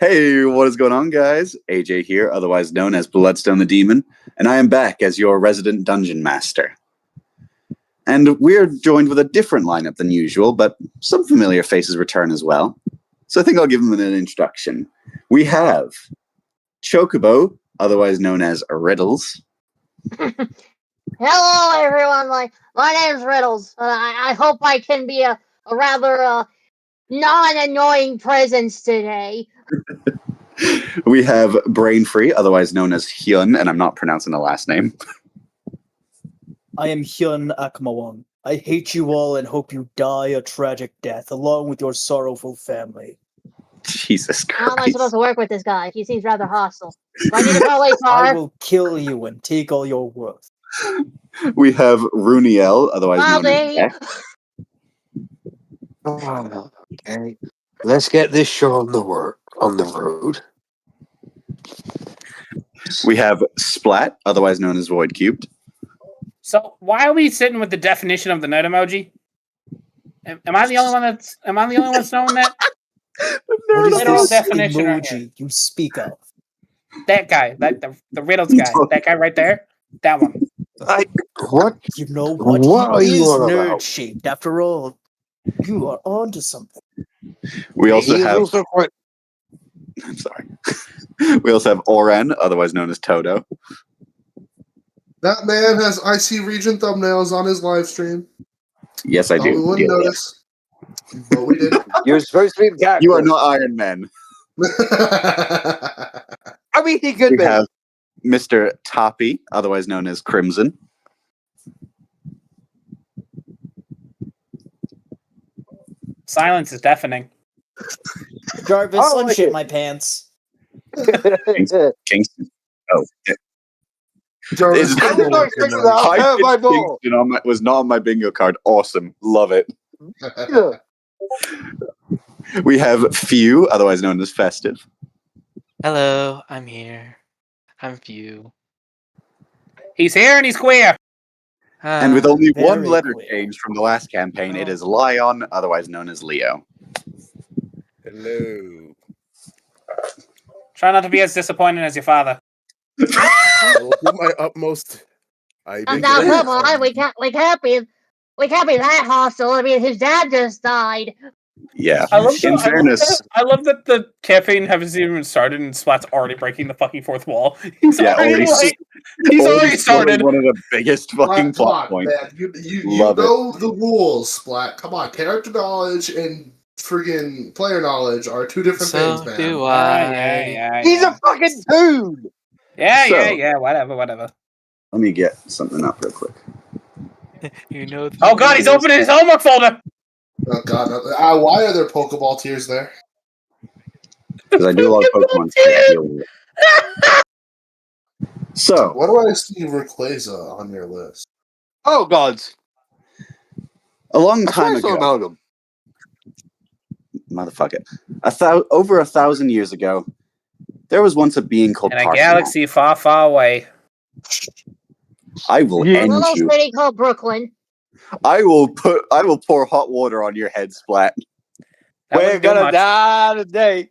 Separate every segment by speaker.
Speaker 1: Hey, what is going on, guys? AJ here, otherwise known as Bloodstone the Demon, and I am back as your resident dungeon master. And we're joined with a different lineup than usual, but some familiar faces return as well. So I think I'll give them an introduction. We have Chocobo, otherwise known as Riddles.
Speaker 2: Hello, everyone. My name's Riddles. I hope I can be a rather non-annoying presence today.
Speaker 1: We have Brainfree, otherwise known as Hyun, and I'm not pronouncing the last name.
Speaker 3: I am Hyun Akmawang. I hate you all and hope you die a tragic death along with your sorrowful family.
Speaker 1: Jesus Christ.
Speaker 2: How am I supposed to work with this guy? He seems rather hostile. Do I need to call HR?
Speaker 3: I will kill you and take all your worth.
Speaker 1: We have Runiel, otherwise known as X.
Speaker 4: Okay, let's get this show on the road.
Speaker 1: We have Splat, otherwise known as Void Cubed.
Speaker 5: So why are we sitting with the definition of the nerd emoji? Am I the only one that's knowing that?
Speaker 3: What is
Speaker 5: Literal
Speaker 3: this
Speaker 5: definition
Speaker 3: emoji
Speaker 5: right here.
Speaker 3: you speak of?
Speaker 5: That guy, the Riddles guy, that guy right there, that one.
Speaker 4: What?
Speaker 3: You know what?
Speaker 4: What are
Speaker 3: He
Speaker 4: you
Speaker 3: is
Speaker 4: on
Speaker 3: nerd
Speaker 4: about?
Speaker 3: shaped. After all, you are onto something.
Speaker 1: We also
Speaker 4: He is
Speaker 1: have.
Speaker 4: also quite.
Speaker 1: I'm sorry. We also have Oren, otherwise known as Toto.
Speaker 6: That man has IC region thumbnails on his live stream.
Speaker 1: Yes, I
Speaker 6: We
Speaker 1: do.
Speaker 6: wouldn't notice, but we did.
Speaker 4: You're supposed to be the guy.
Speaker 1: You are not Iron Man.
Speaker 4: I mean, he could
Speaker 1: We
Speaker 4: be.
Speaker 1: have Mr. Toppy, otherwise known as Crimson.
Speaker 5: Silence is deafening.
Speaker 3: Jarvis,
Speaker 4: Oh,
Speaker 3: unshit
Speaker 4: okay.
Speaker 3: my pants.
Speaker 1: Kingston. Oh, yeah.
Speaker 6: Jarvis,
Speaker 1: It's-
Speaker 4: I was not expecting that. I have my ball.
Speaker 1: Kingston was not on my bingo card. Awesome. Love it.
Speaker 4: Yeah.
Speaker 1: We have Few, otherwise known as Festive.
Speaker 7: Hello, I'm here. I'm Few.
Speaker 5: He's here and he's queer.
Speaker 1: And with only one
Speaker 3: very
Speaker 1: letter
Speaker 3: queer.
Speaker 1: change from the last campaign, it is Lion, otherwise known as Leo.
Speaker 8: Hello.
Speaker 5: Try not to be as disappointing as your father.
Speaker 8: I will do my utmost. I did
Speaker 2: Now,
Speaker 8: get
Speaker 2: come
Speaker 8: it.
Speaker 2: on, we can't be that hostile. I mean, his dad just died.
Speaker 1: Yeah.
Speaker 5: I love
Speaker 1: In fairness,
Speaker 5: I love that the campaign hasn't even started and Splat's already breaking the fucking fourth wall. He's
Speaker 1: Yeah,
Speaker 5: already
Speaker 1: already-
Speaker 5: he's already started.
Speaker 1: One of the biggest fucking
Speaker 6: Come
Speaker 1: plot
Speaker 6: on,
Speaker 1: points.
Speaker 6: man. You
Speaker 1: Love it.
Speaker 6: know the rules, Splat. Come on, character knowledge and friggin' player knowledge are two different
Speaker 7: So
Speaker 6: things, man.
Speaker 7: do
Speaker 5: Yeah.
Speaker 4: He's a fucking dude.
Speaker 5: Yeah, whatever.
Speaker 1: Let me get something up real quick.
Speaker 7: You know.
Speaker 5: Oh god, he's opening his homework folder!
Speaker 6: Oh god, why are there Pokeball tears there?
Speaker 1: Because I do a lot of Pokemon. So,
Speaker 6: What do I see Rayquaza on your list?
Speaker 4: Oh gods.
Speaker 1: a long
Speaker 4: I
Speaker 1: time
Speaker 4: saw
Speaker 1: ago,
Speaker 4: about him.
Speaker 1: motherfucker, over 1,000 years ago, there was once a being called
Speaker 5: In a
Speaker 1: Parthenon.
Speaker 5: galaxy far, far away.
Speaker 1: I will
Speaker 4: Yeah.
Speaker 2: A
Speaker 1: end
Speaker 2: little
Speaker 1: you.
Speaker 2: city called Brooklyn.
Speaker 1: I will pour hot water on your head, Splat.
Speaker 5: That
Speaker 4: We're
Speaker 5: wouldn't do
Speaker 4: gonna
Speaker 5: much.
Speaker 4: die today.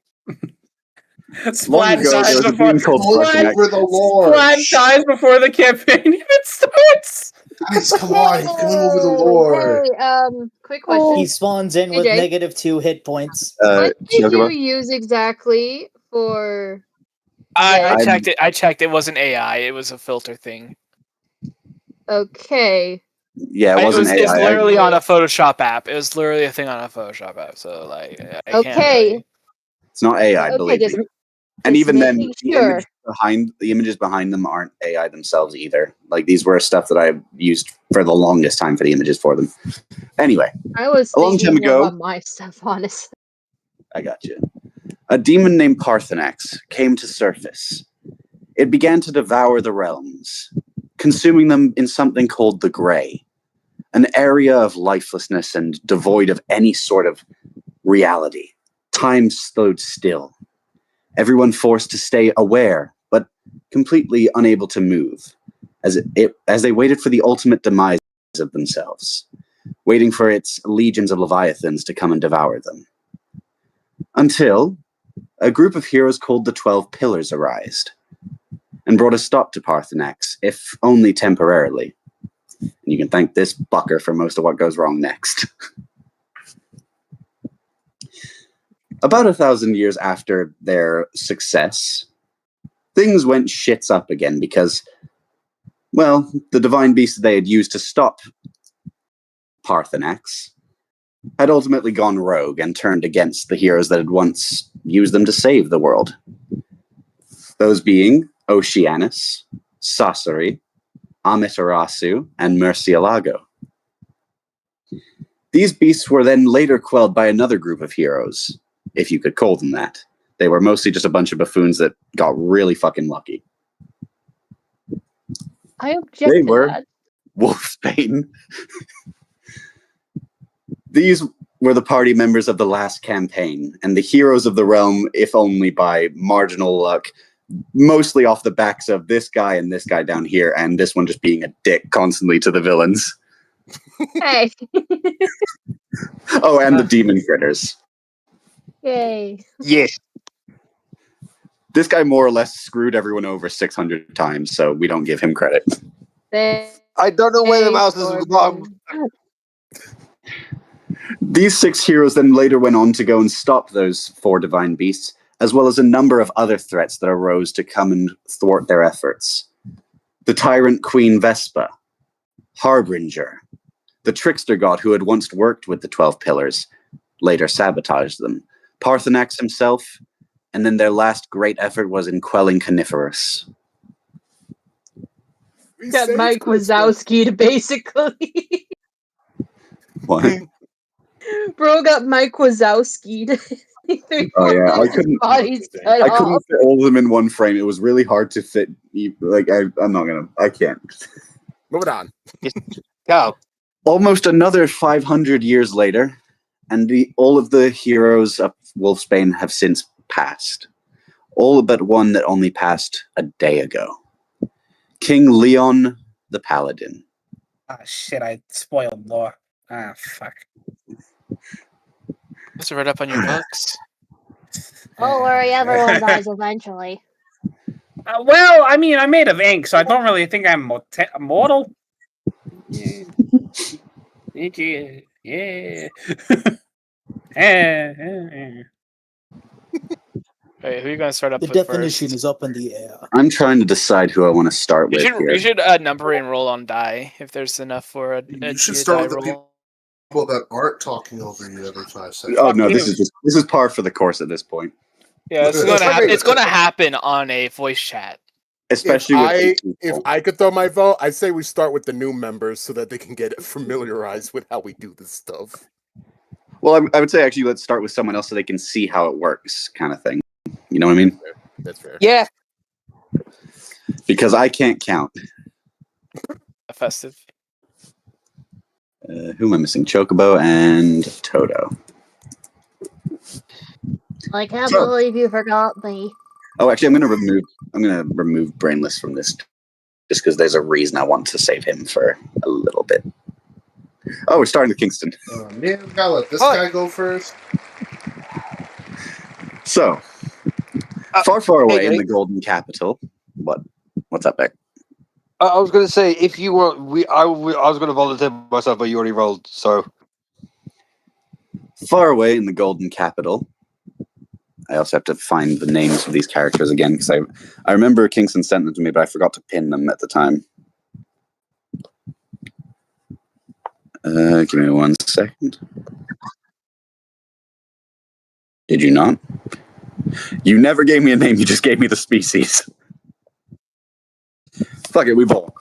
Speaker 1: Long
Speaker 5: Splat
Speaker 1: ago,
Speaker 5: dies
Speaker 1: there was a
Speaker 5: before
Speaker 1: being called
Speaker 6: Lord
Speaker 1: Parthenon.
Speaker 6: over the Lord.
Speaker 5: Splat dies before the campaign even starts.
Speaker 6: Guys, come on, he's going over the Lord.
Speaker 2: Hey, quick question.
Speaker 3: He spawns in with
Speaker 2: AJ?
Speaker 3: -2 hit points.
Speaker 2: What did you
Speaker 1: Chocobo?
Speaker 2: use exactly for?
Speaker 7: I
Speaker 1: I'm-
Speaker 7: checked it. I checked. It wasn't AI. It was a filter thing.
Speaker 2: Okay.
Speaker 1: Yeah, it wasn't
Speaker 7: It's
Speaker 1: AI.
Speaker 7: literally on a Photoshop app. It was literally a thing on a Photoshop app. So like, I can't
Speaker 2: Okay.
Speaker 7: really-
Speaker 1: It's not AI,
Speaker 2: Okay,
Speaker 1: believe
Speaker 2: just-
Speaker 1: me. And
Speaker 2: just
Speaker 1: even then,
Speaker 2: making sure.
Speaker 1: the images behind them aren't AI themselves either. Like, these were stuff that I've used for the longest time for the images for them. Anyway,
Speaker 2: I was
Speaker 1: A long
Speaker 2: thinking
Speaker 1: time
Speaker 2: more
Speaker 1: ago-
Speaker 2: about my stuff, honestly.
Speaker 1: I got you. A demon named Parthenax came to surface. It began to devour the realms, consuming them in something called the Grey, an area of lifelessness and devoid of any sort of reality. Time slowed still. Everyone forced to stay aware, but completely unable to move, as they waited for the ultimate demise of themselves, waiting for its legions of leviathans to come and devour them. Until a group of heroes called the 12 Pillars arised and brought a stop to Parthenax, if only temporarily. And you can thank this bucker for most of what goes wrong next. About 1,000 years after their success, things went shits up again because, well, the divine beast they had used to stop Parthenax had ultimately gone rogue and turned against the heroes that had once used them to save the world. Those being Oceanus, Sasori, Amaterasu, and Murcielago. These beasts were then later quelled by another group of heroes, if you could call them that. They were mostly just a bunch of buffoons that got really fucking lucky.
Speaker 2: I object
Speaker 1: They
Speaker 2: to
Speaker 1: were
Speaker 2: that.
Speaker 1: Wolfsbane. These were the party members of the last campaign, and the heroes of the realm, if only by marginal luck, mostly off the backs of this guy and this guy down here, and this one just being a dick constantly to the villains.
Speaker 2: Hey.
Speaker 1: Oh, and the demon critters.
Speaker 2: Yay.
Speaker 4: Yes.
Speaker 1: This guy more or less screwed everyone over 600 times, so we don't give him credit.
Speaker 4: I don't know where the mouse is.
Speaker 1: These 6 heroes then later went on to go and stop those 4 divine beasts, as well as a number of other threats that arose to come and thwart their efforts. The tyrant Queen Vespa, Harbinger, the trickster god who had once worked with the 12 Pillars, later sabotaged them, Parthenax himself, and then their last great effort was in quelling Coniferous.
Speaker 2: Got Mike Wazowski to basically.
Speaker 1: What?
Speaker 2: Bro got Mike Wazowski to.
Speaker 1: Oh yeah, I couldn't fit all of them in one frame. It was really hard to fit. I can't.
Speaker 8: Moving on.
Speaker 4: Go.
Speaker 1: Almost another 500 years later, and all of the heroes of Wolfsbane have since passed. All but one that only passed a day ago. King Leon the Paladin.
Speaker 5: Ah, shit, I spoiled lore. Ah, fuck.
Speaker 7: Let's read up on your books.
Speaker 2: Don't worry, everyone dies eventually.
Speaker 5: Well, I mean, I'm made of ink, so I don't really think I'm mortal. Yeah. Yeah.
Speaker 7: Wait, who are you going to start up
Speaker 3: The
Speaker 7: with
Speaker 3: definition
Speaker 7: first?
Speaker 3: is up in the air.
Speaker 1: I'm trying to decide who I want to start with here.
Speaker 7: You should number and roll on die if there's enough for a
Speaker 6: You should
Speaker 7: die
Speaker 6: start with the
Speaker 7: roll.
Speaker 6: people that aren't talking over you every 5 seconds.
Speaker 1: Oh no, this is par for the course at this point.
Speaker 7: Yeah, it's going to happen on a voice chat.
Speaker 1: Especially
Speaker 8: If I could throw my vote, I'd say we start with the new members so that they can get familiarized with how we do this stuff.
Speaker 1: Well, I would say actually let's start with someone else so they can see how it works, kind of thing. You know what I mean?
Speaker 8: That's fair.
Speaker 4: Yeah.
Speaker 1: Because I can't count.
Speaker 7: Festive.
Speaker 1: Who am I missing? Chocobo and Toto.
Speaker 2: I can't believe you forgot me.
Speaker 1: Oh, actually, I'm gonna remove Brainless from this, just because there's a reason I want to save him for a little bit. Oh, we're starting with Kingston.
Speaker 6: Man, we gotta let this guy go first.
Speaker 1: So, far away in the Golden Capital. What's up, Beck?
Speaker 4: I was going to say, if you want, I was going to volunteer myself, but you already rolled, so.
Speaker 1: Far away in the Golden Capital. I also have to find the names of these characters again, because I remember Kingston sent them to me, but I forgot to pin them at the time. Give me 1 second. Did you not? You never gave me a name, you just gave me the species. Fuck it, we bowl.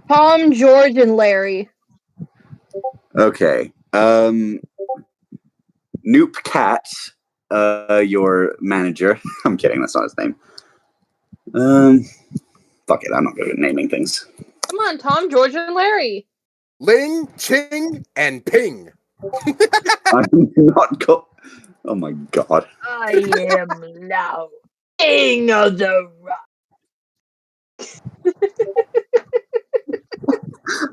Speaker 2: Tom, George, and Larry.
Speaker 1: Okay. Noop Cat, your manager. I'm kidding, that's not his name. Fuck it, I'm not good at naming things.
Speaker 2: Come on, Tom, George, and Larry.
Speaker 8: Ling, Ching, and Ping.
Speaker 1: I'm not Oh my god.
Speaker 2: I am now king of the rock.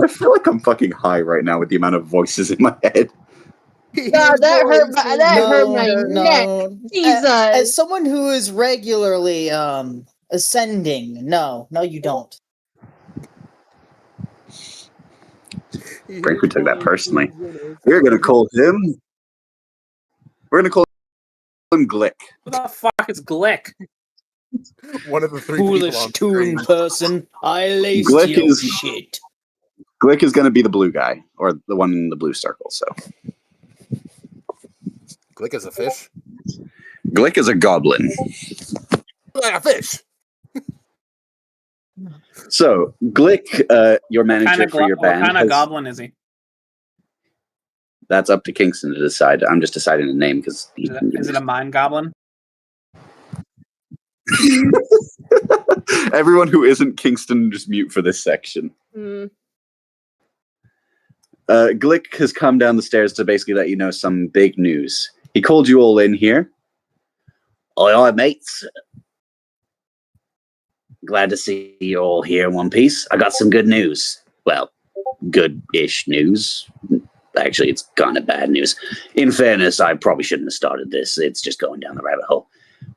Speaker 1: I feel like I'm fucking high right now with the amount of voices in my head.
Speaker 2: God, that hurt my neck.
Speaker 3: no.
Speaker 2: Jesus.
Speaker 3: As someone who is regularly ascending, no, you don't.
Speaker 1: Frankly, took that personally. We're gonna call him Glick.
Speaker 5: Who the fuck is Glick?
Speaker 8: One of the three
Speaker 3: Foolish
Speaker 8: people on
Speaker 3: toon
Speaker 8: screen.
Speaker 3: person, I laced
Speaker 1: Glick
Speaker 3: your
Speaker 1: is-
Speaker 3: shit.
Speaker 1: Glick is gonna be the blue guy, or the one in the blue circle. So
Speaker 8: Glick is a fish.
Speaker 1: Glick is a goblin.
Speaker 8: Like a fish.
Speaker 1: So Glick, your manager for your
Speaker 5: What
Speaker 1: band,
Speaker 5: kind of
Speaker 1: has-
Speaker 5: goblin is he?
Speaker 1: that's up to Kingston to decide. I'm just deciding the name because
Speaker 5: Is it a mind goblin?
Speaker 1: everyone who isn't Kingston just mute for this section.
Speaker 2: Hmm.
Speaker 1: Glick has come down the stairs to basically let you know some big news. He called you all in here. Aye, mates. Glad to see you all here in one piece. I got some good news. Well, good-ish news. Actually, it's kind of bad news. In fairness, I probably shouldn't have started this. It's just going down the rabbit hole.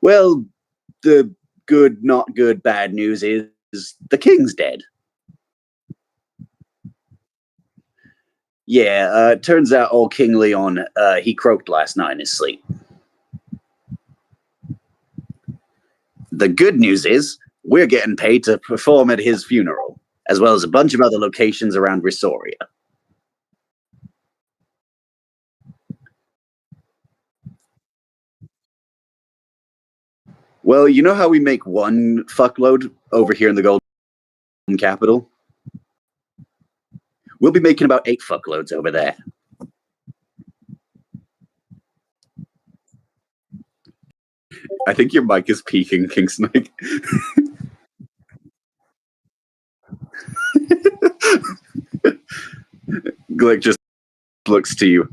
Speaker 1: Well, the good, not good, bad news is the king's dead. Yeah, turns out old King Leon, he croaked last night in his sleep. The good news is we're getting paid to perform at his funeral, as well as a bunch of other locations around Risoria. Well, you know how we make one fuckload over here in the Golden Capital? We'll be making about 8 fuckloads over there. I think your mic is peaking, Kingston. Glick just looks to you.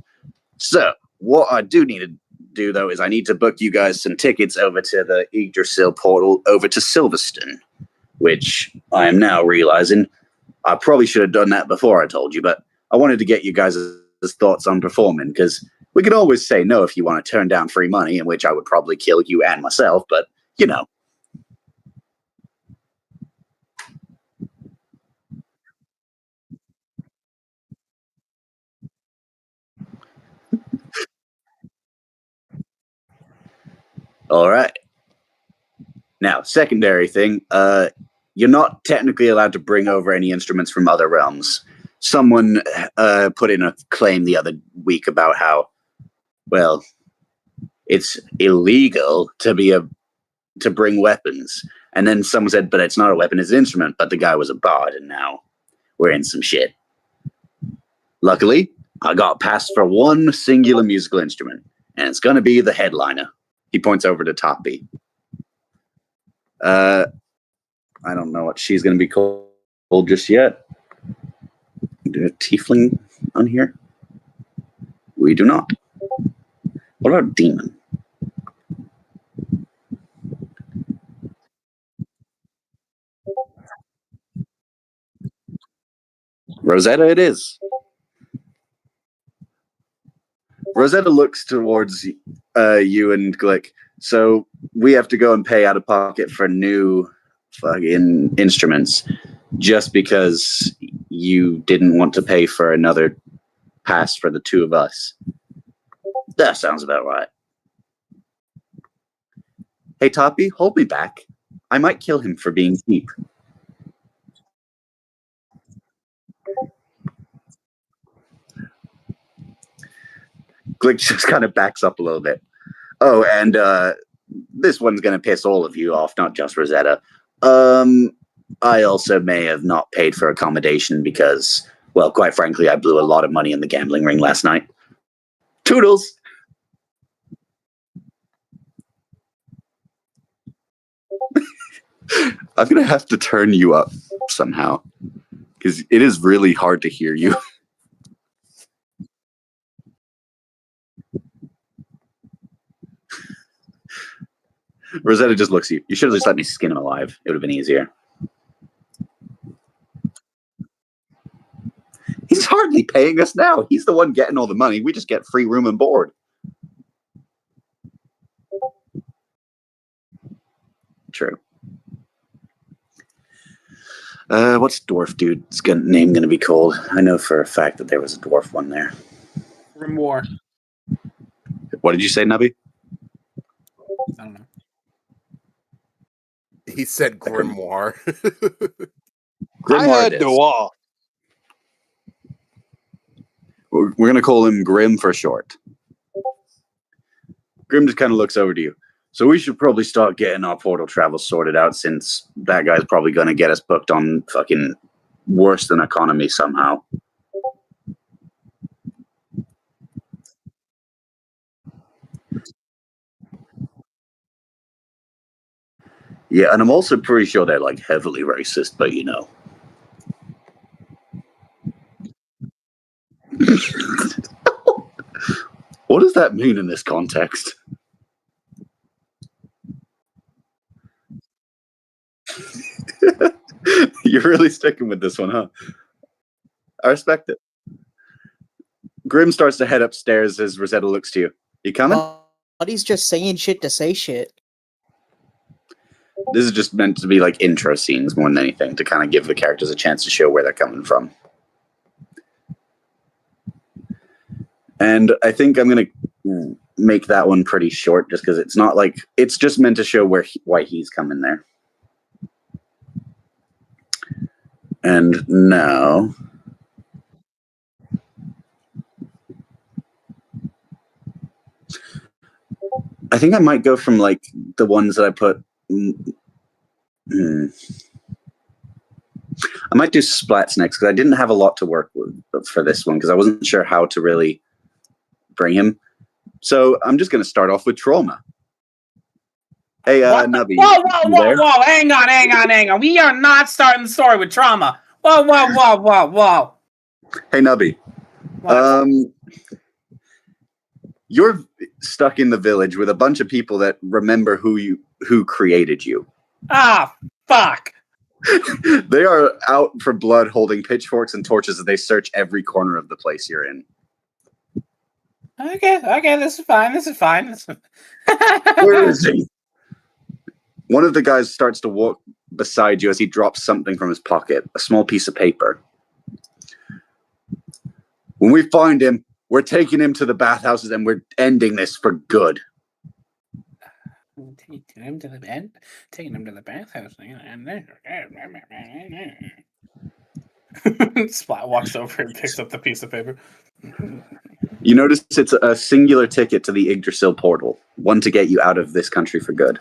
Speaker 1: So, what I do need to do, though, is I need to book you guys some tickets over to the Yggdrasil portal over to Silverstone, which I am now realizing I probably should have done that before I told you, but I wanted to get you guys' thoughts on performing, because we could always say no if you want to turn down free money, in which I would probably kill you and myself, but, you know. All right. Now, secondary thing, you're not technically allowed to bring over any instruments from other realms. Someone put in a claim the other week about how, well, it's illegal to bring weapons. And then someone said, but it's not a weapon, it's an instrument. But the guy was a bard, and now we're in some shit. Luckily, I got passed for one singular musical instrument, and it's going to be the headliner. He points over to Toppy. I don't know what she's going to be called just yet. Do we have tiefling on here? We do not. What about demon? Rosetta it is. Rosetta looks towards you and Glick. So we have to go and pay out of pocket for new fucking instruments just because you didn't want to pay for another pass for the two of us. That sounds about right. Hey, Toppy, hold me back. I might kill him for being cheap. Glick just kind of backs up a little bit. Oh, and this one's going to piss all of you off, not just Rosetta. I also may have not paid for accommodation because, well, quite frankly, I blew a lot of money in the gambling ring last night. Toodles! I'm going to have to turn you up somehow because it is really hard to hear you. Rosetta just looks at you. You should have just let me skin him alive. It would have been easier. He's hardly paying us now. He's the one getting all the money. We just get free room and board. True. What's dwarf dude's name going to be called? I know for a fact that there was a dwarf one there.
Speaker 5: Grimoire.
Speaker 1: What did you say, Nubby?
Speaker 5: I don't know.
Speaker 8: He said grimoire.
Speaker 1: Grimoire
Speaker 4: I heard
Speaker 1: it is.
Speaker 4: noir.
Speaker 1: We're going to call him Grim for short. Grim just kind of looks over to you. So we should probably start getting our portal travel sorted out, since that guy's probably going to get us booked on fucking worse than economy somehow. Yeah, and I'm also pretty sure they're like heavily racist, but you know. What does that mean in this context? You're really sticking with this one, huh? I respect it. Grim starts to head upstairs as Rosetta looks to you. You coming?
Speaker 3: But he's just saying shit to say shit.
Speaker 1: This is just meant to be like intro scenes more than anything, to kind of give the characters a chance to show where they're coming from. And I think I'm going to make that one pretty short, just because it's not like, it's just meant to show why he's coming there. And now, I think I might go from like the ones that I put. I might do splats next, because I didn't have a lot to work with for this one, because I wasn't sure how to really bring him. So I'm just going to start off with trauma. Hey, Nubby.
Speaker 5: Whoa! Hang on! We are not starting the story with trauma. Whoa!
Speaker 1: Hey, Nubby.
Speaker 5: What?
Speaker 1: You're stuck in the village with a bunch of people that remember who created you.
Speaker 5: Ah, fuck.
Speaker 1: They are out for blood, holding pitchforks and torches as they search every corner of the place you're in.
Speaker 5: Okay, this is fine.
Speaker 1: Where is he? One of the guys starts to walk beside you as he drops something from his pocket, a small piece of paper. When we find him, we're taking him to the bathhouses and we're ending this for good.
Speaker 5: Taking him to the bathhouse. Splat walks over and picks up the piece of paper.
Speaker 1: You notice it's a singular ticket to the Yggdrasil portal, one to get you out of this country for good.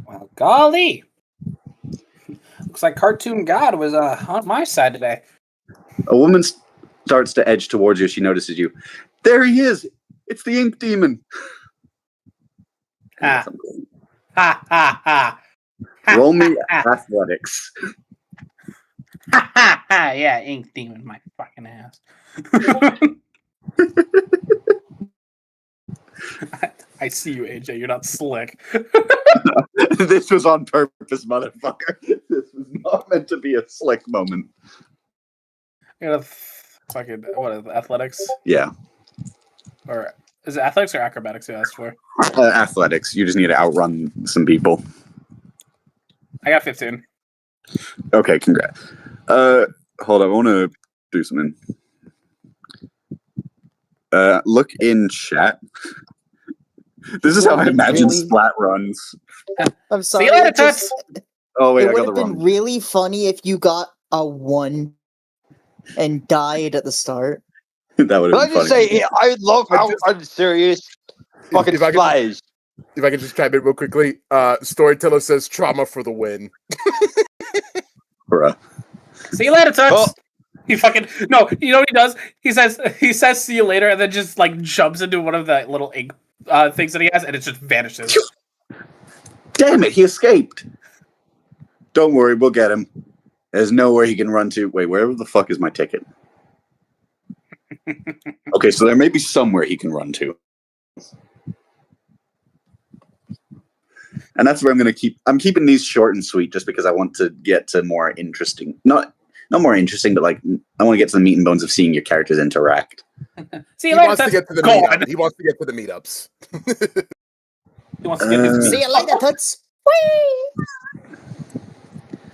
Speaker 5: Well, golly. Looks like Cartoon God was on my side today.
Speaker 1: A woman starts to edge towards you. She notices you. There he is! It's the Ink Demon!
Speaker 5: Ha ha.
Speaker 1: Roll me athletics.
Speaker 5: Yeah, Ink Demon, my fucking ass. I see you, AJ. You're not slick.
Speaker 1: This was on purpose, motherfucker. This was not meant to be a slick moment.
Speaker 5: I got fucking what is it, athletics?
Speaker 1: Yeah.
Speaker 5: Or is it athletics or acrobatics you asked for?
Speaker 1: Athletics. You just need to outrun some people.
Speaker 5: I got 15.
Speaker 1: Okay, congrats. Hold on, I want to do something. Look in chat. This is how I imagine
Speaker 3: really?
Speaker 1: Splat runs.
Speaker 3: I'm sorry.
Speaker 5: See you later,
Speaker 3: it just-
Speaker 5: Toots.
Speaker 1: Oh wait,
Speaker 3: it
Speaker 1: I
Speaker 3: would
Speaker 1: got
Speaker 3: have
Speaker 1: the
Speaker 3: been
Speaker 1: wrong.
Speaker 3: really funny if you got a 1 and died at the start.
Speaker 1: That would
Speaker 4: But I
Speaker 1: have been
Speaker 4: just
Speaker 1: funny.
Speaker 4: say, I love how unserious fucking
Speaker 8: If I could-
Speaker 4: Splat is.
Speaker 8: If I can just chime in real quickly, Storyteller says trauma for the win.
Speaker 1: Bruh.
Speaker 5: See you later, Toots.
Speaker 4: Oh.
Speaker 5: He fucking no. You know what he does? He says see you later, and then just like jumps into one of the little ink things that he has, and it just vanishes.
Speaker 1: Damn it, he escaped. Don't worry, we'll get him. There's nowhere he can run to. Wait, where the fuck is my ticket? Okay, so there may be somewhere he can run to. And that's where I'm keeping these short and sweet, just because I want to get to more interesting, not not more interesting, but like I want to get to the meat and bones of seeing your characters interact.
Speaker 5: See
Speaker 8: He
Speaker 5: you later.
Speaker 8: wants to get to the
Speaker 5: God.
Speaker 8: meetup. He wants to get to the meetups.
Speaker 5: He wants to get his
Speaker 3: See
Speaker 5: meat.
Speaker 3: you later, toots.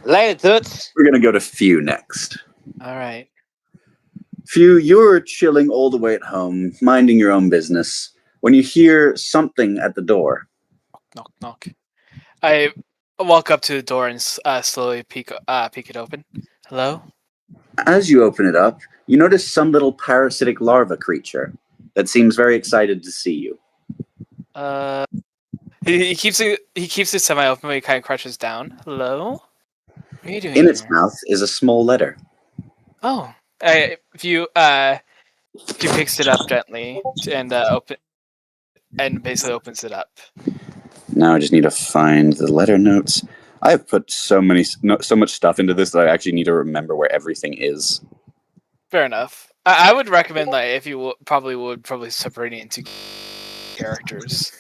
Speaker 4: Later, toots.
Speaker 1: We're gonna go to Few next.
Speaker 7: All right.
Speaker 1: Few, you're chilling all the way at home, minding your own business, when you hear something at the door.
Speaker 7: Knock, knock. I walk up to the door and slowly peek it open. Hello?
Speaker 1: As you open it up, you notice some little parasitic larva creature that seems very excited to see you.
Speaker 7: He keeps it semi-open, but he kind of crouches down. Hello? What are you doing
Speaker 1: In its
Speaker 7: here?
Speaker 1: mouth is a small letter.
Speaker 7: Oh. Few picks it up gently and basically opens it up.
Speaker 1: Now I just need to find the letter notes. I have put so much stuff into this that I actually need to remember where everything is.
Speaker 7: Fair enough. I would recommend that if you probably separate it into characters.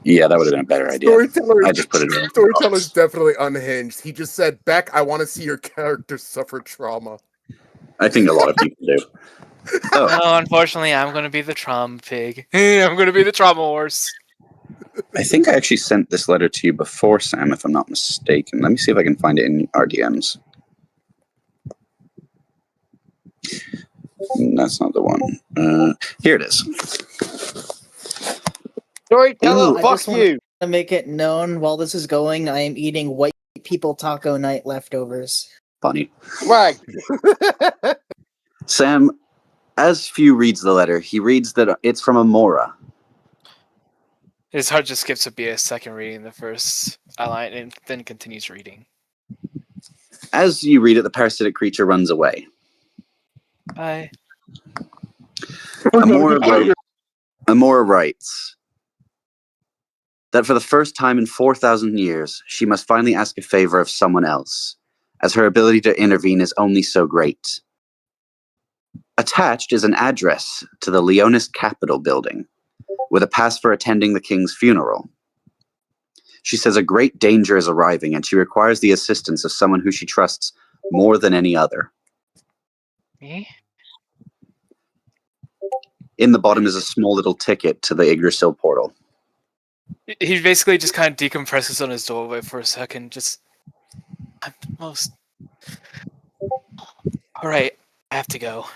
Speaker 1: Yeah, that would have been a better idea. I just put it in.
Speaker 8: Storyteller's definitely unhinged. He just said, Beck, I want to see your character suffer trauma.
Speaker 1: I think a lot of people do. Oh,
Speaker 7: No, unfortunately, I'm going to be the trauma pig. I'm going to be the trauma horse.
Speaker 1: I think I actually sent this letter to you before, Sam, if I'm not mistaken. Let me see if I can find it in our DMs. That's not the one. Here it is.
Speaker 4: Storyteller,
Speaker 1: Ooh,
Speaker 3: I
Speaker 4: fuck
Speaker 3: just wanna-
Speaker 4: you.
Speaker 3: To make it known, while this is going, I am eating white people taco night leftovers.
Speaker 1: Funny.
Speaker 4: Right.
Speaker 1: Sam, as Few reads the letter, he reads that it's from Amora.
Speaker 7: His heart just skips a beat a second reading the first line and then continues reading.
Speaker 1: As you read it, the parasitic creature runs away.
Speaker 7: Bye.
Speaker 1: Amora writes that for the first time in 4,000 years, she must finally ask a favor of someone else, as her ability to intervene is only so great. Attached is an address to the Leonis Capitol building, with a pass for attending the king's funeral. She says a great danger is arriving, and she requires the assistance of someone who she trusts more than any other.
Speaker 7: Me?
Speaker 1: In the bottom is a small little ticket to the Yggdrasil portal.
Speaker 7: He basically just kind of decompresses on his doorway for a second. I'm most. All right, I have to go.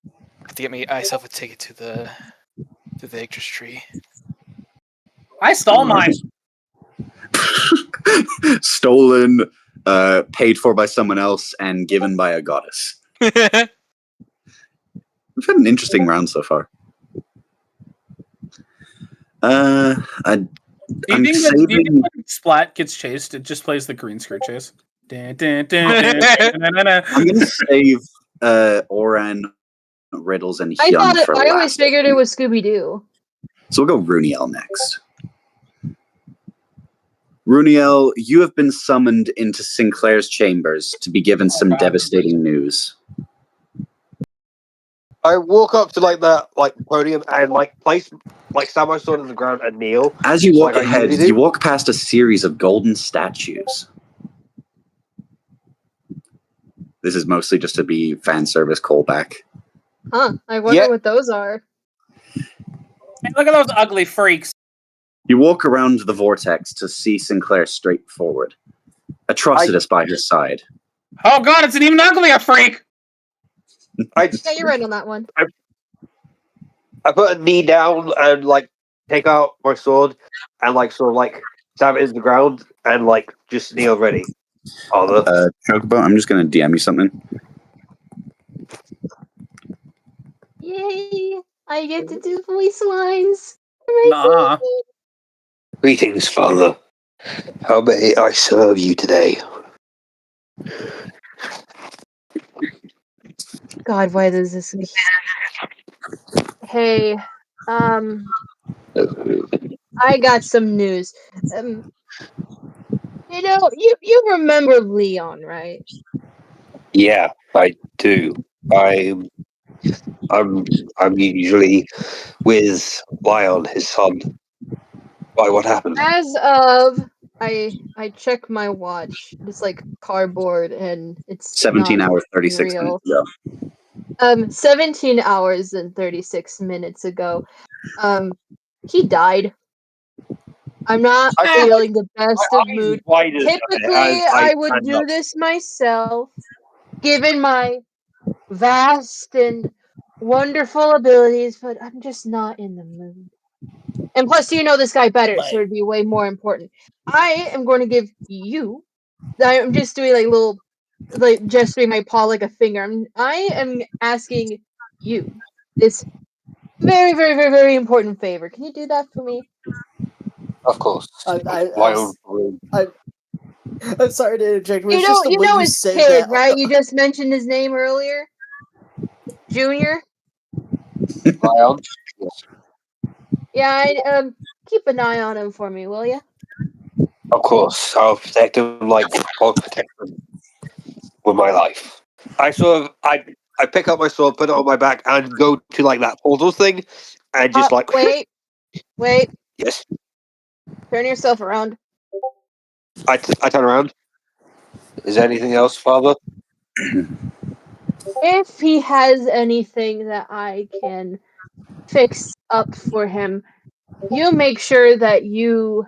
Speaker 7: I have to get myself a ticket to the Yggdrasil tree.
Speaker 5: I stole mine.
Speaker 1: Stolen, paid for by someone else, and given by a goddess. We've had an interesting round so far.
Speaker 5: Do you think when Splat gets chased, it just plays the green screen chase?
Speaker 1: I'm going to save Oran, Riddles, and Hyun for
Speaker 2: I always
Speaker 1: last.
Speaker 2: figured it was Scooby Doo.
Speaker 1: So we'll go Runiel next. Runiel, you have been summoned into Sinclair's chambers to be given some devastating news.
Speaker 4: I walk up to that podium and place stab my sword on the ground and kneel.
Speaker 1: As you walk
Speaker 4: Like I
Speaker 1: ahead,
Speaker 4: usually do.
Speaker 1: you walk past a series of golden statues. This is mostly just to be fan service callback.
Speaker 2: Huh. I wonder
Speaker 4: Yeah.
Speaker 2: what those are.
Speaker 5: Hey, look at those ugly freaks.
Speaker 1: You walk around the vortex to see Sinclair straight forward. Atrocitus by her side.
Speaker 5: Oh god, it's an even uglier freak!
Speaker 4: I
Speaker 2: Yeah, you're right on that one.
Speaker 4: I put a knee down and take out my sword and stab it into the ground and just kneel ready.
Speaker 1: Chocobo, I'm just going to DM you something.
Speaker 2: Yay! I get to do voice lines.
Speaker 5: Nah.
Speaker 4: Greetings, Father. How may I serve you today?
Speaker 2: God, why does this? Hey, I got some news. You remember Leon, right?
Speaker 4: Yeah, I do. I'm usually with Lion, his son. Why? What happened?
Speaker 2: As of I check my watch. It's like cardboard, and it's
Speaker 1: 17
Speaker 2: not
Speaker 1: hours, 36
Speaker 2: real.
Speaker 1: minutes ago.
Speaker 2: 17 hours and 36 minutes ago. He died. I'm not
Speaker 4: I feel
Speaker 2: feeling the best
Speaker 4: my
Speaker 2: of
Speaker 4: eyes
Speaker 2: mood.
Speaker 4: wide as
Speaker 2: Typically,
Speaker 4: I
Speaker 2: I would
Speaker 4: stand
Speaker 2: do
Speaker 4: up.
Speaker 2: this myself, given my vast and wonderful abilities, but I'm just not in the mood. And plus, you know this guy better, so it'd be way more important. I am going to give you. I'm just doing like little, like gesturing my paw like a finger. I am asking you this very, very, very, very important favor. Can you do that for me?
Speaker 4: Of course.
Speaker 3: I,
Speaker 4: My
Speaker 3: I,
Speaker 4: own room.
Speaker 3: I'm sorry to interject, but
Speaker 2: You
Speaker 3: it's
Speaker 2: know,
Speaker 3: just the
Speaker 2: you
Speaker 3: way
Speaker 2: know
Speaker 3: you
Speaker 2: his
Speaker 3: say
Speaker 2: kid,
Speaker 3: that.
Speaker 2: right? You just mentioned his name earlier, Junior.
Speaker 4: My own. Yes.
Speaker 2: Yeah, keep an eye on him for me, will you?
Speaker 4: Of course. I'll protect him like I'll protect him with my life. I pick up my sword, put it on my back, and go to like that portal thing, and just like
Speaker 2: Wait,
Speaker 4: yes.
Speaker 2: turn yourself around.
Speaker 4: I turn around. Is there anything else, Father?
Speaker 2: If he has anything that I can fix up for him, you make sure that you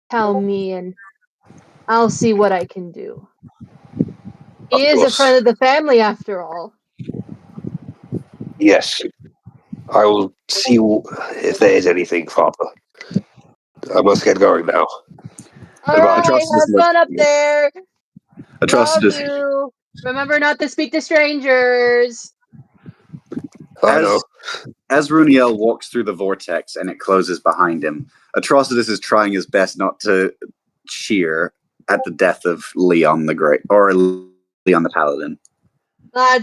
Speaker 2: tell me, and I'll see what I can do. He
Speaker 4: Of
Speaker 2: is a
Speaker 4: course.
Speaker 2: friend of the family, after all.
Speaker 4: Yes. I will see if there is anything, Father. I must get going now.
Speaker 2: All right,
Speaker 1: Atrocitus
Speaker 2: have fun up there. Love
Speaker 1: Atrocitus,
Speaker 2: you. Remember not to speak to strangers.
Speaker 4: I know.
Speaker 1: as Runiel walks through the vortex and it closes behind him, Atrocitus is trying his best not to cheer at the death of Leon the Great, or Leon the Paladin.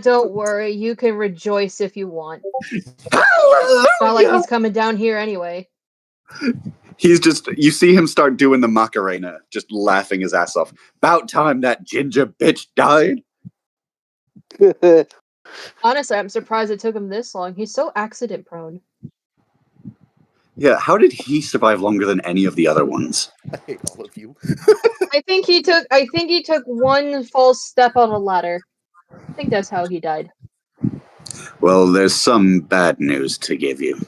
Speaker 2: Don't worry. You can rejoice if you want. It's not like he's coming down here anyway.
Speaker 1: He's just, you see him start doing the Macarena, just laughing his ass off. About time that ginger bitch died.
Speaker 2: Honestly, I'm surprised it took him this long. He's so accident prone.
Speaker 1: Yeah, how did he survive longer than any of the other ones?
Speaker 8: I hate all of you.
Speaker 2: I think he took one false step on a ladder. I think that's how he died.
Speaker 1: Well, there's some bad news to give you.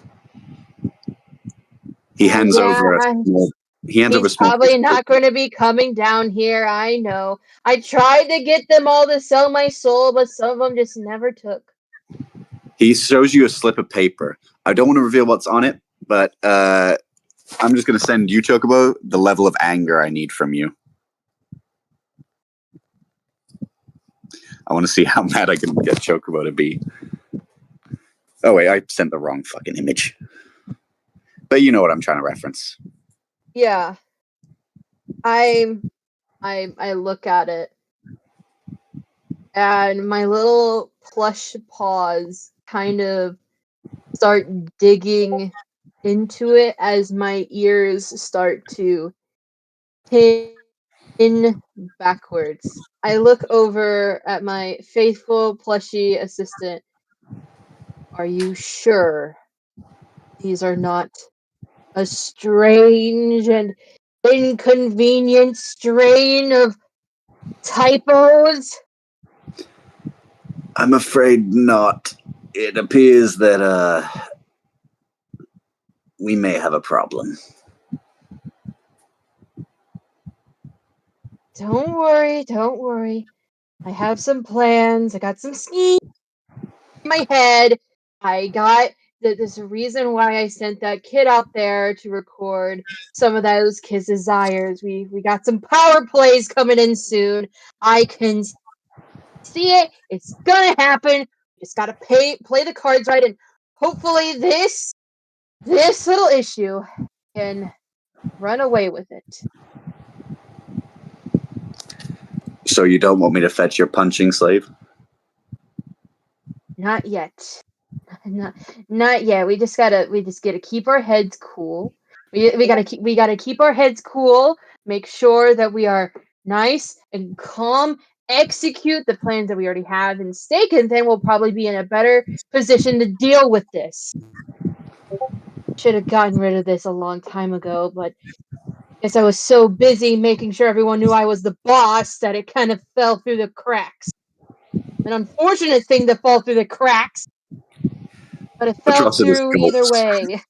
Speaker 1: He hands over a small. He hands over a
Speaker 2: He's
Speaker 1: small.
Speaker 2: probably not going to be coming down here. I know. I tried to get them all to sell my soul, but some of them just never took.
Speaker 1: He shows you a slip of paper. I don't want to reveal what's on it, but I'm just going to send you, Chocobo, the level of anger I need from you. I want to see how mad I can get Chocobo to be. Oh, wait, I sent the wrong fucking image. But you know what I'm trying to reference.
Speaker 2: Yeah. I look at it, and my little plush paws kind of start digging into it as my ears start to pin backwards. I look over at my faithful plushy assistant. Are you sure these are not a strange and inconvenient strain of typos?
Speaker 1: I'm afraid not. It appears that we may have a problem.
Speaker 2: Don't worry. I have some plans. I got some schemes in my head. I got there's a reason why I sent that kid out there to record some of those kids' desires. We got some power plays coming in soon. I can see it. It's gonna happen. Just gotta play the cards right, and hopefully this little issue can run away with it.
Speaker 1: So you don't want me to fetch your punching slave?
Speaker 2: Not yet. Not yet. We just gotta keep our heads cool. We gotta keep our heads cool. Make sure that we are nice and calm. Execute the plans that we already have in stake, and then we'll probably be in a better position to deal with this. Should have gotten rid of this a long time ago, but Guess I was so busy making sure everyone knew I was the boss that it kind of fell through the cracks. An unfortunate thing to fall through the cracks, but it fell
Speaker 1: Atrocitus
Speaker 2: through either
Speaker 1: goals.
Speaker 2: way.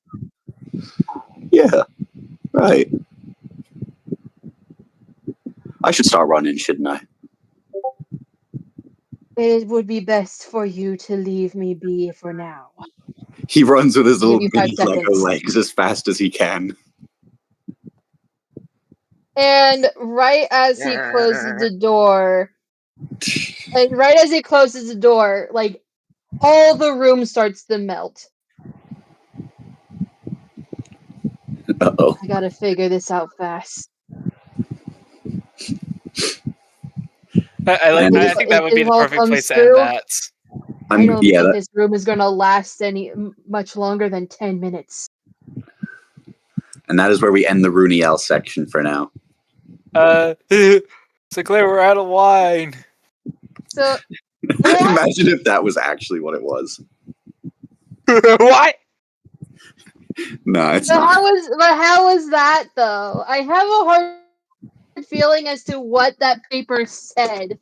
Speaker 1: Yeah, right. I should start running, shouldn't I?
Speaker 2: It would be best for you to leave me be for now.
Speaker 1: He runs with his
Speaker 2: I'll give
Speaker 1: little
Speaker 2: you 5
Speaker 1: mini Lego
Speaker 2: seconds.
Speaker 1: legs as fast as he can.
Speaker 2: And right as he closes the door, like all the room starts to melt.
Speaker 1: Uh-oh.
Speaker 2: I gotta figure this out fast.
Speaker 7: I think that would be
Speaker 2: It
Speaker 7: the
Speaker 2: all
Speaker 7: perfect
Speaker 2: comes
Speaker 7: place to
Speaker 2: through.
Speaker 7: end that.
Speaker 2: I don't think this room is gonna last much longer than 10 minutes.
Speaker 1: And that is where we end the Rooney section for now.
Speaker 7: Sinclair, we're out of wine.
Speaker 2: So
Speaker 1: Imagine if that was actually what it was.
Speaker 7: What?
Speaker 1: No, it's
Speaker 2: But
Speaker 1: not.
Speaker 2: how was that though? I have a hard feeling as to what that paper said.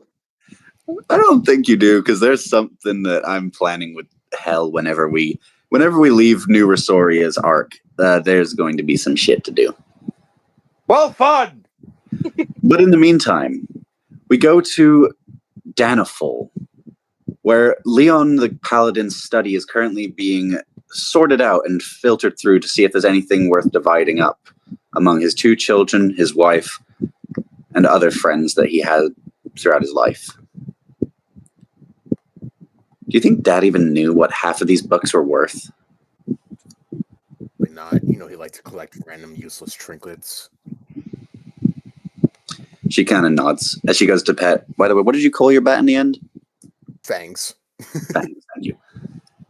Speaker 1: I don't think you do, because there's something that I'm planning with Hell whenever we leave New Resoria's arc. There's going to be some shit to do.
Speaker 4: Well, fun.
Speaker 1: But in the meantime, we go to Daniful, where Leon the Paladin's study is currently being sorted out and filtered through to see if there's anything worth dividing up among his 2 children, his wife, and other friends that he had throughout his life. Do you think Dad even knew what half of these books were worth?
Speaker 8: Probably not. You know, he liked to collect random useless trinkets.
Speaker 1: She kind of nods as she goes to pet. By the way, what did you call your bat in the end?
Speaker 8: Fangs.
Speaker 1: Fangs, thank you.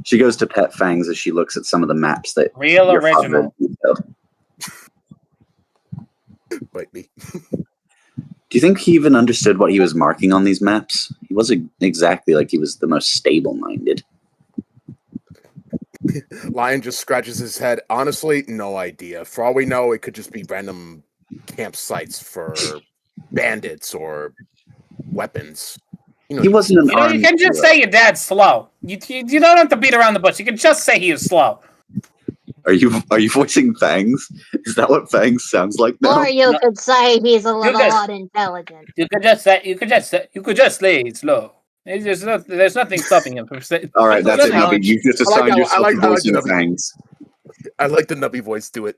Speaker 1: She goes to pet Fangs as she looks at some of the maps that
Speaker 5: Real
Speaker 1: your father
Speaker 5: original.
Speaker 1: detailed.
Speaker 8: Bite me.
Speaker 1: Do you think he even understood what he was marking on these maps? He wasn't exactly like he was the most stable-minded.
Speaker 8: Lion just scratches his head. Honestly, no idea. For all we know, it could just be random campsites for bandits or weapons.
Speaker 1: He wasn't an
Speaker 5: You
Speaker 1: army
Speaker 5: can just
Speaker 1: hero.
Speaker 5: say your dad's slow. You don't have to beat around the bush. You can just say he is slow.
Speaker 1: Are you voicing Fangs? Is that what Fangs sounds like now?
Speaker 2: Or you
Speaker 5: No.
Speaker 2: could say he's a little
Speaker 5: guys-
Speaker 2: unintelligent.
Speaker 5: You could just say he's slow. There's nothing stopping him from saying.
Speaker 1: All right, that's it,
Speaker 5: nothing-
Speaker 1: Nubby. You just
Speaker 8: I like
Speaker 1: assigned
Speaker 8: that-
Speaker 1: yourself
Speaker 8: I like-
Speaker 1: to
Speaker 8: I like
Speaker 1: voicing
Speaker 8: the Nubby.
Speaker 1: Fangs.
Speaker 8: I like the nubby voice. Do it.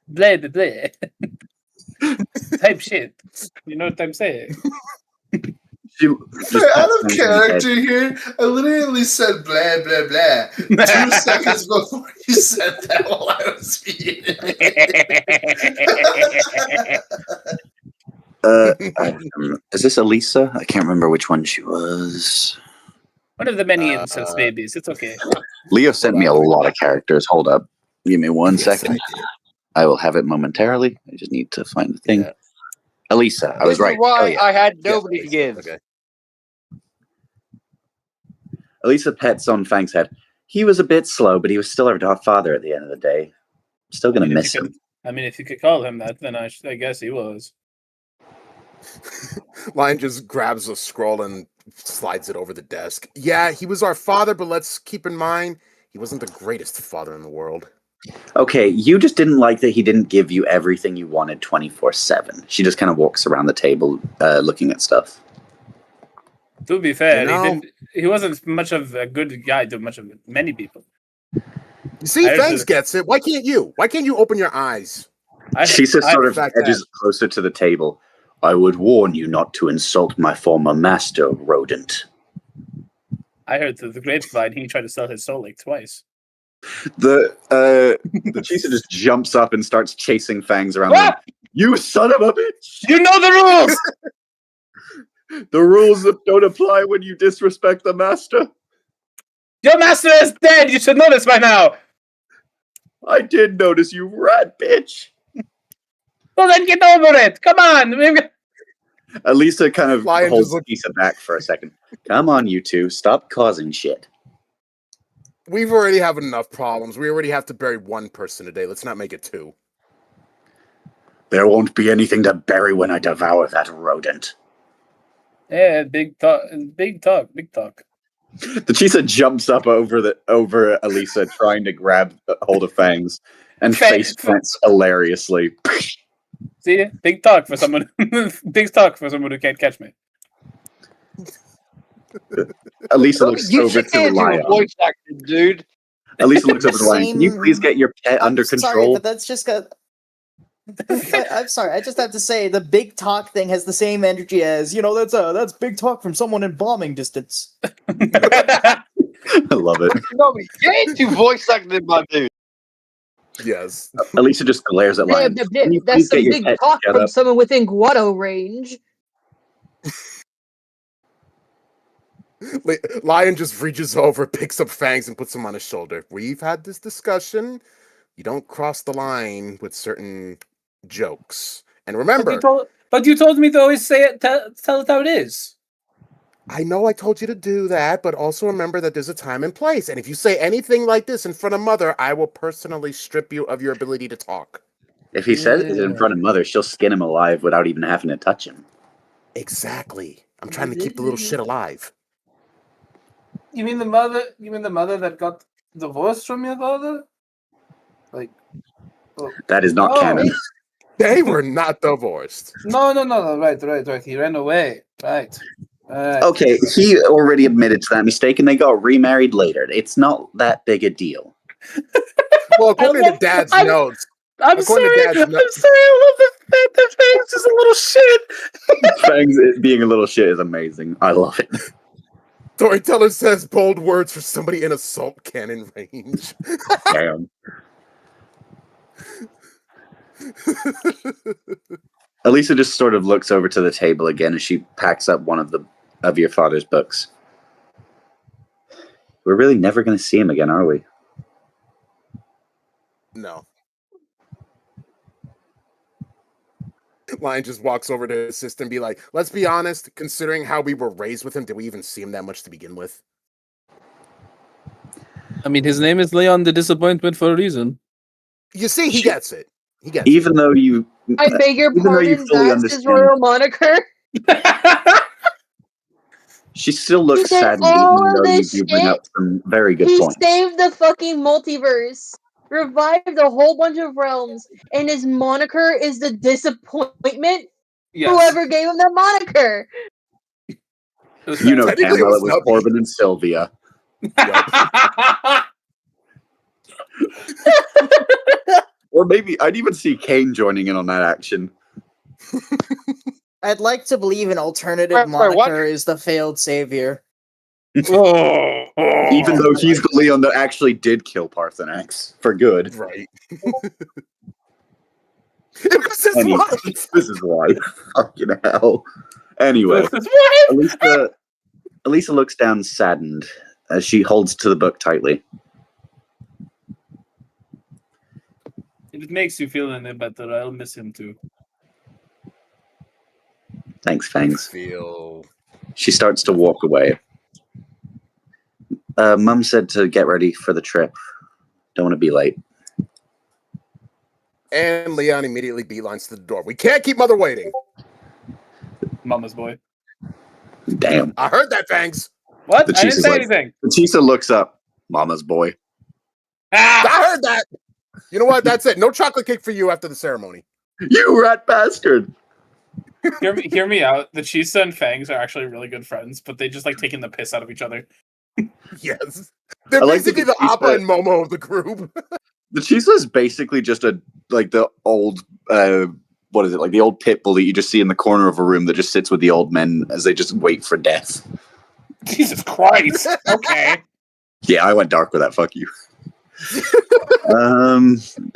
Speaker 5: Blah, blah, blah. Type shit. You know what I'm saying?
Speaker 6: Out of character here, I literally said blah blah blah 2 seconds before you said that while I was speaking.
Speaker 1: Is this Elisa? I can't remember which one she was.
Speaker 5: One of the many incest babies. It's okay.
Speaker 1: Leo sent me a lot of characters. Hold up. Give me one
Speaker 8: Yes,
Speaker 1: second. I will have it momentarily. I just need to find the thing.
Speaker 8: Yeah.
Speaker 1: Elisa, I was
Speaker 4: This is
Speaker 1: right.
Speaker 4: why
Speaker 1: Hell yeah.
Speaker 4: I had
Speaker 8: Yes,
Speaker 4: nobody to
Speaker 8: please.
Speaker 4: give.
Speaker 8: Okay.
Speaker 1: Elisa pets on Fang's head. He was a bit slow, but he was still our father at the end of the day. Still going to miss him.
Speaker 5: If you could call him that, then I guess he was.
Speaker 8: Lion just grabs a scroll and slides it over the desk. Yeah, he was our father, but let's keep in mind he wasn't the greatest father in the world.
Speaker 1: Okay, you just didn't like that he didn't give you everything you wanted 24/7. She just kind of walks around the table looking at stuff.
Speaker 5: To be fair,
Speaker 8: You know-
Speaker 5: he wasn't much of a good guy to many people.
Speaker 8: You see,
Speaker 5: I
Speaker 8: Fangs
Speaker 5: just-
Speaker 8: gets it. Why can't you? Why can't you open your eyes?
Speaker 1: She just sort of
Speaker 8: fact
Speaker 1: edges closer to the table. I would warn you not to insult my former master, rodent.
Speaker 5: I heard through the grapevine he tried to sell his soul like twice.
Speaker 1: The Chisa just jumps up and starts chasing Fangs around.
Speaker 5: Ah!
Speaker 1: You son of a bitch!
Speaker 5: You know the rules!
Speaker 1: The rules don't apply when you disrespect the master.
Speaker 5: Your master is dead! You should know this by now!
Speaker 1: I did notice, you rat bitch.
Speaker 5: Well then get over it! Come on!
Speaker 1: Elisa kind of
Speaker 8: Lion
Speaker 1: holds
Speaker 8: just
Speaker 1: Chisa back for a second. Come on, you two. Stop causing shit.
Speaker 8: We've already have enough problems. We already have to bury one person a day. Let's not make it 2.
Speaker 1: There won't be anything to bury when I devour that rodent.
Speaker 5: Yeah, big talk, big talk, big talk.
Speaker 1: The Chisa jumps up over Elisa, trying to grab hold of Fangs, and face plants hilariously.
Speaker 5: See, big talk for someone. Big talk for someone who can't catch me.
Speaker 1: Elisa looks
Speaker 4: You
Speaker 1: over
Speaker 4: should
Speaker 1: to
Speaker 4: get you a
Speaker 1: Lion.
Speaker 4: voice acting, dude.
Speaker 1: Elisa looks over to Lion. Can you please get your pet under
Speaker 3: Sorry,
Speaker 1: control?
Speaker 3: but that's just got. I'm sorry. I just have to say the big talk thing has the same energy as that's big talk from someone in bombing distance.
Speaker 1: I love it.
Speaker 4: No, get you voice acting, my dude.
Speaker 8: Yes.
Speaker 1: Elisa just glares at Lion. Can you
Speaker 2: That's
Speaker 1: please get
Speaker 2: some
Speaker 1: your
Speaker 2: big
Speaker 1: pet to
Speaker 2: talk
Speaker 1: shut
Speaker 2: from
Speaker 1: up?
Speaker 2: someone within Guado range.
Speaker 8: Lion just reaches over, picks up Fangs, and puts him on his shoulder. We've had this discussion. You don't cross the line with certain jokes. And remember,
Speaker 5: But you told me to always say it. Tell it how it is.
Speaker 8: I know I told you to do that, but also remember that there's a time and place. And if you say anything like this in front of Mother, I will personally strip you of your ability to talk.
Speaker 1: If he says it in front of Mother, she'll skin him alive without even having to touch him.
Speaker 8: Exactly. I'm trying to keep the little shit alive.
Speaker 5: You mean the mother? You mean the mother that got divorced from your father? Like,
Speaker 1: That is not canon.
Speaker 8: They were not divorced.
Speaker 5: No. Right. He ran away. Right.
Speaker 1: Okay, he already admitted to that mistake, and they got remarried later. It's not that big a deal.
Speaker 8: Well, according to Dad's notes.
Speaker 5: I'm sorry. I love the fact that Fangs is a little shit.
Speaker 1: Fangs being a little shit is amazing. I love it.
Speaker 8: Storyteller says bold words for somebody in assault cannon range.
Speaker 1: Damn. Elisa just sort of looks over to the table again as she packs up one of your father's books. We're really never going to see him again, are we?
Speaker 8: No. Lion just walks over to his sister and be like, let's be honest, considering how we were raised with him, did we even see him that much to begin with?
Speaker 5: I mean, his name is Leon the Disappointment for a reason.
Speaker 8: You see, he gets it. He gets
Speaker 1: even though you...
Speaker 2: I beg your pardon, that's his royal moniker?
Speaker 1: She still looks
Speaker 2: He did
Speaker 1: sad, even
Speaker 2: all of
Speaker 1: though you
Speaker 2: this
Speaker 1: do bring
Speaker 2: shit.
Speaker 1: up some very good
Speaker 2: He
Speaker 1: points.
Speaker 2: saved the fucking multiverse, revived a whole bunch of realms, and his moniker is the Disappointment?
Speaker 5: Yes.
Speaker 2: Whoever gave him that moniker?
Speaker 1: You know damn well it was Corbin and Sylvia. Or maybe I'd even see Kane joining in on that action.
Speaker 3: I'd like to believe an alternative moniker is the failed savior.
Speaker 1: Even though he's the Leon that actually did kill Parthenax for good.
Speaker 8: Right. It was his wife.
Speaker 1: This is why. Fucking hell. Anyway, Elisa looks down saddened as she holds to the book tightly.
Speaker 5: If it makes you feel any better, I'll miss him too.
Speaker 1: Thanks, Fangs.
Speaker 8: Feel...
Speaker 1: She starts to walk away. Mum said to get ready for the trip. Don't want to be late.
Speaker 8: And Leon immediately beelines to the door. We can't keep Mother waiting.
Speaker 5: Mama's boy.
Speaker 1: Damn.
Speaker 8: I heard that, Fangs.
Speaker 5: What? I didn't say anything.
Speaker 1: Batista looks up. Mama's boy.
Speaker 8: I heard that. You know what? That's it. No chocolate cake for you after the ceremony.
Speaker 1: You rat bastard.
Speaker 5: Hear me out. The Chisa and Fangs are actually really good friends, but they just like taking the piss out of each other.
Speaker 8: Yes. They're basically the Appa and Momo of the group.
Speaker 1: The Chisa is basically just the old what is it, like the old pit bull that you just see in the corner of a room that just sits with the old men as they just wait for death.
Speaker 5: Jesus Christ. Okay.
Speaker 1: Yeah, I went dark with that. Fuck you.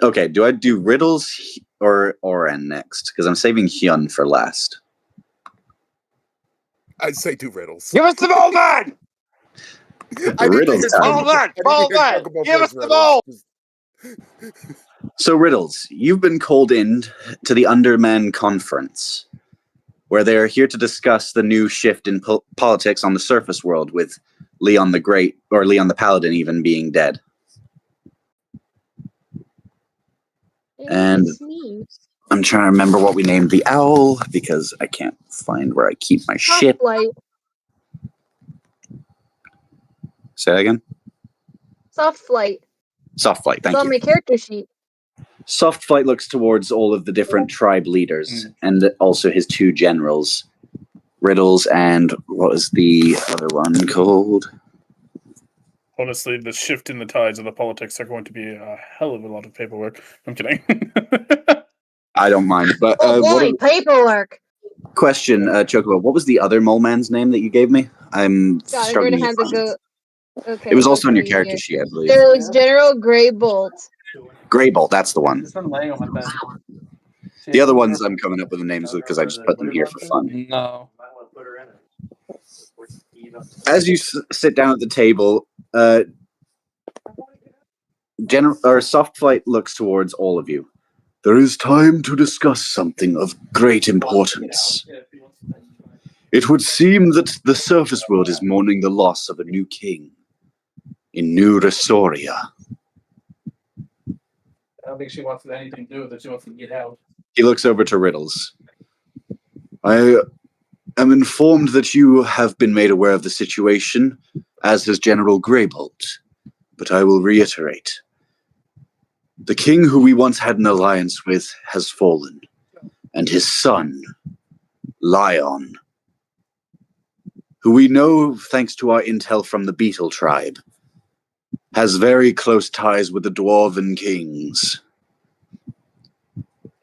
Speaker 1: Okay, do I do riddles or Oren next? Because I'm saving Hyun for last.
Speaker 8: I'd say do riddles.
Speaker 4: Give us the ball, man!
Speaker 1: Riddles time.
Speaker 4: Ball, man! Give us the ball!
Speaker 1: So, Riddles, you've been called in to the Underman Conference, where they are here to discuss the new shift in politics on the surface world, with Leon the Great, or Leon the Paladin even being dead. And I'm trying to remember what we named the owl because I can't find where I keep my shit.
Speaker 2: Softlight.
Speaker 1: Say that again?
Speaker 2: Softlight.
Speaker 1: Softlight,
Speaker 2: It's
Speaker 1: thank
Speaker 2: on
Speaker 1: you.
Speaker 2: my character sheet.
Speaker 1: Softlight looks towards all of the different tribe leaders and also his two generals, Riddles and what was the other one called?
Speaker 5: Honestly, the shift in the tides of the politics are going to be a hell of a lot of paperwork. I'm kidding.
Speaker 1: I don't mind, but
Speaker 2: Oh boy, paperwork.
Speaker 1: question, Chocobo, what was the other mole man's name that you gave me? I'm
Speaker 2: God, I'm
Speaker 1: struggling
Speaker 2: gonna have
Speaker 1: to
Speaker 2: to
Speaker 1: find it.
Speaker 2: go. Okay.
Speaker 1: It was also on your
Speaker 2: okay,
Speaker 1: character
Speaker 2: here.
Speaker 1: sheet, I believe.
Speaker 2: There was General Greybolt.
Speaker 1: Greybolt, that's the one.
Speaker 5: Just been laying on my bed.
Speaker 1: The other ones I'm coming up with the names because I just put them here for fun.
Speaker 5: No.
Speaker 1: As you sit down at the table, Softlight looks towards all of you. There is time to discuss something of great importance. It would seem that the surface world is mourning the loss of a new king in New Restoria.
Speaker 5: I don't think she wants anything to do with it. She wants to get out.
Speaker 1: He looks over to Riddles. I am informed that you have been made aware of the situation, as has General Greybolt, but I will reiterate. The king who we once had an alliance with has fallen, and his son, Lion, who we know thanks to our intel from the Beetle tribe, has very close ties with the Dwarven kings,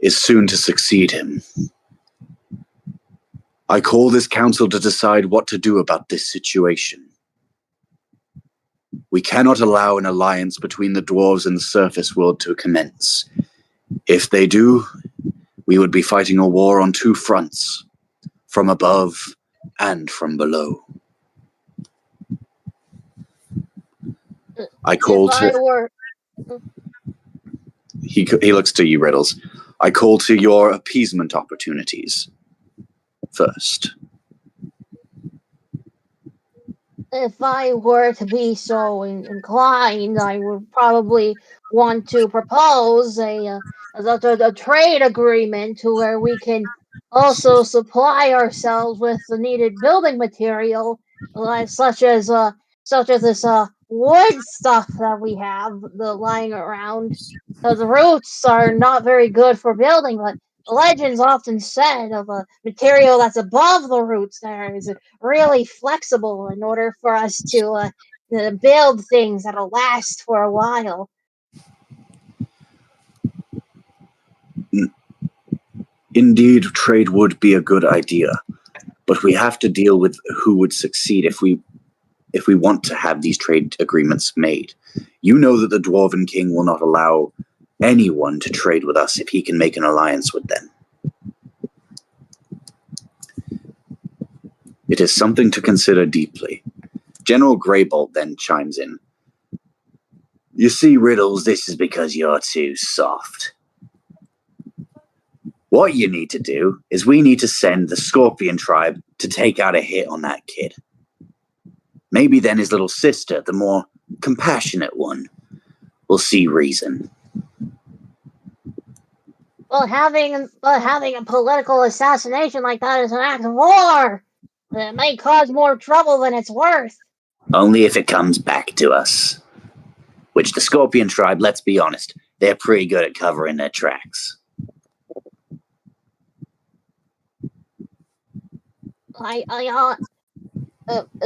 Speaker 1: is soon to succeed him. I call this council to decide what to do about this situation. We cannot allow an alliance between the dwarves and the surface world to commence. If they do, we would be fighting a war on two fronts, from above and from below. I call to... He looks to you, Riddles. I call to your appeasement opportunities first.
Speaker 2: If I were to be so inclined, I would probably want to propose a trade agreement to where we can also supply ourselves with the needed building material, such as this wood stuff that we have lying around. The roots are not very good for building, but the legends often said of a material that's above the roots there is really flexible in order for us to build things that'll last for a while.
Speaker 1: Indeed, trade would be a good idea, but we have to deal with who would succeed if we want to have these trade agreements made. You know that the Dwarven King will not allow anyone to trade with us if he can make an alliance with them. It is something to consider deeply. General Greybolt then chimes in. You see, Riddles, this is because you're too soft. What you need to do is we need to send the Scorpion tribe to take out a hit on that kid. Maybe then his little sister, the more compassionate one, will see reason.
Speaker 2: Well, having a political assassination like that is an act of war. It may cause more trouble than it's worth.
Speaker 1: Only if it comes back to us. Which the Scorpion tribe, let's be honest, they're pretty good at covering their tracks.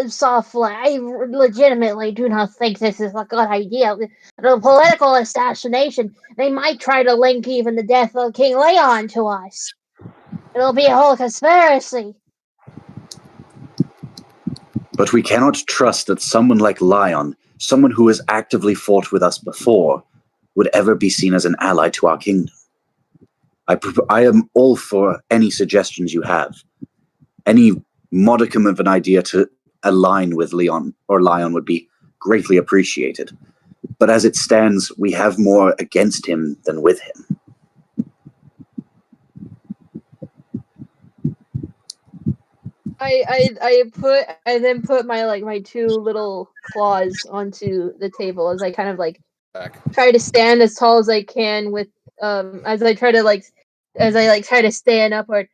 Speaker 2: Softly, I legitimately do not think this is a good idea. The political assassination, they might try to link even the death of King Leon to us. It'll be a whole conspiracy.
Speaker 1: But we cannot trust that someone like Lion, someone who has actively fought with us before, would ever be seen as an ally to our kingdom. I am all for any suggestions you have. Any modicum of an idea to align with Leon or Lion would be greatly appreciated. But as it stands, we have more against him than with him.
Speaker 2: I then put my two little claws onto the table as I kind of
Speaker 8: Back.
Speaker 2: try to stand as tall as I can with as I try to as I try to stand upward.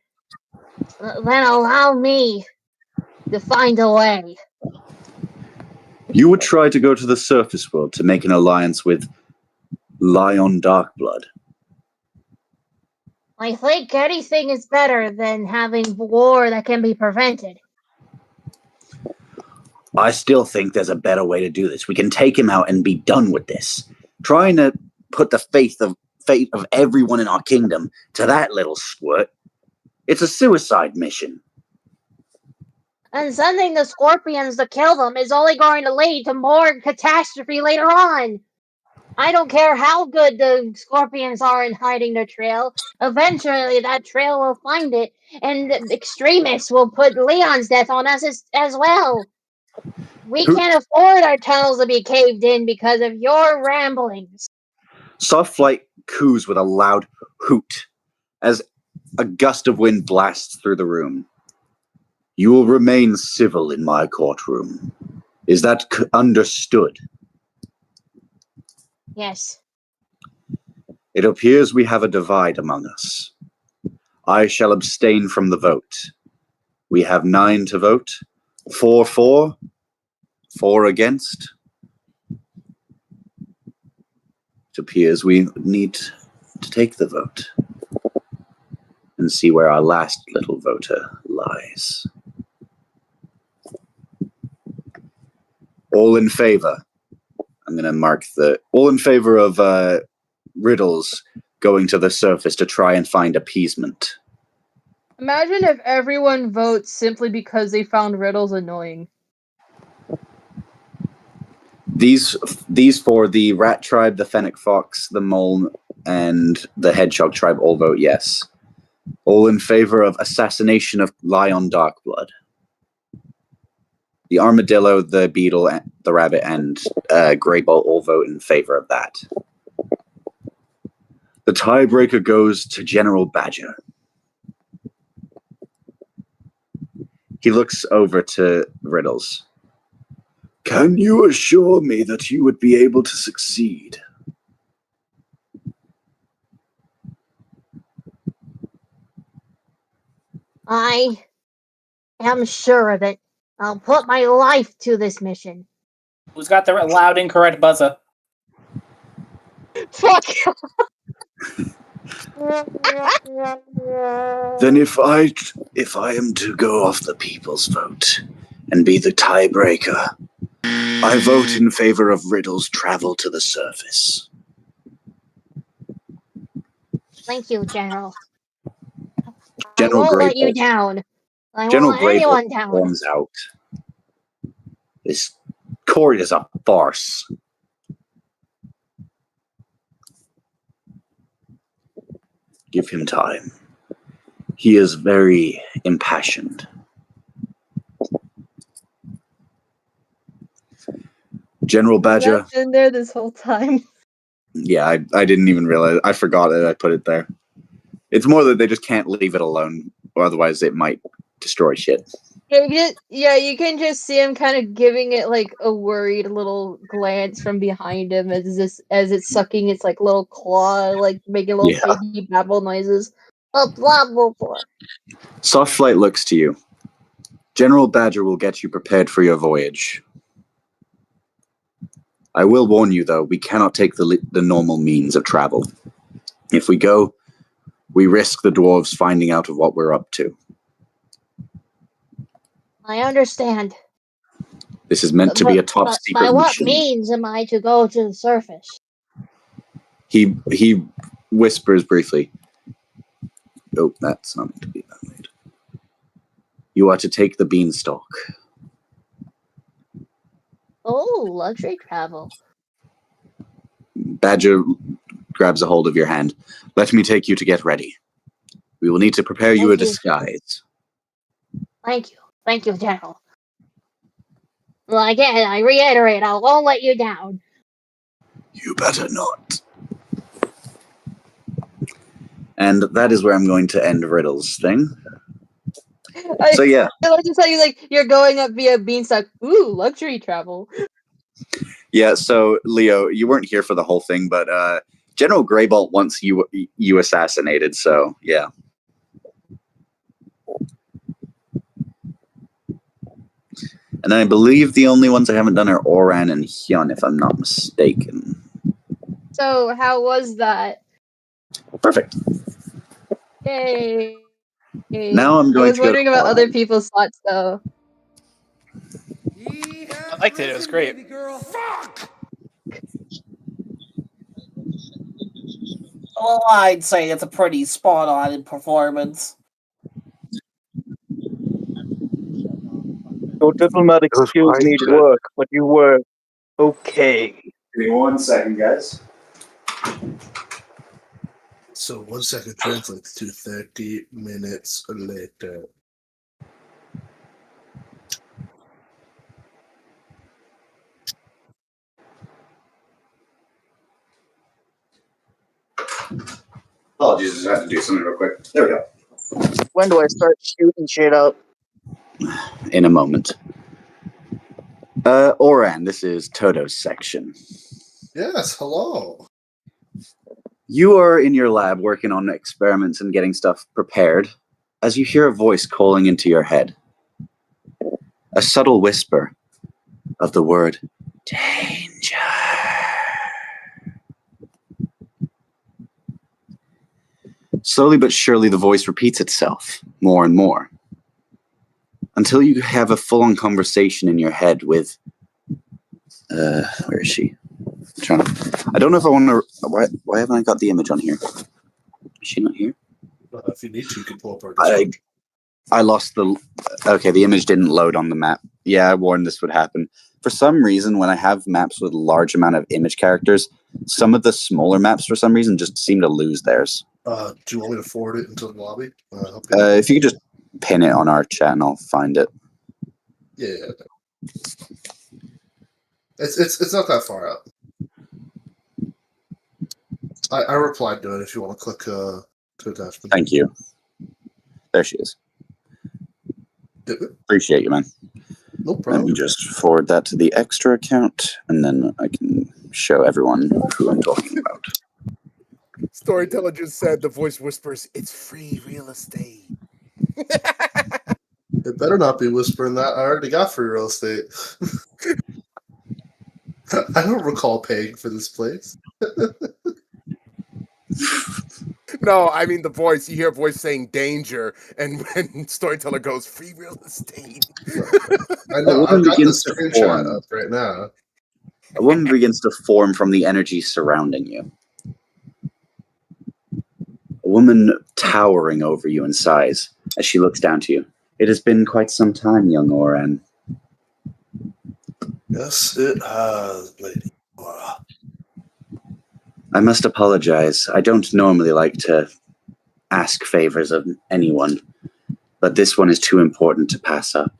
Speaker 2: Then allow me to find a way.
Speaker 1: You would try to go to the surface world to make an alliance with Lion Darkblood.
Speaker 2: I think anything is better than having war that can be prevented.
Speaker 1: I still think there's a better way to do this. We can take him out and be done with this. Trying to put the fate of everyone in our kingdom to that little squirt. It's a suicide mission.
Speaker 2: And sending the scorpions to kill them is only going to lead to more catastrophe later on. I don't care how good the scorpions are in hiding their trail. Eventually, that trail will find it, and the extremists will put Leon's death on us as well. We can't afford our tunnels to be caved in because of your ramblings.
Speaker 1: Soft Flight coos with a loud hoot as a gust of wind blasts through the room. You will remain civil in my courtroom. Is that understood?
Speaker 2: Yes.
Speaker 1: It appears we have a divide among us. I shall abstain from the vote. We have 9 to vote. 4 for, 4 against. It appears we need to take the vote and see where our last little voter lies. All in favor. I'm going to mark all in favor of Riddles going to the surface to try and find appeasement.
Speaker 2: Imagine if everyone votes simply because they found Riddles annoying.
Speaker 1: These 4, the Rat Tribe, the Fennec Fox, the Mole, and the Hedgehog Tribe all vote yes. All in favor of assassination of Lion Darkblood. The Armadillo, the Beetle, the Rabbit, and Greybolt all vote in favor of that. The tiebreaker goes to General Badger. He looks over to Riddles. Can you assure me that you would be able to succeed?
Speaker 2: I am sure of it. I'll put my life to this mission.
Speaker 5: Who's got the loud incorrect buzzer?
Speaker 2: Fuck!
Speaker 1: Then if I am to go off the people's vote and be the tiebreaker, I vote in favor of Riddle's travel to the surface.
Speaker 2: Thank you, General.
Speaker 1: General
Speaker 2: I won't let you
Speaker 1: Greybolt.
Speaker 2: down. I
Speaker 1: General
Speaker 2: won't let anyone
Speaker 1: Greybolt
Speaker 2: down.
Speaker 1: storms out. This court is a farce. Give him time. He is very impassioned. General Badger.
Speaker 2: That's in there this whole time.
Speaker 1: Yeah, I didn't even realize. I forgot that I put it there. It's more that they just can't leave it alone, or otherwise it might destroy shit.
Speaker 2: You can just see him kind of giving it like a worried little glance from behind him as it's sucking its like little claw, like making little piggy babble noises. Blah blah blah.
Speaker 1: Soft Flight looks to you. General Badger will get you prepared for your voyage. I will warn you, though, we cannot take the normal means of travel. If we go, we risk the dwarves finding out of what we're up to.
Speaker 2: I understand.
Speaker 1: This is meant to be a top secret
Speaker 2: By what
Speaker 1: mission.
Speaker 2: means am I to go to the surface?
Speaker 1: He whispers briefly. Oh, that's not meant to be that late. You are to take the beanstalk.
Speaker 2: Oh, luxury travel.
Speaker 1: Badger grabs a hold of your hand. Let me take you to get ready. We will need to prepare you a disguise.
Speaker 2: Thank you, General. Well, again, I reiterate, I won't let you down.
Speaker 1: You better not. And that is where I'm going to end Riddle's thing. So yeah.
Speaker 2: I like to tell you, like, you're going up via Beanstalk. Ooh, luxury travel.
Speaker 1: Yeah, so Leo, you weren't here for the whole thing, but General Greybolt wants you assassinated, so yeah. And I believe the only ones I haven't done are Oran and Hyun, if I'm not mistaken.
Speaker 2: So how was that?
Speaker 1: Perfect.
Speaker 2: Yay!
Speaker 1: Now I'm
Speaker 2: I
Speaker 1: going
Speaker 2: was
Speaker 1: to go
Speaker 2: wondering
Speaker 1: to
Speaker 2: about other
Speaker 1: Oran.
Speaker 2: people's thoughts though.
Speaker 7: I liked it. It was great.
Speaker 9: Well, I'd say it's a pretty spot-on performance.
Speaker 3: Your diplomatic
Speaker 4: It was
Speaker 3: skills
Speaker 4: quite
Speaker 3: need
Speaker 4: good.
Speaker 3: work, but you were okay.
Speaker 1: Give me 1 second, guys.
Speaker 6: So 1 second translates to 30 minutes later.
Speaker 1: Apologies, I have to do something real quick. There we go.
Speaker 9: When do I start shooting shit up?
Speaker 1: In a moment. Oran, this is Toto's section.
Speaker 6: Yes, hello.
Speaker 1: You are in your lab working on experiments and getting stuff prepared as you hear a voice calling into your head. A subtle whisper of the word danger. Slowly but surely, the voice repeats itself more and more until you have a full-on conversation in your head with. Where is she? I don't know if I want to. Why haven't I got the image on here? Is she not here?
Speaker 6: If you need to, you can pull up our Discord.
Speaker 1: I lost the. Okay, the image didn't load on the map. Yeah, I warned this would happen. For some reason, when I have maps with a large amount of image characters, some of the smaller maps, for some reason, just seem to lose theirs.
Speaker 6: Do you want me to forward it into the lobby?
Speaker 1: If you could just pin it on our chat and I'll find it.
Speaker 6: Yeah. It's not that far out. I replied to it if you want to click to attachment.
Speaker 1: Thank you. There she is. Appreciate you, man.
Speaker 6: No
Speaker 1: Let
Speaker 6: problem.
Speaker 1: me just forward that to the extra account, and then I can show everyone who I'm talking about.
Speaker 8: Storyteller just said the voice whispers, "It's free real estate."
Speaker 6: It better not be whispering that. I already got free real estate. I don't recall paying for this place.
Speaker 8: No, I mean the voice. You hear a voice saying danger, and when Storyteller goes, "Free real estate."
Speaker 6: I know.
Speaker 1: woman
Speaker 6: I've got the
Speaker 1: begins to
Speaker 6: screenshot
Speaker 1: form.
Speaker 6: up right now.
Speaker 1: A woman begins to form from the energy surrounding you. A woman towering over you in size as she looks down to you. It has been quite some time, young Oran.
Speaker 6: Yes, it has, lady.
Speaker 1: I must apologize. I don't normally like to ask favors of anyone, but this one is too important to pass up.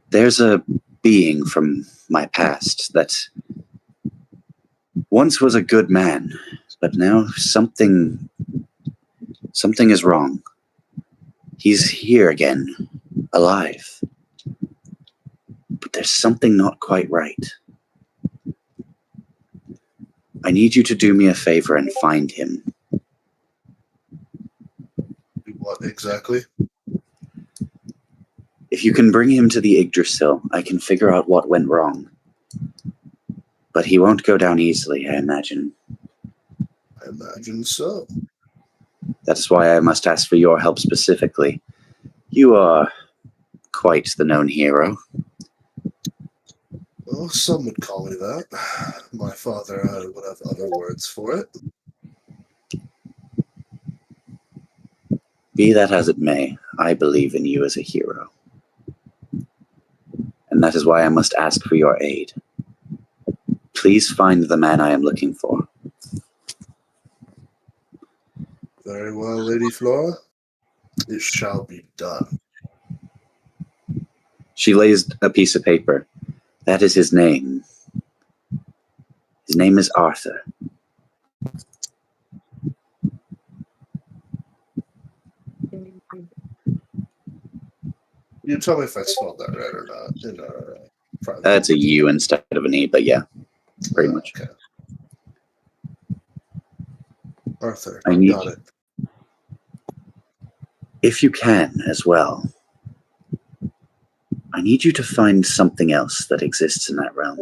Speaker 1: There's a being from my past that once was a good man, but now something is wrong. He's here again, alive. But there's something not quite right. I need you to do me a favor and find him.
Speaker 6: What exactly?
Speaker 1: If you can bring him to the Yggdrasil, I can figure out what went wrong. But he won't go down easily, I imagine.
Speaker 6: I imagine so.
Speaker 1: That is why I must ask for your help specifically. You are quite the known hero.
Speaker 6: Well, some would call me that. My father would have other words for it.
Speaker 1: Be that as it may, I believe in you as a hero. And that is why I must ask for your aid. Please find the man I am looking for.
Speaker 6: Very well, Lady Flora. It shall be done.
Speaker 1: She lays a piece of paper. That is his name. His name is Arthur.
Speaker 6: You tell me if I spelled that right or not. In private.
Speaker 1: That's a U instead of an E, but yeah, pretty much.
Speaker 6: Okay. Arthur,
Speaker 1: I need
Speaker 6: got it.
Speaker 1: If you can as well, I need you to find something else that exists in that realm.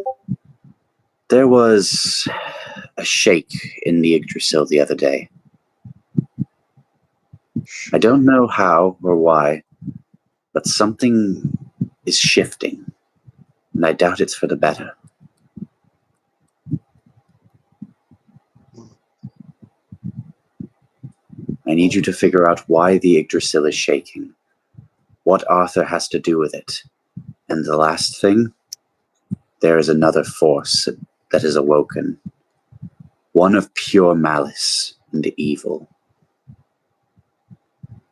Speaker 1: There was a shake in the Yggdrasil the other day. I don't know how or why, but something is shifting, and I doubt it's for the better. I need you to figure out why the Yggdrasil is shaking, what Arthur has to do with it, and the last thing, there is another force that is awoken, one of pure malice and evil.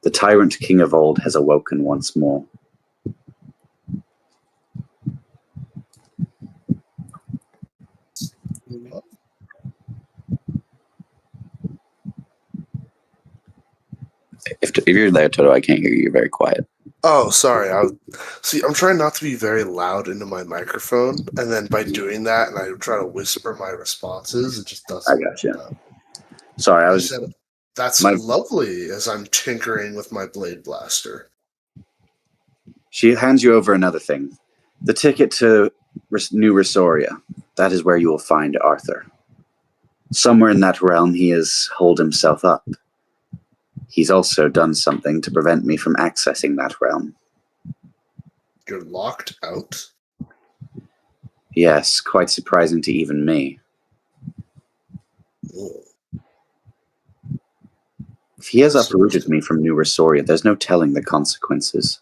Speaker 1: The tyrant king of old has awoken once more. If you're there, Toto, I can't hear you. You're very quiet.
Speaker 6: Oh, sorry. I'm trying not to be very loud into my microphone, and then by doing that, and I try to whisper my responses, it just doesn't.
Speaker 1: I got you. Sorry, I was.
Speaker 6: said, That's lovely. As I'm tinkering with my blade blaster.
Speaker 1: She hands you over another thing, the ticket to New Resoria. That is where you will find Arthur. Somewhere in that realm, he has holed himself up. He's also done something to prevent me from accessing that realm.
Speaker 6: You're locked out?
Speaker 1: Yes, quite surprising to even me.
Speaker 6: Oh.
Speaker 1: If he has uprooted me from New Resoria, there's no telling the consequences.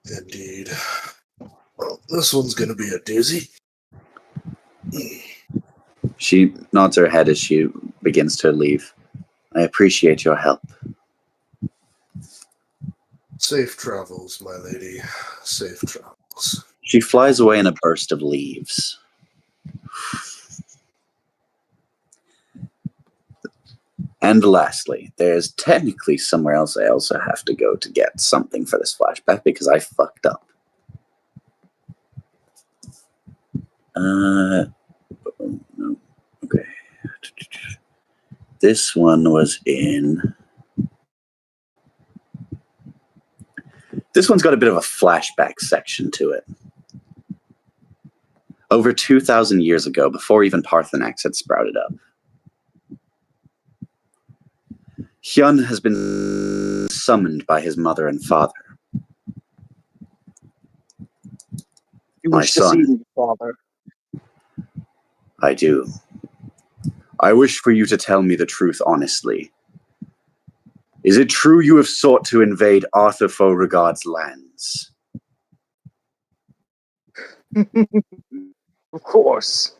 Speaker 6: Indeed. Well, this one's going to be a doozy.
Speaker 1: She nods her head as she begins to leave. I appreciate your help.
Speaker 6: Safe travels, my lady. Safe travels.
Speaker 1: She flies away in a burst of leaves. And lastly, there's technically somewhere else I also have to go to get something for this flashback because I fucked up. No. Okay. This one was in... This one's got a bit of a flashback section to it. Over 2,000 years ago, before even Parthenax had sprouted up, Hyun has been summoned by his mother and father.
Speaker 3: You
Speaker 1: My
Speaker 3: wish to
Speaker 1: son.
Speaker 3: see me, father.
Speaker 1: I do. I wish for you to tell me the truth honestly. Is it true you have sought to invade Arthur Beauregard's lands?
Speaker 3: Of course.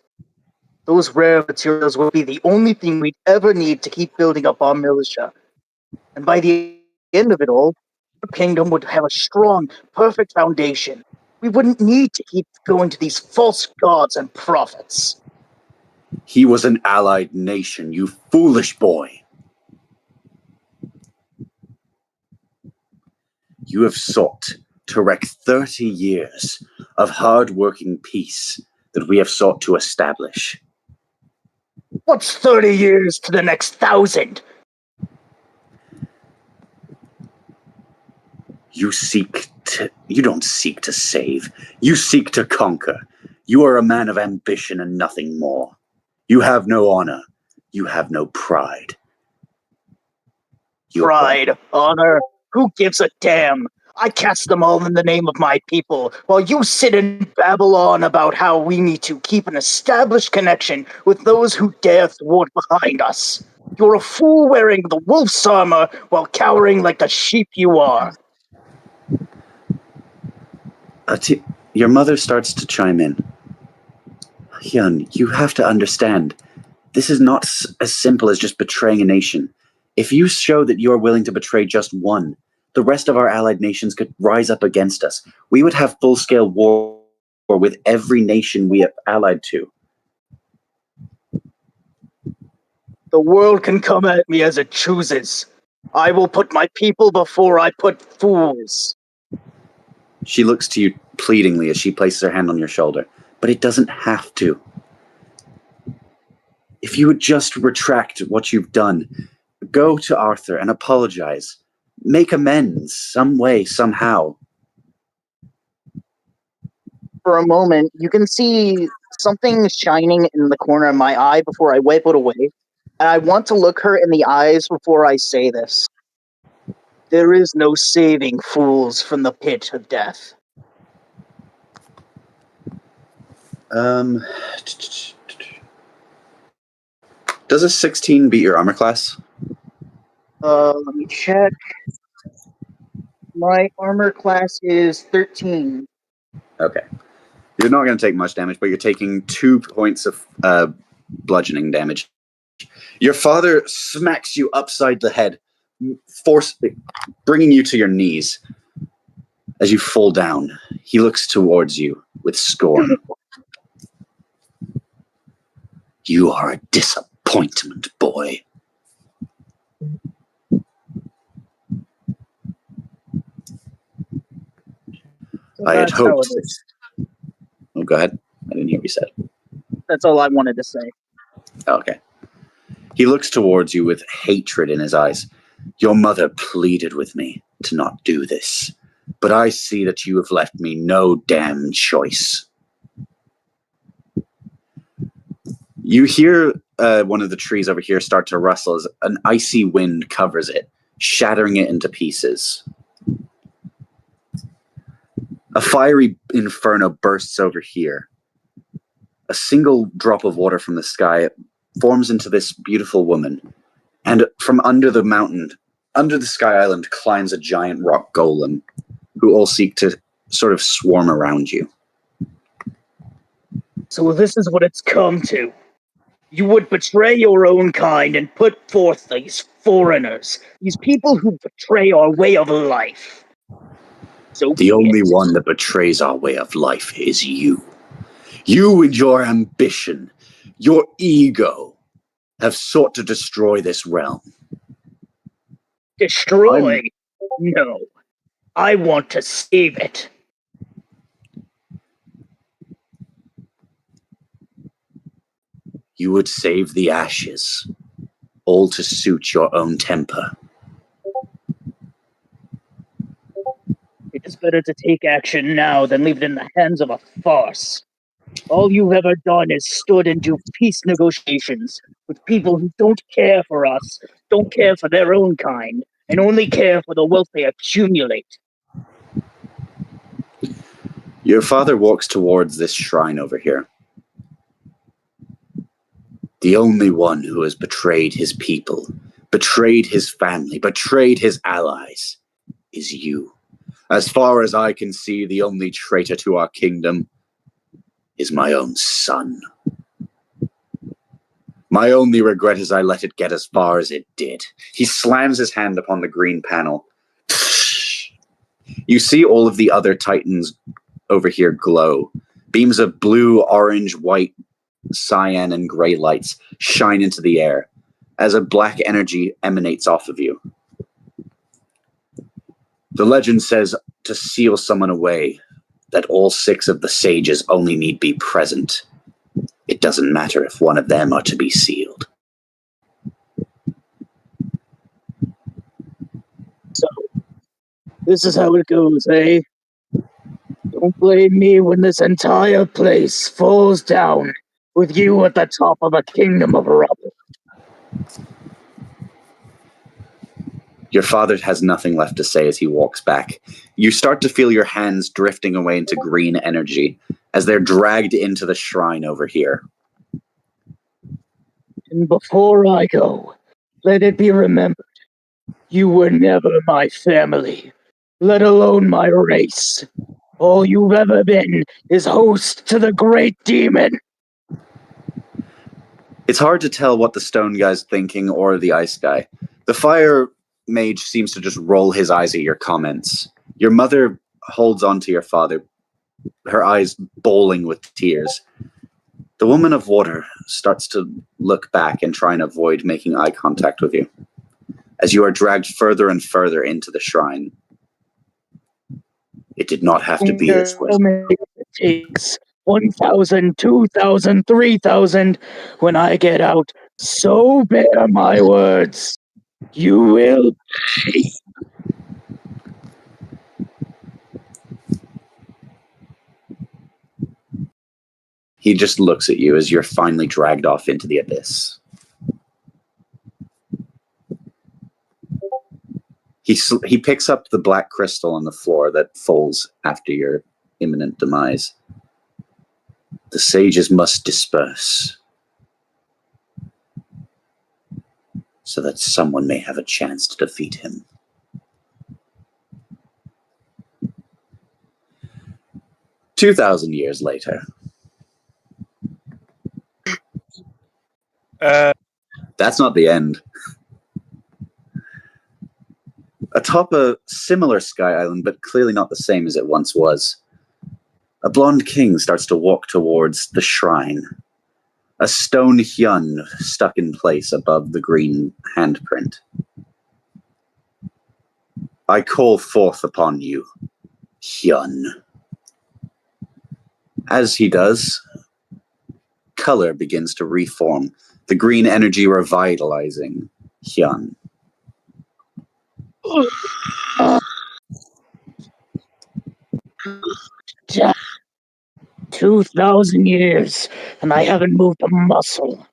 Speaker 3: Those rare materials will be the only thing we'd ever need to keep building up our militia. And by the end of it all, the kingdom would have a strong, perfect foundation. We wouldn't need to keep going to these false gods and prophets.
Speaker 1: He was an allied nation, you foolish boy. You have sought to wreck 30 years of hard-working peace that we have sought to establish.
Speaker 3: What's 30 years to the next 1,000?
Speaker 1: You don't seek to save. You seek to conquer. You are a man of ambition and nothing more. You have no honor. You have no pride.
Speaker 3: Pride, honor, who gives a damn? I cast them all in the name of my people, while you sit and babble on about how we need to keep an established connection with those who dare thwart behind us. You're a fool wearing the wolf's armor while cowering like the sheep you are.
Speaker 1: Your mother starts to chime in. Hyun, you have to understand, this is not as simple as just betraying a nation. If you show that you are willing to betray just one, the rest of our allied nations could rise up against us. We would have full-scale war with every nation we have allied to.
Speaker 3: The world can come at me as it chooses. I will put my people before I put fools.
Speaker 1: She looks to you pleadingly as she places her hand on your shoulder. But it doesn't have to. If you would just retract what you've done, go to Arthur and apologize. Make amends some way, somehow.
Speaker 3: For a moment, you can see something shining in the corner of my eye before I wipe it away. And I want to look her in the eyes before I say this. There is no saving fools from the pit of death.
Speaker 1: Does a 16 beat your armor class?
Speaker 3: Let me check. My armor class is 13.
Speaker 1: Okay. You're not going to take much damage, but you're taking 2 points of bludgeoning damage. Your father smacks you upside the head, bringing you to your knees. As you fall down, he looks towards you with scorn. You are a disappointment, boy. I had hoped. Oh, go ahead. I didn't hear what you said.
Speaker 3: That's all I wanted to say.
Speaker 1: Okay. He looks towards you with hatred in his eyes. Your mother pleaded with me to not do this, but I see that you have left me no damn choice. You hear one of the trees over here start to rustle as an icy wind covers it, shattering it into pieces. A fiery inferno bursts over here. A single drop of water from the sky forms into this beautiful woman, and from under the mountain, under the Sky Island, climbs a giant rock golem, who all seek to sort of swarm around you.
Speaker 3: So this is what it's come to. You would betray your own kind and put forth these foreigners, these people who betray our way of life. So
Speaker 1: the only one that betrays our way of life is you. You and your ambition, your ego, have sought to destroy this realm.
Speaker 3: Destroy? No. I want to save it.
Speaker 1: You would save the ashes, all to suit your own temper.
Speaker 3: It is better to take action now than leave it in the hands of a farce. All you've ever done is stood and do peace negotiations with people who don't care for us, don't care for their own kind, and only care for the wealth they accumulate.
Speaker 1: Your father walks towards this shrine over here. The only one who has betrayed his people, betrayed his family, betrayed his allies is you. As far as I can see, the only traitor to our kingdom is my own son. My only regret is I let it get as far as it did. He slams his hand upon the green panel. You see all of the other titans over here glow. Beams of blue, orange, white, cyan, and gray lights shine into the air as a black energy emanates off of you. The legend says to seal someone away, that all 6 of the sages only need be present. It doesn't matter if one of them are to be sealed.
Speaker 3: So, this is how it goes, eh? Don't blame me when this entire place falls down with you at the top of a kingdom of rubble.
Speaker 1: Your father has nothing left to say as he walks back. You start to feel your hands drifting away into green energy as they're dragged into the shrine over here.
Speaker 3: And before I go, let it be remembered, you were never my family, let alone my race. All you've ever been is host to the great demon.
Speaker 1: It's hard to tell what the stone guy's thinking or the ice guy. The fire mage seems to just roll his eyes at your comments. Your mother holds on to your father, her eyes bowling with tears. The woman of water starts to look back and try and avoid making eye contact with you as you are dragged further and further into the shrine. It did not have to be this way.
Speaker 3: It takes 1,000, 2,000, 3,000. When I get out, so bear my words. You will pay.
Speaker 1: He just looks at you as you're finally dragged off into the abyss. He picks up the black crystal on the floor that falls after your imminent demise. The sages must disperse so that someone may have a chance to defeat him. "2,000 years later. That's not the end. Atop a similar sky island, but clearly not the same as it once was, a blonde king starts to walk towards the shrine. A stone hyun stuck in place above the green handprint. "I call forth upon you, hyun." As he does, color begins to reform, the green energy revitalizing hyun.
Speaker 3: 2,000 years, and I haven't moved a muscle.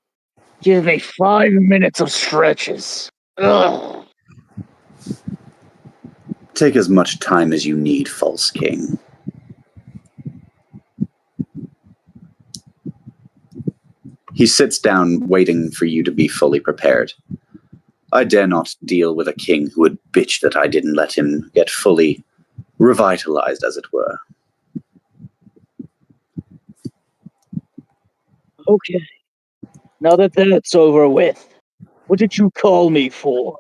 Speaker 3: Give me 5 minutes of stretches. Ugh.
Speaker 1: Take as much time as you need, false king. He sits down, waiting for you to be fully prepared. I dare not deal with a king who would bitch that I didn't let him get fully revitalized, as it were.
Speaker 3: Okay. Now that that's over with, what did you call me for?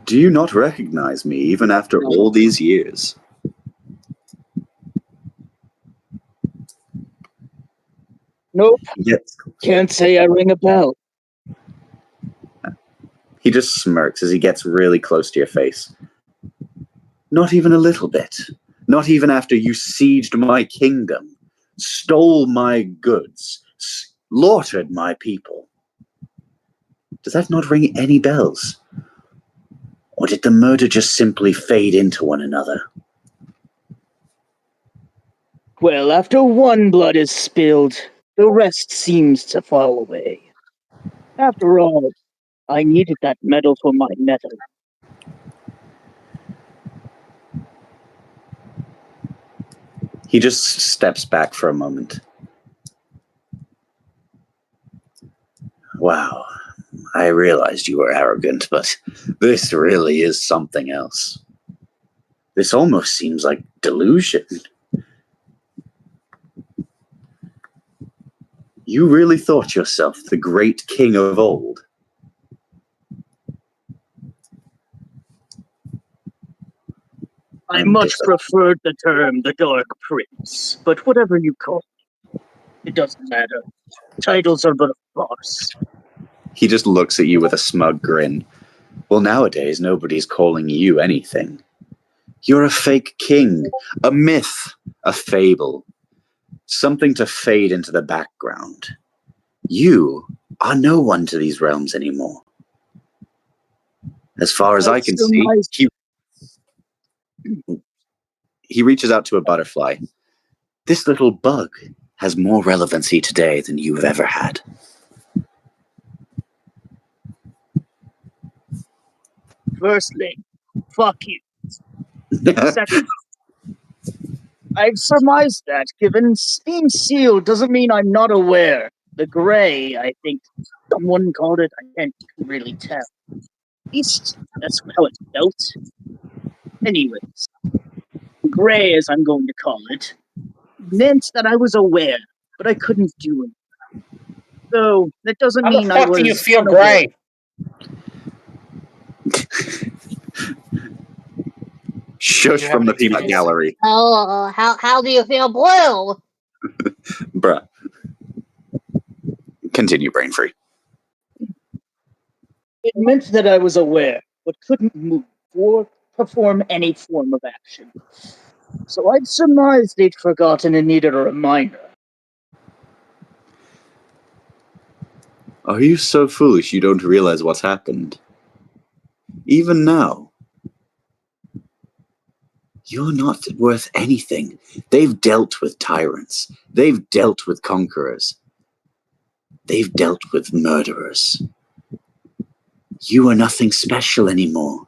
Speaker 1: Do you not recognize me, even after all these years?
Speaker 3: Nope.
Speaker 1: Yes.
Speaker 3: Can't say I ring a bell.
Speaker 1: He just smirks as he gets really close to your face. Not even a little bit. Not even after you sieged my kingdom, stole my goods, slaughtered my people. Does that not ring any bells? Or did the murder just simply fade into one another?
Speaker 3: Well, after one blood is spilled, the rest seems to fall away. After all, I needed that medal for my nether.
Speaker 1: He just steps back for a moment. Wow, I realized you were arrogant, but this really is something else. This almost seems like delusion. You really thought yourself the great king of old.
Speaker 3: I much preferred the term the Dark Prince, but whatever you call it doesn't matter. Titles are but a farce.
Speaker 1: He just looks at you with a smug grin. Well, nowadays, nobody's calling you anything. You're a fake king, a myth, a fable, something to fade into the background. You are no one to these realms anymore. As far as I can see, he reaches out to a butterfly. This little bug has more relevancy today than you've ever had.
Speaker 3: Firstly, fuck you. Second, I've surmised that given being sealed doesn't mean I'm not aware. The gray, I think someone called it, I can't really tell. At least that's how it felt. Anyways, gray, as I'm going to call it, meant that I was aware, but I couldn't do it. So that doesn't
Speaker 5: How
Speaker 3: mean
Speaker 5: the
Speaker 3: I
Speaker 5: fuck
Speaker 3: was
Speaker 5: do you feel
Speaker 3: unaware.
Speaker 5: gray?
Speaker 1: Shush from the peanut gallery.
Speaker 2: Oh, how do you feel blue?
Speaker 1: Bruh. Continue, Brain Free.
Speaker 3: It meant that I was aware, but couldn't move or perform any form of action. So I'd surmised they'd forgotten and needed a reminder.
Speaker 1: Are you so foolish you don't realize what's happened? Even now, you're not worth anything. They've dealt with tyrants. They've dealt with conquerors. They've dealt with murderers. You are nothing special anymore.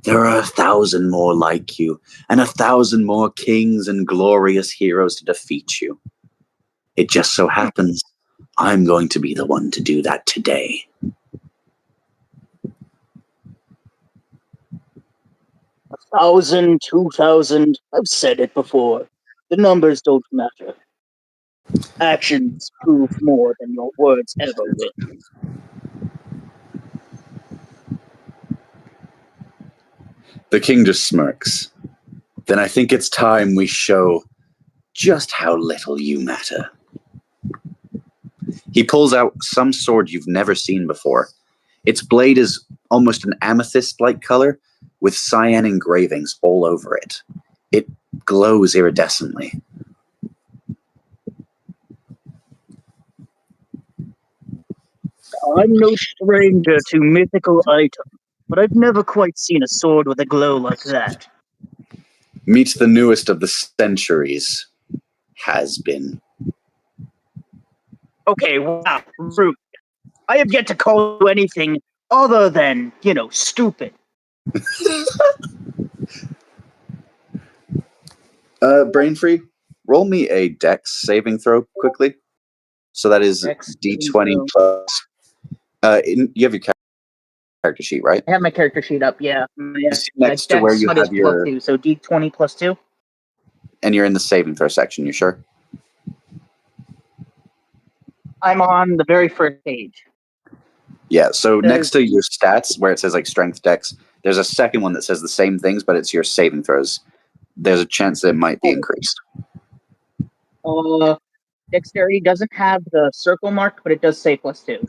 Speaker 1: There are 1,000 more like you, and 1,000 more kings and glorious heroes to defeat you. It just so happens I'm going to be the one to do that today.
Speaker 3: 1,000, 2,000. I've said it before. The numbers don't matter. Actions prove more than your words ever will.
Speaker 1: The king just smirks. Then I think it's time we show just how little you matter. He pulls out some sword you've never seen before. Its blade is almost an amethyst-like color with cyan engravings all over it. It glows iridescently.
Speaker 3: I'm no stranger to mythical items, but I've never quite seen a sword with a glow like that.
Speaker 1: Meets the newest of the centuries. Has been.
Speaker 3: Okay, wow, rude. I have yet to call you anything other than, stupid.
Speaker 1: Brain Free, roll me a Dex saving throw quickly. So that is
Speaker 3: Dex
Speaker 1: D20 plus. You have your character sheet, right?
Speaker 3: I have my character sheet up, yeah.
Speaker 1: Next to where you have your...
Speaker 3: +2, so D20 plus 2.
Speaker 1: And you're in the saving throw section, you sure?
Speaker 3: I'm on the very first page.
Speaker 1: Yeah, so next to your stats, where it says like strength dex, there's a second one that says the same things, but it's your saving throws. There's a chance that it might be increased.
Speaker 3: Dexterity doesn't have the circle mark, but it does say +2.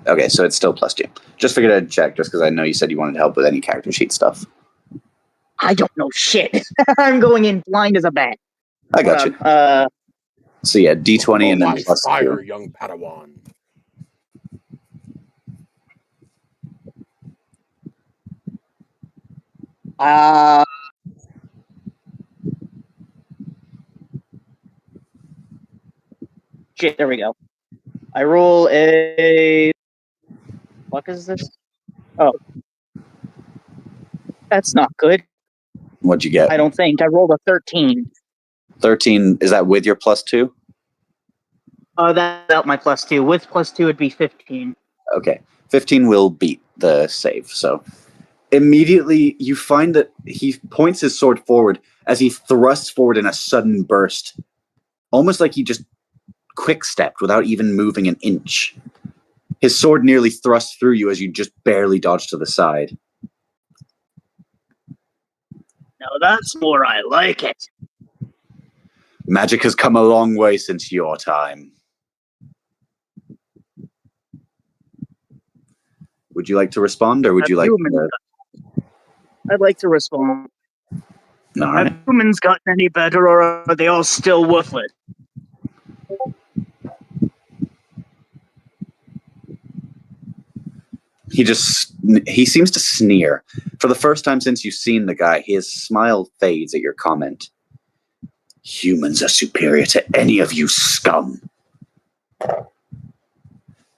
Speaker 1: Okay, so it's still +2. Just figured I'd check, just because I know you said you wanted help with any character sheet stuff.
Speaker 3: I don't know shit. I'm going in blind as a bat.
Speaker 1: I got you. So yeah, D20 and then
Speaker 8: by
Speaker 1: plus
Speaker 8: fire,
Speaker 1: 2.
Speaker 8: young Padawan.
Speaker 3: Shit, there we go. I roll a... What is this? Oh. That's not good.
Speaker 1: What'd you get?
Speaker 3: I don't think. I rolled a 13.
Speaker 1: 13, is that with your +2?
Speaker 3: That's out my +2. With +2, it'd be 15.
Speaker 1: Okay. 15 will beat the save, so... Immediately, you find that he points his sword forward as he thrusts forward in a sudden burst. Almost like he just quick-stepped without even moving an inch. His sword nearly thrusts through you as you just barely dodge to the side.
Speaker 3: Now that's more I like it.
Speaker 1: Magic has come a long way since your time. Would you like to respond, or would you like to...
Speaker 3: I'd like to respond.
Speaker 1: All right.
Speaker 3: Have humans gotten any better, or are they all still worthless?
Speaker 1: He seems to sneer. For the first time since you've seen the guy, his smile fades at your comment. Humans are superior to any of you scum.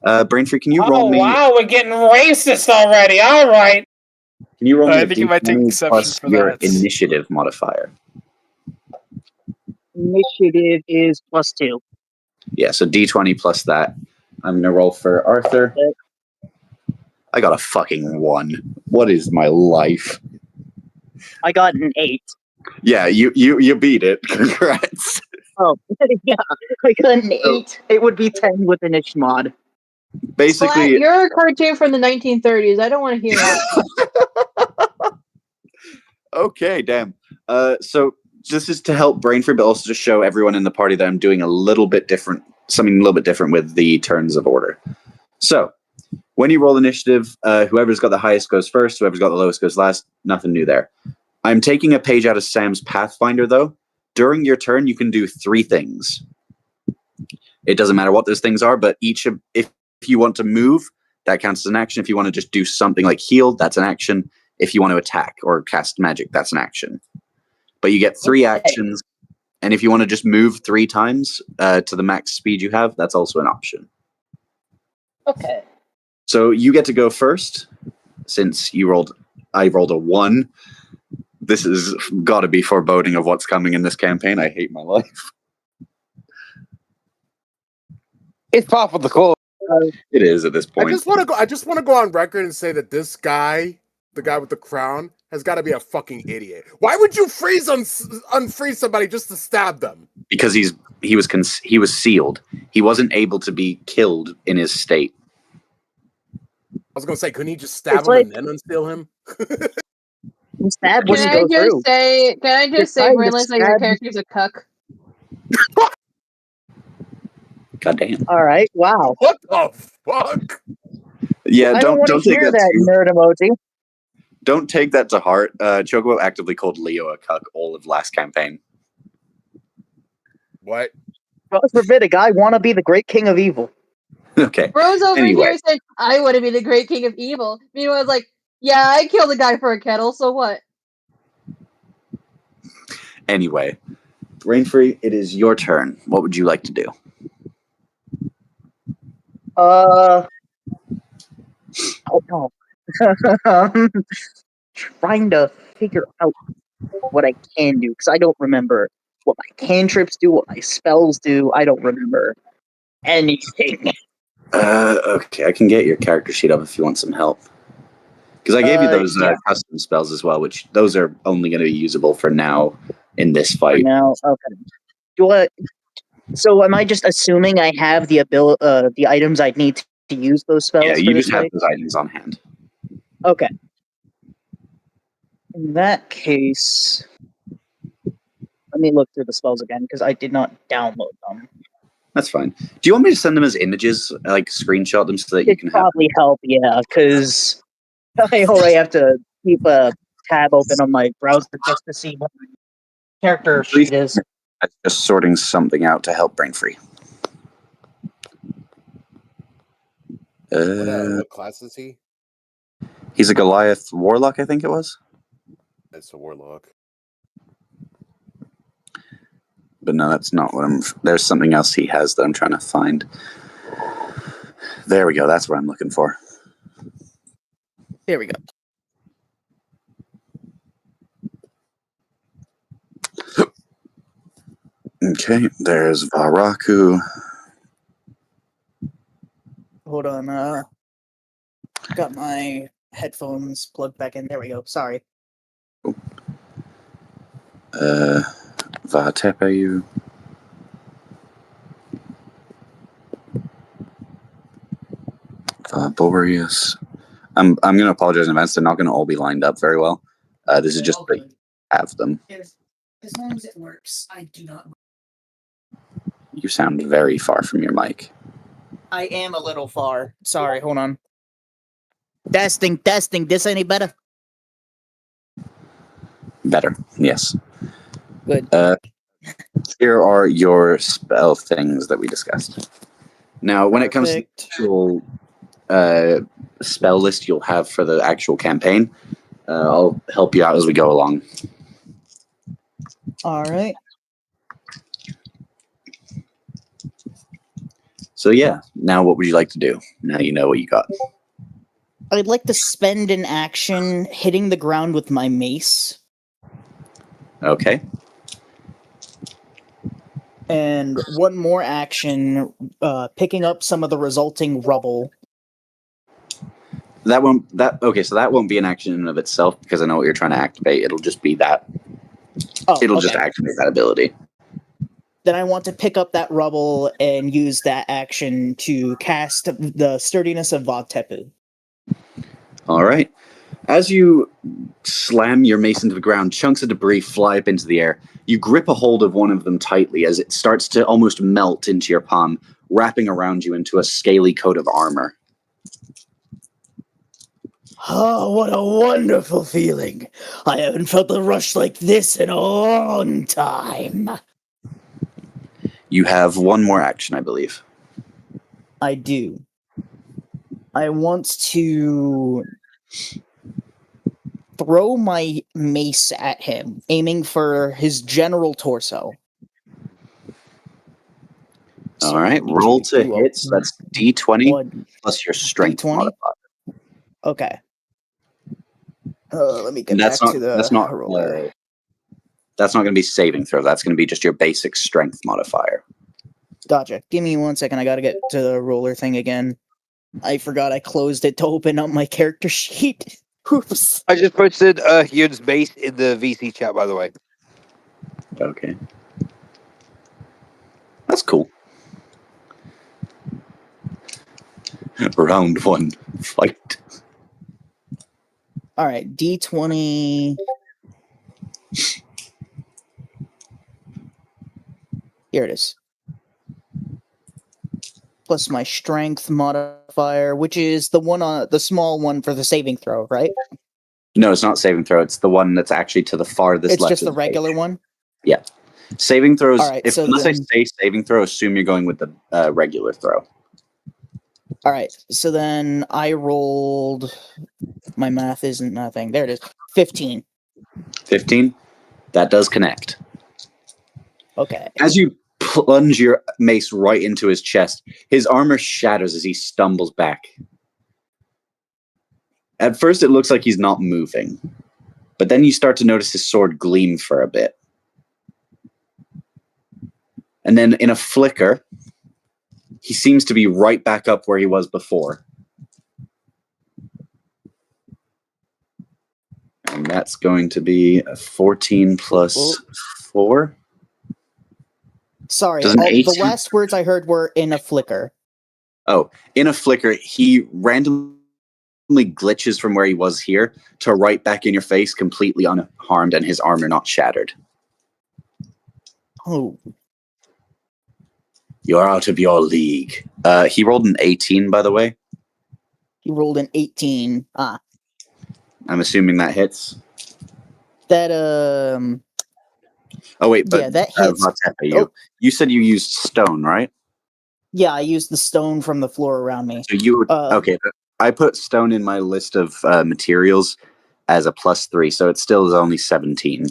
Speaker 1: Brainfree, can you roll me...
Speaker 5: Oh, wow, we're getting racist already. All right.
Speaker 1: Can you roll me
Speaker 7: I
Speaker 1: a
Speaker 7: think you might take
Speaker 1: D20
Speaker 7: exception
Speaker 1: plus
Speaker 7: for
Speaker 1: your
Speaker 7: that.
Speaker 1: initiative modifier?
Speaker 3: Initiative is +2.
Speaker 1: Yeah, so D20 plus that. I'm going to roll for Arthur. I got a fucking 1. What is my life?
Speaker 3: I got an 8.
Speaker 1: Yeah, you beat it. Congrats.
Speaker 3: Oh, yeah. I got an 8. It would be 10 with an mod.
Speaker 1: Basically...
Speaker 2: You're a cartoon from the 1930s. I don't want to hear it.
Speaker 1: Okay, damn. So this is to help Brainfree, but also to show everyone in the party that I'm doing a little bit different, something a little bit different with the turns of order. So, when you roll initiative, whoever's got the highest goes first, whoever's got the lowest goes last. Nothing new there. I'm taking a page out of Sam's Pathfinder, though. During your turn, you can do 3 things. It doesn't matter what those things are, but if you want to move, that counts as an action. If you want to just do something like heal, that's an action. If you want to attack or cast magic, that's an action. But you get 3 actions, and if you want to just move 3 times to the max speed you have, that's also an option.
Speaker 3: Okay.
Speaker 1: So you get to go first, since I rolled a 1. This has got to be foreboding of what's coming in this campaign. I hate my life.
Speaker 4: It's part of the core.
Speaker 1: It is at this point.
Speaker 8: I just want to go on record and say that this guy, the guy with the crown, has got to be a fucking idiot. Why would you unfreeze somebody just to stab them?
Speaker 1: Because he was sealed. He wasn't able to be killed in his state.
Speaker 8: I was gonna say, couldn't he just stab
Speaker 3: It's
Speaker 8: him
Speaker 3: like-
Speaker 8: and then unseal him?
Speaker 3: Stab
Speaker 2: Can
Speaker 3: wouldn't
Speaker 2: I
Speaker 3: go
Speaker 2: just
Speaker 3: through.
Speaker 2: say? Can I just say,
Speaker 3: trying to
Speaker 2: Brainless, that your
Speaker 3: stab-
Speaker 2: character's a cuck?
Speaker 1: God damn.
Speaker 3: All right. Wow.
Speaker 8: What the fuck?
Speaker 1: Yeah,
Speaker 3: I don't want to
Speaker 1: don't take
Speaker 3: hear
Speaker 1: that.
Speaker 3: that nerd emoji.
Speaker 1: Don't take that to heart. Chocobo actively called Leo a cuck all of last campaign.
Speaker 8: What?
Speaker 3: God forbid a guy want to be the great king of evil.
Speaker 1: Okay.
Speaker 2: Bro's over
Speaker 1: Anyway.
Speaker 2: here saying, "I want to be the great king of evil." Meanwhile, it's like, "Yeah, I killed a guy for a kettle. So what?"
Speaker 1: Anyway, Rainfree, it is your turn. What would you like to do?
Speaker 3: Oh no. Trying to figure out what I can do because I don't remember what my cantrips do, what my spells do. I don't remember anything.
Speaker 1: Okay, I can get your character sheet up if you want some help. Because I gave you those
Speaker 3: Yeah.
Speaker 1: custom spells as well, which those are only going to be usable for now in this
Speaker 3: For
Speaker 1: fight.
Speaker 3: now, okay. So am I just assuming I have the the items I'd need to use those spells?
Speaker 1: Yeah,
Speaker 3: for
Speaker 1: you
Speaker 3: this
Speaker 1: just have
Speaker 3: fight?
Speaker 1: those items on hand.
Speaker 3: Okay. In that case, let me look through the spells again because I did not download them.
Speaker 1: That's fine. Do you want me to send them as images, like screenshot them so that you
Speaker 3: It'd
Speaker 1: can have?
Speaker 3: probably help, yeah, because I already have to keep a tab open on my browser just to see what my character sheet is.
Speaker 1: I'm just sorting something out to help Brainfree.
Speaker 8: What class is he?
Speaker 1: He's a Goliath Warlock, I think it was.
Speaker 8: It's a warlock.
Speaker 1: But no, that's not what I'm... There's something else he has that I'm trying to find. There we go. That's what I'm looking for.
Speaker 3: Here we go.
Speaker 1: Okay, there's Varaku.
Speaker 3: Hold on. Got my headphones plugged back in. There we go. Sorry.
Speaker 1: Vatepayu. Boreas. I'm going to apologize in advance. They're not going to all be lined up very well. This is just that you have them.
Speaker 10: As long as it works, I do not.
Speaker 1: You sound very far from your mic.
Speaker 3: I am a little far. Sorry. Hold on. Testing. This any better?
Speaker 1: Better, yes.
Speaker 3: Good.
Speaker 1: Here are your spell things that we discussed. Now, when it comes to the
Speaker 3: Perfect.
Speaker 1: actual spell list you'll have for the actual campaign, I'll help you out as we go along.
Speaker 3: All right.
Speaker 1: So yeah, now what would you like to do? Now you know what you got.
Speaker 3: I'd like to spend an action hitting the ground with my mace,
Speaker 1: Okay.
Speaker 3: and one more action picking up some of the resulting rubble.
Speaker 1: So that won't be an action in and of itself because I know what you're trying to activate. It'll just be that.
Speaker 3: Oh,
Speaker 1: It'll just
Speaker 3: okay.
Speaker 1: activate that ability.
Speaker 3: Then I want to pick up that rubble and use that action to cast the sturdiness of Vatepu.
Speaker 1: All right. As you slam your mace into the ground, chunks of debris fly up into the air. You grip a hold of one of them tightly as it starts to almost melt into your palm, wrapping around you into a scaly coat of armor.
Speaker 3: Oh, what a wonderful feeling. I haven't felt a rush like this in a long time.
Speaker 1: You have one more action, I believe.
Speaker 3: I do. I want to throw my mace at him, aiming for his general torso.
Speaker 1: All right, roll to hit. So that's D20 plus your strength
Speaker 3: D20?
Speaker 1: modifier.
Speaker 3: Okay. Let me get
Speaker 1: And
Speaker 3: back to the roller.
Speaker 1: That's not going to be saving throw. That's going to be just your basic strength modifier.
Speaker 3: Gotcha. Give me 1 second. I gotta get to the roller thing again. I forgot I closed it to open up my character sheet. Oops.
Speaker 4: I just posted Hyun's base in the VC chat, by the way.
Speaker 1: Okay. That's cool. Round 1, fight.
Speaker 3: Alright, D20. Here it is. Plus my strength modifier, which is the one on the small one for the saving throw, right?
Speaker 1: No, it's not saving throw. It's the one that's actually to the farthest
Speaker 3: It's
Speaker 1: left.
Speaker 3: just
Speaker 1: of
Speaker 3: the regular
Speaker 1: page.
Speaker 3: one?
Speaker 1: Yeah. Saving throws,
Speaker 3: All right, so
Speaker 1: unless
Speaker 3: then,
Speaker 1: I say saving throw, assume you're going with the regular throw.
Speaker 3: All right, so then I rolled. My math isn't nothing. There it is. 15.
Speaker 1: 15? That does connect.
Speaker 3: Okay.
Speaker 1: As you plunge your mace right into his chest, his armor shatters as he stumbles back. At first, it looks like he's not moving, but then you start to notice his sword gleam for a bit. And then in a flicker, he seems to be right back up where he was before. And that's going to be a 14 plus 4.
Speaker 3: Sorry,
Speaker 1: Does an 18
Speaker 3: the last words I heard were in a flicker.
Speaker 1: Oh, in a flicker, he randomly glitches from where he was here to right back in your face, completely unharmed, and his armor not shattered.
Speaker 3: Oh.
Speaker 1: You're out of your league. He rolled an 18, by the way.
Speaker 3: He rolled an 18.
Speaker 1: I'm assuming that hits.
Speaker 3: That,
Speaker 1: Oh, wait, but
Speaker 3: yeah, that hits.
Speaker 1: You said you used stone, right?
Speaker 3: Yeah, I used the stone from the floor around me.
Speaker 1: So you would, okay, I put stone in my list of materials as a +3, so it still is only 17.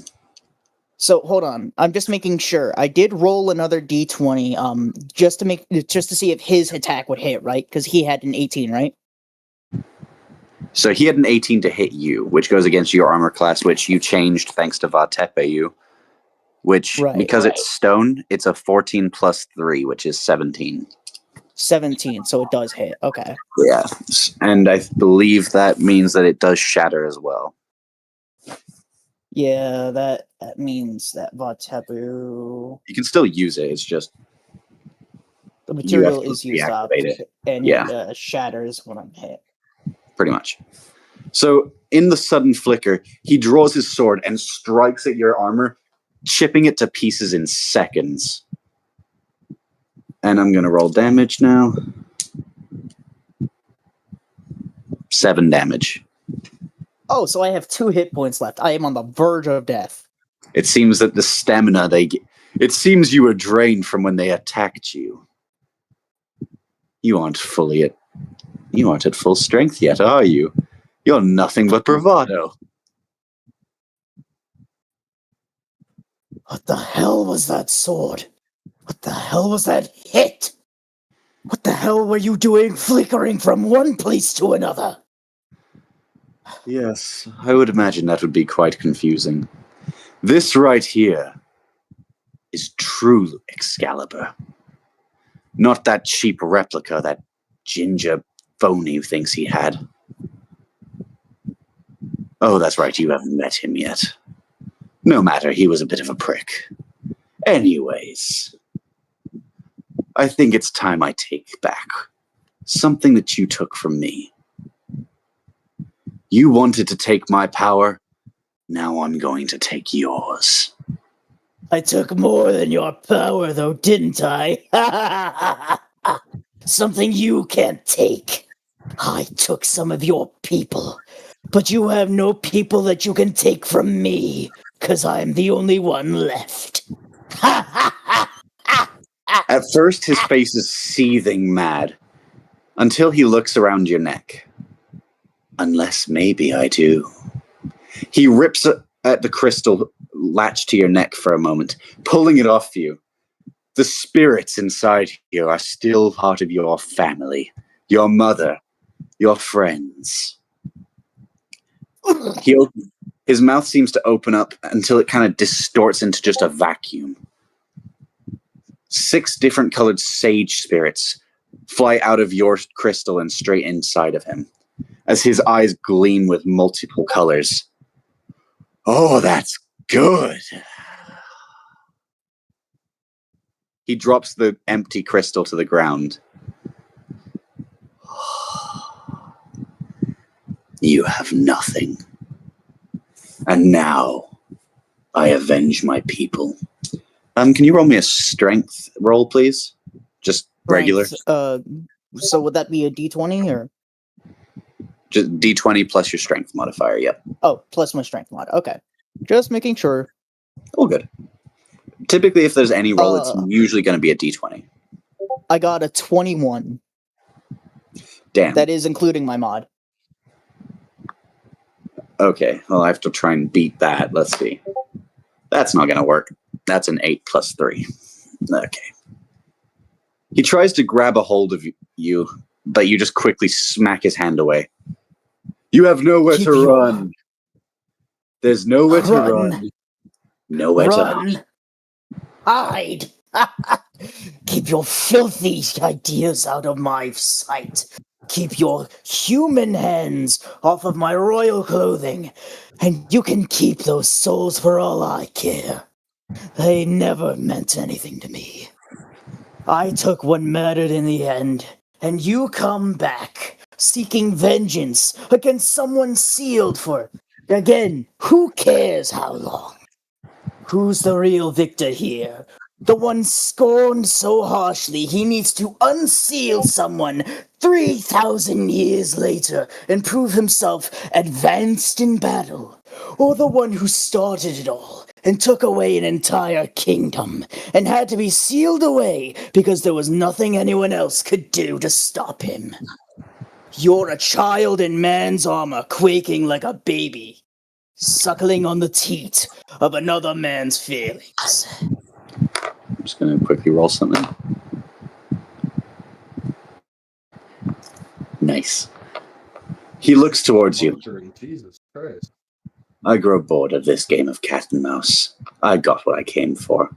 Speaker 3: So hold on, I'm just making sure. I did roll another d20, just to see if his attack would hit, right? Because he had an 18, right?
Speaker 1: So he had an 18 to hit you, which goes against your armor class, which you changed thanks to Vatepeyu. Which, because it's stone, it's a 14 plus 3, which is 17.
Speaker 3: 17, so it does hit. Okay.
Speaker 1: Yeah, and I believe that means that it does shatter as well.
Speaker 3: Yeah, that means that Vatepeyu...
Speaker 1: You can still use it, it's just...
Speaker 3: The material is used up,
Speaker 1: it.
Speaker 3: and it shatters when I'm hit.
Speaker 1: Pretty much. So, in the sudden flicker, he draws his sword and strikes at your armor, chipping it to pieces in seconds. And I'm going to roll damage now. 7 damage.
Speaker 3: Oh, so I have 2 hit points left. I am on the verge of death.
Speaker 1: It seems that the stamina it seems you were drained from when they attacked you. You aren't at full strength yet, are you? You're nothing but bravado.
Speaker 3: What the hell was that sword? What the hell was that hit? What the hell were you doing flickering from one place to another?
Speaker 1: Yes, I would imagine that would be quite confusing. This right here is true Excalibur. Not that cheap replica that ginger phony thinks he had. Oh, that's right, you haven't met him yet. No matter, he was a bit of a prick. Anyways, I think it's time I take back something that you took from me. You wanted to take my power, now I'm going to take yours.
Speaker 3: I took more than your power, though, didn't I? Something you can't take. I took some of your people, but you have no people that you can take from me, because I'm the only one left. Ha ha ha!
Speaker 1: At first, his face is seething mad, until he looks around your neck. Unless maybe I do. He rips at the crystal latched to your neck for a moment, pulling it off you. The spirits inside you are still part of your family, your mother, your friends. His mouth seems to open up until it kind of distorts into just a vacuum. 6 different colored sage spirits fly out of your crystal and straight inside of him, as his eyes gleam with multiple colors. Oh, that's good. He drops the empty crystal to the ground. You have nothing. And now, I avenge my people. Can you roll me a strength roll, please? Just regular?
Speaker 3: So would that be a D20 or?
Speaker 1: Just D20 plus your strength modifier, yep.
Speaker 3: Oh, plus my strength mod. Okay. Just making sure.
Speaker 1: All good. Typically, if there's any roll, it's usually going to be a D20.
Speaker 3: I got a 21.
Speaker 1: Damn.
Speaker 3: That is including my mod.
Speaker 1: Okay, well, I have to try and beat that. Let's see. That's not going to work. That's an 8 plus 3. Okay. He tries to grab a hold of you, but you just quickly smack his hand away. You have nowhere to run. There's nowhere to run. Nowhere to hide.
Speaker 3: Hide. Keep your filthy ideas out of my sight. Keep your human hands off of my royal clothing, and you can keep those souls for all I care. They never meant anything to me. I took what mattered in the end, and you come back, seeking vengeance against someone sealed for, again, who cares how long? Who's the real victor here? The one scorned so harshly he needs to unseal someone 3,000 years later and prove himself advanced in battle? Or the one who started it all and took away an entire kingdom and had to be sealed away because there was nothing anyone else could do to stop him? You're a child in man's armor, quaking like a baby, suckling on the teat of another man's feelings.
Speaker 1: I'm just going to quickly roll something. Nice. He looks towards you.
Speaker 6: Jesus Christ.
Speaker 1: I grow bored of this game of cat and mouse. I got what I came for.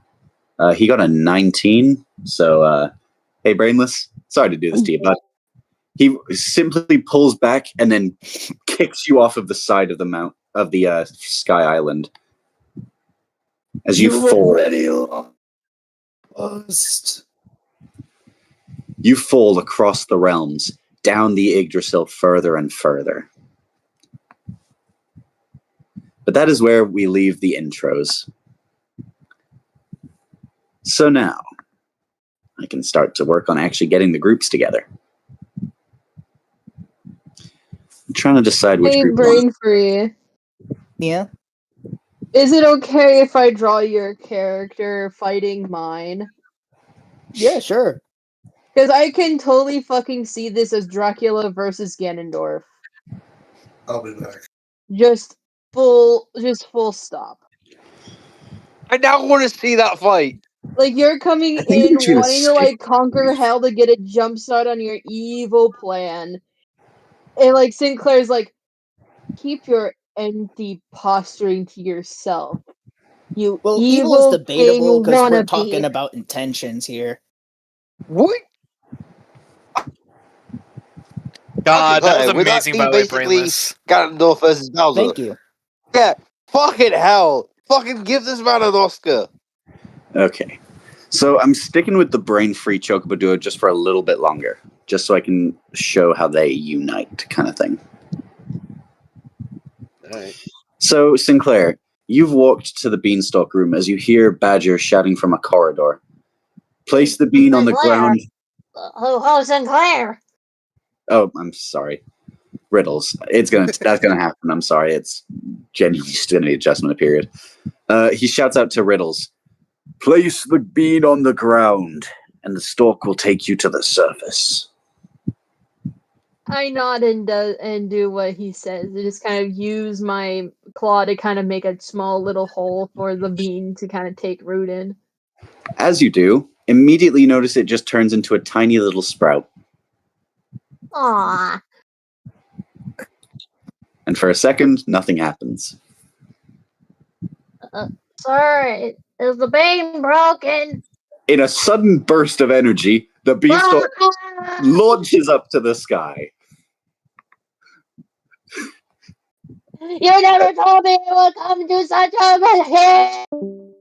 Speaker 1: He got a 19, so, hey, Brainless, sorry to do this to you, but he simply pulls back and then kicks you off of the side of the Sky Island. As you fall. You fall across the realms, down the Yggdrasil further and further. But that is where we leave the intros. So now, I can start to work on actually getting the groups together. I'm trying to decide which
Speaker 2: Hey,
Speaker 1: group.
Speaker 2: Brain Free.
Speaker 3: Yeah?
Speaker 2: Is it okay if I draw your character fighting mine?
Speaker 3: Yeah, sure.
Speaker 2: Because I can totally fucking see this as Dracula versus Ganondorf.
Speaker 6: I'll be back.
Speaker 2: Just full stop.
Speaker 4: I now want to see that fight.
Speaker 2: Like, you're coming
Speaker 1: I think
Speaker 2: in
Speaker 1: between
Speaker 2: wanting to, like, conquer hell to get a jump start on your evil plan. And, like, Sinclair's like, keep your empty posturing to yourself. You
Speaker 3: Well, evil
Speaker 2: evil
Speaker 3: is debatable
Speaker 2: thing
Speaker 3: because we're
Speaker 2: wannabe.
Speaker 3: talking about intentions here.
Speaker 4: What?
Speaker 7: God, that was
Speaker 4: Would
Speaker 7: amazing,
Speaker 4: be
Speaker 7: by the way,
Speaker 4: basically
Speaker 7: Brainless.
Speaker 4: Ganondorf versus Bowser?
Speaker 3: Thank you.
Speaker 4: Yeah, fucking hell. Fucking give this man an Oscar.
Speaker 1: Okay. So I'm sticking with the brain-free Chocobo duo just for a little bit longer, just so I can show how they unite, kind of thing.
Speaker 4: All right.
Speaker 1: So, Sinclair, you've walked to the beanstalk room as you hear Badger shouting from a corridor. Place the bean on the
Speaker 2: Sinclair.
Speaker 1: ground.
Speaker 2: Oh, Sinclair!
Speaker 1: Oh, I'm sorry. Riddles. That's gonna happen. I'm sorry. It's genuinely just gonna be adjustment period. He shouts out to Riddles, "Place the bean on the ground, and the stalk will take you to the surface."
Speaker 2: I nod and do what he says. I just kind of use my claw to kind of make a small little hole for the bean to kind of take root in.
Speaker 1: As you do, immediately you notice it just turns into a tiny little sprout.
Speaker 2: Aww.
Speaker 1: And for a second, nothing happens.
Speaker 2: Sir, is the bean broken?
Speaker 1: In a sudden burst of energy, the beanstalk launches up to the sky.
Speaker 2: You never told me it would come to such a hit!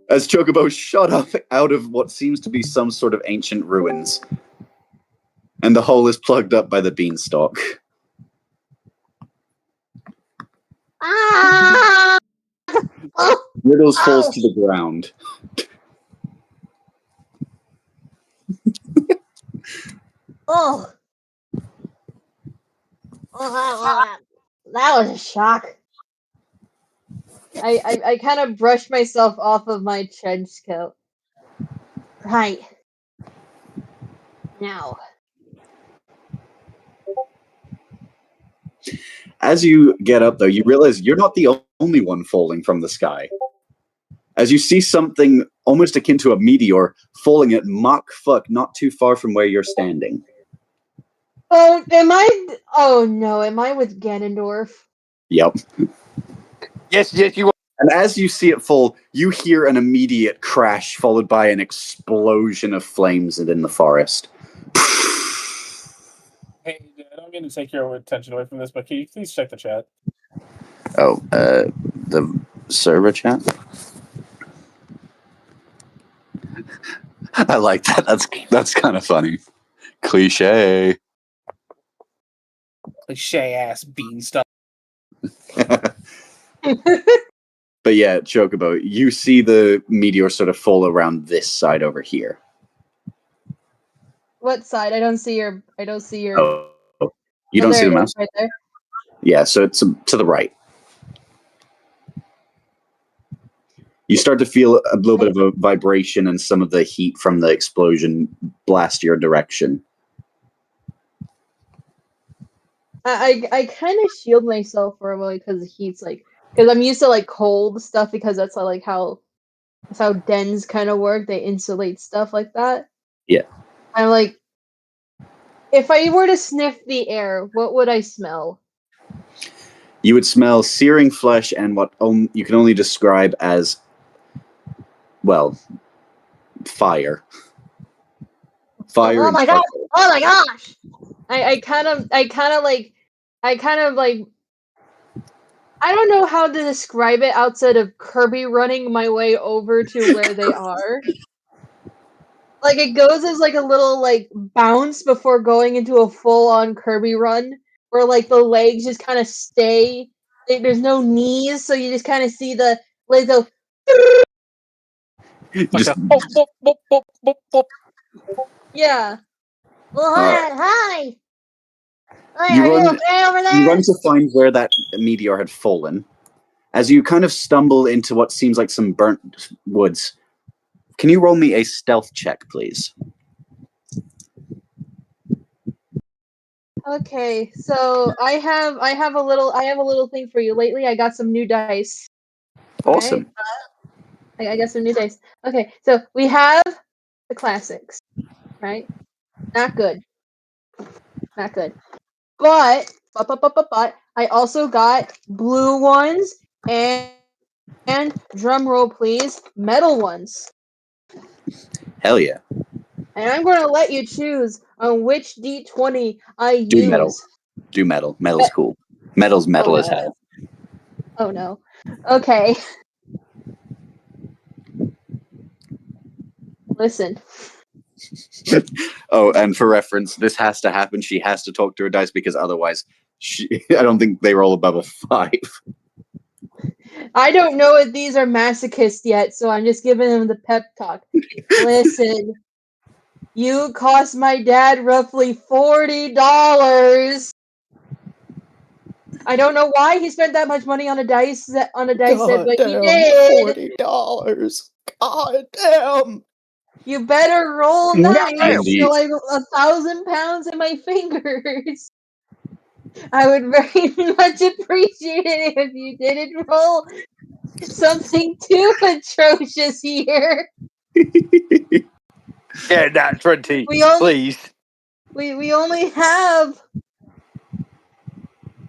Speaker 1: As Chocobo shot up out of what seems to be some sort of ancient ruins. And the hole is plugged up by the beanstalk.
Speaker 2: Ah!
Speaker 1: Riddles falls to the ground.
Speaker 2: Oh. That was a shock. I kind of brushed myself off of my trench coat. Right. Now.
Speaker 1: As you get up, though, you realize you're not the only one falling from the sky. As you see something almost akin to a meteor falling at Mach fuck not too far from where you're standing.
Speaker 2: Oh, oh no, am I with Ganondorf?
Speaker 1: Yep.
Speaker 4: Yes, you are.
Speaker 1: And as you see it fall, you hear an immediate crash followed by an explosion of flames in the forest.
Speaker 5: Hey, I don't mean to take your attention away from this, but can you please check the chat?
Speaker 1: Oh, the server chat? I like that. That's kind of funny. Cliche.
Speaker 5: Cliche ass bean stuff.
Speaker 1: But yeah, Chocobo, you see the meteor sort of fall around this side over here.
Speaker 2: What side? I don't see your.
Speaker 1: Oh, you don't see the mouse?
Speaker 2: Right there.
Speaker 1: Yeah, so it's to the right. You start to feel a little bit of a vibration and some of the heat from the explosion blast your direction.
Speaker 2: I kind of shield myself for a moment because the heat's because I'm used to cold stuff because that's how dens kind of work. They insulate stuff like that.
Speaker 1: Yeah.
Speaker 2: I'm like, if I were to sniff the air, what would I smell?
Speaker 1: You would smell searing flesh and what you can only describe as, well, fire. Fire.
Speaker 2: Oh my god! Oh my gosh! I kind of I don't know how to describe it outside of Kirby running my way over to where they are. It goes as a little bounce before going into a full-on Kirby run, where the legs just kind of stay. There's no knees, so you just kind of see the legs go.
Speaker 1: Just,
Speaker 7: Boop, boop, boop, boop, boop.
Speaker 2: Yeah. Well, hi. Hi,
Speaker 1: you
Speaker 2: are
Speaker 1: run,
Speaker 2: you okay over there?
Speaker 1: You run to find where that meteor had fallen. As you kind of stumble into what seems like some burnt woods, can you roll me a stealth check, please?
Speaker 2: Okay, so I have a little thing for you. Lately, I got some new dice.
Speaker 1: Awesome.
Speaker 2: Right? I got some new dice. Okay, so we have the classics, right? Not good. But I also got blue ones and drum roll please, metal ones.
Speaker 1: Hell yeah.
Speaker 2: And I'm going to let you choose on which D20 I use.
Speaker 1: Do metal. Do metal. Metal's cool. Metal's metal as hell.
Speaker 2: Oh no. Okay. Listen.
Speaker 1: Oh, and for reference, this has to happen. She has to talk to her dice because otherwise, I don't think they roll above a 5.
Speaker 2: I don't know if these are masochists yet, so I'm just giving them the pep talk. Listen. You cost my dad roughly $40. I don't know why he spent that much money on a dice set, but he did.
Speaker 9: $40. God damn.
Speaker 2: You better roll
Speaker 3: Goddamn.
Speaker 2: nice
Speaker 1: Indeed.
Speaker 2: so like 1,000 pounds in my fingers. I would very much appreciate it if you didn't roll something too atrocious here.
Speaker 4: Yeah, that 20,
Speaker 2: We only-
Speaker 4: please.
Speaker 2: We only have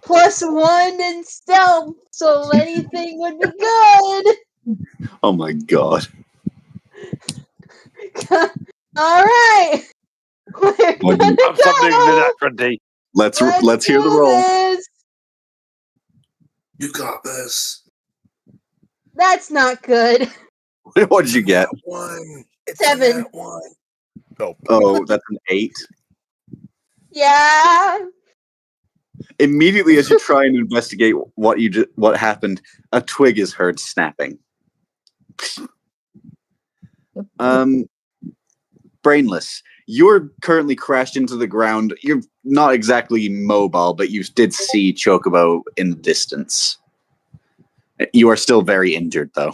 Speaker 2: +1 in stealth, so anything would be good.
Speaker 1: Oh my god.
Speaker 2: All right. We're
Speaker 1: What
Speaker 2: gonna
Speaker 4: I'm submitting to
Speaker 2: go.
Speaker 4: that 20.
Speaker 1: Let's
Speaker 2: Let's
Speaker 1: hear the
Speaker 2: do
Speaker 1: roll.
Speaker 2: this.
Speaker 6: You got this.
Speaker 2: That's not good.
Speaker 1: What did you get?
Speaker 6: One. It's
Speaker 2: 7.
Speaker 6: that one.
Speaker 1: Oh, that's an 8.
Speaker 2: Yeah.
Speaker 1: Immediately as you try and investigate what happened, a twig is heard snapping. Brainless. You're currently crashed into the ground. You're not exactly mobile, but you did see Chocobo in the distance. You are still very injured, though.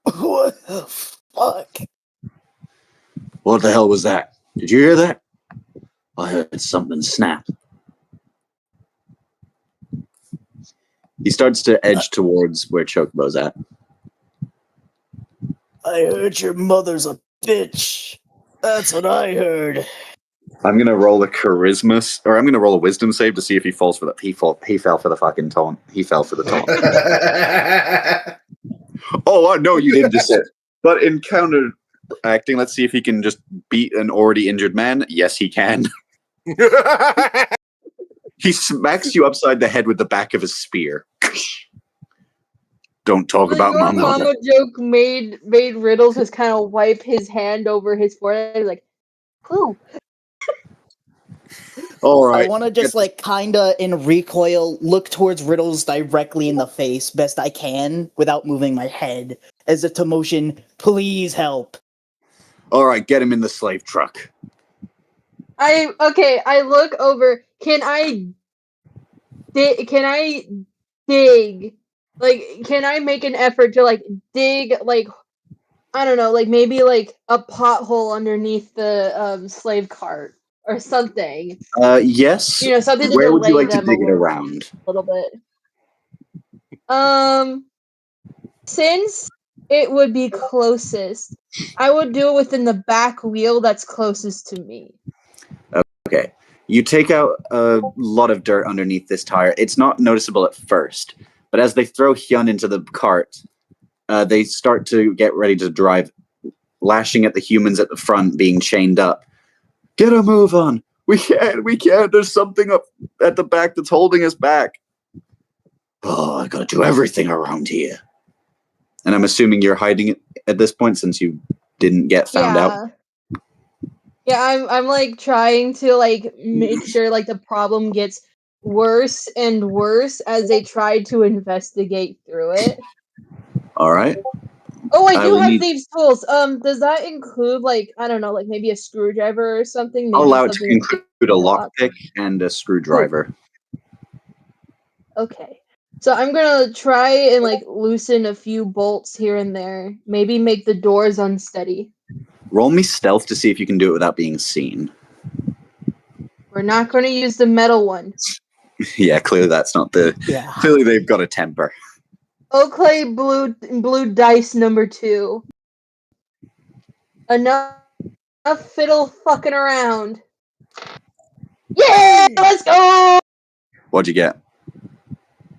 Speaker 9: What the fuck?
Speaker 1: What the hell was that? Did you hear that? I heard something snap. He starts to edge towards where Chocobo's at.
Speaker 9: I heard your mother's a bitch. That's what I heard.
Speaker 1: I'm gonna roll a charisma, or I'm gonna roll a wisdom save to see if he falls for the. He fell for the fucking taunt. He fell for the taunt. Oh no, you didn't just say. But in counteracting, let's see if he can just beat an already injured man. Yes, he can. He smacks you upside the head with the back of his spear. Don't talk about
Speaker 2: Your
Speaker 1: mama.
Speaker 2: mama joke made Riddles just kind of wipe his hand over his forehead, like, whew.
Speaker 1: All right.
Speaker 9: I want to just like kinda in recoil look towards Riddles directly in the face best I can without moving my head as if to motion, please help.
Speaker 1: All right, get him in the slave truck.
Speaker 2: I look over. Can I dig? Like, can I make an effort to like dig, like, I don't know, like maybe like a pothole underneath the slave cart or something?
Speaker 1: Yes.
Speaker 2: You know, something to
Speaker 1: Where would you
Speaker 2: delay
Speaker 1: like to
Speaker 2: them
Speaker 1: dig it around?
Speaker 2: a little bit. Since it would be closest, I would do it within the back wheel that's closest to me.
Speaker 1: Okay. You take out a lot of dirt underneath this tire. It's not noticeable at first, but as they throw Hyun into the cart, they start to get ready to drive, lashing at the humans at the front being chained up. Get a move on. We can't. There's something up at the back that's holding us back. Oh, I gotta do everything around here. And I'm assuming you're hiding it at this point since you didn't get found out.
Speaker 2: Yeah, I'm like trying to like make sure like the problem gets worse and worse as they try to investigate through it.
Speaker 1: All right.
Speaker 2: Oh, I do have thieves' tools. Does that include like, I don't know, like maybe a screwdriver or something?
Speaker 1: I'll
Speaker 2: Maybe
Speaker 1: allow it to
Speaker 2: something
Speaker 1: include a lockpick and a screwdriver.
Speaker 2: Okay. So I'm gonna try and like loosen a few bolts here and there. Maybe make the doors unsteady.
Speaker 1: Roll me stealth to see if you can do it without being seen.
Speaker 2: We're not gonna use the metal one.
Speaker 1: Yeah, clearly that's not the.
Speaker 9: Yeah.
Speaker 1: Clearly they've got a temper.
Speaker 2: Okay, blue dice number 2. Enough fiddle fucking around. Yeah, let's go.
Speaker 1: What'd you get?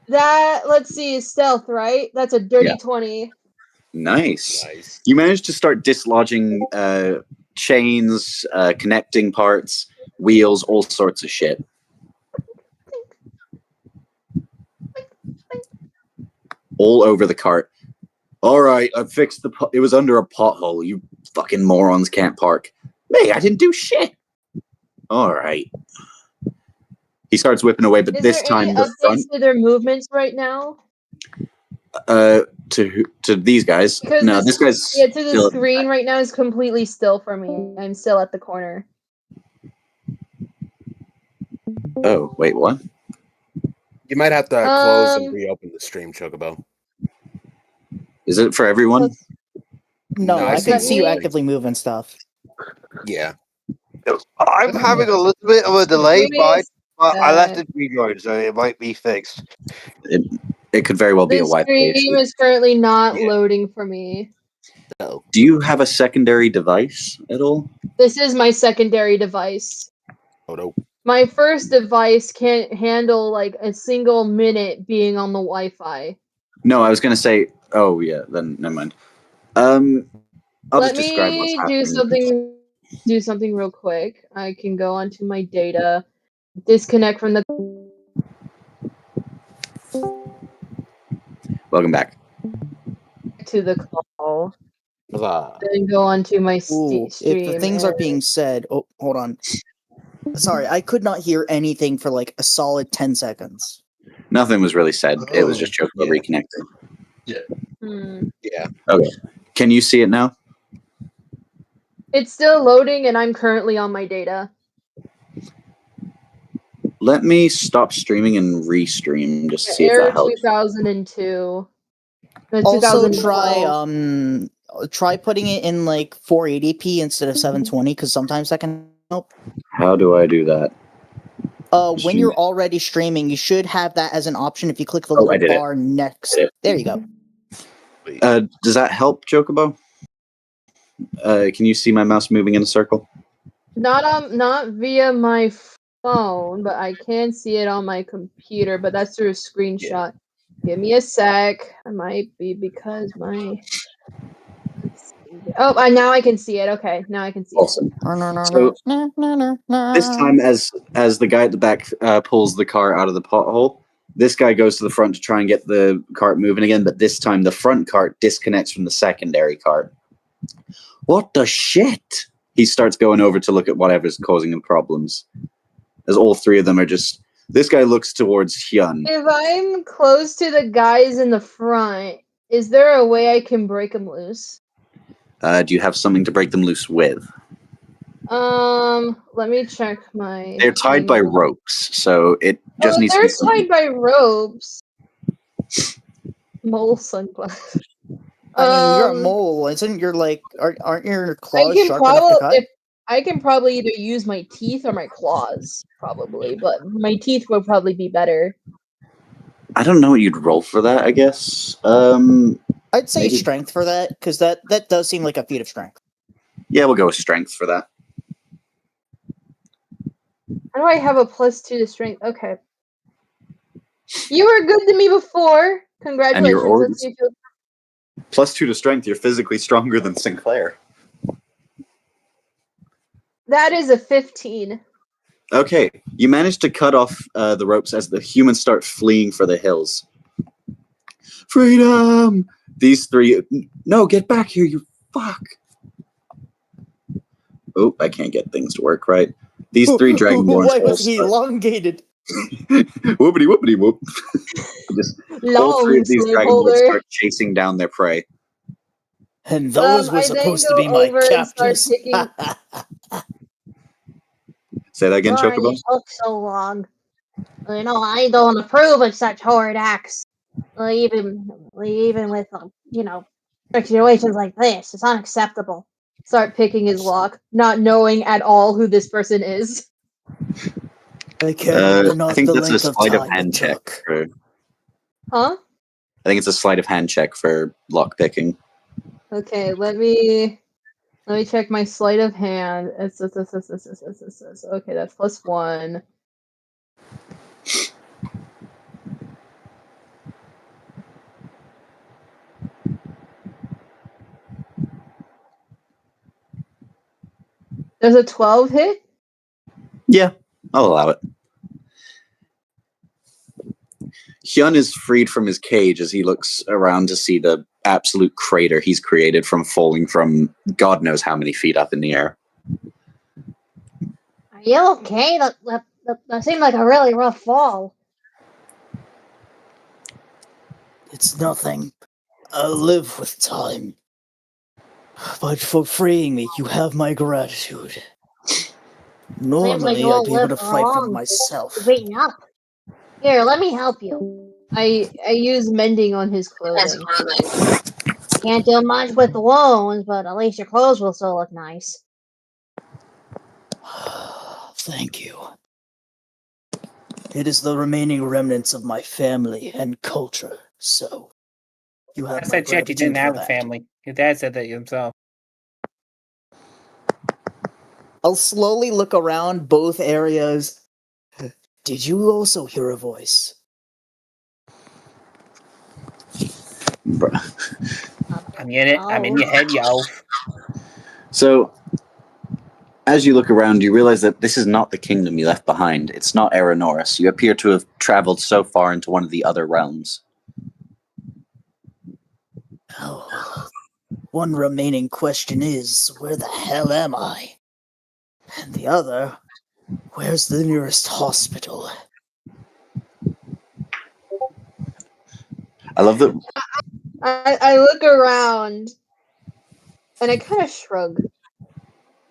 Speaker 2: That, let's see, stealth, right? That's a dirty
Speaker 1: Yeah.
Speaker 2: 20.
Speaker 1: Nice. You managed to start dislodging chains, connecting parts, wheels, all sorts of shit. All over the cart. All right, I fixed the. It was under a pothole. You fucking morons can't park. Me, I didn't do shit. All right. He starts whipping away, but
Speaker 2: Is
Speaker 1: this
Speaker 2: there
Speaker 1: time
Speaker 2: any
Speaker 1: the
Speaker 2: updates to their movements right now?
Speaker 1: To these guys.
Speaker 2: Because
Speaker 1: No, this guy's
Speaker 2: to the
Speaker 1: still-
Speaker 2: screen right now is completely still for me. I'm still at the corner.
Speaker 1: Oh, wait, what?
Speaker 8: You might have to close and
Speaker 2: Um,
Speaker 8: reopen the stream, Chocobo.
Speaker 1: Is it for everyone?
Speaker 9: No,
Speaker 8: No, I
Speaker 9: I
Speaker 8: see
Speaker 9: can see you
Speaker 2: me-
Speaker 9: actively moving stuff.
Speaker 8: Yeah.
Speaker 4: I'm having a little bit of a delay,
Speaker 2: Give me a
Speaker 4: but I left
Speaker 2: sec.
Speaker 4: it rejoin, so it might be fixed.
Speaker 1: It could very well be a
Speaker 2: The
Speaker 1: Wi-Fi
Speaker 2: stream
Speaker 1: issue.
Speaker 2: is currently not
Speaker 4: Yeah.
Speaker 2: loading for me.
Speaker 8: No.
Speaker 1: Do you have a secondary device at all?
Speaker 2: This is my secondary device.
Speaker 8: Oh no.
Speaker 2: My first device can't handle like a single minute being on the Wi-Fi.
Speaker 1: No, I was going to say. Oh yeah, then never mind. I'll
Speaker 2: Let
Speaker 1: just describe what's
Speaker 2: me
Speaker 1: happening.
Speaker 2: do something real quick. I can go onto my data, disconnect from the
Speaker 1: Welcome back.
Speaker 2: to the call,
Speaker 8: Huzzah.
Speaker 2: then go onto my
Speaker 9: Ooh,
Speaker 2: stream.
Speaker 9: if the things are
Speaker 2: and-
Speaker 9: being said, oh, hold on. Sorry, I could not hear anything for like a solid 10 seconds.
Speaker 1: Nothing was really said. It was
Speaker 6: Oh,
Speaker 1: just Chocobo
Speaker 6: yeah.
Speaker 1: reconnecting.
Speaker 2: Hmm.
Speaker 8: Yeah.
Speaker 1: Okay. Can you see it now?
Speaker 2: It's still loading, and I'm currently on my data.
Speaker 1: Let me stop streaming and restream just to see if
Speaker 2: Error
Speaker 1: that helps.
Speaker 2: 2002. No,
Speaker 9: Also
Speaker 2: 2012.
Speaker 9: try putting it in like 480p instead of 720 because sometimes that can help.
Speaker 1: How do I do that?
Speaker 9: When you're already streaming, you should have that as an option if you click the
Speaker 1: Oh, I
Speaker 9: little
Speaker 1: did it.
Speaker 9: bar next.
Speaker 1: Did it.
Speaker 9: There you go.
Speaker 1: Does that help, Chocobo? Can you see my mouse moving in a circle?
Speaker 2: Not via my phone, but I can see it on my computer. But that's through a screenshot. Give me a sec. I might be because my. Let's see. Oh, now I can see it. Okay, now I can see it.
Speaker 1: Awesome. So this time, as the guy at the back pulls the car out of the pothole, this guy goes to the front to try and get the cart moving again. But this time, the front cart disconnects from the secondary cart. What the shit? He starts going over to look at whatever's causing him problems. As all three of them are just. This guy looks towards Hyun.
Speaker 2: If I'm close to the guys in the front, is there a way I can break them loose?
Speaker 1: Do you have something to break them loose with?
Speaker 2: Let me check my.
Speaker 1: They're tied by
Speaker 2: manual.
Speaker 1: ropes, so it just
Speaker 2: Oh,
Speaker 1: needs to
Speaker 2: they're
Speaker 1: be something.
Speaker 2: tied by ropes. Mole sunglasses.
Speaker 9: I mean, you're a mole, isn't your like? Aren't your
Speaker 2: I
Speaker 9: claws
Speaker 2: can
Speaker 9: sharp enough to cut?
Speaker 2: probably I can probably either use my teeth or my claws, probably, but my teeth would probably be better.
Speaker 1: I don't know what you'd roll for that, I guess.
Speaker 9: I'd say
Speaker 1: maybe-
Speaker 9: strength for that because that does seem like a feat of strength.
Speaker 1: Yeah, we'll go with strength for that.
Speaker 2: How do I have a +2 to strength? Okay. You were good to me before. Congratulations.
Speaker 1: organs-
Speaker 2: Let's see if you
Speaker 1: +2 to strength, you're physically stronger than Sinclair.
Speaker 2: That is a 15.
Speaker 1: Okay, you managed to cut off the ropes as the humans start fleeing for the hills. Freedom! These three. No, get back here, you fuck! Oh, I can't get things to work right. These three dragonborns.
Speaker 9: Why
Speaker 1: all
Speaker 9: was he
Speaker 1: start-
Speaker 9: elongated?
Speaker 1: Whoopity whoopity whoop. Just all three
Speaker 2: Long
Speaker 1: of these
Speaker 2: slave
Speaker 1: dragonborns
Speaker 2: holder.
Speaker 1: start chasing down their prey.
Speaker 9: And those were
Speaker 2: I then
Speaker 9: supposed to
Speaker 2: go
Speaker 9: be my
Speaker 2: over and start
Speaker 9: captors.
Speaker 2: picking-
Speaker 1: Say that again,
Speaker 2: Why
Speaker 1: Chocobo?
Speaker 2: you took so long? You know, I don't approve of such horrid acts. Even with situations like this, it's unacceptable. Start picking his lock, not knowing at all who this person is.
Speaker 9: I can't open
Speaker 1: I
Speaker 9: off
Speaker 1: think
Speaker 9: the
Speaker 1: that's a
Speaker 9: length of
Speaker 1: sleight of
Speaker 9: time
Speaker 1: hand
Speaker 9: it
Speaker 1: check.
Speaker 9: took.
Speaker 2: Huh?
Speaker 1: I think it's a sleight of hand check for lock picking.
Speaker 2: Okay, let me check my sleight of hand. It's okay, that's +1. Does a 12 hit?
Speaker 1: Yeah, I'll allow it. Hyun is freed from his cage as he looks around to see the absolute crater he's created from falling from God knows how many feet up in the air.
Speaker 2: Are you okay? That seemed like a really rough fall.
Speaker 9: It's nothing. I'll live with time. But for freeing me, you have my gratitude.
Speaker 2: Seems like
Speaker 9: Normally,
Speaker 2: you
Speaker 9: I'd
Speaker 2: won't
Speaker 9: be able
Speaker 2: live
Speaker 9: to
Speaker 2: for
Speaker 9: fight for
Speaker 2: long.
Speaker 9: myself.
Speaker 2: You're beaten up. Here, let me help you. I use mending on his clothing. Can't do much with the wounds, but at least your clothes will still look nice.
Speaker 9: Thank you. It is the remaining remnants of my family and culture, so you have
Speaker 5: I
Speaker 9: my
Speaker 5: said Chet, you didn't
Speaker 9: gratitude
Speaker 5: have
Speaker 9: for
Speaker 5: a
Speaker 9: that.
Speaker 5: family. Your dad said that himself.
Speaker 9: I'll slowly look around both areas. Did you also hear a voice?
Speaker 5: I'm in it. I'm in your head, yo.
Speaker 1: So, as you look around, you realize that this is not the kingdom you left behind. It's not Aranoris. You appear to have traveled so far into one of the other realms.
Speaker 9: Oh, one remaining question is, where the hell am I? And the other, where's the nearest hospital?
Speaker 1: I love that.
Speaker 2: I look around and I kind of shrug.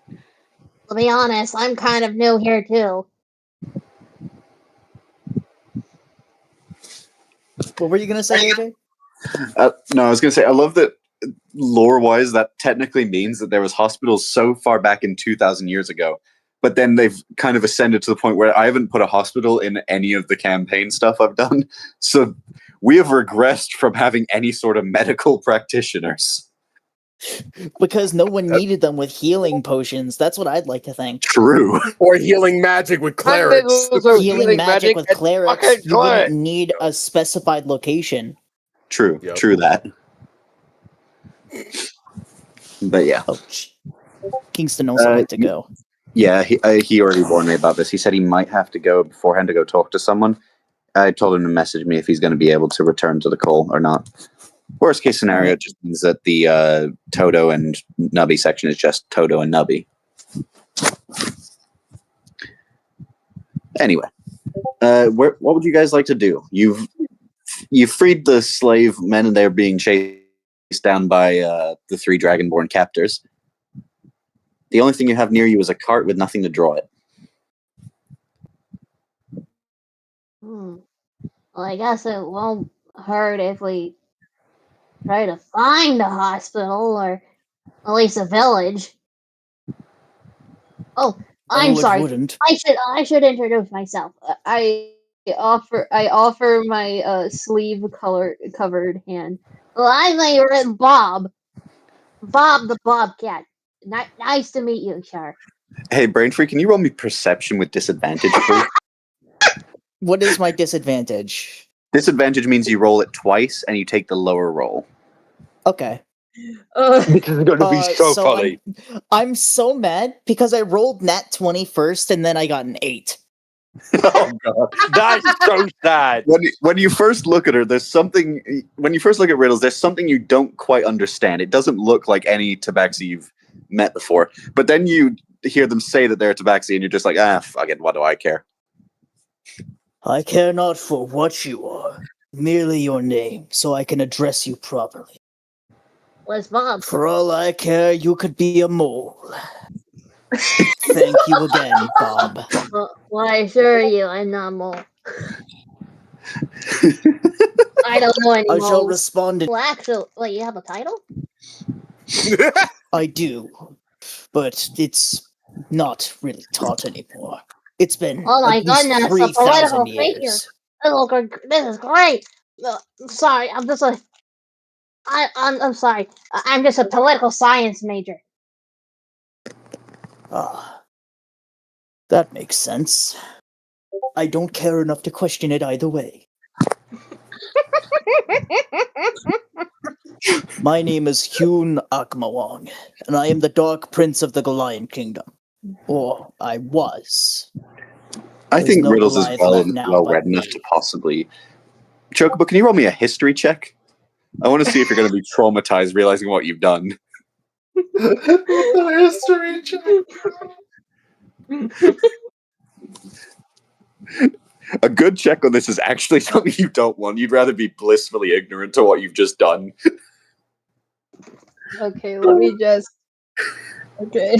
Speaker 2: To be honest, I'm kind of new here too.
Speaker 9: What were you gonna say, AJ?
Speaker 1: No, I was going to say, I love that lore-wise, that technically means that there was hospitals so far back in 2,000 years ago, but then they've kind of ascended to the point where I haven't put a hospital in any of the campaign stuff I've done. So we have regressed from having any sort of medical practitioners.
Speaker 9: Because no one needed them with healing potions. That's what I'd like to think.
Speaker 1: True.
Speaker 8: Or healing magic with clerics.
Speaker 9: Healing magic with clerics, you wouldn't need a specified location.
Speaker 1: True.
Speaker 8: Yep.
Speaker 1: True that. But yeah.
Speaker 9: Oh, Kingston also had to go.
Speaker 1: Yeah, he already warned me about this. He said he might have to go beforehand to go talk to someone. I told him to message me if he's going to be able to return to the call or not. Worst case scenario, it just means that the Toto and Nubby section is just Toto and Nubby. Anyway, what would you guys like to do? You've freed the slave men, and they're being chased down by the 3 dragonborn captors. The only thing you have near you is a cart with nothing to draw it.
Speaker 2: Well, I guess it won't hurt if we try to find a hospital or at least a village. Oh, I'm sorry.
Speaker 9: Wouldn't.
Speaker 2: I should introduce myself. I offer my sleeve covered hand. Well, I'm Bob. Bob the Bobcat. Nice to meet you, sir.
Speaker 1: Hey, Braintree, can you roll me perception with disadvantage, please?
Speaker 9: What is my disadvantage?
Speaker 1: Disadvantage means you roll it twice and you take the lower roll.
Speaker 9: Okay.
Speaker 4: This is going to be so funny.
Speaker 9: I'm so mad because I rolled nat 20 first and then I got an 8.
Speaker 1: Oh god,
Speaker 4: that's so sad.
Speaker 1: When you first look at her, there's something. When you first look at Riddles, there's something you don't quite understand. It doesn't look like any Tabaxi you've met before. But then you hear them say that they're Tabaxi, and you're just like, fuck it, what do I care?
Speaker 9: I care not for what you are, merely your name, so I can address you properly.
Speaker 2: Where's Bob?
Speaker 9: For all I care, you could be a mole. Thank you again, Bob.
Speaker 2: Well, I assure you, I'm not a mole. I don't know any
Speaker 9: I
Speaker 2: moles.
Speaker 9: shall respond in...
Speaker 2: Well, actually, wait, you have a title?
Speaker 9: I do, but it's not really taught anymore. It's been
Speaker 2: Oh my
Speaker 9: at least
Speaker 2: goodness, a
Speaker 9: 3,000
Speaker 2: political
Speaker 9: years.
Speaker 2: figure. This is great. Sorry, I'm just I'm sorry. I'm just a political science major.
Speaker 9: Ah, that makes sense. I don't care enough to question it either way. My name is Hyun Akmawang, and I am the Dark Prince of the Goliath Kingdom. Or I was.
Speaker 1: I think
Speaker 9: no
Speaker 1: Riddles is
Speaker 9: Goliath left now,
Speaker 1: well
Speaker 9: but
Speaker 1: read enough to possibly. Chocobo, can you roll me a history check? I want to see if you're going to be traumatized realizing what you've done.
Speaker 6: History check.
Speaker 1: A good check on this is actually something you don't want. You'd rather be blissfully ignorant to what you've just done.
Speaker 2: Okay, let me just. Okay.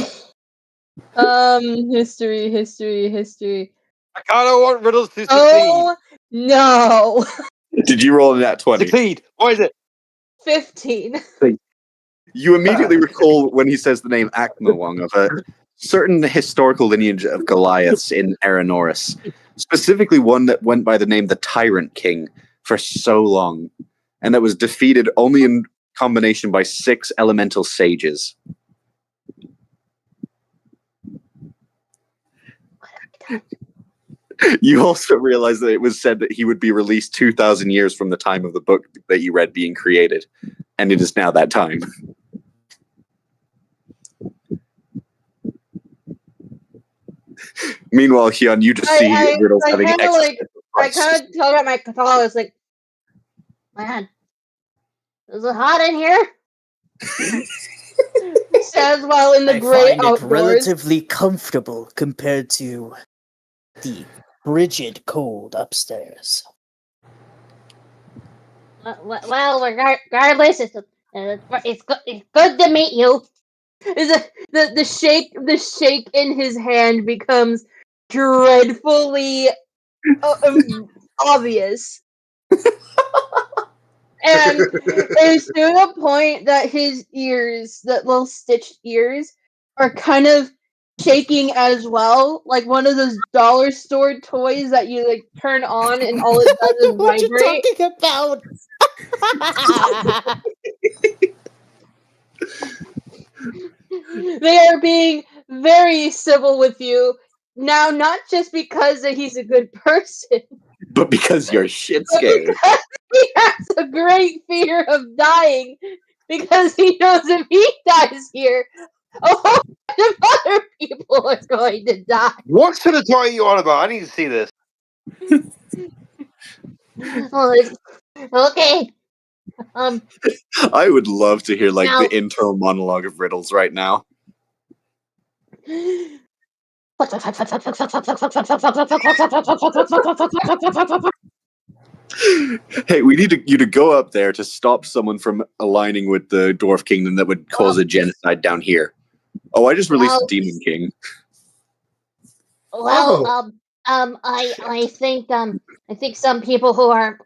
Speaker 2: History.
Speaker 4: I kind of want Riddles to succeed.
Speaker 2: Oh no!
Speaker 1: Did you roll in that 20?
Speaker 4: Succeed. What is it?
Speaker 2: 15.
Speaker 1: You immediately recall when he says the name Akmawang of a certain historical lineage of Goliaths in Aranoris, specifically one that went by the name the Tyrant King for so long, and that was defeated only in combination by 6 elemental sages. You also realize that it was said that he would be released 2,000 years from the time of the book that you read being created, and it is now that time. Meanwhile, Hyun, you just see Riddles having
Speaker 2: I
Speaker 1: existential crisis.
Speaker 2: kind of told out my controller. It's like, man, is it hot in here? Says while in the
Speaker 9: I
Speaker 2: gray
Speaker 9: find it
Speaker 2: outdoors.
Speaker 9: relatively comfortable compared to the frigid cold upstairs.
Speaker 2: Well, regardless, it's good to meet you. The shake in his hand becomes dreadfully obvious, and it's to the point that his ears, that little stitched ears, are kind of shaking as well, like one of those dollar store toys that you like turn on and all it does is
Speaker 9: What
Speaker 2: vibrate.
Speaker 9: you talking about?
Speaker 2: They are being very civil with you now, not just because that he's a good person,
Speaker 1: But because you're shit
Speaker 2: but
Speaker 1: scared.
Speaker 2: because he has a great fear of dying, because he knows if he dies here, a whole bunch of other people are going to die.
Speaker 4: What sort of toy are you on about? I need to see this.
Speaker 2: Okay.
Speaker 1: I would love to hear like
Speaker 2: Now-
Speaker 1: the internal monologue of Riddles right now. Hey, we need you to go up there to stop someone from aligning with the Dwarf Kingdom that would cause a genocide down here. Oh, I just released
Speaker 2: Well-
Speaker 1: a Demon King.
Speaker 2: Well, I think some people who are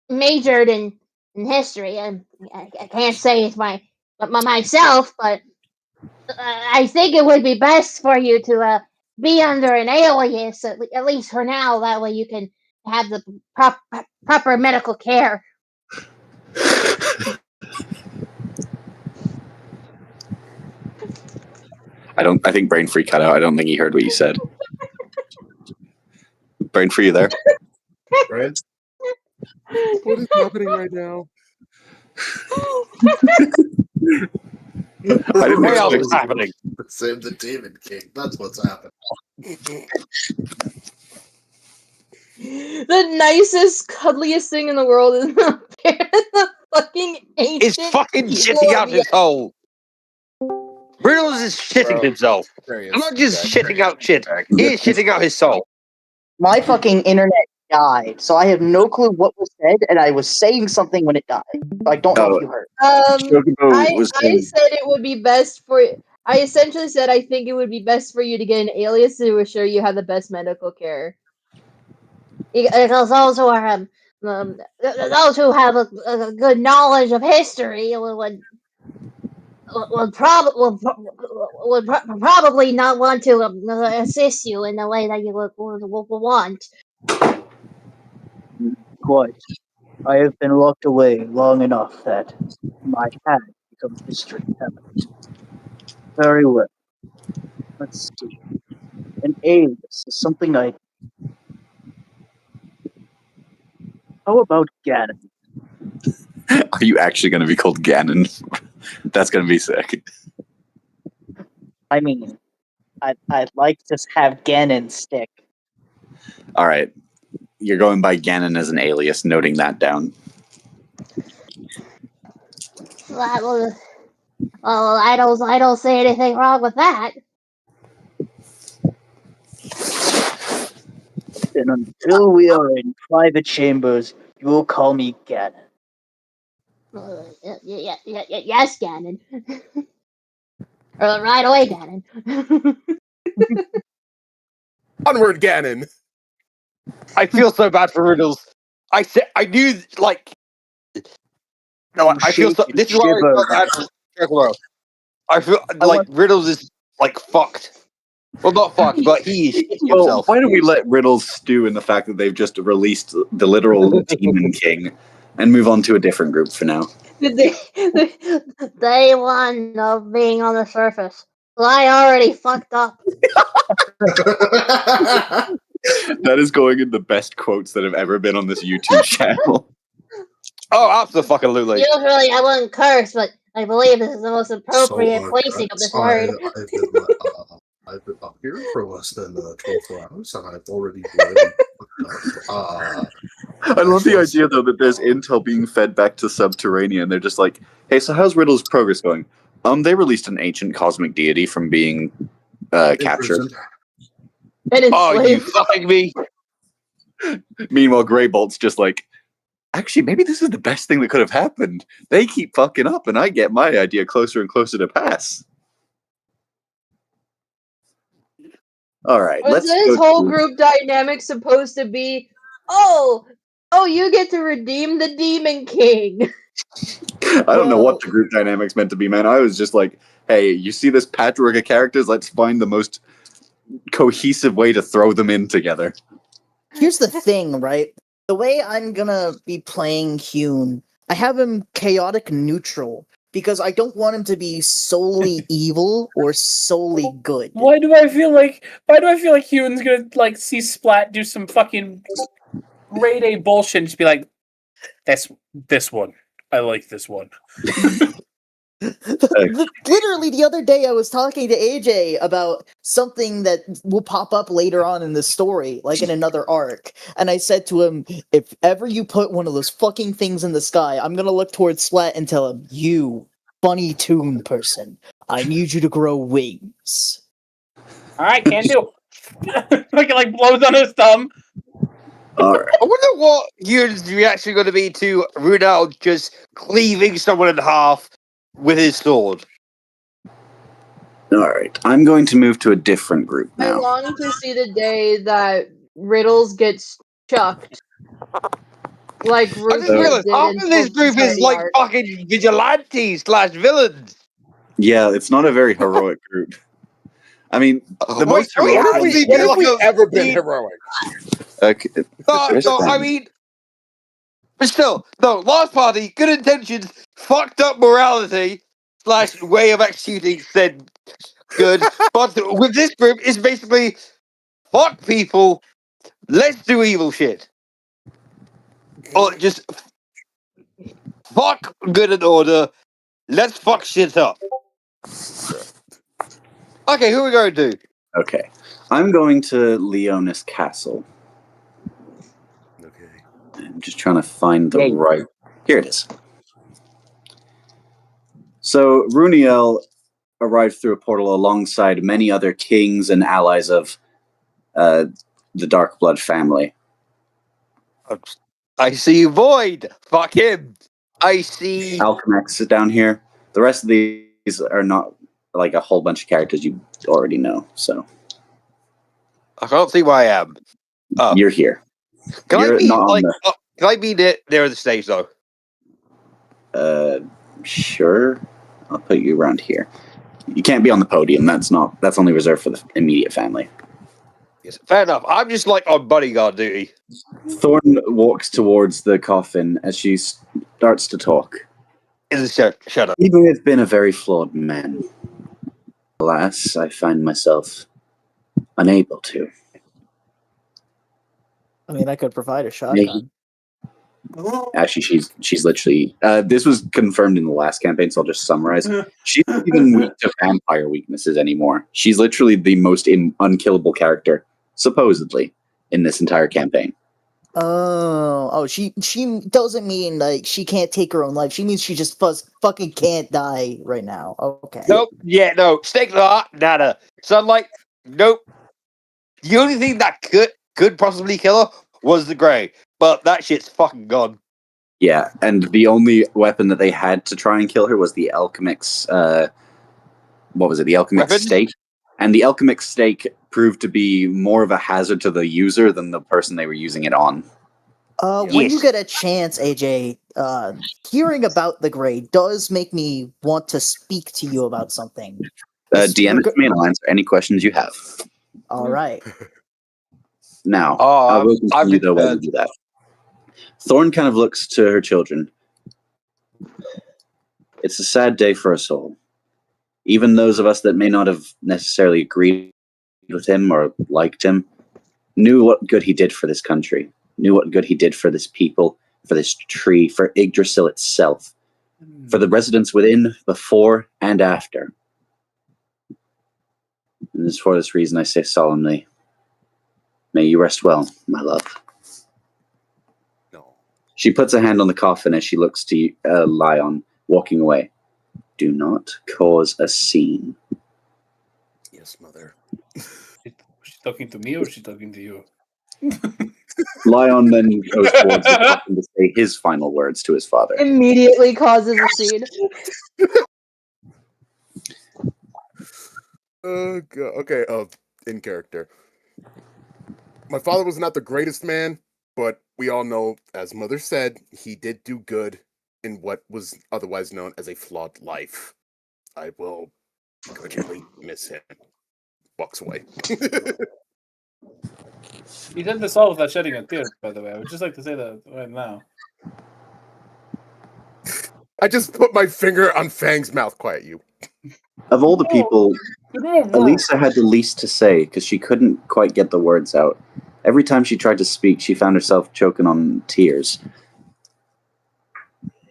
Speaker 2: majored in history, and I can't say it's myself, but I think it would be best for you to be under an alias at least for now. That way you can have the proper medical care.
Speaker 1: I think Brain Free cut out. I don't think he heard what you said. Brain Free, you there?
Speaker 6: Right?
Speaker 8: What is happening right now?
Speaker 1: I didn't
Speaker 4: What else
Speaker 1: expect
Speaker 4: is happening?
Speaker 6: Save the Demon King. That's what's happening.
Speaker 2: The nicest, cuddliest thing in the world is the fucking ancient.
Speaker 4: It's fucking
Speaker 2: evil
Speaker 4: shitting
Speaker 2: of
Speaker 4: out his hole. Riddles is shitting
Speaker 8: Bro.
Speaker 4: himself.
Speaker 8: Serious.
Speaker 4: I'm not just
Speaker 8: Okay.
Speaker 4: shitting out shit. He's shitting out his soul.
Speaker 3: My fucking internet died, so I have no clue what was said, and I was saying something when it died. I don't know if you heard.
Speaker 1: Chocobo was
Speaker 2: I
Speaker 1: saying,
Speaker 2: said it would be best for. I essentially said I think it would be best for you to get an alias to assure you have the best medical care. Because those who are those who have a good knowledge of history would probably not want to assist you in the way that you would want.
Speaker 3: Quite. I have been locked away long enough that my hat becomes history. Very well. Let's see. An alias is something I. How about Ganon?
Speaker 1: are you actually going to be called Ganon? That's going to be sick.
Speaker 3: I mean, I'd like to have Ganon stick.
Speaker 1: All right. You're going by Ganon as an alias, noting that down.
Speaker 2: Well, I don't see anything wrong with that.
Speaker 3: And until we are in private chambers, you will call me Ganon.
Speaker 2: Yes, Ganon. Right away, Ganon.
Speaker 8: Onward, Ganon.
Speaker 4: I feel so bad for Riddles. I knew like no. I feel so. This is why I felt bad for Draco. I feel like Riddles is like fucked. Well, not fucked, but he is shitting
Speaker 1: Well,
Speaker 4: himself.
Speaker 1: why don't we let Riddles stew in the fact that they've just released the literal Demon King and move on to a different group for now?
Speaker 2: Day one of being on the surface. Well, I already fucked up.
Speaker 1: That is going in the best quotes that have ever been on this YouTube channel.
Speaker 4: Oh, absolutely.
Speaker 2: Usually I wouldn't curse, but I believe this is the most appropriate placing of this word.
Speaker 6: I've been up here for less than 24 hours, and I've already really
Speaker 1: I love the idea, though, that there's intel being fed back to Subterranean. They're just like, hey, so how's Riddle's progress going? They released an ancient cosmic deity from being captured.
Speaker 4: Oh, you fucking me.
Speaker 1: Meanwhile, Greybolt's just like, actually, maybe this is the best thing that could have happened. They keep fucking up, and I get my idea closer and closer to pass. All right,
Speaker 2: Was
Speaker 1: let's
Speaker 2: this
Speaker 1: go
Speaker 2: whole
Speaker 1: to-
Speaker 2: group dynamic supposed to be, oh, you get to redeem the Demon King?
Speaker 1: I don't know what the group dynamics meant to be, man. I was just like, hey, you see this patchwork of characters? Let's find the most cohesive way to throw them in together.
Speaker 9: Here's the thing, right? The way I'm gonna be playing Hune, I have him chaotic neutral because I don't want him to be solely evil or solely good.
Speaker 5: Why do I feel like Hune's gonna like see Splat do some fucking grade A bullshit and just be like, this one. I like this one.
Speaker 9: Literally the other day I was talking to AJ about something that will pop up later on in the story, like in another arc. And I said to him, if ever you put one of those fucking things in the sky, I'm gonna look towards Splat and tell him, you funny tune person, I need you to grow wings.
Speaker 5: Alright, can do. like blows on his thumb.
Speaker 1: Alright.
Speaker 4: I wonder what Ewan's reaction going to be to Runel just cleaving someone in half with his sword.
Speaker 1: Alright, I'm going to move to a different group
Speaker 2: I
Speaker 1: now.
Speaker 2: long to see the day that Riddles gets chucked. Like
Speaker 4: I
Speaker 2: Rufus
Speaker 4: just realized
Speaker 2: did
Speaker 4: half
Speaker 2: in
Speaker 4: of this group is
Speaker 2: Society
Speaker 4: like
Speaker 2: Arc.
Speaker 4: fucking vigilantes/villains.
Speaker 1: Yeah, it's not a very heroic group. I mean, the most heroic
Speaker 8: When have
Speaker 1: one-
Speaker 8: we ever been heroic?
Speaker 1: Okay.
Speaker 4: No, I mean, but still, no. Last party, good intentions, fucked up morality / way of executing said good. But with this group, it's basically fuck people. Let's do evil shit, or just fuck good and order. Let's fuck shit up. Okay, who are we going to do?
Speaker 1: Okay. I'm going to Leonis Castle.
Speaker 6: Okay.
Speaker 1: I'm just trying to find the right... Here it is. So, Runiel arrived through a portal alongside many other kings and allies of the Dark Blood family.
Speaker 4: I see Void. Fuck him. I see
Speaker 1: Alchemax is down here. The rest of these are not like a whole bunch of characters you already know, so...
Speaker 4: I can't see where I am. Oh.
Speaker 1: You're here.
Speaker 4: Can
Speaker 1: You're
Speaker 4: I be
Speaker 1: not on
Speaker 4: like?
Speaker 1: the-
Speaker 4: Can I be near the stage though?
Speaker 1: Sure. I'll put you around here. You can't be on the podium. That's only reserved for the immediate family.
Speaker 4: Yes, fair enough. I'm just like on bodyguard duty.
Speaker 1: Thorn walks towards the coffin as she starts to talk.
Speaker 4: In the shadow.
Speaker 1: Even have been a very flawed man. Alas, I find myself unable to.
Speaker 9: I mean, I could provide a shotgun.
Speaker 1: Actually, she's literally... this was confirmed in the last campaign, so I'll just summarize. She's not even weak to vampire weaknesses anymore. She's literally the most unkillable character, supposedly, in this entire campaign.
Speaker 9: She doesn't mean like she can't take her own life. She means she just fucking can't die right now. Okay.
Speaker 4: Nope. Yeah, no. Snake heart, nada. Sunlight, nope. The only thing that could possibly kill her was the grey, but that shit's fucking gone.
Speaker 1: Yeah, and the only weapon that they had to try and kill her was the alchemic's, what was it, the alchemic's
Speaker 4: Weapon?
Speaker 1: stake. And the alchemic's stake proved to be more of a hazard to the user than the person they were using it on.
Speaker 9: When you
Speaker 4: Yes.
Speaker 9: get a chance, AJ, hearing about the Grey does make me want to speak to you about something.
Speaker 1: DM it to me and I'll answer any questions you have.
Speaker 9: All right.
Speaker 1: Now,
Speaker 4: Oh,
Speaker 1: I will
Speaker 4: I've
Speaker 1: continue though while you
Speaker 4: returned.
Speaker 1: do that. Thorn kind of looks to her children. It's a sad day for us all. Even those of us that may not have necessarily agreed with him or liked him knew what good he did for this country, knew what good he did for this people, for this tree, for Yggdrasil itself, for the residents within, before, and after. And it's for this reason I say solemnly, may you rest well, my love.
Speaker 8: No.
Speaker 1: She puts a hand on the coffin as she looks to Lion, walking away. Do not cause a scene.
Speaker 8: Yes, mother.
Speaker 5: Is she talking to me or is she talking to you?
Speaker 1: Lion then goes towards the coffin to say his final words to his father.
Speaker 2: Immediately causes a scene.
Speaker 8: Oh god. Okay. In character. My father was not the greatest man, but we all know, as mother said, he did do good in what was otherwise known as a flawed life. I will urgently miss him. Walks away.
Speaker 5: He did this all without shedding a tear, by the way. I would just like to say that right now.
Speaker 8: I just put my finger on Fang's mouth. Quiet you.
Speaker 1: Of all the people, Elisa had the least to say because she couldn't quite get the words out. Every time she tried to speak, she found herself choking on tears.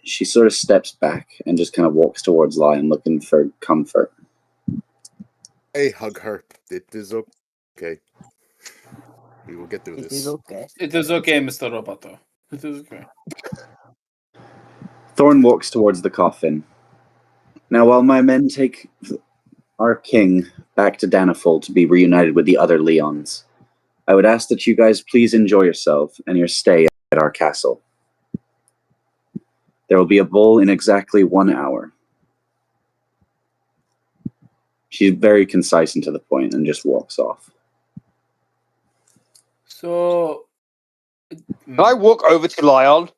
Speaker 1: She sort of steps back and just kind of walks towards Lion looking for comfort.
Speaker 8: Hey, hug her. It is okay. We will get through
Speaker 9: It
Speaker 8: this.
Speaker 9: is okay.
Speaker 5: It is okay, Mr. Roboto. It is okay.
Speaker 1: Thorn walks towards the coffin. Now, while my men take our king back to Daniful to be reunited with the other Leons, I would ask that you guys please enjoy yourself and your stay at our castle. There will be a bowl in exactly 1 hour. She's very concise and to the point and just walks off.
Speaker 5: So,
Speaker 4: Can I walk over to Lion?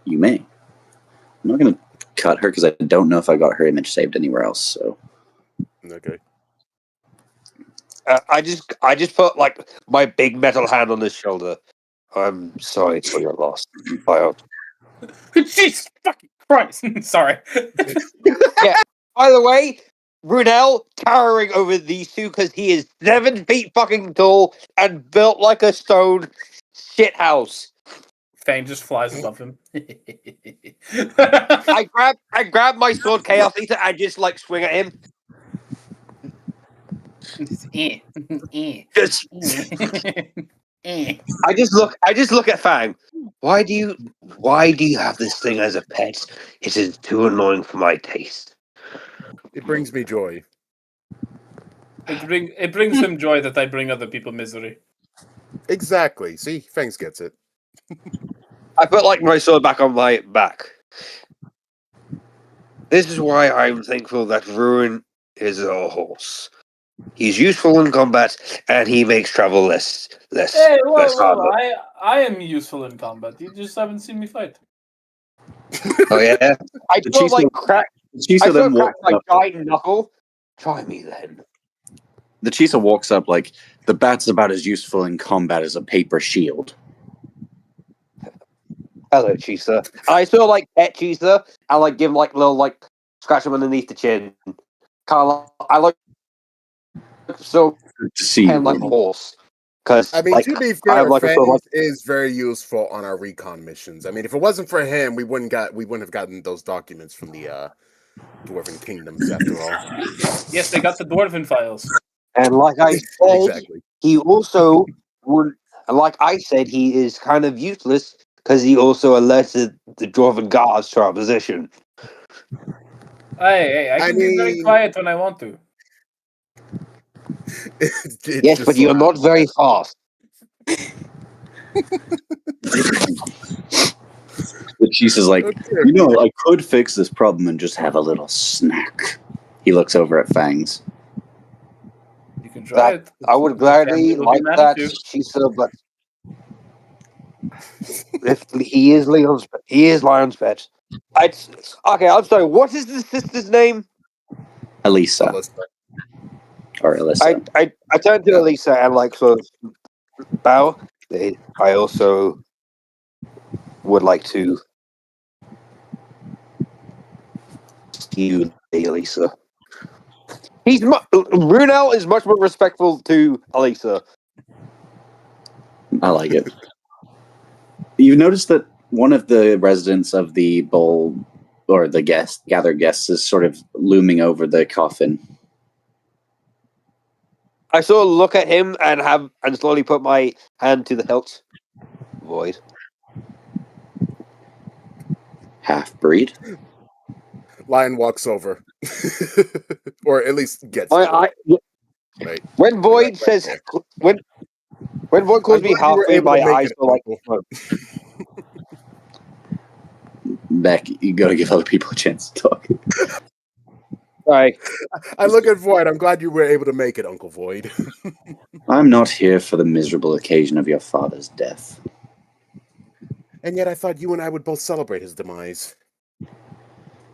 Speaker 1: You may. I'm not going to cut her because I don't know if I got her image saved anywhere else. So
Speaker 8: Okay.
Speaker 4: I just put like my big metal hand on his shoulder. I'm sorry for your loss, Lion.
Speaker 5: Jesus fucking Christ! Sorry.
Speaker 4: By the way, Brunel towering over these two because he is 7 feet fucking tall and built like a stone shithouse.
Speaker 5: Fang just flies above him.
Speaker 4: I grab my sword, Chaos Eater, and just like swing at him. Just, I just look at Fang. Why do you have this thing as a pet? It is too annoying for my taste.
Speaker 8: It brings me joy.
Speaker 5: It brings him joy that I bring other people misery.
Speaker 8: Exactly. See, Fangs gets it.
Speaker 4: I put like my sword back on my back. This is why I'm thankful that Ruin is a horse. He's useful in combat, and he makes travel less
Speaker 5: Hey,
Speaker 4: hard.
Speaker 5: I am useful in combat. You just haven't seen me fight.
Speaker 4: Oh yeah, I
Speaker 1: The
Speaker 4: feel like
Speaker 1: Chiso-
Speaker 4: crack.
Speaker 1: Chiso
Speaker 4: I
Speaker 1: then
Speaker 4: feel crack
Speaker 1: walks
Speaker 4: my
Speaker 1: up.
Speaker 4: giant knuckle. Try me then.
Speaker 1: The Chisa walks up like the bat's about as useful in combat as a paper shield.
Speaker 4: Hello, Chisa. I feel like pet Chisa. I like give him like little like scratch him underneath the chin. Kind of. I like so
Speaker 1: To see
Speaker 4: him like a horse. Because
Speaker 8: I mean,
Speaker 4: like,
Speaker 8: to be
Speaker 4: I have
Speaker 8: fair,
Speaker 4: like a sort of
Speaker 8: Fangs
Speaker 4: like
Speaker 8: is very useful on our recon missions. I mean, if it wasn't for him, we wouldn't have gotten those documents from the Dwarven Kingdoms after all.
Speaker 5: Yes, they got the Dwarven files.
Speaker 4: and like I said,
Speaker 8: Exactly.
Speaker 4: he also would. Like I said, he is kind of useless because he also alerted the Dwarven guards to our position.
Speaker 5: Hey, I
Speaker 8: I
Speaker 5: can be very
Speaker 8: mean-
Speaker 5: quiet when I want to.
Speaker 8: It
Speaker 4: Yes,
Speaker 8: just
Speaker 4: but
Speaker 8: so
Speaker 4: you're not
Speaker 8: happens
Speaker 4: very
Speaker 8: that-
Speaker 4: fast.
Speaker 1: Jesus like,
Speaker 8: Okay.
Speaker 1: you know, I could fix this problem and just have a little snack. He looks over at Fangs.
Speaker 5: You can try
Speaker 4: That
Speaker 5: it.
Speaker 4: I would
Speaker 5: The family
Speaker 4: gladly
Speaker 5: will be
Speaker 4: like
Speaker 5: mad
Speaker 4: that,
Speaker 5: at you.
Speaker 4: Shisa, but if he is Lion's pet. Okay, I'm sorry. What is the sister's name?
Speaker 1: Elisa.
Speaker 8: Alyssa.
Speaker 1: Or Alyssa.
Speaker 4: I turn to Elisa and like sort of bow. I also would like to see you, Elisa. Brunel is much more respectful to Elisa.
Speaker 1: I like it. You've noticed that one of the residents of the bowl, or the gathered guests, is sort of looming over the coffin.
Speaker 4: I sort of look at him and slowly put my hand to the hilt. Void.
Speaker 1: Half-breed.
Speaker 8: Lion walks over, or at least gets. Right.
Speaker 4: When Void says when Void calls me halfway, my eyes go like.
Speaker 1: Beck, you gotta give other people a chance to talk.
Speaker 4: Sorry.
Speaker 8: I look at Void. I'm glad you were able to make it, Uncle Void.
Speaker 1: I'm not here for the miserable occasion of your father's death.
Speaker 8: And yet I thought you and I would both celebrate his demise.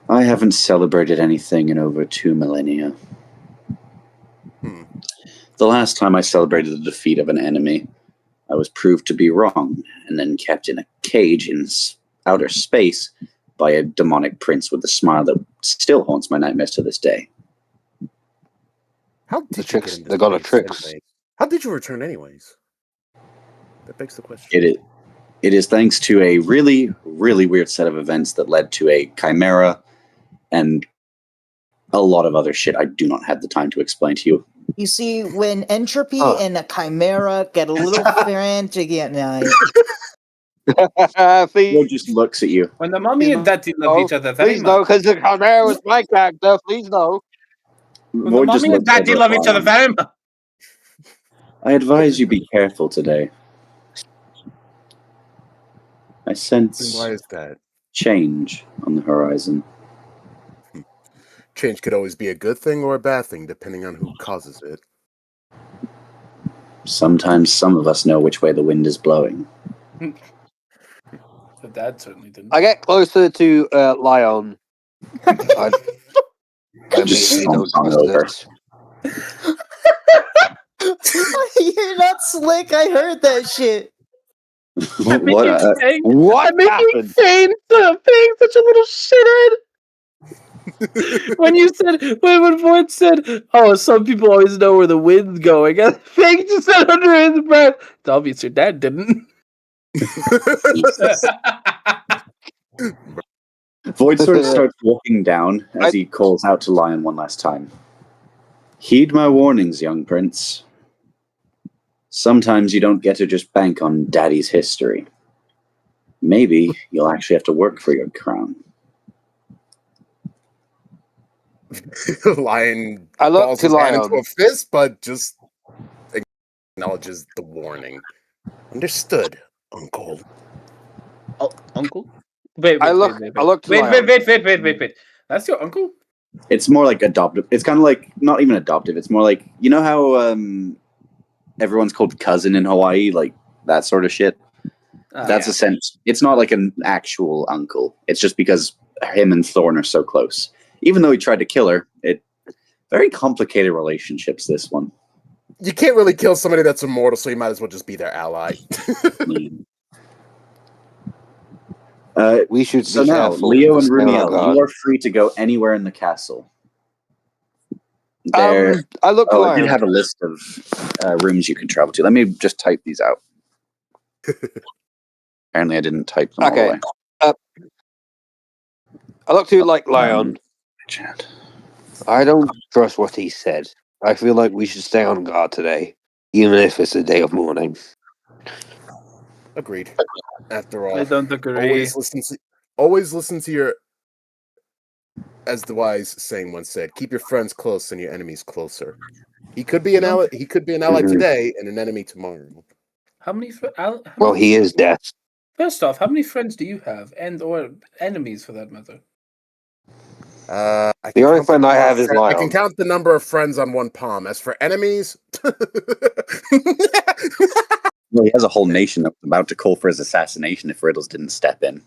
Speaker 1: I haven't celebrated anything in over 2 millennia. The last time I celebrated the defeat of an enemy, I was proved to be wrong, and then kept in a cage in outer space by a demonic prince with a smile that still haunts my nightmares to this day.
Speaker 8: How did
Speaker 4: they got a tricks.
Speaker 8: Anyway? How did you return anyways? That begs the question.
Speaker 1: It is thanks to a really, really weird set of events that led to a chimera and a lot of other shit I do not have the time to explain to you.
Speaker 9: You see, when entropy and a chimera get a little frantic at night.
Speaker 1: He just looks at you.
Speaker 5: When the mommy and daddy love each other very
Speaker 4: Please
Speaker 5: much.
Speaker 4: no, because the chimera was my character. Please no.
Speaker 5: When the mommy and daddy love each other very much.
Speaker 1: I advise you be careful today. I sense
Speaker 8: Why is that?
Speaker 1: change on the horizon.
Speaker 8: Change could always be a good thing or a bad thing, depending on who causes it.
Speaker 1: Sometimes some of us know which way the wind is blowing.
Speaker 5: The dad certainly didn't.
Speaker 4: I get closer to Lion. I
Speaker 1: Just
Speaker 4: immediately don't
Speaker 1: stomps on
Speaker 4: trust
Speaker 1: over.
Speaker 4: this.
Speaker 9: You're not slick. I heard that shit.
Speaker 1: What
Speaker 5: I'm making
Speaker 4: happened?
Speaker 5: Fane such a little shithead. When you said when Void said, "Oh, some people always know where the wind's going," and Fane just said under his breath, "It's obvious your dad didn't."
Speaker 1: Void sort of starts walking down as he calls out to Lion one last time. Heed my warnings, young prince. Sometimes you don't get to just bank on daddy's history. Maybe you'll actually have to work for your crown.
Speaker 8: Lion
Speaker 4: I look
Speaker 8: balls
Speaker 4: to
Speaker 8: his hand into
Speaker 4: Lion.
Speaker 8: a fist, but just acknowledges the warning. Understood, Uncle.
Speaker 5: Oh, uncle? Wait.
Speaker 4: I look to Lion.
Speaker 5: Wait. That's your uncle?
Speaker 1: It's more like adoptive. It's kind of like, not even adoptive. It's more like, you know how everyone's called cousin in Hawaii? Like that sort of shit. That's a sense. It's not like an actual uncle. It's just because him and Thorn are so close. Even though he tried to kill her, very complicated relationships, this one.
Speaker 8: You can't really kill somebody that's immortal, so you might as well just be their ally.
Speaker 4: We should.
Speaker 1: So
Speaker 4: be
Speaker 1: now,
Speaker 4: careful.
Speaker 1: Leo and
Speaker 4: Stay on our
Speaker 1: Rumiel,
Speaker 4: guard.
Speaker 1: you are free to go anywhere in the castle.
Speaker 4: I look to
Speaker 1: I
Speaker 4: Lion.
Speaker 1: did have a list of rooms you can travel to. Let me just type these out. Apparently, I didn't type them all the way.
Speaker 4: I look to Lion. I don't trust what he said. I feel like we should stay on guard today, even if it's a day of mourning.
Speaker 8: Agreed. After all,
Speaker 5: I don't agree.
Speaker 8: Always listen to your, as the wise saying once said, keep your friends close and your enemies closer. He could be an ally. He could be an ally today and an enemy tomorrow.
Speaker 5: How many?
Speaker 4: Well, he is death.
Speaker 5: First off, how many friends do you have, or enemies for that matter?
Speaker 8: I
Speaker 4: The
Speaker 8: can
Speaker 4: only
Speaker 8: count
Speaker 4: friend I have is
Speaker 8: I can
Speaker 4: Lion.
Speaker 8: count the number of friends on one palm. As for enemies,
Speaker 1: Well, he has a whole nation that was about to call for his assassination if Riddles didn't step in.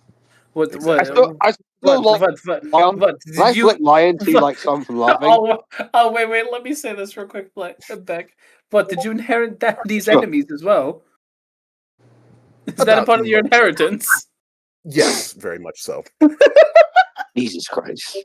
Speaker 5: What?
Speaker 8: Exactly.
Speaker 4: I still like Lion.
Speaker 5: What?
Speaker 4: When I flick Lion to like someone from laughing.
Speaker 5: Oh, wait. Let me say this real quick, Beck. What? Did you inherit these
Speaker 4: Sure.
Speaker 5: enemies as well? Is that a part of your inheritance?
Speaker 8: Yes, very much so.
Speaker 4: Jesus Christ.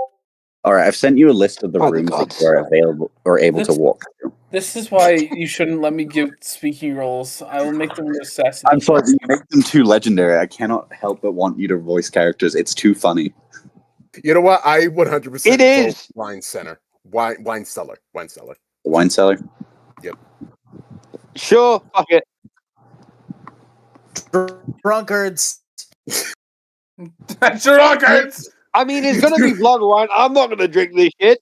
Speaker 1: All right, I've sent you a list of the
Speaker 4: Oh, the
Speaker 1: rooms that
Speaker 4: gods.
Speaker 1: you are available or able to walk through.
Speaker 5: This is why you shouldn't let me give speaking roles. I will make them assassinate.
Speaker 1: I'm sorry, you make them too legendary. I cannot help but want you to voice characters. It's too funny.
Speaker 8: You know what? I 100%
Speaker 4: It is.
Speaker 8: vote wine cellar. Wine cellar.
Speaker 1: The wine cellar.
Speaker 8: Yep.
Speaker 4: Sure, fuck it.
Speaker 9: Drunkards.
Speaker 5: Drunkards!
Speaker 4: I mean, it's gonna be blood wine. I'm not gonna drink this shit.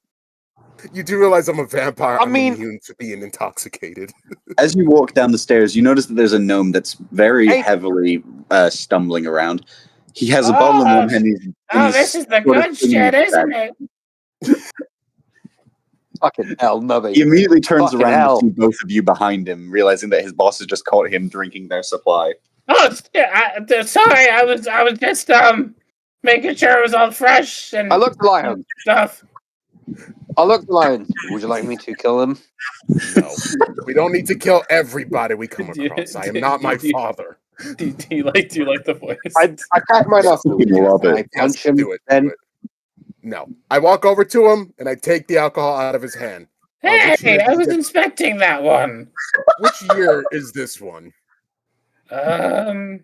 Speaker 8: You do realize I'm a vampire.
Speaker 4: I
Speaker 8: I'm
Speaker 4: mean-
Speaker 8: immune to being intoxicated.
Speaker 1: As you walk down the stairs, you notice that there's a gnome that's very
Speaker 4: Hey.
Speaker 1: heavily stumbling around. He has a bottle in one hand.
Speaker 5: This is the
Speaker 1: sort of
Speaker 5: good
Speaker 1: swinging
Speaker 5: shit,
Speaker 1: his
Speaker 5: isn't
Speaker 1: back.
Speaker 5: it?
Speaker 4: Fucking hell, nubby.
Speaker 1: He immediately turns
Speaker 4: Fucking
Speaker 1: around
Speaker 4: hell.
Speaker 1: to see both of you behind him, realizing that his boss has just caught him drinking their supply.
Speaker 5: Oh, sorry. I was just making sure it was all fresh and
Speaker 4: I looked at Lion.
Speaker 5: stuff.
Speaker 4: I looked at Lion. Would you like me to kill him?
Speaker 8: No. We don't need to kill everybody we come
Speaker 5: Do you-
Speaker 8: across. I am not my
Speaker 5: do you-
Speaker 8: father.
Speaker 5: Do you like the voice?
Speaker 4: I crack my knuckles.
Speaker 1: Love
Speaker 4: and I
Speaker 1: it.
Speaker 4: punch
Speaker 8: Yes,
Speaker 4: him.
Speaker 8: do it.
Speaker 4: Then
Speaker 8: Do it. No. I walk over to him and I take the alcohol out of his hand. Which year
Speaker 5: Hey, I
Speaker 8: did
Speaker 5: was
Speaker 8: you-
Speaker 5: inspecting that one.
Speaker 8: Which year is this one?
Speaker 5: 2000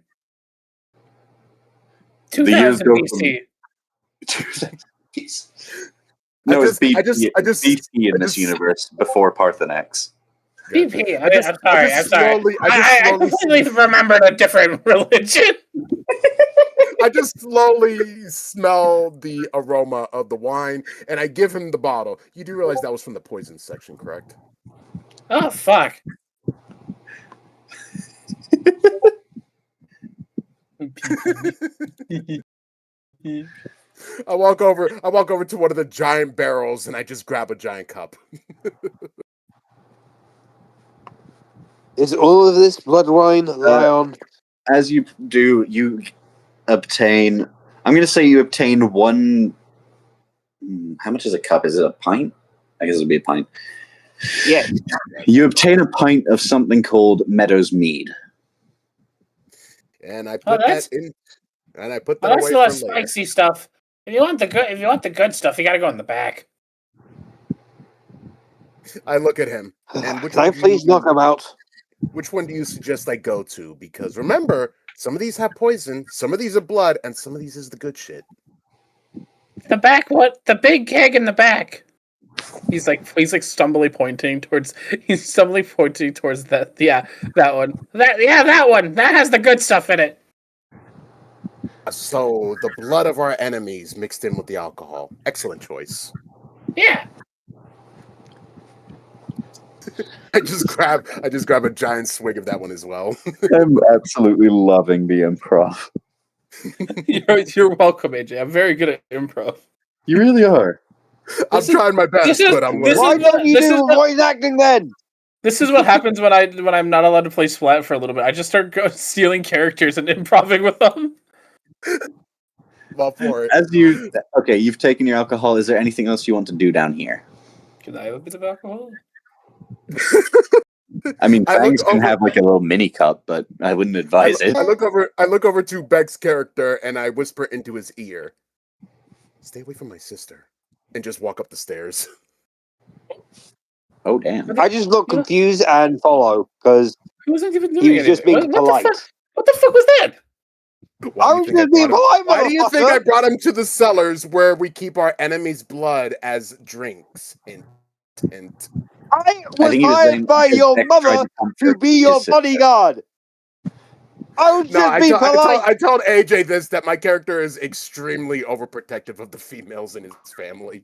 Speaker 1: years go
Speaker 5: BC.
Speaker 1: No, it's
Speaker 8: I just
Speaker 1: BC in
Speaker 8: I
Speaker 1: this
Speaker 8: just-
Speaker 1: universe before Parthenax.
Speaker 5: BP.
Speaker 8: I just-
Speaker 5: I'm sorry.
Speaker 8: I
Speaker 5: I'm
Speaker 8: just
Speaker 5: sorry.
Speaker 8: slowly-
Speaker 5: I completely remembered a different religion.
Speaker 8: I just slowly smell the aroma of the wine and I give him the bottle. You do realize that was from the poison section, correct?
Speaker 5: Oh fuck.
Speaker 8: I walk over to one of the giant barrels and I just grab a giant cup.
Speaker 4: is all of this blood wine, Lion?
Speaker 1: As you do, you obtain. I'm going to say you obtain one. How much is a cup? Is it a pint? I guess it would be a pint.
Speaker 4: Yeah.
Speaker 1: You obtain a pint of something called Meadows Mead.
Speaker 8: And I put that in and I put that
Speaker 5: That's
Speaker 8: away
Speaker 5: a lot
Speaker 8: for
Speaker 5: of
Speaker 8: later.
Speaker 5: spicy stuff. If you want the good stuff, you gotta go in the back.
Speaker 8: I look at him. And which
Speaker 4: Can I
Speaker 8: one do
Speaker 4: please
Speaker 8: you-
Speaker 4: knock him out?
Speaker 8: Which one do you suggest I go to? Because remember, some of these have poison, some of these are blood, and some of these is the good shit.
Speaker 5: The back, what? The big keg in the back. He's like stumbly pointing towards. He's stumbly pointing towards that. Yeah, that one. That one. That has the good stuff in it.
Speaker 8: So the blood of our enemies mixed in with the alcohol. Excellent choice.
Speaker 5: Yeah.
Speaker 8: I just grab a giant swig of that one as well.
Speaker 1: I'm absolutely loving the improv.
Speaker 5: You're welcome, AJ. I'm very good at improv.
Speaker 1: You really are.
Speaker 8: I'm trying my best, but I'm
Speaker 5: this
Speaker 4: Why
Speaker 5: is
Speaker 4: don't you
Speaker 5: this is
Speaker 4: do
Speaker 5: what-
Speaker 4: voice acting then?
Speaker 5: This is what happens when I'm not allowed to play Splat for a little bit. I just start stealing characters and improving with them.
Speaker 8: all for it.
Speaker 1: You've taken your alcohol. Is there anything else you want to do down here?
Speaker 5: Can I have a bit of alcohol?
Speaker 1: I mean,
Speaker 8: I look
Speaker 1: Fangs can
Speaker 8: over-
Speaker 1: have like a little mini cup, but I wouldn't advise it.
Speaker 8: I look over to Beck's character and I whisper into his ear, "Stay away from my sister," and just walk up the stairs.
Speaker 1: Oh damn!
Speaker 4: I just look confused and follow because
Speaker 5: He wasn't even doing
Speaker 4: he was just
Speaker 5: anything.
Speaker 4: being
Speaker 5: What
Speaker 4: polite.
Speaker 5: the fuck was that?
Speaker 8: Why
Speaker 4: I
Speaker 8: do you
Speaker 4: was
Speaker 8: think
Speaker 4: just being
Speaker 8: brought
Speaker 4: polite,
Speaker 8: him- Why do you think I
Speaker 4: motherfucker.
Speaker 8: brought him to the cellars where we keep our enemy's blood as drinks? And
Speaker 4: I
Speaker 1: I
Speaker 4: was
Speaker 1: think he was
Speaker 4: hired
Speaker 1: saying
Speaker 4: by
Speaker 1: because
Speaker 4: your
Speaker 1: Beck tried
Speaker 4: mother
Speaker 1: to comfort
Speaker 4: to be your
Speaker 1: his sister.
Speaker 4: bodyguard. I was
Speaker 8: no,
Speaker 4: just being polite.
Speaker 8: I told AJ this that my character is extremely overprotective of the females in his family.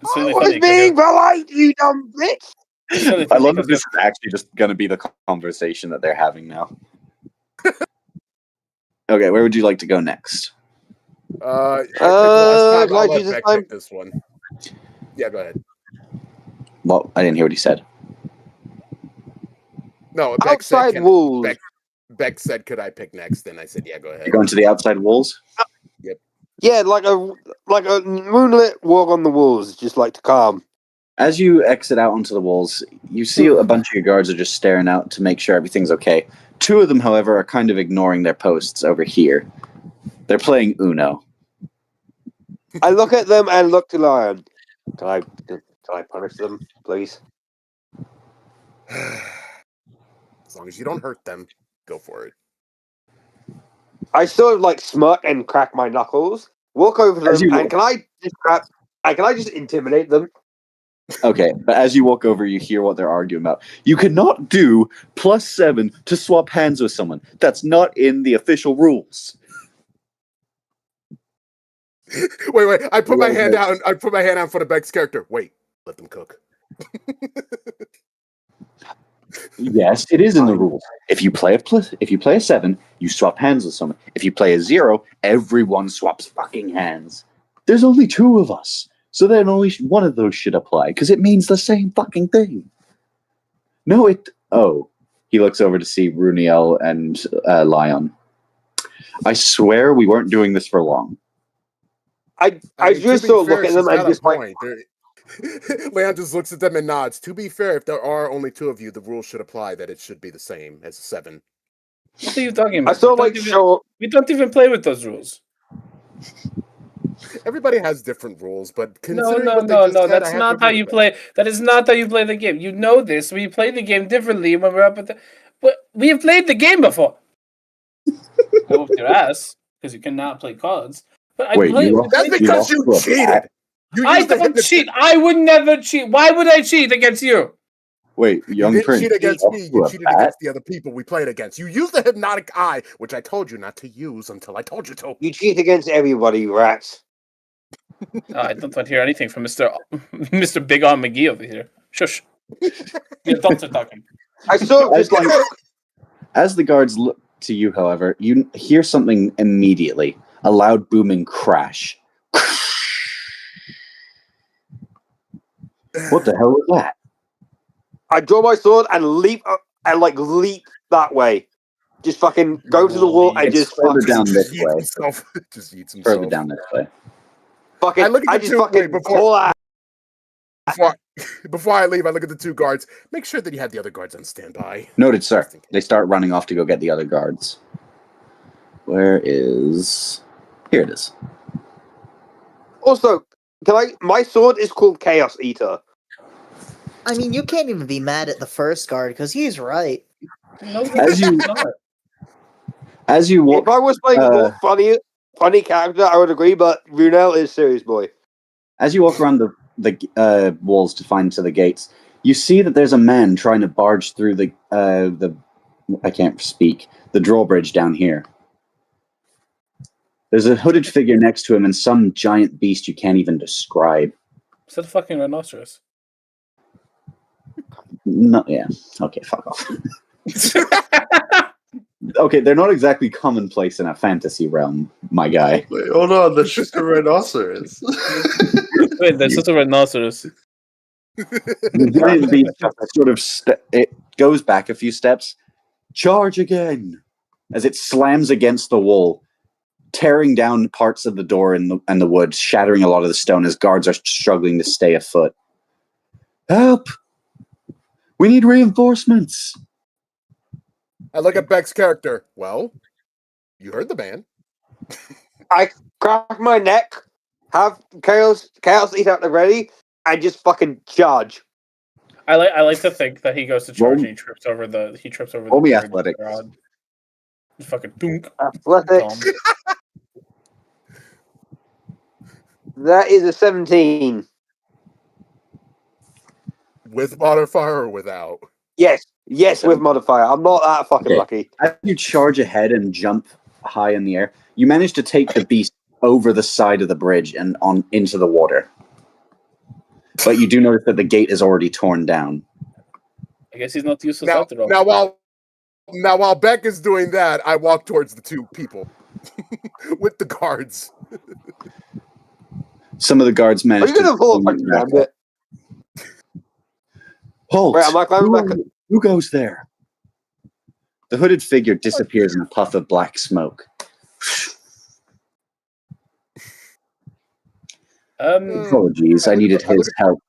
Speaker 5: It's
Speaker 4: I
Speaker 5: really
Speaker 4: was
Speaker 5: funny.
Speaker 4: being polite, you dumb bitch.
Speaker 5: It's really
Speaker 1: I
Speaker 5: funny
Speaker 1: love that
Speaker 5: 'cause
Speaker 1: this is actually just going to be the conversation that they're having now. Okay, where would you like to go next?
Speaker 8: I picked last time. I'll
Speaker 4: like
Speaker 8: let
Speaker 4: Jesus
Speaker 8: Beck
Speaker 4: time?
Speaker 8: pick this one. Yeah, go ahead.
Speaker 1: Well, I didn't hear what he said.
Speaker 8: No, Beck said,
Speaker 4: Outside walls.
Speaker 8: Beck said, "Could I pick next?" And I said, "Yeah, go ahead."
Speaker 1: You're going to the outside walls?
Speaker 4: Yeah, like a moonlit walk on the walls, just like to calm.
Speaker 1: As you exit out onto the walls, you see a bunch of your guards are just staring out to make sure everything's okay. Two of them, however, are kind of ignoring their posts over here. They're playing Uno.
Speaker 4: I look at them and look to Lion. Can I punish them, please?
Speaker 8: As long as you don't hurt them, go for it.
Speaker 4: I sort of like smirk and crack my knuckles, walk over to
Speaker 1: As
Speaker 4: them,
Speaker 1: you
Speaker 4: and can I just intimidate them?
Speaker 1: Okay, but as you walk over, you hear what they're arguing about. You cannot do +7 to swap hands with someone. That's not in the official rules.
Speaker 8: Wait! I put my
Speaker 1: Wait,
Speaker 8: hand
Speaker 1: wait.
Speaker 8: out. I put my hand out for the Beck's character. Wait, let them cook.
Speaker 1: Yes, it is in the rules. If you play a 7, you swap hands with someone. If you play a 0, everyone swaps fucking hands. There's only 2 of us, so then only one of those should apply because it means the same fucking thing. No, it. Oh, he looks over to see Runiel and Lion. I swear we weren't doing this for long.
Speaker 4: I
Speaker 8: mean,
Speaker 4: just
Speaker 8: to be
Speaker 4: sort of
Speaker 8: fair,
Speaker 4: look at
Speaker 8: she's
Speaker 4: them and
Speaker 8: got a
Speaker 4: just like,
Speaker 8: point. Leon just looks at them and nods. To be fair, if there are only 2 of you, the rules should apply that it should be the same as a 7.
Speaker 5: What are you talking about?
Speaker 4: I sort of like show.
Speaker 5: We don't even play with those rules.
Speaker 8: Everybody has different rules, but
Speaker 5: No.
Speaker 8: considering what they just said, I
Speaker 5: That's
Speaker 8: have to
Speaker 5: not how
Speaker 8: agree
Speaker 5: you
Speaker 8: with
Speaker 5: play. That is not how you play the game. You know this. We play the game differently when we're up at the. But we have played the game before. I whooped your ass because you cannot play cards. But
Speaker 1: Wait,
Speaker 8: That's because you cheated.
Speaker 5: I don't cheat. I would never cheat. Why would I cheat against you?
Speaker 1: Wait,
Speaker 8: You
Speaker 1: young
Speaker 8: didn't
Speaker 1: prince.
Speaker 8: cheat against me. You cheated
Speaker 1: bat?
Speaker 8: against the other people we played against. You used the hypnotic eye, which I told you not to use until I told you to.
Speaker 4: You cheat against everybody, you rats.
Speaker 5: I don't want to hear anything from Mr. Big Arm McGee over here. Shush. The adults are talking.
Speaker 4: I sort of just like.
Speaker 1: As the guards look to you, however, you hear something immediately. A loud booming crash. What the hell was that?
Speaker 4: I draw my sword and leap leap that way. Just fucking go to the wall and
Speaker 1: It's
Speaker 4: just
Speaker 1: further
Speaker 4: fucking
Speaker 1: down this
Speaker 8: Yeets
Speaker 1: way.
Speaker 8: himself. Just yeets himself.
Speaker 1: Further down this way.
Speaker 4: fucking.
Speaker 8: I look at
Speaker 4: I
Speaker 8: the
Speaker 4: just
Speaker 8: two-
Speaker 4: fucking
Speaker 8: wait, before-
Speaker 4: pull out.
Speaker 8: Before I leave, I look at the 2 guards. Make sure that you have the other guards on standby.
Speaker 1: Noted, sir. They start running off to go get the other guards. Where is... Here it is.
Speaker 4: Also, my sword is called Chaos Eater.
Speaker 9: I mean, you can't even be mad at the first guard because he's right.
Speaker 5: No,
Speaker 1: As you walk...
Speaker 4: If I was playing a more funny character, I would agree, but Runel is serious boy.
Speaker 1: As you walk around the walls to find to the gates, you see that there's a man trying to barge through the I can't speak, the drawbridge down here. There's a hooded figure next to him and some giant beast you can't even describe.
Speaker 5: Is that a fucking rhinoceros?
Speaker 1: No, yeah. Okay, fuck off. Okay, they're not exactly commonplace in a fantasy realm, my guy.
Speaker 6: Wait, hold on, that's just a rhinoceros.
Speaker 5: Wait, that's just a rhinoceros.
Speaker 1: The giant beast sort of it goes back a few steps. Charge again! As it slams against the wall, tearing down parts of the door and the wood, shattering a lot of the stone as guards are struggling to stay afoot. Help! We need reinforcements!
Speaker 8: I look at Beck's character. Well, you heard the man.
Speaker 4: I crack my neck, have Chaos Eater at the ready, and just fucking charge.
Speaker 5: I like to think that he goes to charge and he trips over the
Speaker 1: Roll me
Speaker 5: bridge
Speaker 1: athletics.
Speaker 5: rod. Fucking dunk.
Speaker 4: Athletics. That is a 17.
Speaker 8: With modifier or without?
Speaker 4: Yes, with modifier. I'm not that fucking lucky.
Speaker 1: As you charge ahead and jump high in the air, you manage to take the beast over the side of the bridge and on into the water. But you do notice that the gate is already torn down.
Speaker 5: I guess he's not useless
Speaker 8: Now,
Speaker 5: after all.
Speaker 8: now while Beck is doing that, I walk towards the 2 people. with the guards.
Speaker 1: Some of the guards
Speaker 4: Are
Speaker 1: managed
Speaker 4: you going to pull
Speaker 1: pull
Speaker 4: a
Speaker 1: you
Speaker 4: fucking
Speaker 1: back up.
Speaker 4: gambit?
Speaker 1: Halt!
Speaker 4: Wait, am I climbing back?
Speaker 1: Who goes there? The hooded figure disappears in a puff of black smoke. Apologies, I needed his help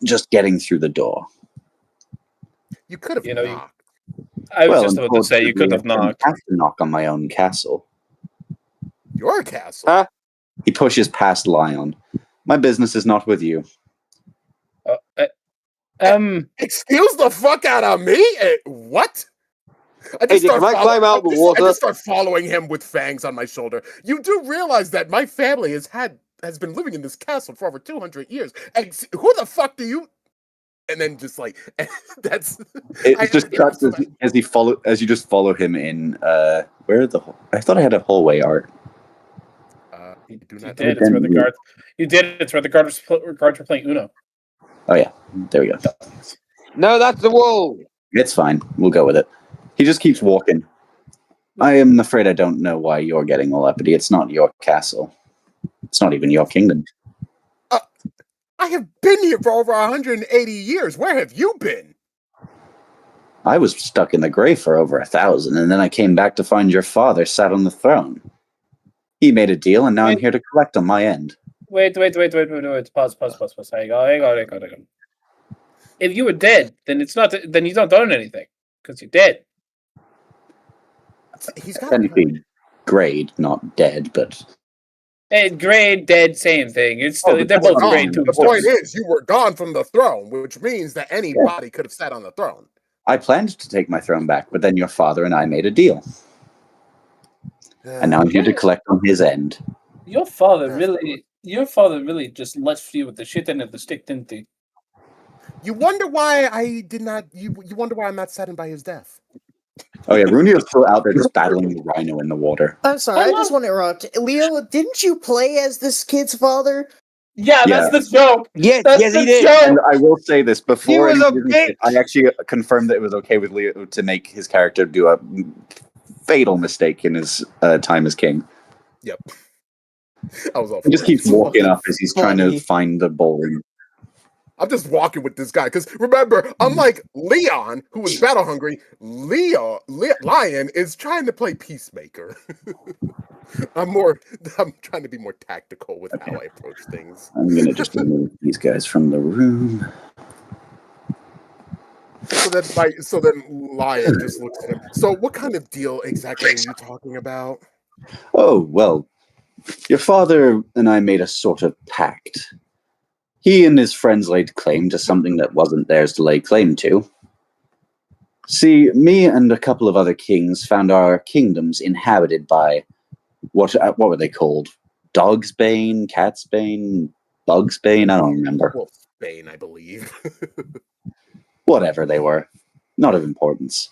Speaker 1: just getting through the door.
Speaker 8: You could have knocked.
Speaker 5: I was just about to say you could have
Speaker 1: unfortunately, I
Speaker 5: knocked.
Speaker 1: didn't have to knock on my own castle.
Speaker 8: Your castle.
Speaker 4: Huh?
Speaker 1: He pushes past Lion. My business is not with you.
Speaker 8: Excuse the fuck out of me? What? I
Speaker 4: Hey, can I climb out the
Speaker 8: I
Speaker 4: water?
Speaker 8: just start following him with fangs on my shoulder. You do realize that my family has been living in this castle for over 200 years. And who the fuck do you? And then just like that's.
Speaker 1: It just cuts as you just follow him in. Where the? I thought I had a hallway art.
Speaker 8: You do
Speaker 5: You
Speaker 8: not.
Speaker 5: did. It's where the guards. You did. It's where the guards were playing Uno.
Speaker 1: Oh yeah, there we go.
Speaker 4: No, that's the wall.
Speaker 1: It's fine. We'll go with it. He just keeps walking. I am afraid I don't know why you're getting all uppity. It's not your castle. It's not even your kingdom.
Speaker 8: I have been here for over 180 years. Where have you been?
Speaker 1: I was stuck in the grave for over 1,000, and then I came back to find your father sat on the throne. He made a deal, and now I'm here to collect on my end.
Speaker 5: Wait. Pause. Hang on. If you were dead, then it's not. Then you don't own anything because you're dead.
Speaker 8: He's got
Speaker 1: technically grade, not dead, but
Speaker 5: grade, dead, same thing. It's still they're both grade too.
Speaker 8: The point is, you were gone from the throne, which means that anybody could have sat on the throne.
Speaker 1: I planned to take my throne back, but then your father and I made a deal. And now I'm here to collect on his end.
Speaker 5: Your father really just left you with the shit end of the stick, didn't he?
Speaker 8: You wonder why I did not. You wonder why I'm not saddened by his death.
Speaker 1: Oh yeah, Runio's still out there just battling the rhino in the water.
Speaker 9: I'm sorry, I just want to interrupt. Leo, didn't you play as this kid's father?
Speaker 5: Yeah, that's the joke.
Speaker 4: Yes,
Speaker 5: that's
Speaker 4: yes, he
Speaker 5: the
Speaker 4: did.
Speaker 5: joke.
Speaker 1: And I will say this before
Speaker 4: He was a bitch.
Speaker 1: I actually confirmed that it was okay with Leo to make his character do a fatal mistake in his time as king.
Speaker 8: Yep. I was all
Speaker 1: He just keeps walking up as he's trying to find the bowling.
Speaker 8: I'm just walking with this guy because remember, unlike Leon, who was battle hungry, Lion is trying to play peacemaker. I'm trying to be more tactical with how I approach things.
Speaker 1: I'm gonna just remove these guys from the room.
Speaker 8: So then Lion just looks at him. So what kind of deal exactly are you talking about?
Speaker 1: Oh, well, your father and I made a sort of pact. He and his friends laid claim to something that wasn't theirs to lay claim to. See, me and a couple of other kings found our kingdoms inhabited by what were they called? Dogsbane, Catsbane, Bugsbane? I don't remember.
Speaker 8: Wolfsbane, I believe.
Speaker 1: Whatever they were, not of importance.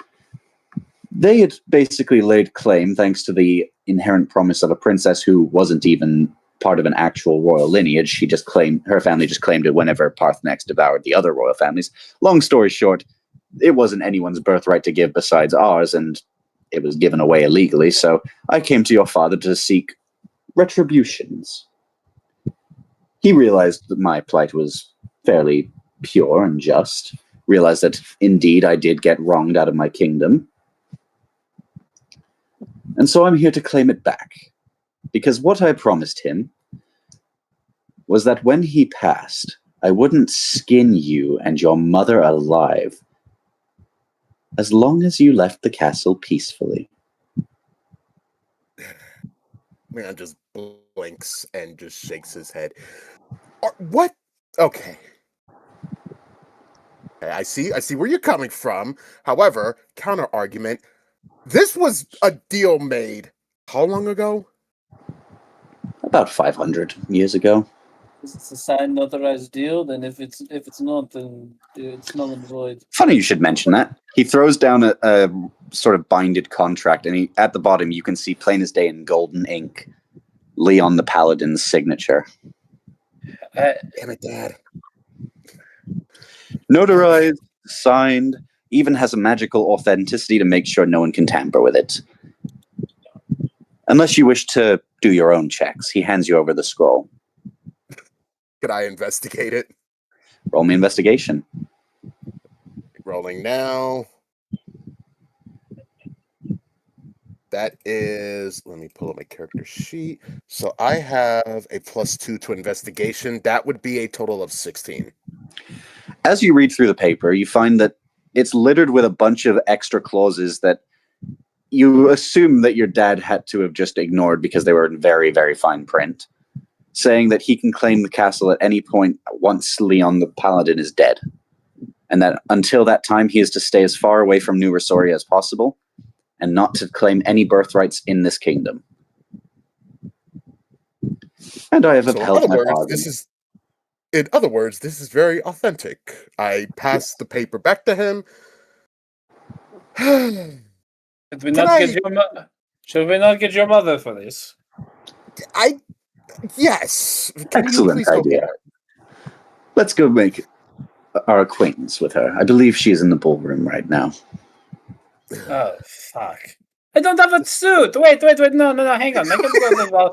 Speaker 1: They had basically laid claim, thanks to the inherent promise of a princess who wasn't even part of an actual royal lineage. She just claimed, her family just claimed it whenever Parthenax devoured the other royal families. Long story short, it wasn't anyone's birthright to give besides ours, and it was given away illegally, so I came to your father to seek retributions. He realized that my plight was fairly pure and just, realized that indeed I did get wronged out of my kingdom, and so I'm here to claim it back. Because what I promised him was that when he passed, I wouldn't skin you and your mother alive as long as you left the castle peacefully.
Speaker 8: Man just blinks and just shakes his head. What? Okay. I see where you're coming from. However, counter argument, this was a deal made how long ago?
Speaker 1: About 500 years ago.
Speaker 5: If it's a signed, authorized deal, then if it's not, then it's null and void.
Speaker 1: Funny you should mention that. He throws down a sort of binded contract, and at the bottom you can see plain as day in golden ink, Leon the Paladin's signature.
Speaker 8: Damn it, Dad.
Speaker 1: Notarized, signed, even has a magical authenticity to make sure no one can tamper with it. Unless you wish to do your own checks. He hands you over the scroll.
Speaker 8: Could I investigate it?
Speaker 1: Roll me investigation.
Speaker 8: Rolling now. That is, let me pull up my character sheet. So I have a +2 to investigation. That would be a total of 16.
Speaker 1: As you read through the paper, you find that it's littered with a bunch of extra clauses that you assume that your dad had to have just ignored because they were in very, very fine print, saying that he can claim the castle at any point once Leon the Paladin is dead, and that until that time he is to stay as far away from New Rosoria as possible, and not to claim any birthrights in this kingdom. And I have
Speaker 8: So in
Speaker 1: upheld
Speaker 8: other
Speaker 1: my
Speaker 8: words,
Speaker 1: bargain.
Speaker 8: in other words, this is very authentic. I pass the paper back to him.
Speaker 5: Should we not get your mother for this?
Speaker 8: Yes. Can you
Speaker 1: Excellent
Speaker 8: please go get
Speaker 1: idea.
Speaker 8: her?
Speaker 1: Let's go make our acquaintance with her. I believe she is in the ballroom right now.
Speaker 5: Oh, fuck. I don't have a suit! Wait, no, hang on. Whoa.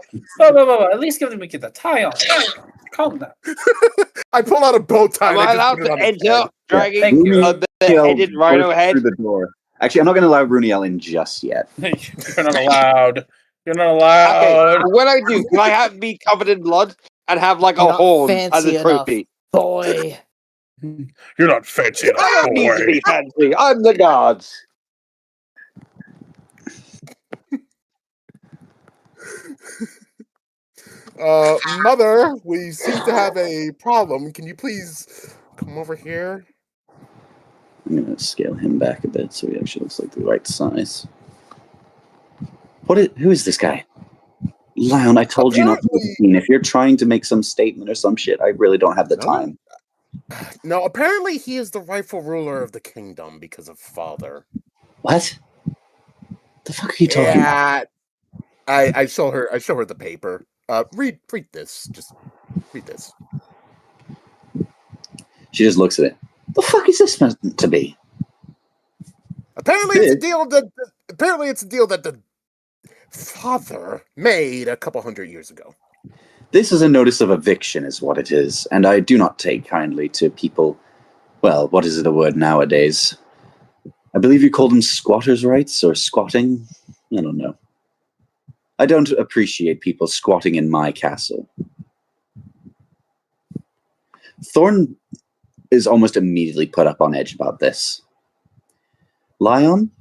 Speaker 5: At least give me the tie on. Calm down.
Speaker 8: I pull out a bow tie
Speaker 4: Am
Speaker 8: and
Speaker 4: I
Speaker 8: I just
Speaker 4: allowed
Speaker 8: put it
Speaker 4: to
Speaker 8: on his
Speaker 4: enter
Speaker 8: head.
Speaker 4: dragging
Speaker 5: Thank you.
Speaker 4: a headed rhino head?
Speaker 1: Through the door. Actually, I'm not going to allow Runiel in just yet.
Speaker 5: You're not allowed. You're not
Speaker 4: Okay,
Speaker 5: allowed.
Speaker 4: when I do, can I be covered in blood and have like
Speaker 9: You're
Speaker 4: a
Speaker 9: not
Speaker 4: horn as
Speaker 9: fancy
Speaker 4: a
Speaker 9: enough.
Speaker 4: trophy?
Speaker 9: Boy.
Speaker 5: You're not fancy enough,
Speaker 4: I don't need to
Speaker 5: boy.
Speaker 4: be fancy. I'm the guards.
Speaker 8: Mother, we seem to have a problem. Can you please come over here?
Speaker 1: I'm going to scale him back a bit so he actually looks like the right size. Who is this guy? Lion, I told you not to be seen. If you're trying to make some statement or some shit, I really don't have the time.
Speaker 8: No, apparently he is the rightful ruler of the kingdom because of father.
Speaker 1: What? The fuck are you talking about?
Speaker 8: I show her the paper. Read this. Just read this.
Speaker 1: She just looks at it. The fuck is this meant to be?
Speaker 8: Apparently it's a deal that the father made a couple hundred years ago.
Speaker 1: This is a notice of eviction, is what it is, and I do not take kindly to people. Well, what is the word nowadays? I believe you call them squatters' rights or squatting. I don't know. I don't appreciate people squatting in my castle. Thorn is almost immediately put up on edge about this. Lion,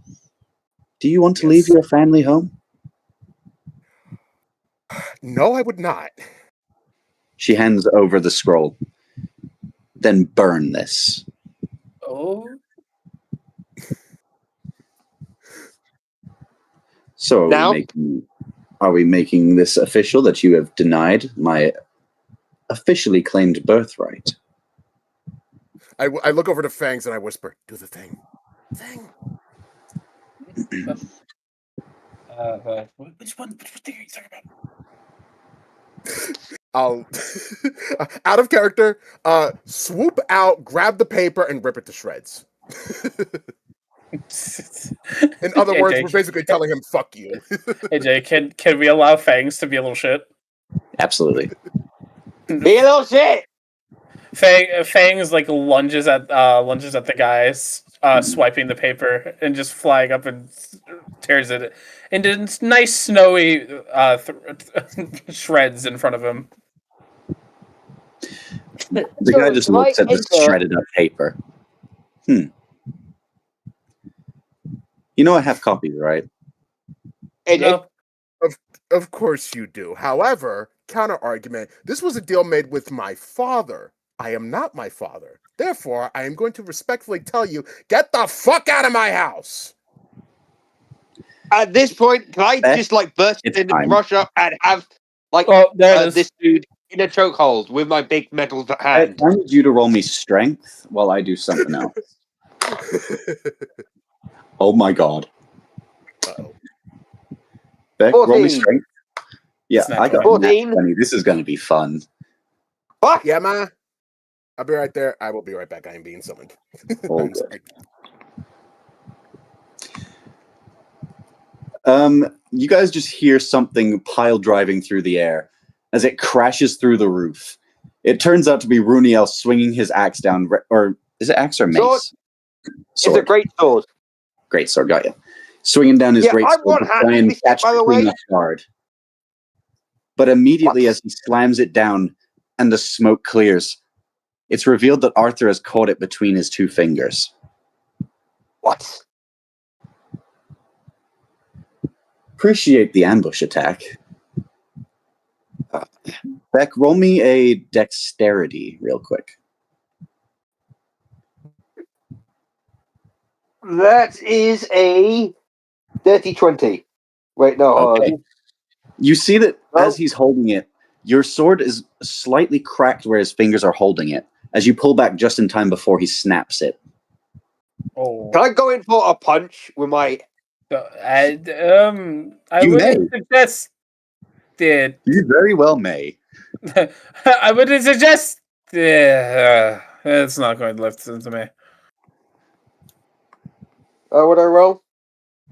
Speaker 1: do you want to leave your family home?
Speaker 8: No, I would not.
Speaker 1: She hands over the scroll. Then burn this.
Speaker 5: Oh.
Speaker 1: So
Speaker 4: Now?
Speaker 1: are we making this official that you have denied my officially claimed birthright?
Speaker 8: I look over to Fangs and I whisper, "Do the thing." Thing.
Speaker 5: Which thing are you talking about?
Speaker 8: I'll out of character, swoop out, grab the paper, and rip it to shreds. In other words,
Speaker 5: AJ,
Speaker 8: we're basically telling him, "Fuck you."
Speaker 5: AJ, can we allow Fangs to be a little shit?
Speaker 1: Absolutely.
Speaker 4: Be a little shit.
Speaker 5: Fangs like lunges at the guys swiping the paper and just flying up and tears it into nice snowy shreds in front of him.
Speaker 1: The guy just looks at the shredded up paper. You know I have copies, right?
Speaker 5: No.
Speaker 8: Of course you do. However, counter argument, this was a deal made with my father. I am not my father. Therefore, I am going to respectfully tell you, get the fuck out of my house.
Speaker 4: At this point, can I just like burst into Russia and have like this dude in a chokehold with my big metal hand?
Speaker 1: I need you to roll me strength while I do something else. Oh my god.
Speaker 8: Uh-oh.
Speaker 1: Beck,
Speaker 4: 14.
Speaker 1: roll me strength. Yeah, I got
Speaker 4: 14.
Speaker 1: This is going to be fun.
Speaker 4: Fuck.
Speaker 8: Yeah, ma. I'll be right there. I will be right back. I am being summoned. I'm sorry.
Speaker 1: You guys just hear something pile driving through the air as it crashes through the roof. It turns out to be Runiel swinging his axe down, or is it axe or mace?
Speaker 4: Sword. It's a great sword.
Speaker 1: Great sword, got you. Swinging down his great
Speaker 4: I'm
Speaker 1: sword to try and
Speaker 4: one-handed,
Speaker 1: catch
Speaker 4: by the
Speaker 1: between
Speaker 4: way.
Speaker 1: the shard. But immediately as he slams it down and the smoke clears, it's revealed that Arthur has caught it between his two fingers.
Speaker 4: What?
Speaker 1: Appreciate the ambush attack. Beck, roll me a dexterity real quick.
Speaker 4: That is a dirty 20. Wait, no.
Speaker 1: Okay. You see that
Speaker 4: Oh.
Speaker 1: as he's holding it, your sword is slightly cracked where his fingers are holding it, as you pull back just in time before he snaps it.
Speaker 5: Oh.
Speaker 4: Can I go in for a punch with my...
Speaker 5: I
Speaker 1: You
Speaker 5: wouldn't suggest it.
Speaker 1: You very well may.
Speaker 5: I wouldn't suggest. It's not going to lift into me.
Speaker 4: What I roll?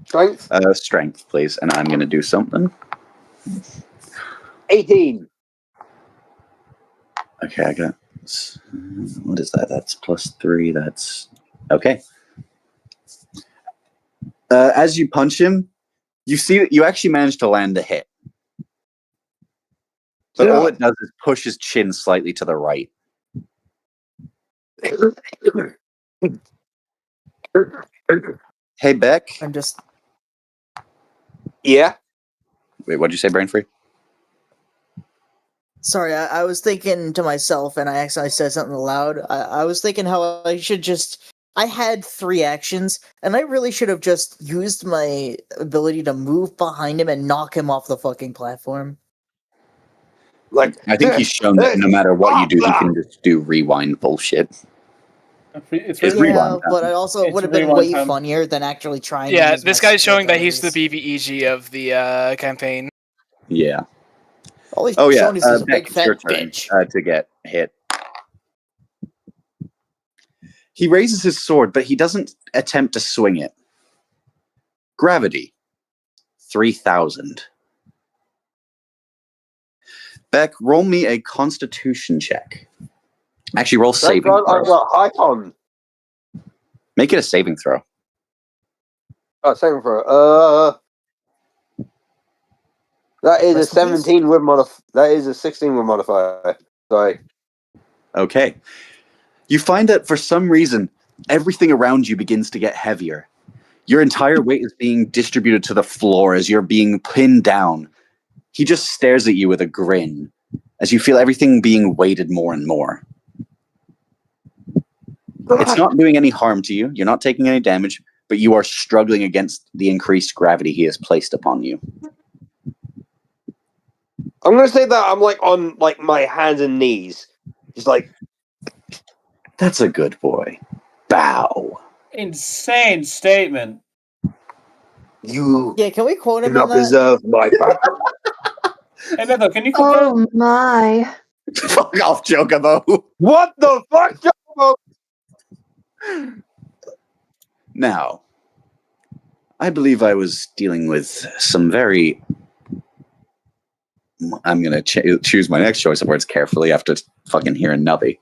Speaker 4: Strength?
Speaker 1: Strength, please, and I'm going to do something.
Speaker 4: 18.
Speaker 1: Okay, I got... What is that? That's +3. That's... Okay. As you punch him, you see that you actually managed to land the hit. But all it does is push his chin slightly to the right. Hey, Beck.
Speaker 9: I'm just.
Speaker 4: Yeah?
Speaker 1: Wait, what'd you say, Brain Free?
Speaker 9: Sorry, I was thinking to myself, and I accidentally said something aloud. I was thinking how I should just. I had 3 actions, and I really should have just used my ability to move behind him and knock him off the fucking platform.
Speaker 4: Like,
Speaker 1: I think he's shown that no matter what you do, he can just do rewind bullshit.
Speaker 5: It's
Speaker 1: It's
Speaker 9: Yeah,
Speaker 1: rewind time.
Speaker 9: but it also
Speaker 5: It's
Speaker 9: would have been
Speaker 5: rewind
Speaker 9: way
Speaker 5: time.
Speaker 9: funnier than actually trying to
Speaker 7: Yeah,
Speaker 9: use
Speaker 7: this
Speaker 9: my
Speaker 7: guy's showing that he's the
Speaker 9: abilities.
Speaker 7: BBEG of the campaign.
Speaker 1: Yeah.
Speaker 9: All he's
Speaker 1: Oh, yeah.
Speaker 9: shown is he's a
Speaker 1: Beck,
Speaker 9: big
Speaker 1: it's your
Speaker 9: fat
Speaker 1: turn
Speaker 9: bitch.
Speaker 1: to get hit. He raises his sword, but he doesn't attempt to swing it. Gravity. 3,000. Beck, roll me a constitution check. Actually, roll
Speaker 4: thank
Speaker 1: saving
Speaker 4: God I
Speaker 1: throw.
Speaker 4: got high con.
Speaker 1: Make it a saving throw.
Speaker 4: Oh, saving throw. That is a
Speaker 9: Rest in peace.
Speaker 4: 17 with modifier. That is a 16 with modifier. Sorry.
Speaker 1: Okay. You find that for some reason, everything around you begins to get heavier. Your entire weight is being distributed to the floor as you're being pinned down. He just stares at you with a grin as you feel everything being weighted more and more. It's not doing any harm to you. You're not taking any damage, but you are struggling against the increased gravity he has placed upon you.
Speaker 4: I'm gonna say that I'm like on like my hands and knees, just like
Speaker 1: That's a good boy. Bow.
Speaker 5: Insane statement.
Speaker 4: you
Speaker 9: Yeah, can we quote
Speaker 4: do
Speaker 9: him on
Speaker 4: not
Speaker 9: that?
Speaker 4: deserve my back.
Speaker 5: Hey, Bethel, can you confirm?
Speaker 2: Oh my.
Speaker 1: Fuck off, Chocobo.
Speaker 4: What the fuck? Chocobo?
Speaker 1: Now, I believe I was dealing with some very... I'm going to choose my next choice of words carefully after fucking hearing Nubby.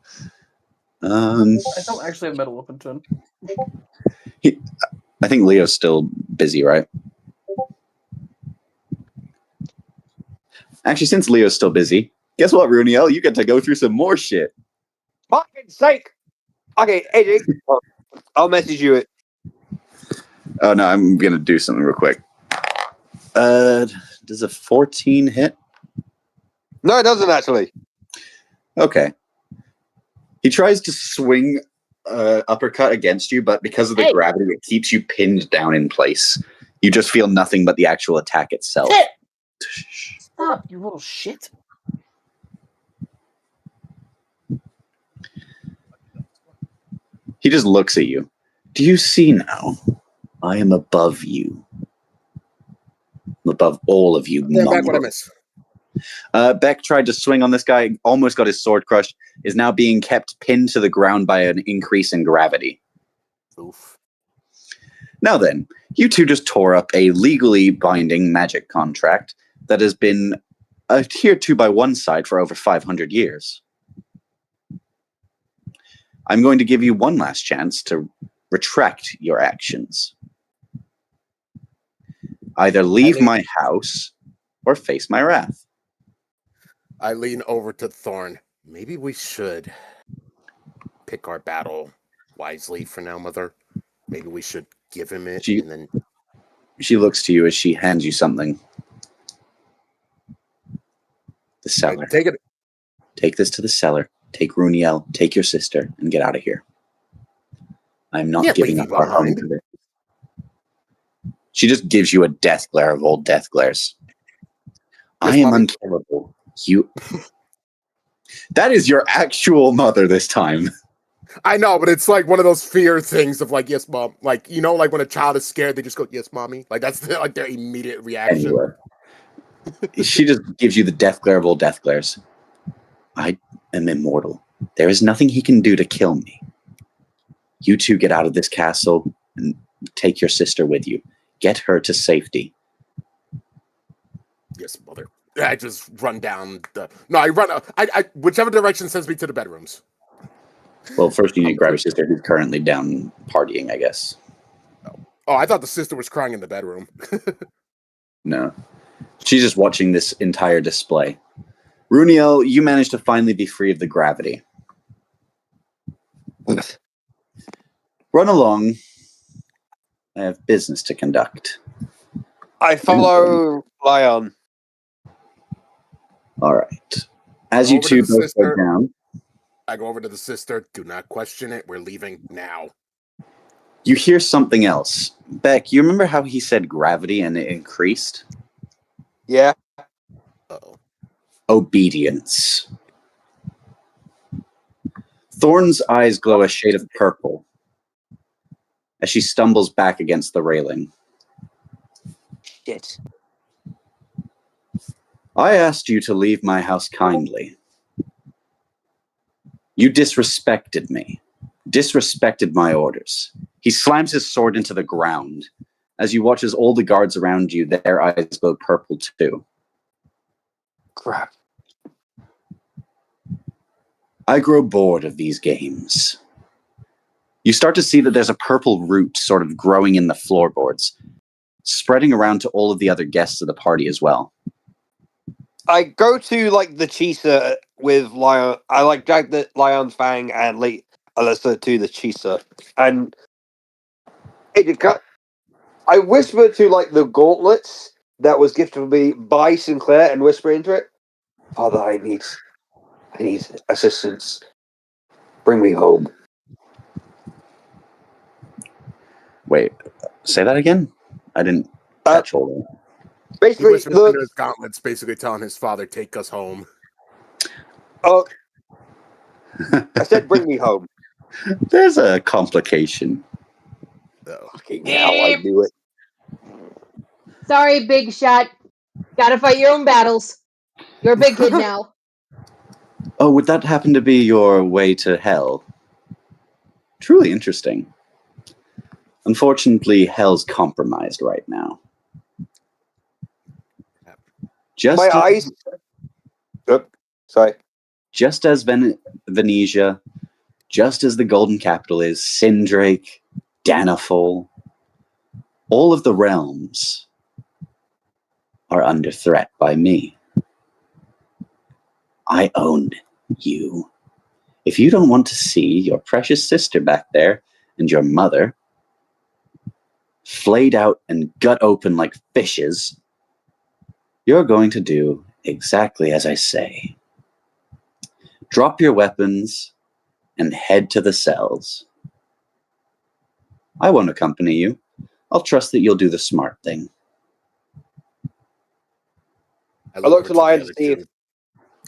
Speaker 5: I don't actually have metal open to him.
Speaker 1: I think Leo's still busy, right? Actually, since Leo's still busy, guess what, Runiel? You get to go through some more shit.
Speaker 4: Fucking sake! Okay, AJ, I'll message you it.
Speaker 1: Oh, no, I'm going to do something real quick. Does a 14 hit?
Speaker 4: No, it doesn't actually.
Speaker 1: Okay. He tries to swing uppercut against you, but because of the
Speaker 2: Hey.
Speaker 1: gravity, it keeps you pinned down in place. You just feel nothing but the actual attack itself.
Speaker 5: Stop, you little shit.
Speaker 1: He just looks at you. Do you see now? I am above you. I'm above all of you,
Speaker 8: Stand back when I
Speaker 1: mongrel.
Speaker 8: miss.
Speaker 1: Beck tried to swing on this guy, almost got his sword crushed, is now being kept pinned to the ground by an increase in gravity.
Speaker 8: Oof.
Speaker 1: Now then, you two just tore up a legally binding magic contract that has been adhered to by one side for over 500 years. I'm going to give you one last chance to retract your actions. Either leave my house or face my wrath.
Speaker 8: I lean over to Thorn. Maybe we should pick our battle wisely for now, Mother. Maybe we should give him it and then...
Speaker 1: She looks to you as she hands you something. The cellar.
Speaker 8: Take it.
Speaker 1: Take this to the cellar. Take Runiel, take your sister, and get out of here. I'm not giving up our home to this. She just gives you a death glare of old death glares. I am unkillable. You... That is your actual mother this time.
Speaker 8: I know, but it's like one of those fear things of like, yes, mom. Like, you know, like when a child is scared, they just go, yes, mommy. Like that's like their immediate reaction.
Speaker 1: Anywhere. She just gives you the death glare of old death glares. I am immortal. There is nothing he can do to kill me. You two get out of this castle and take your sister with you. Get her to safety.
Speaker 8: Yes, mother. I just run down the... No, I run... I whichever direction sends me to the bedrooms.
Speaker 1: Well, first you need to grab your sister who's currently down partying, I guess.
Speaker 8: Oh, I thought the sister was crying in the bedroom.
Speaker 1: No. She's just watching this entire display. Runiel, you managed to finally be free of the gravity. Run along. I have business to conduct.
Speaker 4: I follow Lion.
Speaker 1: All right. As you two both go down,
Speaker 8: I go over to the sister. Do not question it. We're leaving now.
Speaker 1: You hear something else. Beck, you remember how he said gravity and it increased?
Speaker 4: Yeah.
Speaker 8: Uh-oh.
Speaker 1: Obedience. Thorn's eyes glow a shade of purple as she stumbles back against the railing.
Speaker 4: Shit.
Speaker 1: I asked you to leave my house kindly. You disrespected me. Disrespected my orders. He slams his sword into the ground. As you watch as all the guards around you, their eyes glow purple too.
Speaker 4: Crap.
Speaker 1: I grow bored of these games. You start to see that there's a purple root sort of growing in the floorboards, spreading around to all of the other guests of the party as well.
Speaker 4: I go to like the Chisa with Lion. I like drag the Lion Fang and lead Alyssa to the Chisa, and I whisper to like the gauntlets that was gifted to me by Sinclair, and whisper into it, "Father, I need assistance. Bring me home."
Speaker 1: Wait, say that again? I didn't catch all that.
Speaker 8: Basically, he whispers into his gauntlets, basically telling his father, "Take us home."
Speaker 4: Oh, I said, "Bring me home."
Speaker 1: There's a complication.
Speaker 8: Oh.
Speaker 4: Fucking hell, I knew it.
Speaker 2: Sorry, big shot. Gotta fight your own battles. You're a big kid now.
Speaker 1: Oh, would that happen to be your way to hell? Truly interesting. Unfortunately, hell's compromised right now.
Speaker 4: My eyes. Oh, sorry.
Speaker 1: Just as Venetia, just as the Golden Capital is, Sindrake, Danafol, all of the realms are under threat by me. I own you. If you don't want to see your precious sister back there and your mother flayed out and gut open like fishes, you're going to do exactly as I say. Drop your weapons and head to the cells. I won't accompany you. I'll trust that you'll do the smart thing.
Speaker 4: I look to Lion to see if...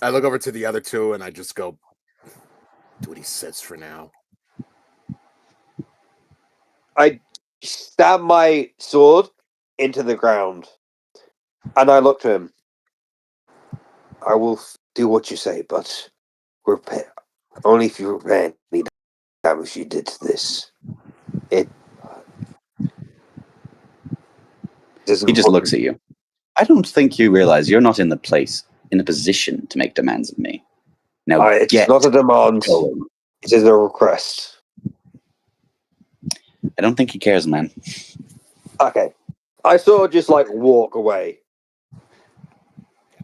Speaker 8: I look over to the other two and I just go, do what he says for now.
Speaker 4: I stab my sword into the ground and I look to him. I will do what you say, but repair only if you repair any damage you did to this.
Speaker 1: He just looks at you. I don't think you realize you're not in a position to make demands of me. Now
Speaker 4: It's
Speaker 1: get
Speaker 4: not a demand.
Speaker 1: going.
Speaker 4: It is a request.
Speaker 1: I don't think he cares, man.
Speaker 4: Okay. I sort of just like walk away.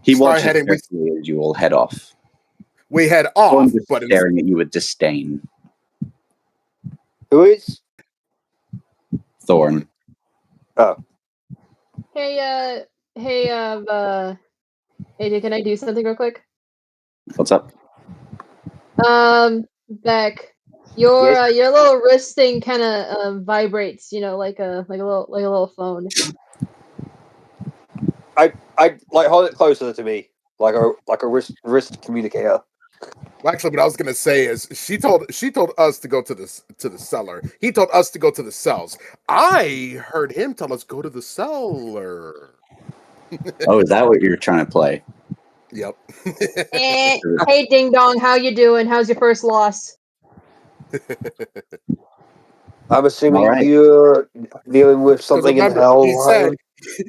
Speaker 1: He
Speaker 8: Start
Speaker 1: watches
Speaker 8: heading-
Speaker 1: carefully as you all head off.
Speaker 8: We head off,
Speaker 1: Thorn just
Speaker 8: but
Speaker 1: staring at you with disdain.
Speaker 4: Who is?
Speaker 1: Thorn.
Speaker 2: Hey, AJ, can I do something real quick?
Speaker 1: What's up?
Speaker 2: Beck, your
Speaker 4: Yes?
Speaker 2: your little wrist thing kind of vibrates, like a little phone.
Speaker 4: I like hold it closer to me, like a wrist communicator.
Speaker 8: well, actually, what I was gonna say is she told us to go to the cellar. He told us to go to the cells. I heard him tell us go to the cellar.
Speaker 1: Oh, is that what you're trying to play?
Speaker 8: Yep.
Speaker 2: Hey, Ding Dong, how you doing? How's your first loss?
Speaker 4: I'm assuming
Speaker 1: All right.
Speaker 4: you're dealing with something in
Speaker 8: remember,
Speaker 4: hell.
Speaker 8: he said,
Speaker 4: Ryan?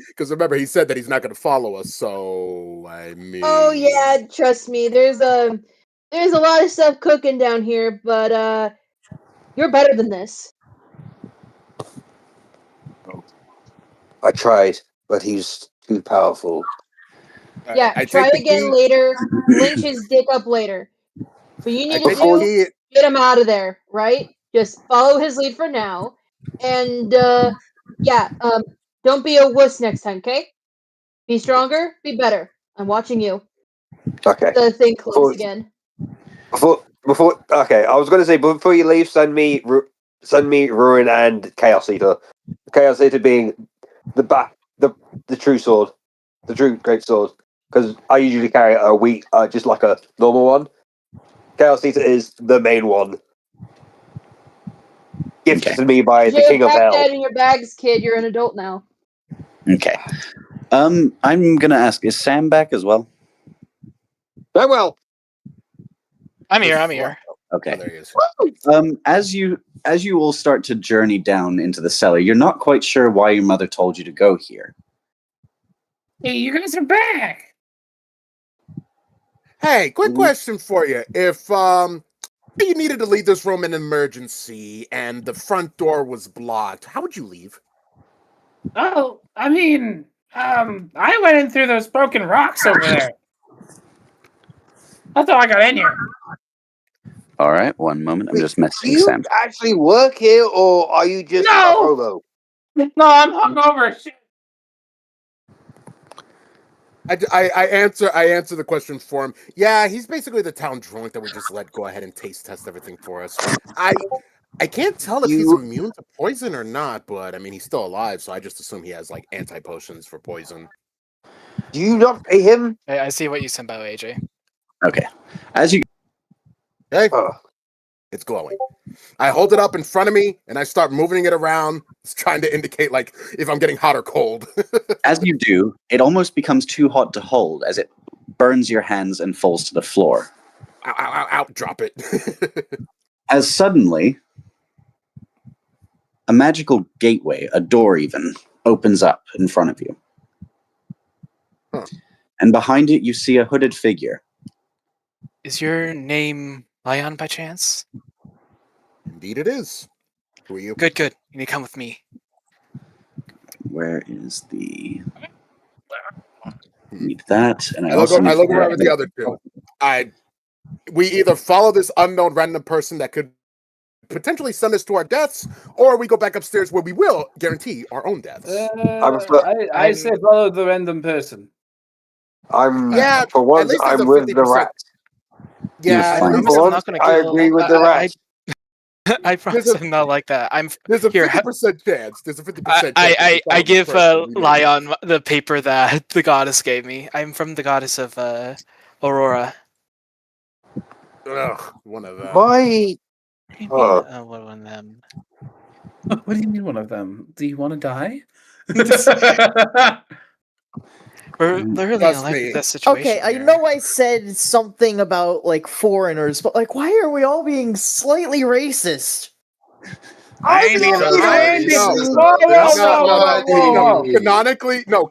Speaker 8: because remember he said that he's not going to follow us. So I mean,
Speaker 2: Oh yeah, trust me. There's a lot of stuff cooking down here, but you're better than this.
Speaker 4: I tried, but he's too powerful.
Speaker 2: Yeah,
Speaker 8: I
Speaker 2: try
Speaker 8: take the
Speaker 2: again
Speaker 8: key.
Speaker 2: later. Lynch his dick up later. What you
Speaker 8: I
Speaker 2: need to
Speaker 8: take the
Speaker 2: do,
Speaker 8: key.
Speaker 2: get him out of there, right? Just follow his lead for now. And don't be a wuss next time, okay? Be stronger, be better. I'm watching you.
Speaker 4: Okay.
Speaker 2: The thing close
Speaker 4: Before-
Speaker 2: again.
Speaker 4: Okay, I was going to say before you leave, send me Ruin and Chaos Eater. Chaos Eater being the true sword, the true great sword. Because I usually carry just like a normal one. Chaos Eater is the main one, gifted to me by the
Speaker 2: You're
Speaker 4: King of
Speaker 2: back
Speaker 4: Hell.
Speaker 2: dead in your bags, kid. You're an adult now.
Speaker 1: Okay. I'm gonna ask, is Sam back as well?
Speaker 4: Very well.
Speaker 7: I'm here.
Speaker 1: Okay.
Speaker 8: Oh, there he is.
Speaker 1: As you all start to journey down into the cellar, you're not quite sure why your mother told you to go here.
Speaker 5: Hey, you guys are back.
Speaker 8: Hey, quick question for you. If you needed to leave this room in an emergency and the front door was blocked, how would you leave?
Speaker 5: Oh, I mean, I went in through those broken rocks over there. That's how I got in here.
Speaker 1: All right, one moment. I'm just
Speaker 4: Do
Speaker 1: messaging
Speaker 4: you
Speaker 1: Sam.
Speaker 4: actually work here, or are you just a
Speaker 5: No!
Speaker 4: hobo?
Speaker 5: No, I'm hungover. Shit.
Speaker 8: I answer the question for him. Yeah, he's basically the town drunk that we just let go ahead and taste test everything for us. I can't tell if he's immune to poison or not, but I mean he's still alive, so I just assume he has like anti potions for poison.
Speaker 4: Do you not pay him?
Speaker 7: I see what you sent by AJ.
Speaker 1: Okay. As you
Speaker 8: Okay, it's glowing. I hold it up in front of me and I start moving it around, trying to indicate like if I'm getting hot or cold.
Speaker 1: as you do, it almost becomes too hot to hold as it burns your hands and falls to the floor.
Speaker 8: Ow, ow, ow, ow, drop it.
Speaker 1: As suddenly, a magical gateway, a door even, opens up in front of you.
Speaker 8: Huh.
Speaker 1: And behind it, you see a hooded figure.
Speaker 7: Is your name Lion by chance?
Speaker 8: Indeed it is. Who are you?
Speaker 7: Good. You need to come with me.
Speaker 1: Where is the... Need that, and
Speaker 8: I look around at the other two. We either follow this unknown random person that could potentially send us to our deaths, or we go back upstairs where we will guarantee our own deaths.
Speaker 5: I say follow the random person.
Speaker 8: Yeah,
Speaker 4: For
Speaker 8: at
Speaker 4: once,
Speaker 8: least there's
Speaker 4: I'm
Speaker 8: a
Speaker 4: with the
Speaker 8: 50%.
Speaker 4: rat.
Speaker 8: Yeah,
Speaker 1: fine.
Speaker 8: at least
Speaker 7: promise
Speaker 4: For
Speaker 7: I'm
Speaker 4: once,
Speaker 7: not gonna
Speaker 4: I
Speaker 7: kill-
Speaker 4: agree with the rat.
Speaker 7: I promise I'm not like that.
Speaker 8: there's a
Speaker 7: Here,
Speaker 8: 50% chance. There's a 50% chance.
Speaker 7: I give Lion the paper that the goddess gave me. I'm from the goddess of Aurora.
Speaker 8: Ugh, one of them.
Speaker 4: Why?
Speaker 7: What one of them?
Speaker 5: What do you mean one of them? Do you want to die?
Speaker 7: We're literally in
Speaker 8: Trust
Speaker 7: a
Speaker 8: me.
Speaker 7: that situation.
Speaker 9: Okay, I
Speaker 7: here.
Speaker 9: know I said something about like foreigners, but like why are we all being slightly racist?
Speaker 4: I ain't being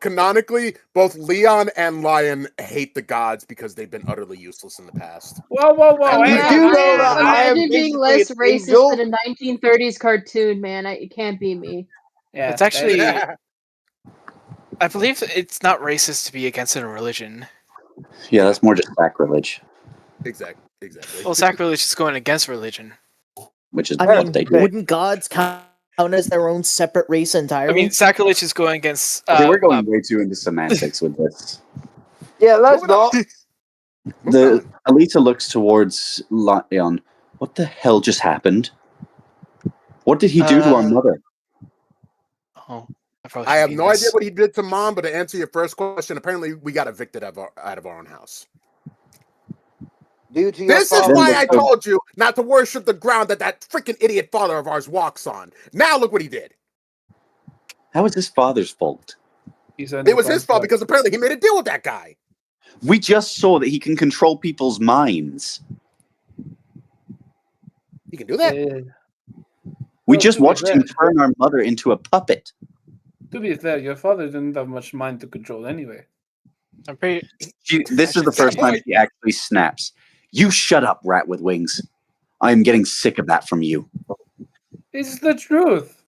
Speaker 8: Canonically, both Leon and Lion hate the gods because they've been utterly useless in the past.
Speaker 5: Whoa!
Speaker 4: You
Speaker 5: Hang
Speaker 4: do
Speaker 5: on.
Speaker 4: know that I am
Speaker 2: Imagine being
Speaker 4: basically
Speaker 2: less
Speaker 4: an
Speaker 2: racist
Speaker 4: angel.
Speaker 2: than a 1930s cartoon, man. It can't be me.
Speaker 5: Yeah,
Speaker 7: It's actually, I believe it's not racist to be against a religion.
Speaker 1: Yeah, that's more just sacrilege,
Speaker 8: Exactly.
Speaker 7: Well, sacrilege is going against religion.
Speaker 1: which is
Speaker 9: I
Speaker 1: what
Speaker 9: mean,
Speaker 1: they do.
Speaker 9: wouldn't gods count as their own separate race entirely?
Speaker 7: I mean, sacrilege is going against.
Speaker 1: Okay, we're going way too into semantics with this.
Speaker 4: Yeah, let's not.
Speaker 1: The Alita looks towards Lion. What the hell just happened? What did he do to our mother?
Speaker 7: Oh,
Speaker 8: I have no idea what he did to Mom, but to answer your first question, apparently we got evicted out of our own house.
Speaker 4: Due to your
Speaker 8: This is
Speaker 4: father.
Speaker 8: why I told you not to worship the ground that freaking idiot father of ours walks on. Now look what he did.
Speaker 1: How is his father's fault?
Speaker 8: It was his fault because apparently he made a deal with that guy.
Speaker 1: We just saw that he can control people's minds.
Speaker 8: He can do that?
Speaker 1: We just watched him turn our mother into a puppet.
Speaker 5: To be fair, your father didn't have much mind to control anyway.
Speaker 7: I'm pretty.
Speaker 1: This is the first time he actually snaps. You shut up, rat with wings. I am getting sick of that from you.
Speaker 5: It's the truth.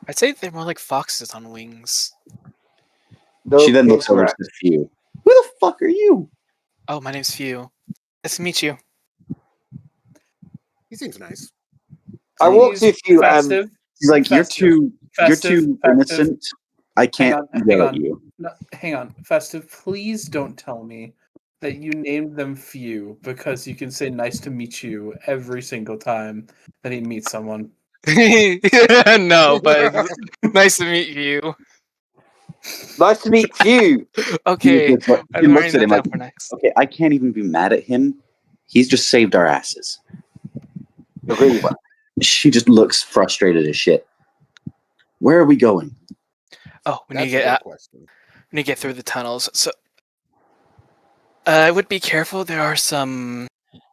Speaker 7: I'd say they're more like foxes on wings.
Speaker 1: She then looks over to the few. Who the fuck are you?
Speaker 7: Oh, my name's Few. Nice to meet you.
Speaker 8: He seems nice.
Speaker 4: I walked to Few and
Speaker 1: he's like, you're too innocent. I can't yell at you.
Speaker 5: No, hang on, Festive. Please don't tell me that you named them Few because you can say "nice to meet you" every single time that he meets someone.
Speaker 7: No, but nice to meet you.
Speaker 4: Nice to meet you.
Speaker 7: Okay,
Speaker 1: He
Speaker 7: I'm
Speaker 1: looks at
Speaker 7: writing that
Speaker 1: him
Speaker 7: down
Speaker 1: like,
Speaker 7: for next.
Speaker 1: okay, I can't even be mad at him. He's just saved our asses.
Speaker 4: Agreed.
Speaker 1: She just looks frustrated as shit. Where are we going?
Speaker 7: Oh, we need to
Speaker 8: That's a
Speaker 7: get
Speaker 8: good
Speaker 7: out.
Speaker 8: question.
Speaker 7: We need to get through the tunnels. So, I would be careful. There are some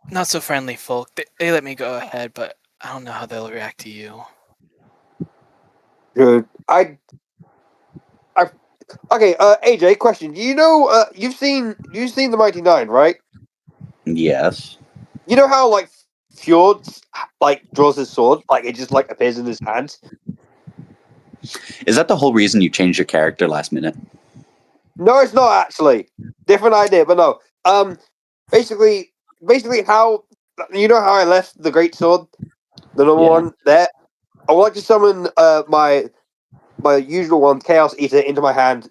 Speaker 7: not so friendly folk. They let me go ahead, but I don't know how they'll react to you.
Speaker 4: Good. Okay, AJ, question. You know, you've seen the Mighty Nine, right?
Speaker 1: Yes.
Speaker 4: You know how like Fjords like draws his sword, like it just like appears in his hand.
Speaker 1: Is that the whole reason you changed your character last minute?
Speaker 4: No, it's not actually. Different idea, but no. Basically, how you know how I left the great sword, the number one there. I would like to summon my usual one, Chaos Eater, into my hand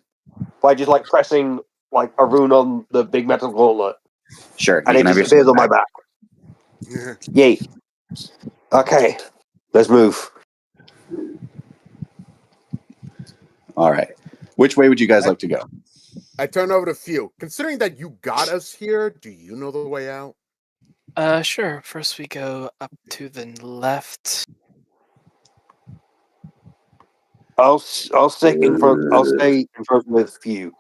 Speaker 4: by just like pressing like a rune on the big metal gauntlet.
Speaker 1: Sure.
Speaker 4: And it just appears on my back. Yay. Okay. Let's move.
Speaker 1: All right. Which way would you guys like to go?
Speaker 8: I turn over to Few. Considering that you got us here, do you know the way out?
Speaker 7: Sure. First we go up to the left.
Speaker 4: I'll stay in front. I'll stay in front with Few.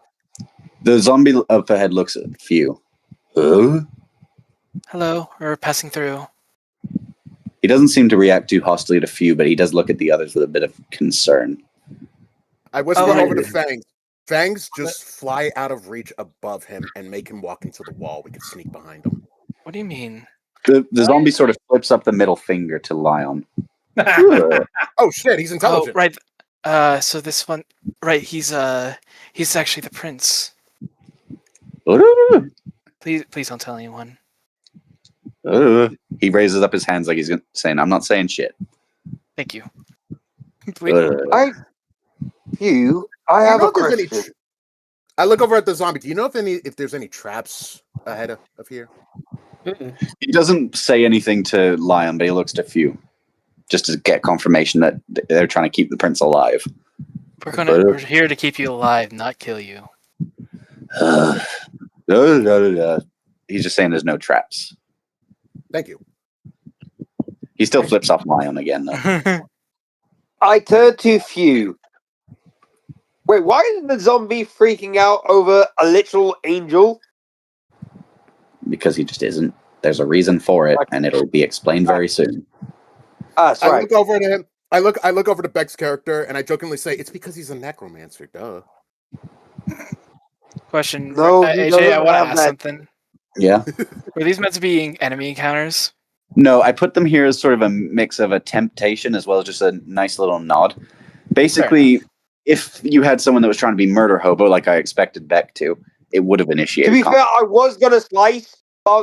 Speaker 1: The zombie up ahead looks at Few.
Speaker 7: Hello, we're passing through.
Speaker 1: He doesn't seem to react too hostily to Few, but he does look at the others with a bit of concern.
Speaker 8: I whisper over to Fangs. Fangs, just fly out of reach above him and make him walk into the wall. We can sneak behind him.
Speaker 7: What do you mean?
Speaker 1: The zombie sort of flips up the middle finger to Lion.
Speaker 8: Oh shit, he's intelligent.
Speaker 7: Oh, right. So this one, right? He's actually the prince. Please don't tell anyone.
Speaker 1: He raises up his hands like he's saying, "I'm not saying shit."
Speaker 7: Thank you.
Speaker 4: Few, I have a question.
Speaker 8: I look over at the zombie. Do you know if there's any traps ahead of here?
Speaker 1: He doesn't say anything to Lion, but he looks to Few, just to get confirmation that they're trying to keep the prince alive.
Speaker 7: We're here to keep you alive, not kill you.
Speaker 1: He's just saying there's no traps.
Speaker 8: Thank you.
Speaker 1: He still flips off Lion again, though.
Speaker 4: I turn to Few. Wait, why is the zombie freaking out over a literal angel?
Speaker 1: Because he just isn't. There's a reason for it, and it'll be explained very soon.
Speaker 4: That's
Speaker 8: I
Speaker 4: right.
Speaker 8: look over at him. I look over to Beck's character, and I jokingly say, "It's because he's a necromancer." Duh.
Speaker 7: Question,
Speaker 4: No, he
Speaker 7: AJ. I
Speaker 4: doesn't
Speaker 7: want to
Speaker 4: have
Speaker 7: ask
Speaker 4: that.
Speaker 7: something.
Speaker 1: Yeah.
Speaker 7: Were these meant to be enemy encounters?
Speaker 1: No, I put them here as sort of a mix of a temptation as well as just a nice little nod. Basically, if you had someone that was trying to be murder hobo like I expected Beck to, it would have
Speaker 4: To
Speaker 1: initiated
Speaker 4: be fair,
Speaker 1: conflict.
Speaker 4: I was gonna slice. No,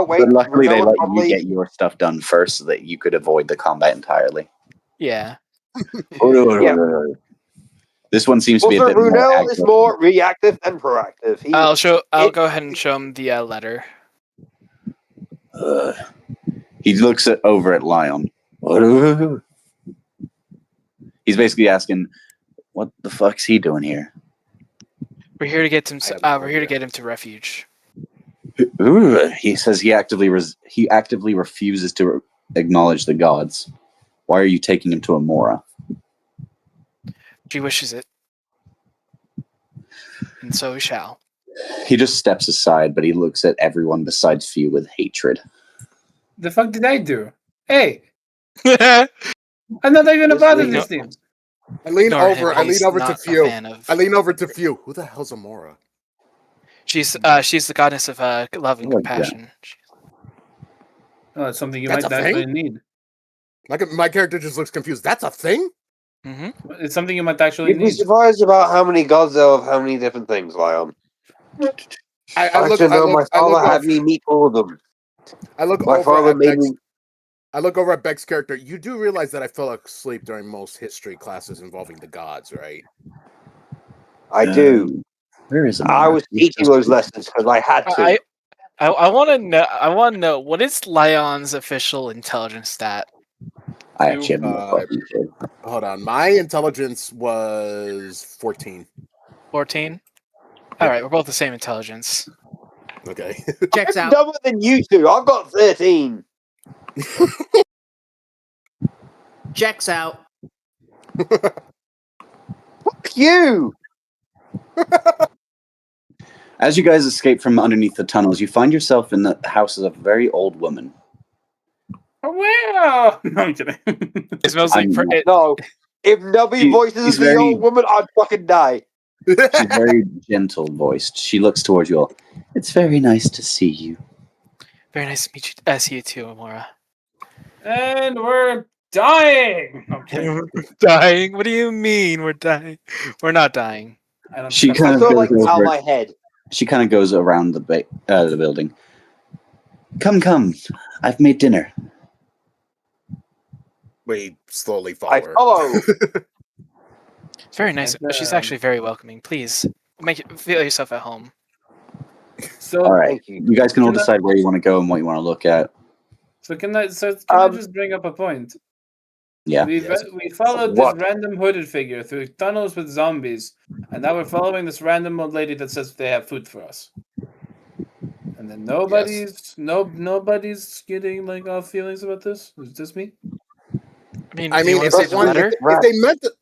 Speaker 4: wait.
Speaker 1: But luckily, they
Speaker 4: Ravel
Speaker 1: let
Speaker 4: probably-
Speaker 1: you get your stuff done first so that you could avoid the combat entirely.
Speaker 7: Yeah.
Speaker 4: Yeah.
Speaker 1: This one seems to be a
Speaker 4: Also,
Speaker 1: bit more
Speaker 4: Brunel is
Speaker 1: aggro.
Speaker 4: more reactive than proactive.
Speaker 7: I'll go ahead and show him the letter.
Speaker 1: He looks over at Lion. He's basically asking, "What the fuck's he doing here?"
Speaker 7: We're here to get him.
Speaker 8: I have no
Speaker 7: We're here to
Speaker 8: idea.
Speaker 7: get him to refuge.
Speaker 1: He says he actively refuses to acknowledge the gods. Why are you taking him to Amora?
Speaker 7: She wishes it, and so we shall.
Speaker 1: He just steps aside, but he looks at everyone besides Few with hatred.
Speaker 11: The fuck did I do? Hey,
Speaker 7: I
Speaker 11: I'm not even a
Speaker 4: Just
Speaker 11: part of
Speaker 4: leave
Speaker 11: this
Speaker 4: it.
Speaker 11: team.
Speaker 8: I lean
Speaker 7: Ignore him,
Speaker 8: over. I lean
Speaker 7: he's
Speaker 8: over to
Speaker 7: not a
Speaker 8: Few.
Speaker 7: fan of-
Speaker 8: I lean over to Few. Who the hell's Amora?
Speaker 7: She's the goddess of love and
Speaker 1: I like that.
Speaker 7: compassion.
Speaker 11: Oh, it's something you
Speaker 8: That's
Speaker 11: might
Speaker 8: a thing?
Speaker 11: actually need.
Speaker 8: My character just looks confused. That's a thing?
Speaker 7: Mm-hmm.
Speaker 11: It's something you might actually
Speaker 4: You'd be
Speaker 11: need.
Speaker 4: surprised about how many gods there are of how many different things, Lion.
Speaker 8: I look.
Speaker 4: My father had me meet all of them.
Speaker 8: I look
Speaker 4: My
Speaker 8: over
Speaker 4: father
Speaker 8: at
Speaker 4: made
Speaker 8: Beck's.
Speaker 4: me.
Speaker 8: I look over at Beck's character. You do realize that I fell asleep during most history classes involving the gods, right?
Speaker 4: I do.
Speaker 1: Where is
Speaker 4: I was teaching those lessons because I had to.
Speaker 7: I want to know. I want to know what is Lion's official intelligence stat.
Speaker 1: I actually have no fucking clue.
Speaker 8: Hold on. My intelligence was 14.
Speaker 7: 14. All right, we're both the same intelligence.
Speaker 8: Okay.
Speaker 10: Checks
Speaker 4: I'm
Speaker 10: out.
Speaker 4: dumber than you two. I've got 13.
Speaker 10: Checks out.
Speaker 4: Fuck you.
Speaker 1: As you guys escape from underneath the tunnels, you find yourself in the house of a very old woman.
Speaker 11: Well, no, I'm kidding.
Speaker 7: It smells like
Speaker 4: No. If Nubby
Speaker 1: He's
Speaker 4: voices the
Speaker 1: very-
Speaker 4: old woman, I'd fucking die.
Speaker 1: She's very gentle voiced. She looks towards you all. It's very nice to see you.
Speaker 7: very nice to meet you. See you too, Amora.
Speaker 11: And we're dying. Okay.
Speaker 7: Dying? What do you mean we're dying? We're not dying.
Speaker 11: I don't
Speaker 1: She
Speaker 11: think
Speaker 1: kind
Speaker 4: I
Speaker 1: of
Speaker 4: feel
Speaker 1: goes
Speaker 4: like out
Speaker 1: over.
Speaker 4: my head.
Speaker 1: She kind of goes around the building. Come. I've made dinner.
Speaker 8: We slowly follow
Speaker 4: I
Speaker 8: her.
Speaker 4: follow.
Speaker 7: It's very nice.
Speaker 11: And,
Speaker 7: She's actually very welcoming. Please feel yourself at home.
Speaker 11: so.
Speaker 1: All right.
Speaker 4: Thank you.
Speaker 1: You guys can all
Speaker 11: Can I-
Speaker 1: decide where you want to go and what you want to look at.
Speaker 11: So can I
Speaker 4: Um,
Speaker 11: just bring up a point?
Speaker 1: Yeah.
Speaker 11: We
Speaker 8: Yes.
Speaker 11: we followed
Speaker 4: What?
Speaker 11: this random hooded figure through tunnels with zombies, and now we're following this random old lady that says they have food for us. And then nobody's getting like off feelings about this. Is this me?
Speaker 8: I
Speaker 7: do you
Speaker 8: mean,
Speaker 7: want
Speaker 8: if
Speaker 7: to
Speaker 8: they,
Speaker 7: see the letter?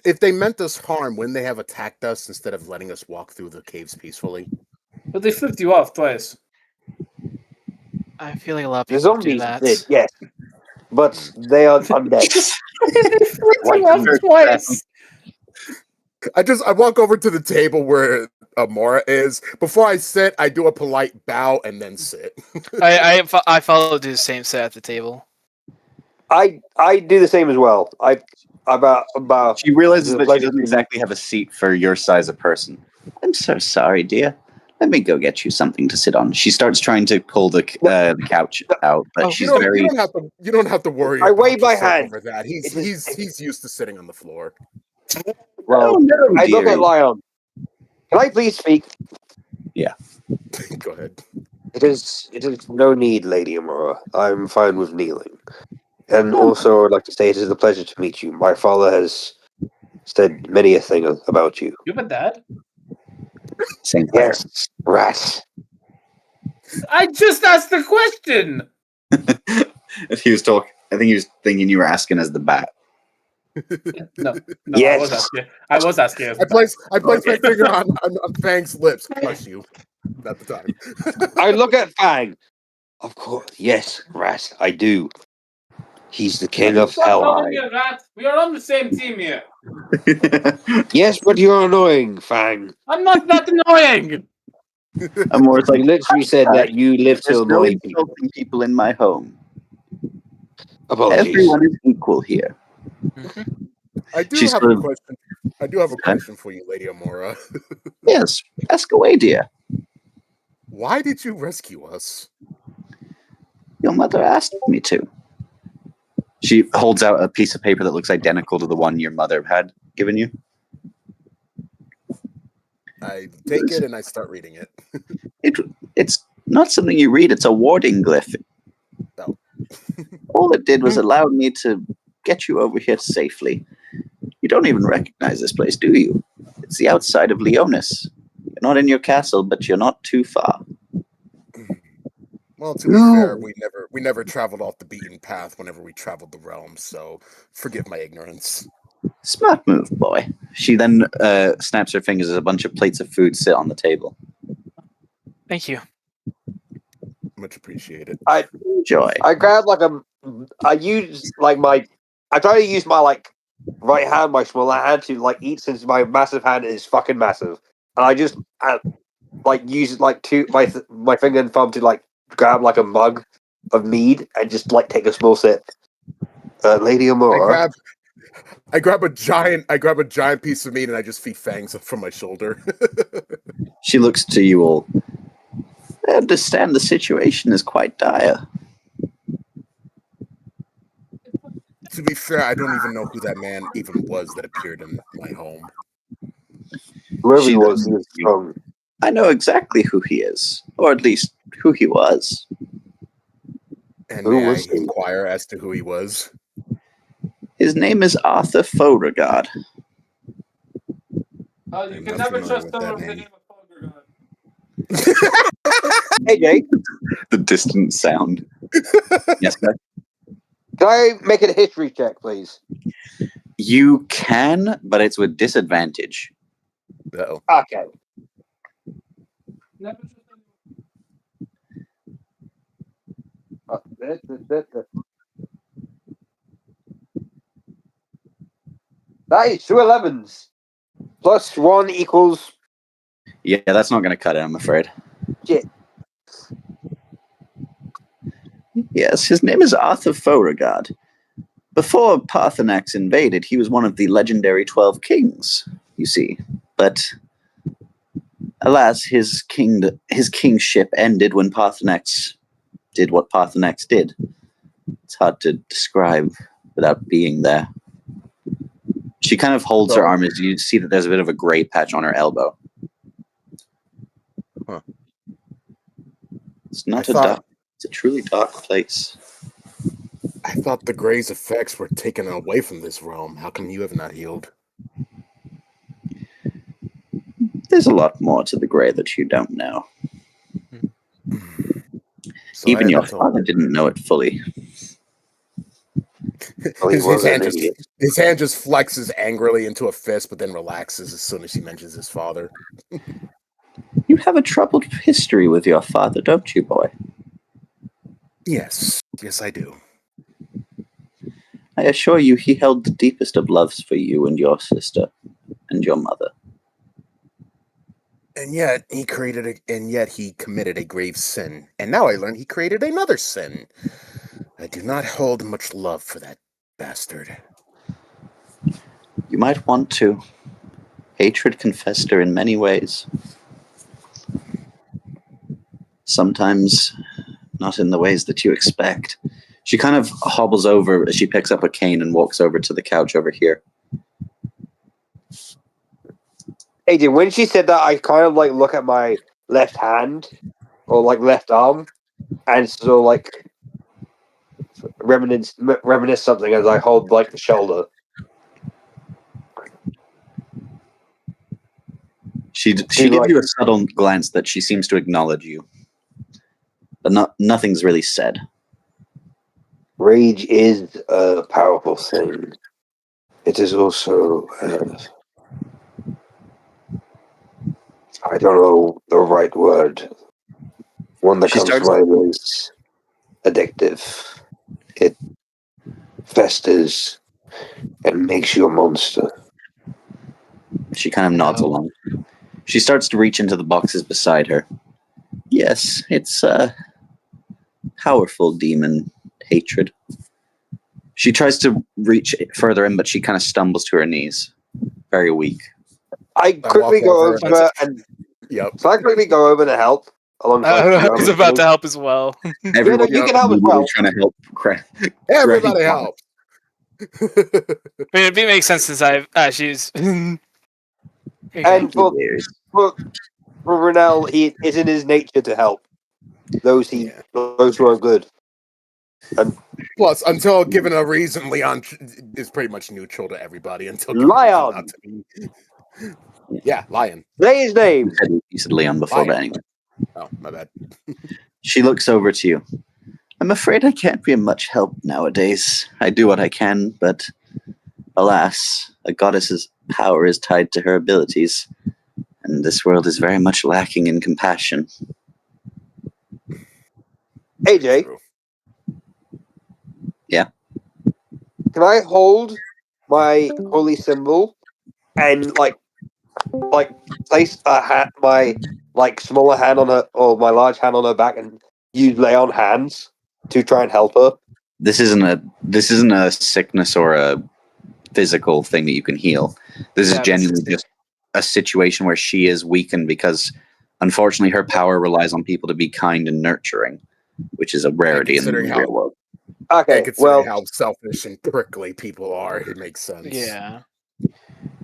Speaker 8: if they meant us harm, wouldn't they have attacked us instead of letting us walk through the caves peacefully?
Speaker 11: But they flipped you off twice.
Speaker 7: I feel like a lot of
Speaker 4: The
Speaker 7: people do
Speaker 4: zombies
Speaker 7: that.
Speaker 4: did, yes. But they are undead.
Speaker 11: They flipped
Speaker 4: Like
Speaker 11: you off
Speaker 1: first
Speaker 11: twice.
Speaker 8: I walk over to the table where Amora is. Before I sit, I do a polite bow and then sit.
Speaker 7: I follow the same set at the table.
Speaker 4: I do the same as well. About
Speaker 1: She realizes
Speaker 4: It's a
Speaker 1: that she
Speaker 4: pleasure
Speaker 1: doesn't
Speaker 4: to-
Speaker 1: exactly have a seat for your size of person. I'm so sorry, dear. Let me go get you something to sit on. She starts trying to pull the couch out, but
Speaker 7: Oh,
Speaker 1: she's
Speaker 8: You
Speaker 1: very.
Speaker 8: don't have to worry.
Speaker 4: I
Speaker 8: about
Speaker 4: wave my
Speaker 8: yourself
Speaker 4: hand.
Speaker 8: over that. He's used to sitting on the floor.
Speaker 4: well.
Speaker 1: Oh, no,
Speaker 4: I look
Speaker 1: dearie.
Speaker 4: at Lion. Can I please speak?
Speaker 8: Go ahead.
Speaker 4: It is no need, Lady Amora. I'm fine with kneeling. And also, I'd like to say it is a pleasure to meet you. My father has said many a thing about you.
Speaker 11: You have a dad?
Speaker 1: Same thing.
Speaker 4: Yes, rat.
Speaker 11: I just asked the question.
Speaker 1: He was talking. I think he was thinking you were asking as the bat.
Speaker 11: No,
Speaker 4: Yes.
Speaker 11: I was asking.
Speaker 8: I place my
Speaker 1: Okay.
Speaker 8: finger on Fang's lips. Bless you. At the time.
Speaker 4: I look at Fang. Of course, yes, rat. I do. He's the king of
Speaker 11: Stop calling me
Speaker 4: Hellhide.
Speaker 11: a rat. We are on the same team here.
Speaker 4: Yes, but you're annoying, Fang.
Speaker 11: I'm not that annoying.
Speaker 1: Amora's
Speaker 4: You
Speaker 1: like,
Speaker 4: literally said that you live to
Speaker 1: there's no
Speaker 4: annoy people.
Speaker 1: insulting people in my home.
Speaker 4: Apologies.
Speaker 1: Everyone is equal here.
Speaker 8: I do
Speaker 1: She's
Speaker 8: have
Speaker 1: sort
Speaker 8: a
Speaker 1: of-
Speaker 8: question. I do have a
Speaker 1: Okay.
Speaker 8: question for you, Lady Amora.
Speaker 1: Yes, ask away, dear.
Speaker 8: Why did you rescue us?
Speaker 1: Your mother asked me to. She holds out a piece of paper that looks identical to the one your mother had given you.
Speaker 8: I take it and I start reading it.
Speaker 1: It's not something you read, it's a warding glyph.
Speaker 8: Oh.
Speaker 1: All it did was allow me to get you over here safely. You don't even recognize this place, do you? It's the outside of Leonis. You're not in your castle, but you're not too far.
Speaker 8: Well, to be fair, we never traveled off the beaten path whenever we traveled the realm, so forgive my ignorance.
Speaker 1: Smart move, boy. She then snaps her fingers as a bunch of plates of food sit on the table.
Speaker 7: Thank you.
Speaker 8: Much appreciated.
Speaker 1: Enjoy.
Speaker 4: I grab like I try to use my like right hand, my smaller hand to like eat since my massive hand is fucking massive, and I just like use like my finger and thumb to like grab like a mug of mead and just like take a small sip. Lady Amora.
Speaker 8: I grab a giant piece of meat and I just feed Fangs from my shoulder.
Speaker 1: She looks to you all. I understand the situation is quite dire.
Speaker 8: To be fair, I don't even know who that man even was that appeared in my home.
Speaker 4: Whoever
Speaker 1: She
Speaker 4: he was
Speaker 1: then-
Speaker 4: strong.
Speaker 1: I know exactly who he is, or at least who he was.
Speaker 8: And
Speaker 4: Who
Speaker 8: may I
Speaker 4: was he?
Speaker 8: inquire as to who he was?
Speaker 1: His name is Arthur Beauregard.
Speaker 11: You
Speaker 8: I'm
Speaker 11: can
Speaker 8: not
Speaker 11: never
Speaker 8: familiar
Speaker 11: trust
Speaker 8: with
Speaker 11: someone
Speaker 8: that
Speaker 11: with the
Speaker 8: name.
Speaker 11: name of Foggergod.
Speaker 4: Hey Jake,
Speaker 1: The distant sound. Yes, sir?
Speaker 4: can I make a history check, please?
Speaker 1: You can, but it's with disadvantage.
Speaker 8: Uh-oh.
Speaker 4: Okay.
Speaker 11: Never trust anyone.
Speaker 4: That is 2 11s. Plus 1 equals
Speaker 1: Yeah, that's not going to cut it, I'm afraid.
Speaker 4: shit.
Speaker 1: Yes, his name is Arthur Beauregard. Before Parthenax invaded, he was one of the legendary 12 kings, you see. But alas, his kingship ended when Parthenax did what Parthenax did. It's hard to describe without being there. She kind of holds her arm as you see that there's a bit of a gray patch on her elbow.
Speaker 8: Huh.
Speaker 1: It's not
Speaker 8: I
Speaker 1: a
Speaker 8: thought-
Speaker 1: dark, it's a truly dark place.
Speaker 8: I thought the Grey's effects were taken away from this realm. How come you have not healed?
Speaker 1: There's a lot more to the gray that you don't know.
Speaker 8: So I
Speaker 1: Even
Speaker 8: had
Speaker 1: your
Speaker 8: been told.
Speaker 1: father didn't know it fully.
Speaker 4: Oh, he
Speaker 8: His
Speaker 4: was
Speaker 8: hand
Speaker 4: an
Speaker 8: just
Speaker 4: idiot.
Speaker 8: his hand just flexes angrily into a fist, but then relaxes as soon as he mentions his father.
Speaker 1: You have a troubled history with your father, don't you, boy?
Speaker 8: Yes, I do.
Speaker 1: I assure you he held the deepest of loves for you and your sister and your mother.
Speaker 8: And yet he committed a grave sin. And now I learn he created another sin. I do not hold much love for that bastard.
Speaker 1: You might want to. Hatred can fester in many ways. Sometimes not in the ways that you expect. She kind of hobbles over as she picks up a cane and walks over to the couch over here.
Speaker 4: AJ, when she said that, I kind of like look at my left hand or like left arm, and so like reminisce something as I hold like the shoulder.
Speaker 1: She gives you a subtle glance that she seems to acknowledge you, but nothing's really said.
Speaker 4: Rage is a powerful thing. It is also I don't know the right word. One that
Speaker 1: She
Speaker 4: comes to
Speaker 1: starts-
Speaker 4: mind is addictive. festers and makes you a monster.
Speaker 1: She kind of nods
Speaker 7: No.
Speaker 1: along. She starts to reach into the boxes beside her. Yes, it's powerful demon hatred. She tries to reach further in, but she kind of stumbles to her knees. Very weak.
Speaker 4: I quickly
Speaker 8: walk
Speaker 4: go
Speaker 8: over.
Speaker 4: over and
Speaker 8: Yep.
Speaker 4: so I quickly go over to help alongside.
Speaker 7: I was about to help as well.
Speaker 1: Everyone
Speaker 4: you can help as well.
Speaker 1: trying to help.
Speaker 8: Everybody help.
Speaker 7: I mean, it makes sense since she's.
Speaker 4: And for Renell, he is in his nature to help those who are good. And
Speaker 8: Plus, until given a reason, Leon is pretty much neutral to everybody until given
Speaker 4: Lion.
Speaker 8: a reason not to be. Yeah, Lion.
Speaker 4: Say his name.
Speaker 1: You said Leon before, but anyway.
Speaker 8: Oh, my bad.
Speaker 1: She looks over to you. I'm afraid I can't be of much help nowadays. I do what I can, but alas, a goddess's power is tied to her abilities, and this world is very much lacking in compassion.
Speaker 4: AJ.
Speaker 1: Yeah.
Speaker 4: Can I hold my holy symbol and like place my smaller hand on her or my large hand on her back and use lay on hands to try and help her?
Speaker 1: This isn't a sickness or a physical thing that you can heal. This is genuinely just a situation where she is weakened because unfortunately her power relies on people to be kind and nurturing, which is a rarity in the real world.
Speaker 4: Okay,
Speaker 8: considering how selfish and prickly people are, it makes sense.
Speaker 7: Yeah.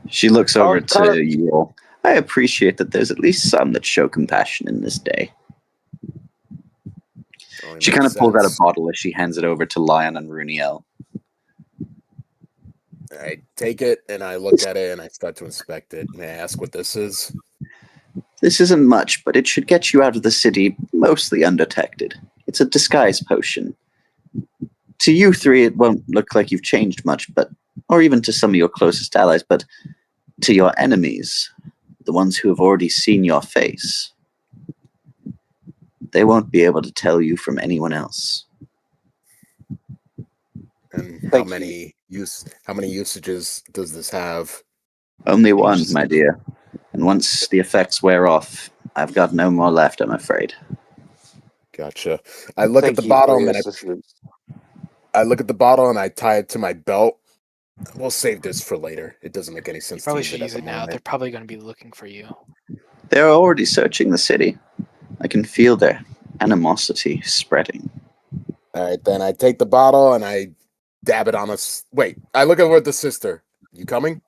Speaker 1: She looks over to you all. I appreciate that there's at least some that show compassion in this day. She kind of pulls out a bottle as she hands it over to Lion and Runiel.
Speaker 8: I take it and I look at it and I start to inspect it. May I ask what this is?
Speaker 1: This isn't much, but it should get you out of the city mostly undetected. It's a disguise potion. To you three, it won't look like you've changed much, or even to some of your closest allies, but to your enemies, the ones who have already seen your face, they won't be able to tell you from anyone else.
Speaker 8: And how many usages does this have?
Speaker 1: Only one, my dear. And once the effects wear off, I've got no more left, I'm afraid.
Speaker 8: Gotcha. I look at the bottle and I look at the bottle and I tie it to my belt. We'll save this for later. It doesn't make any sense.
Speaker 7: You probably should use it now. They're probably going to be looking for you.
Speaker 1: They're already searching the city. I can feel their animosity spreading.
Speaker 8: All right, then I take the bottle and I dab it on us. Wait, I look over at the sister. You coming?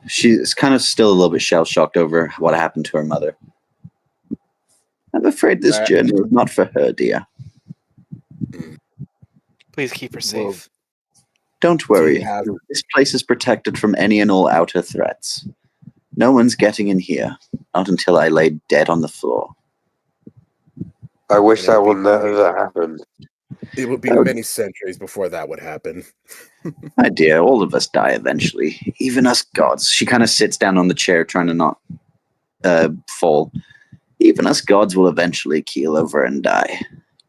Speaker 1: She's kind of still a little bit shell-shocked over what happened to her mother. I'm afraid this journey is not for her, dear.
Speaker 7: Please keep her safe.
Speaker 1: Don't worry. This place is protected from any and all outer threats. No one's getting in here, not until I lay dead on the floor.
Speaker 4: I wish that would never happen.
Speaker 8: It would be many centuries before that would happen.
Speaker 1: My dear, all of us die eventually. Even us gods. She kind of sits down on the chair trying to not fall. Even us gods will eventually keel over and die.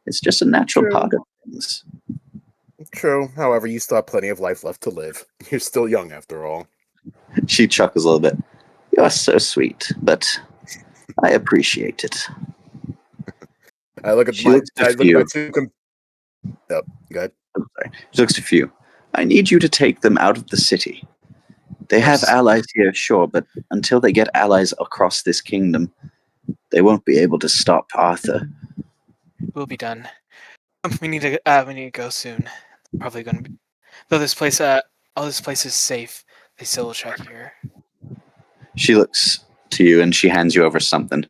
Speaker 1: It's just a natural part of things.
Speaker 8: True. However, you still have plenty of life left to live. You're still young after all.
Speaker 1: She chuckles a little bit. You're so sweet, but I appreciate it.
Speaker 8: I look at
Speaker 1: She looks to few.
Speaker 8: Yep, go ahead.
Speaker 1: I'm sorry. She looks to few. I need you to take them out of the city. They have allies here, sure, but until they get allies across this kingdom, they won't be able to stop Arthur.
Speaker 7: We'll be done. We need to go soon. Probably going to be. Though this place, all this place is safe. They still will check here.
Speaker 1: She looks to you and she hands you over something.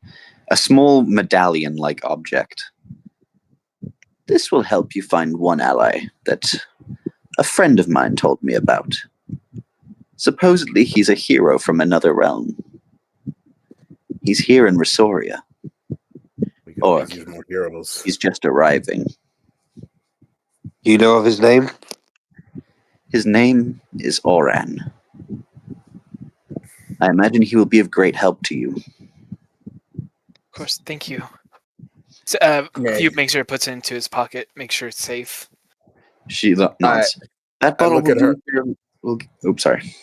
Speaker 1: A small medallion-like object. This will help you find one ally that a friend of mine told me about. Supposedly he's a hero from another realm. He's here in Rosoria. Or he's just arriving.
Speaker 4: You know of his name?
Speaker 1: His name is Oran. I imagine he will be of great help to you.
Speaker 7: Of course, thank you. So,
Speaker 6: Okay.
Speaker 7: Hugh makes sure he puts it into his pocket, make sure it's safe.
Speaker 1: She nods. That
Speaker 8: I
Speaker 1: bottle
Speaker 8: look
Speaker 1: will
Speaker 8: at her.
Speaker 1: oops, sorry.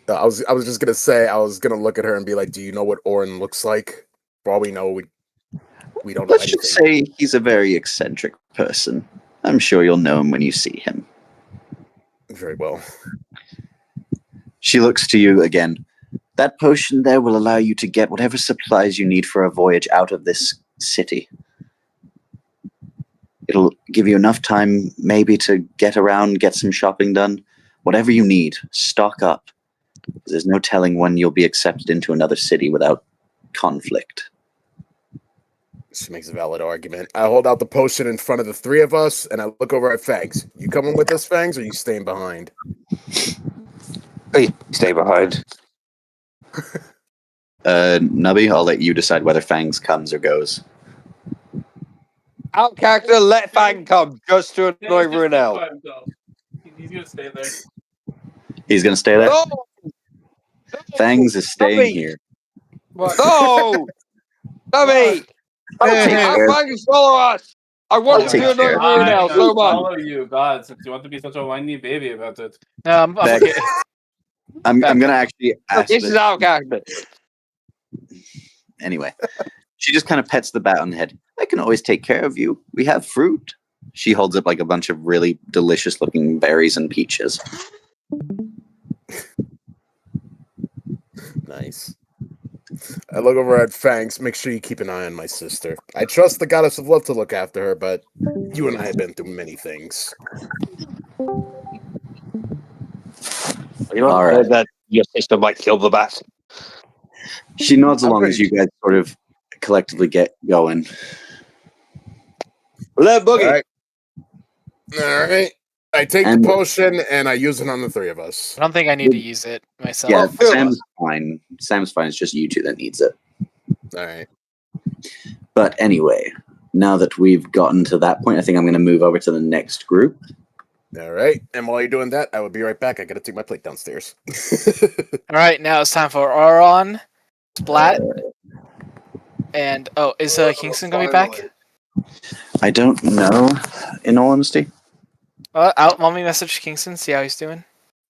Speaker 8: I was just gonna say I was gonna look at her and be like, "Do you know what Orin looks like?" For all we know, we don't know
Speaker 1: Let's
Speaker 8: anything.
Speaker 1: just say he's a very eccentric person. I'm sure you'll know him when you see him.
Speaker 8: Very well.
Speaker 1: She looks to you again. That potion there will allow you to get whatever supplies you need for a voyage out of this city. It'll give you enough time maybe to get around, get some shopping done. Whatever you need, stock up. There's no telling when you'll be accepted into another city without conflict.
Speaker 8: She makes a valid argument. I hold out the potion in front of the three of us, and I look over at Fangs. You coming with us, Fangs, or you staying behind?
Speaker 4: Hey, stay behind.
Speaker 1: Nubby, I'll let you decide whether Fangs comes or goes.
Speaker 4: Out character, let Fang come just to annoy
Speaker 11: Just
Speaker 4: Brunel.
Speaker 11: by himself. He's gonna stay there.
Speaker 1: He's going to stay there?
Speaker 4: No!
Speaker 1: Fangs is staying
Speaker 4: Nubby!
Speaker 1: here.
Speaker 4: No! Nubby!
Speaker 1: I'll take
Speaker 4: Have
Speaker 1: care.
Speaker 4: Fangs follow us! I wanted
Speaker 1: I'll take
Speaker 4: to annoy
Speaker 1: care.
Speaker 4: Brunel so much.
Speaker 11: Follow you, God, since you want to be such a whiny baby about it.
Speaker 7: No, I'm
Speaker 1: Back-
Speaker 7: okay.
Speaker 1: I'm going to actually ask
Speaker 4: This is
Speaker 1: this.
Speaker 4: out character.
Speaker 1: Anyway, she just kind of pets the bat on the head. I can always take care of you. We have fruit. She holds up like a bunch of really delicious looking berries and peaches.
Speaker 8: Nice. I look over at Fangs. Make sure you keep an eye on my sister. I trust the goddess of love to look after her, but you and I have been through many things.
Speaker 4: You know,
Speaker 1: All
Speaker 4: I
Speaker 1: right.
Speaker 4: heard that your sister might kill the bat.
Speaker 1: She nods
Speaker 8: I'm
Speaker 1: along as
Speaker 8: pretty-
Speaker 1: you guys sort of collectively get going.
Speaker 4: Let Boogie.
Speaker 8: All right. All right. I take
Speaker 1: And-
Speaker 8: the potion and I use it on the three of us.
Speaker 7: I don't think I need to use it myself.
Speaker 1: Yeah,
Speaker 4: Phil.
Speaker 1: Sam's fine. Sam's fine. It's just you two that needs it.
Speaker 8: All right.
Speaker 1: But anyway, now that we've gotten to that point, I think I'm going to move over to the next group.
Speaker 8: All right. And while you're doing that, I will be right back. I gotta take my plate downstairs.
Speaker 7: All right, now it's time for Auron, Splat, and is Kingston gonna be back?
Speaker 1: I don't know, in all honesty.
Speaker 7: Let me message Kingston, see how he's doing.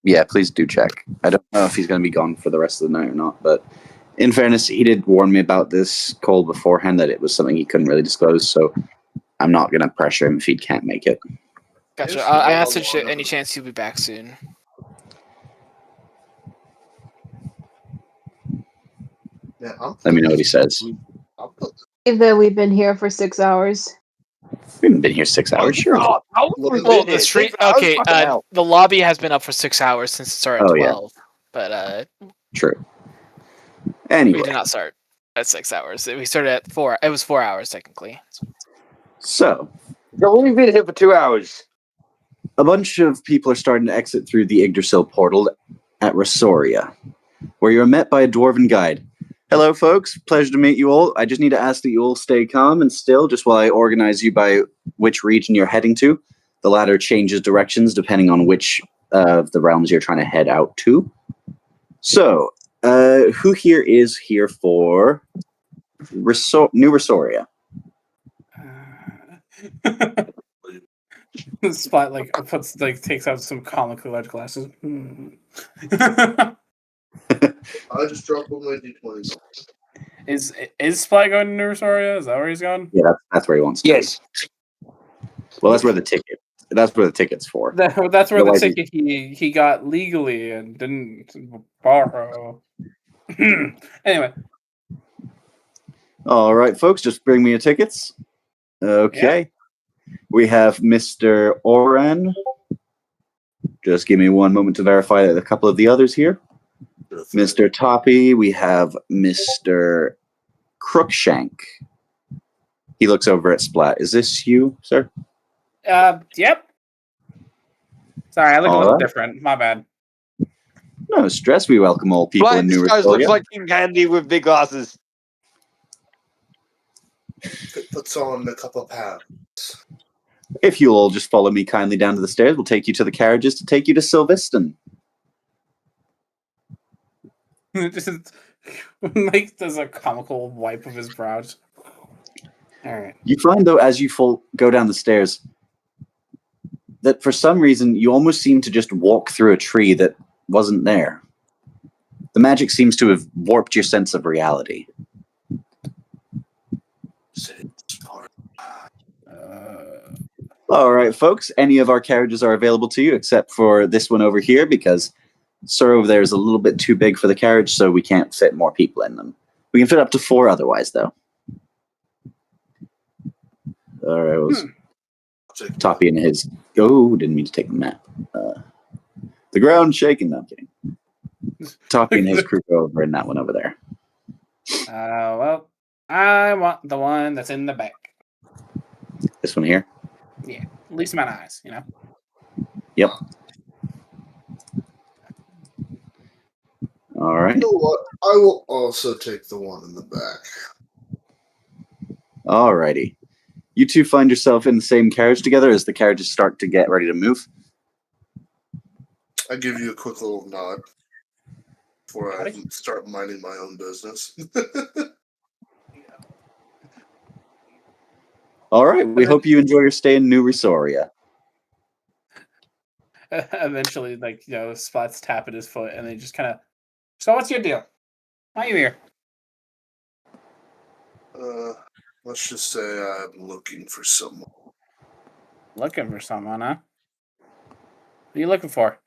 Speaker 1: Yeah, please do check. I don't know if he's going to be gone for the rest of the night or not, but in fairness, he did warn me about this call beforehand that it was something he couldn't really disclose, so I'm not going to pressure him if he can't make it.
Speaker 7: Gotcha. I messaged it. Any chance he'll be back soon?
Speaker 6: Yeah,
Speaker 1: Let me know what he says.
Speaker 2: That we've been here for 6 hours.
Speaker 1: We haven't been here 6 hours, sure.
Speaker 4: Oh,
Speaker 7: Well, the street. Okay, the lobby has been up for 6 hours since it started at
Speaker 1: Oh, yeah.
Speaker 7: 12, but
Speaker 1: True.
Speaker 7: we
Speaker 1: Anyway,
Speaker 7: did not start at 6 hours. We started at 4. It was 4 hours technically.
Speaker 1: so
Speaker 4: we've been here for 2 hours.
Speaker 1: a bunch of people are starting to exit through the Yggdrasil portal at Rosoria, where you're met by a dwarven guide. Hello, folks. Pleasure to meet you all. I just need to ask that you all stay calm and still, just while I organize you by which region you're heading to. The latter changes directions depending on which of the realms you're trying to head out to. So, who here is here for New Rosoria?
Speaker 11: Splat takes out some comically large glasses.
Speaker 6: I just dropped one of my d20s.
Speaker 11: Is Splat going to Nursoria? Is that where he's going?
Speaker 1: Yeah, that's where he wants to.
Speaker 4: Yes.
Speaker 1: Well, that's where the ticket. That's where the ticket's for.
Speaker 11: That's where the
Speaker 1: Otherwise
Speaker 11: ticket he got legally and didn't borrow. Anyway,
Speaker 1: All right, folks, just bring me your tickets. Okay. We have Mr. Oran. Just give me one moment to verify a couple of the others here. Mr. Toppy, we have Mr. Crookshank. He looks over at Splat. Is this you, sir?
Speaker 11: yep. Sorry, I look a
Speaker 1: All
Speaker 11: little
Speaker 1: right.
Speaker 11: different. My bad.
Speaker 1: No stress. We welcome all people in
Speaker 4: Blind, this
Speaker 1: New
Speaker 4: guy looks
Speaker 1: Rosoria.
Speaker 4: like King Candy with big glasses.
Speaker 6: It puts on a couple of pounds.
Speaker 1: If you'll all just follow me kindly down to the stairs, we'll take you to the carriages to take you to Sylviston.
Speaker 11: Just Mike does a comical wipe of his brows. All right.
Speaker 1: You find, though, as you go down the stairs, that for some reason you almost seem to just walk through a tree that wasn't there. The magic seems to have warped your sense of reality. All right, folks. Any of our carriages are available to you, except for this one over here, because Sir over there is a little bit too big for the carriage, so we can't fit more people in them. We can fit up to 4 otherwise, though. All right, was Toppy and his... Oh, didn't mean to take the map. The ground shaking. No, I'm kidding. Toppy and his crew go over in that one over there.
Speaker 11: Well, I want the one that's in the back.
Speaker 1: This one here?
Speaker 11: Yeah, least amount of eyes, you know?
Speaker 1: Yep. All right.
Speaker 6: You know what? I will also take the one in the back.
Speaker 1: All righty. You two find yourself in the same carriage together as the carriages start to get ready to move.
Speaker 6: I give you a quick little nod before I start minding my own business.
Speaker 1: All right. We hope you enjoy your stay in New Resoria.
Speaker 11: Eventually, like, you know, Spot's tapping his foot, and they just kind of... So what's your deal? Why are you here?
Speaker 6: Let's just say I'm looking for someone.
Speaker 11: Looking for someone, huh? What are you looking for?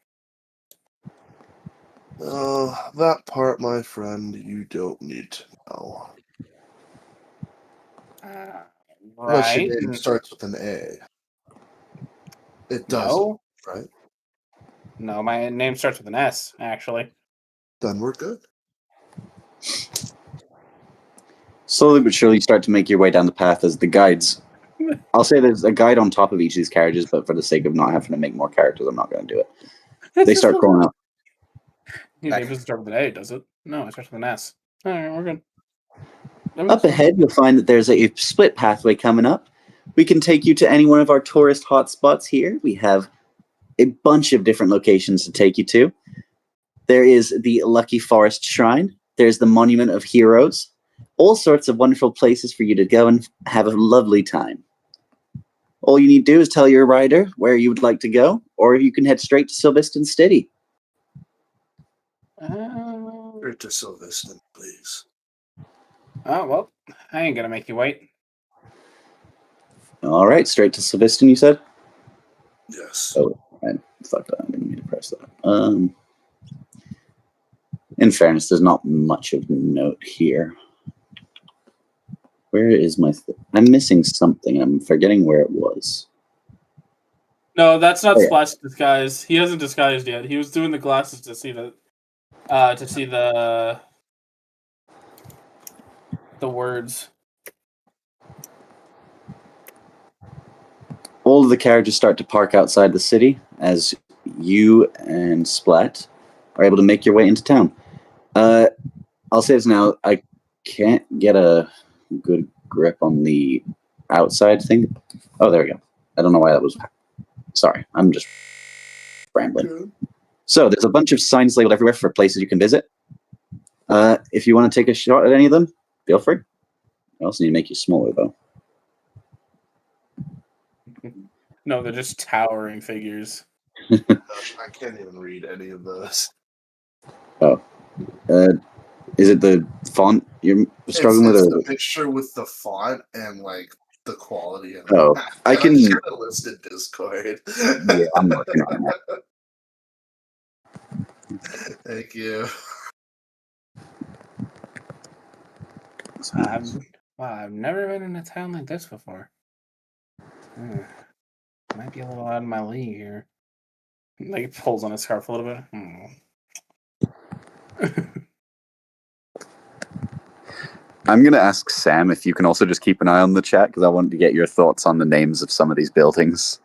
Speaker 6: That part, my friend, you don't need to know. Unless your
Speaker 11: Right.
Speaker 6: name starts with an A. It doesn't,
Speaker 11: No.
Speaker 6: right?
Speaker 11: No, my name starts with an S, actually.
Speaker 6: Then we're good.
Speaker 1: Slowly but surely, you start to make your way down the path as the guides. I'll say there's a guide on top of each of these carriages, but for the sake of not having to make more characters, I'm not going to do it. They start calling out.
Speaker 11: Your name doesn't start with an A, does it? No, it starts with an S. All right, we're good.
Speaker 1: Up ahead, you'll find that there's a split pathway coming up. We can take you to any one of our tourist hotspots here. We have a bunch of different locations to take you to. There is the Lucky Forest Shrine. There's the Monument of Heroes. All sorts of wonderful places for you to go and have a lovely time. All you need to do is tell your rider where you would like to go, or you can head straight to Sylveston City.
Speaker 6: Straight to Sylveston, please.
Speaker 11: Oh, well, I ain't going to make you wait.
Speaker 1: All right, straight to Sylveston, you said?
Speaker 6: Yes.
Speaker 1: Oh, I fucked that. I didn't mean to press that. In fairness, there's not much of note here. Where is my... I'm missing something. I'm forgetting where it was.
Speaker 11: No, that's not
Speaker 1: Oh, yeah.
Speaker 11: Splash disguise. He hasn't disguised yet. He was doing the glasses to see the words.
Speaker 1: All of the carriages start to park outside the city as you and Splat are able to make your way into town. I'll say this now. I can't get a good grip on the outside thing. Oh, there we go. I don't know why that was... Sorry, I'm just rambling. So there's a bunch of signs labeled everywhere for places you can visit. If you want to take a shot at any of them, feel free. I also need to make you smaller, though.
Speaker 11: No, they're just towering figures.
Speaker 6: I can't even read any of those.
Speaker 1: Oh. Is it the font you're struggling with?
Speaker 6: It's
Speaker 1: Or
Speaker 6: the picture with the font and, like, the quality of it.
Speaker 1: Oh, I can...
Speaker 6: should have listed Discord.
Speaker 1: Yeah, I'm working on that.
Speaker 6: Thank you.
Speaker 11: I've never been in a town like this before. Might be a little out of my league here. Like, pulls on his scarf a little bit.
Speaker 1: I'm going to ask Sam if you can also just keep an eye on the chat, because I want to get your thoughts on the names of some of these buildings.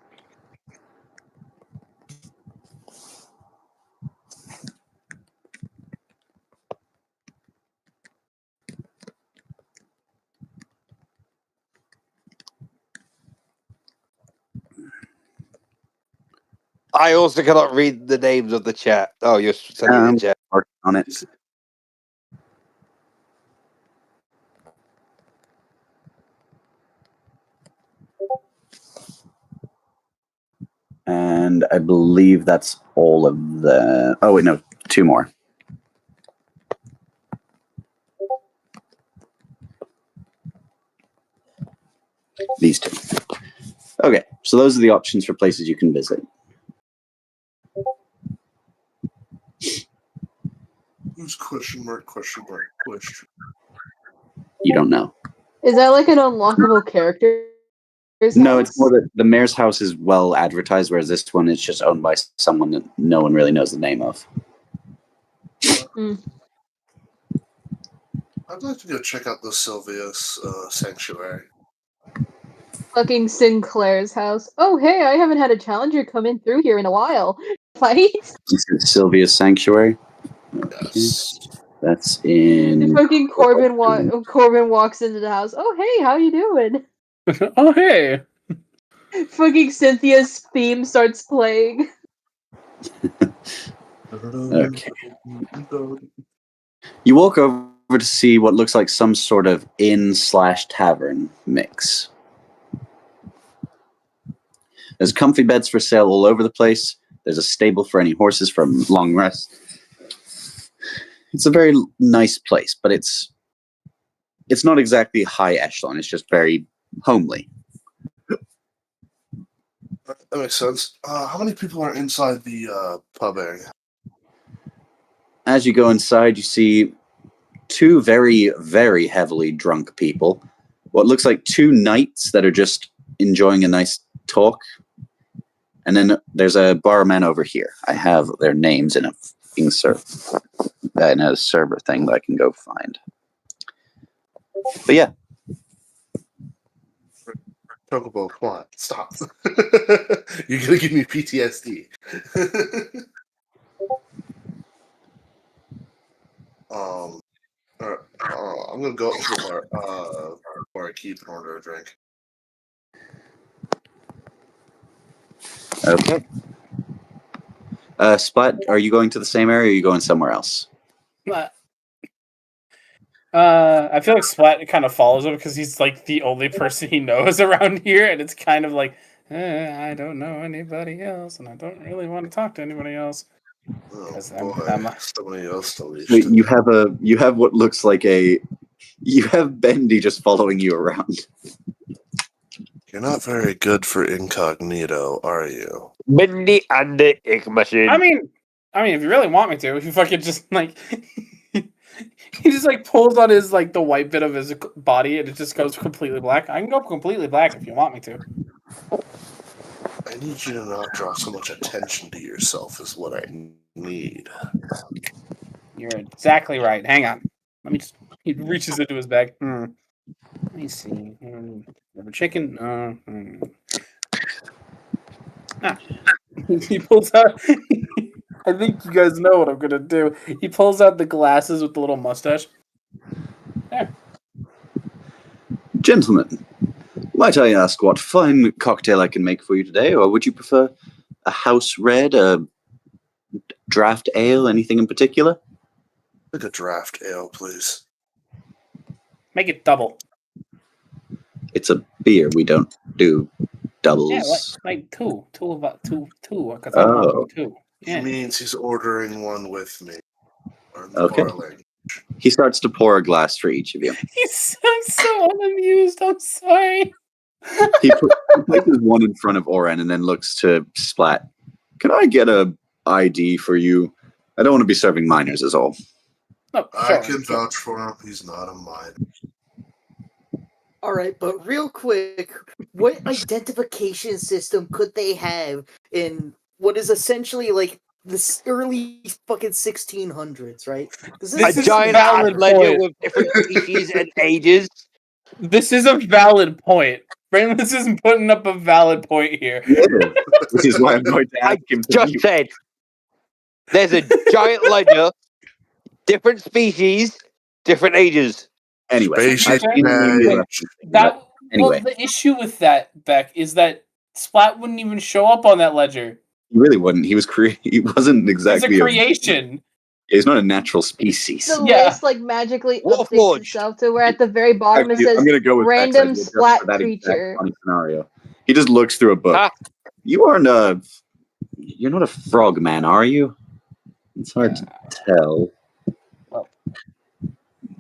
Speaker 4: I also cannot read the names of the chat. Oh, you're sending the chat.
Speaker 1: Working on it. And I believe that's all of the... Oh, wait, no. 2 more. These 2. Okay, so those are the options for places you can visit.
Speaker 6: Who's question mark, question mark, question?
Speaker 1: You don't know.
Speaker 2: Is that like an unlockable character?
Speaker 1: No, it's more that the mayor's house is well advertised, whereas this one is just owned by someone that no one really knows the name of.
Speaker 6: I'd like to go check out the Sylvia's sanctuary.
Speaker 2: Fucking Sinclair's house. Oh, hey, I haven't had a challenger come in through here in a while. Fight?
Speaker 1: This is Sylvia's sanctuary.
Speaker 6: Yes.
Speaker 1: That's in...
Speaker 2: Fucking Corbin walks into the house. Oh, hey, how you doing?
Speaker 5: Oh, hey.
Speaker 2: Fucking Cynthia's theme starts playing.
Speaker 1: Okay. You walk over to see what looks like some sort of inn/tavern mix. There's comfy beds for sale all over the place. There's a stable for any horses from long rest. It's a very nice place, but it's not exactly high echelon. It's just very homely.
Speaker 6: That makes sense. How many people are inside the pub area?
Speaker 1: As you go inside, you see 2 very, very heavily drunk people. What looks like 2 knights that are just enjoying a nice talk. And then there's a barman over here. I have their names in a server thing that I can go find. But yeah.
Speaker 6: Chocobo, come on, stop. You're gonna give me PTSD. I'm gonna go up to the bar, where I keep and order a drink.
Speaker 1: Okay. Splat, are you going to the same area or are you going somewhere else?
Speaker 5: I feel like Splat kind of follows him because he's like the only person he knows around here, and it's kind of like, I don't know anybody else, and I don't really want to talk to anybody else.
Speaker 6: Oh
Speaker 5: I'm-
Speaker 6: boy,
Speaker 5: I'm-
Speaker 6: somebody else to leash.
Speaker 1: Wait, you have what looks like you have Bendy just following you around.
Speaker 6: You're not very good for incognito, are you?
Speaker 4: Mindy and the Ink Machine.
Speaker 5: I mean, if you really want me to, if you fucking just like, he just like pulls on his like the white bit of his body, and it just goes completely black. I can go completely black if you want me to.
Speaker 6: I need you to not draw so much attention to yourself is what I need.
Speaker 5: You're exactly right. Hang on. Let me just. He reaches into his bag. Let me see. Have a chicken. He pulls out. I think you guys know what I'm gonna do. He pulls out the glasses with the little mustache. There.
Speaker 1: Gentlemen, might I ask what fine cocktail I can make for you today, or would you prefer a house red, a draft ale, anything in particular?
Speaker 6: Like a draft ale, please.
Speaker 5: Make it double.
Speaker 1: It's a beer. We don't do doubles.
Speaker 5: Yeah, like two, because I'm ordering 2. Yeah.
Speaker 6: He means he's ordering one with me.
Speaker 1: Okay. He starts to pour a glass for each of you.
Speaker 5: I'm so unamused. I'm sorry.
Speaker 1: He places one in front of Oren and then looks to Splat. Can I get a ID for you? I don't want to be serving minors, is all.
Speaker 5: Oh,
Speaker 6: I can vouch for him. He's not a minor.
Speaker 9: All right, but real quick, what identification system could they have in what is essentially like this early fucking 1600s, right?
Speaker 4: A giant
Speaker 5: valid
Speaker 4: ledger
Speaker 5: point.
Speaker 4: with different species and ages.
Speaker 5: This is a valid point. Brainless isn't putting up a valid point here.
Speaker 1: Which is why I'm going to ask him to
Speaker 4: Just
Speaker 1: mute.
Speaker 4: said, there's a giant ledger, different species, different ages.
Speaker 1: Anyway,
Speaker 6: Spaceship
Speaker 1: I've seen the name you're referencing, but anyway,
Speaker 5: Well, the issue with that, Beck, is that Splat wouldn't even show up on that ledger.
Speaker 1: he really wouldn't. He wasn't exactly
Speaker 5: It's a creation.
Speaker 1: He's not a natural species.
Speaker 2: The
Speaker 5: Yeah.
Speaker 2: list like magically
Speaker 4: Warforged.
Speaker 2: updates itself to where at the very bottom
Speaker 1: Actually,
Speaker 2: it says
Speaker 1: I'm gonna go with Beck's
Speaker 2: random
Speaker 1: idea just for
Speaker 2: splat
Speaker 1: that exact
Speaker 2: creature.
Speaker 1: funny scenario. He just looks through a book.
Speaker 4: Ah.
Speaker 1: You aren't You're not a frog man, are you? It's hard to tell.
Speaker 11: Well,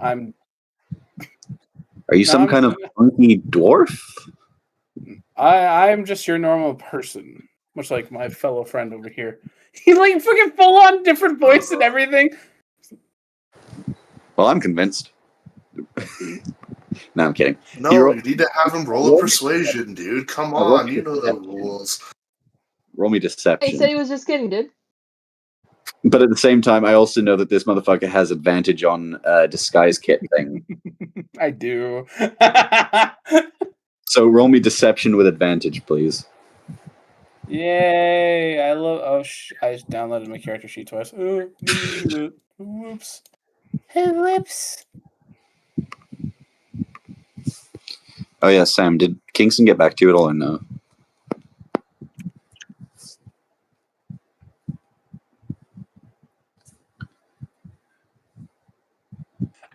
Speaker 11: I'm.
Speaker 1: Are you some kind of funky dwarf?
Speaker 11: I'm just your normal person, much like my fellow friend over here. He like fucking full on different voice and everything.
Speaker 1: Well, I'm convinced. No, I'm kidding.
Speaker 6: No, you need to have him roll a persuasion, dude. Come on, you know the rules.
Speaker 1: Roll me
Speaker 2: He
Speaker 1: deception.
Speaker 2: said he was just kidding, dude.
Speaker 1: But at the same time, I also know that this motherfucker has advantage on disguise kit thing.
Speaker 11: I do.
Speaker 1: So roll me deception with advantage, please.
Speaker 11: Yay! I love. Oh, I just downloaded my character sheet twice. Whoops. Whoops.
Speaker 1: Oh yeah, Sam, did Kingston get back to you at all or no?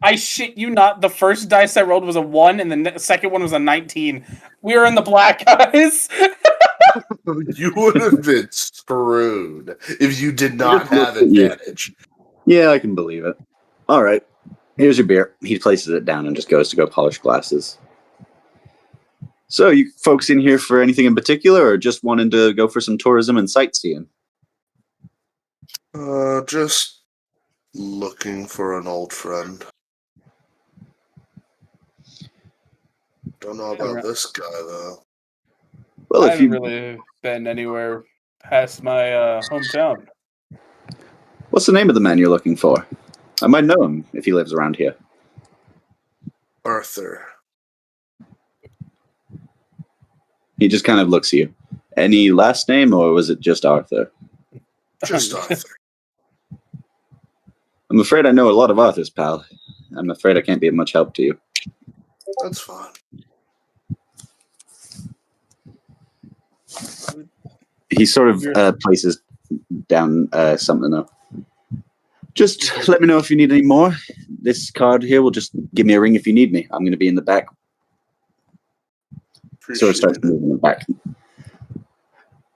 Speaker 11: I shit you not. The first dice I rolled was a 1, and the second one was a 19. We were in the black, guys.
Speaker 6: You would have been screwed if you did not have advantage.
Speaker 1: Yeah, I can believe it. All right, here's your beer. He places it down and just goes to go polish glasses. So, you folks in here for anything in particular, or just wanting to go for some tourism and sightseeing?
Speaker 6: Just looking for an old friend. Don't know about this guy though.
Speaker 1: Well,
Speaker 11: I
Speaker 1: if
Speaker 11: haven't
Speaker 1: you
Speaker 11: really been anywhere past my hometown.
Speaker 1: What's the name of the man you're looking for? I might know him if he lives around here.
Speaker 6: Arthur.
Speaker 1: He just kind of looks at you. Any last name, or was it just Arthur?
Speaker 6: Just Arthur.
Speaker 1: I'm afraid I know a lot of Arthurs, pal. I'm afraid I can't be of much help to you.
Speaker 6: That's fine.
Speaker 1: He sort of places down something though. Just let me know if you need any more. This card here will just give me a ring if you need me. I'm going to be in the back. Sort of starts moving in the back.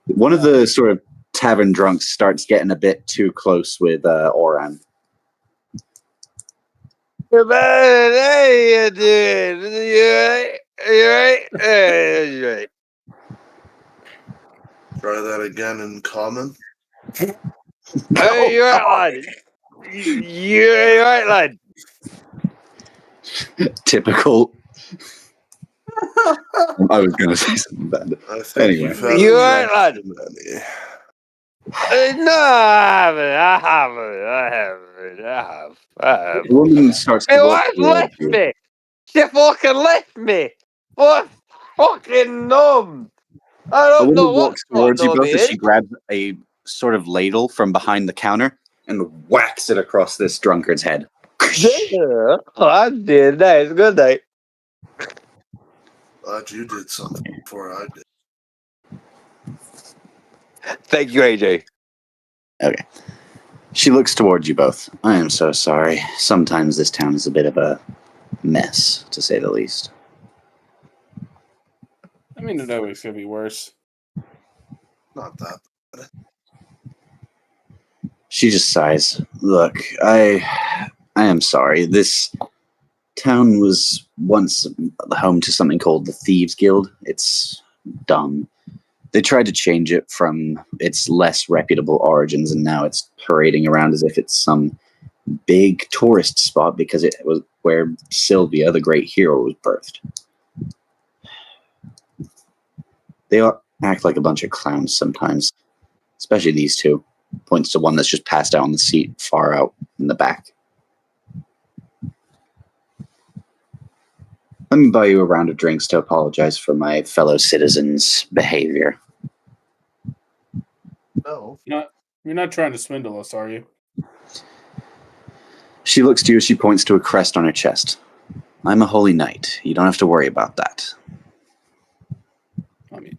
Speaker 1: One of the sort of tavern drunks starts getting a bit too close with Oran.
Speaker 4: Hey, you doing? You right?
Speaker 6: Try that again in common.
Speaker 4: Hey, you're right, lad. You're right, lad.
Speaker 1: Typical. I was going to say something bad.
Speaker 6: I think
Speaker 1: Anyway.
Speaker 6: you've had
Speaker 4: You're right, lad.
Speaker 6: too many.
Speaker 4: No, I have.
Speaker 1: The woman starts to
Speaker 4: My
Speaker 1: walk
Speaker 4: wife
Speaker 1: towards
Speaker 4: left
Speaker 1: you.
Speaker 4: me. She fucking left me. What fucking numb. I
Speaker 1: A
Speaker 4: don't
Speaker 1: woman
Speaker 4: know what
Speaker 1: walks towards you
Speaker 4: numb
Speaker 1: both as
Speaker 4: is.
Speaker 1: she grabs a sort of ladle from behind the counter and whacks it across this drunkard's head.
Speaker 4: Yeah. Oh, I did. Nice. Good night.
Speaker 6: Glad you did something before I did.
Speaker 4: Thank you, AJ.
Speaker 1: Okay. She looks towards you both. I am so sorry. Sometimes this town is a bit of a mess, to say the least.
Speaker 11: I mean, it always could be worse.
Speaker 6: Not that bad.
Speaker 1: She just sighs. Look, I am sorry. This town was once home to something called the Thieves Guild. It's dumb. They tried to change it from its less reputable origins, and now it's parading around as if it's some big tourist spot because it was where Sylvia, the great hero, was birthed. They act like a bunch of clowns sometimes, especially these two. Points to one that's just passed out on the seat far out in the back. Let me buy you a round of drinks to apologize for my fellow citizens' behavior.
Speaker 6: No.
Speaker 11: You're not trying to swindle us, are you?
Speaker 1: She looks to you as she points to a crest on her chest. I'm a holy knight. You don't have to worry about that.
Speaker 11: I mean,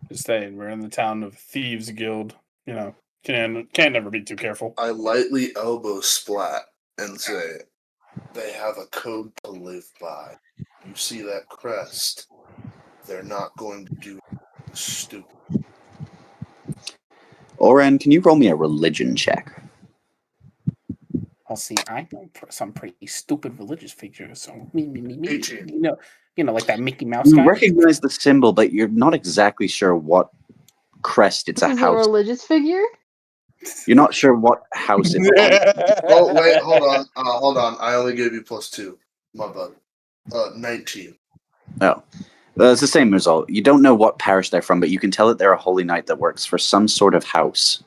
Speaker 11: just saying, we're in the town of Thieves Guild. You know, can't never be too careful.
Speaker 6: I lightly elbow Splat and say, they have a code to live by. You see that crest? They're not going to do stupid.
Speaker 1: Oran, can you roll me a religion check?
Speaker 11: I'll see. I know some pretty stupid religious figures. So me.
Speaker 6: 18.
Speaker 11: You know, like that Mickey Mouse
Speaker 1: You
Speaker 11: guy.
Speaker 1: recognize the symbol, but you're not exactly sure what crest it's a
Speaker 2: This is a
Speaker 1: house.
Speaker 2: religious figure?
Speaker 1: You're not sure what house it belongs to.
Speaker 6: Oh wait, hold on. I only gave you +2. My bad. 19.
Speaker 1: Oh. It's the same result. You don't know what parish they're from, but you can tell that they're a holy knight that works for some sort of house.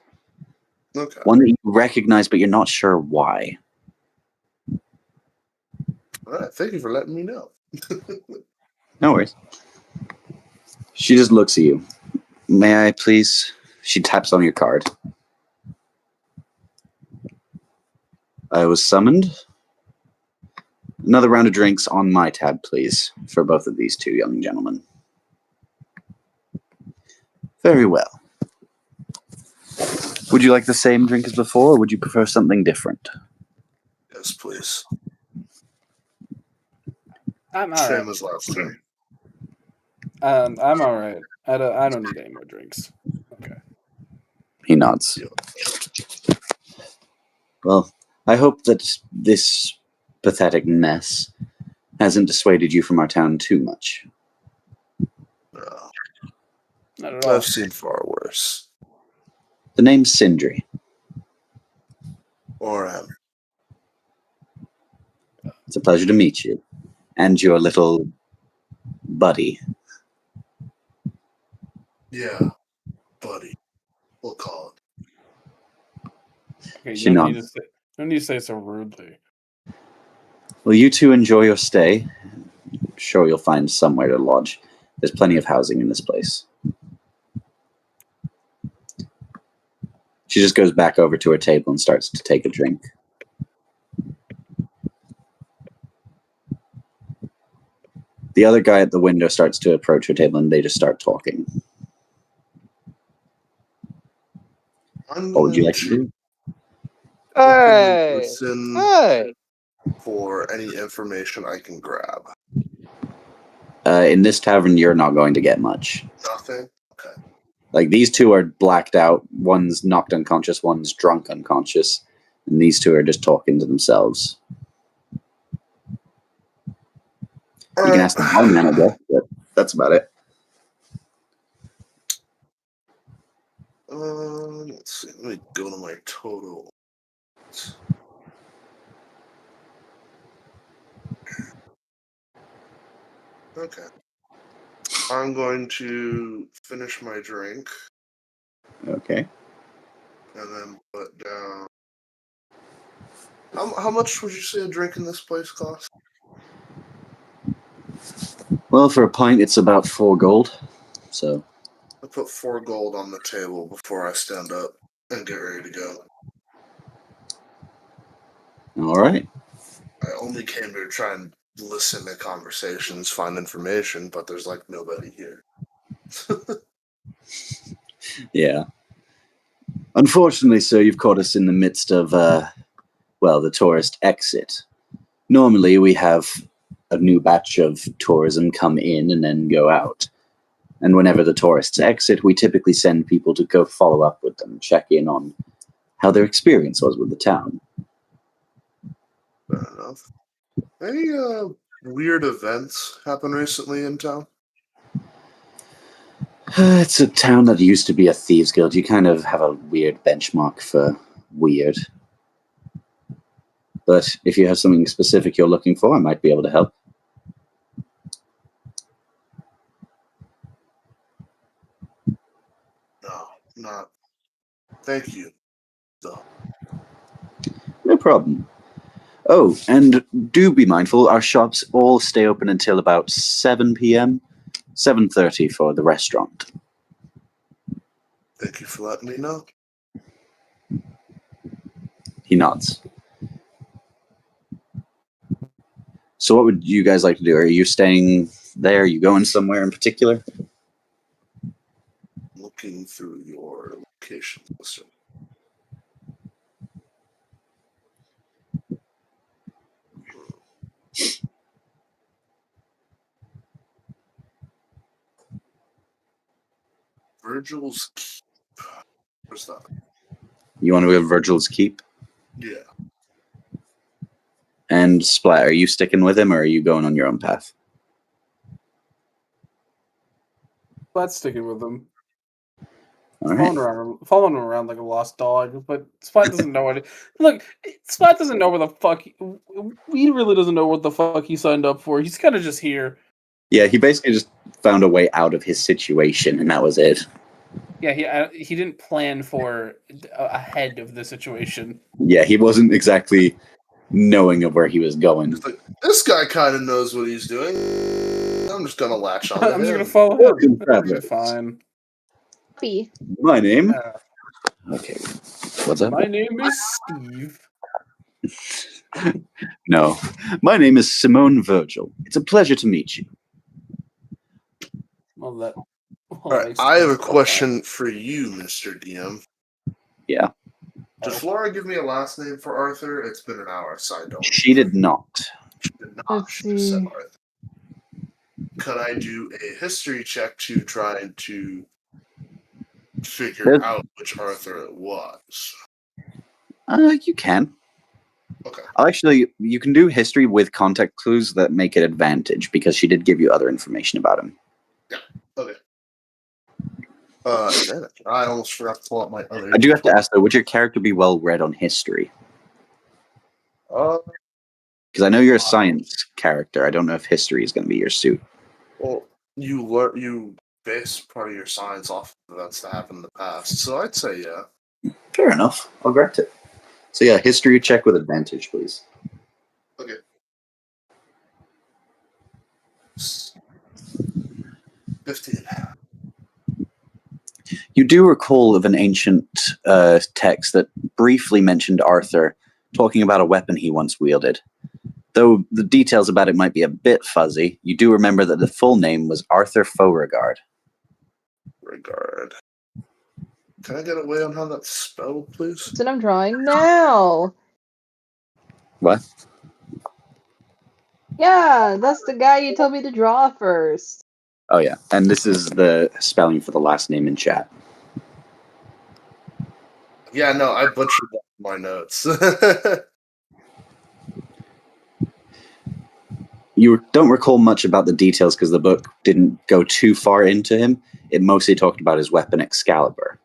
Speaker 6: Okay.
Speaker 1: One that you recognize, but you're not sure why.
Speaker 6: All right. Thank you for letting me know.
Speaker 1: No worries. She just looks at you. May I please? She taps on your card. I was summoned. Another round of drinks on my tab, please, for both of these two young gentlemen. Very well. Would you like the same drink as before, or would you prefer something different?
Speaker 6: Yes, please.
Speaker 11: I'm all
Speaker 6: Same
Speaker 11: right.
Speaker 6: as last time.
Speaker 11: I'm all right. I don't need any more drinks. Okay.
Speaker 1: He nods. Well, I hope that this pathetic mess hasn't dissuaded you from our town too much.
Speaker 6: No,
Speaker 11: Not at all.
Speaker 6: I've seen far worse.
Speaker 1: The name's Sindri.
Speaker 6: Oran.
Speaker 1: It's a pleasure to meet you. And your little buddy.
Speaker 6: Yeah, buddy. We'll call it.
Speaker 11: Okay,
Speaker 1: She
Speaker 11: no need
Speaker 1: nods.
Speaker 11: to say so rudely.
Speaker 1: Well, you two enjoy your stay. I'm sure you'll find somewhere to lodge. There's plenty of housing in this place. She just goes back over to her table and starts to take a drink. The other guy at the window starts to approach her table and they just start talking. What would you like to do?
Speaker 6: Openly listen for any information I can grab.
Speaker 1: In this tavern, you're not going to get much.
Speaker 6: Nothing? Okay.
Speaker 1: Like, these two are blacked out. One's knocked unconscious, one's drunk unconscious. And these two are just talking to themselves. You can ask them one man, I guess, but that's about it.
Speaker 6: Let's see. Let me go to my total. Okay. I'm going to finish my drink
Speaker 1: Okay.
Speaker 6: and then put down. How much would you say a drink in this place costs?
Speaker 1: Well, for a pint, it's about 4 gold. So,
Speaker 6: I put 4 gold on the table before I stand up and get ready to go.
Speaker 1: all right.
Speaker 6: I only came to try and listen to conversations, find information, but there's like nobody here.
Speaker 1: Yeah. Unfortunately, sir, you've caught us in the midst of, the tourist exit. Normally, we have a new batch of tourism come in and then go out. And whenever the tourists exit, we typically send people to go follow up with them, check in on how their experience was with the town.
Speaker 6: Fair enough. Any weird events happen recently in town?
Speaker 1: It's a town that used to be a thieves' guild. You kind of have a weird benchmark for weird. But if you have something specific you're looking for, I might be able to help.
Speaker 6: No, not. Thank you, though.
Speaker 1: No problem. Oh, and do be mindful, our shops all stay open until about 7 p.m., 7:30 for the restaurant.
Speaker 6: Thank you for letting me know.
Speaker 1: He nods. So what would you guys like to do? Are you staying there? Are you going somewhere in particular?
Speaker 6: Looking through your location list. Virgil's Keep. What's that?
Speaker 1: You want to go to Virgil's Keep?
Speaker 6: Yeah.
Speaker 1: And Splat, are you sticking with him or are you going on your own path?
Speaker 11: Let's stick it with them.
Speaker 1: All right.
Speaker 11: Following him around like a lost dog, but Splat doesn't know what. Look, Splat doesn't know where the fuck. He really doesn't know what the fuck he signed up for. He's kind of just here.
Speaker 1: Yeah, he basically just found a way out of his situation, and that was it.
Speaker 11: Yeah, he didn't plan for ahead of the situation.
Speaker 1: Yeah, he wasn't exactly knowing of where he was going.
Speaker 6: It's like, this guy kind of knows what he's doing. I'm just gonna latch on.
Speaker 11: I'm just gonna
Speaker 6: him.
Speaker 11: follow
Speaker 1: Welcome,
Speaker 11: him.
Speaker 1: travelers.
Speaker 11: Fine.
Speaker 2: Happy.
Speaker 1: My name.
Speaker 11: Yeah.
Speaker 1: Okay. What's up?
Speaker 11: My name is Steve.
Speaker 1: No. My name is Simone Virgil. It's a pleasure to meet you.
Speaker 6: All right, I have a question for you, Mr. DM.
Speaker 1: Yeah.
Speaker 6: Did Flora give me a last name for Arthur? It's been an hour, so I don't.
Speaker 1: She did not.
Speaker 6: She did not.
Speaker 2: Let's
Speaker 6: She just said
Speaker 2: see.
Speaker 6: Arthur. Could I do a history check to try to figure
Speaker 1: There's-
Speaker 6: out which Arthur it was?
Speaker 1: You can.
Speaker 6: Okay.
Speaker 1: Actually, you can do history with context clues that make it advantage because she did give you other information about him.
Speaker 6: Okay. Damn it. I almost forgot to pull out my other.
Speaker 1: I do have to ask though, would your character be well read on history? Because I know you're a science character. I don't know if history is going to be your suit.
Speaker 6: Well, you base part of your science off of events that happened in the past, so I'd say yeah.
Speaker 1: Fair enough. I'll grant it. So yeah, history check with advantage, please.
Speaker 6: Okay. 15.
Speaker 1: You do recall of an ancient text that briefly mentioned Arthur talking about a weapon he once wielded. Though the details about it might be a bit fuzzy, you do remember that the full name was Arthur Beauregard.
Speaker 6: Regard. Can I get away on how that's spelled, please?
Speaker 2: That's what I'm drawing now.
Speaker 1: What?
Speaker 2: Yeah, that's the guy you told me to draw first.
Speaker 1: Oh yeah, and this is the spelling for the last name in chat.
Speaker 6: Yeah, no, I butchered that in my notes.
Speaker 1: You don't recall much about the details because the book didn't go too far into him. It mostly talked about his weapon Excalibur.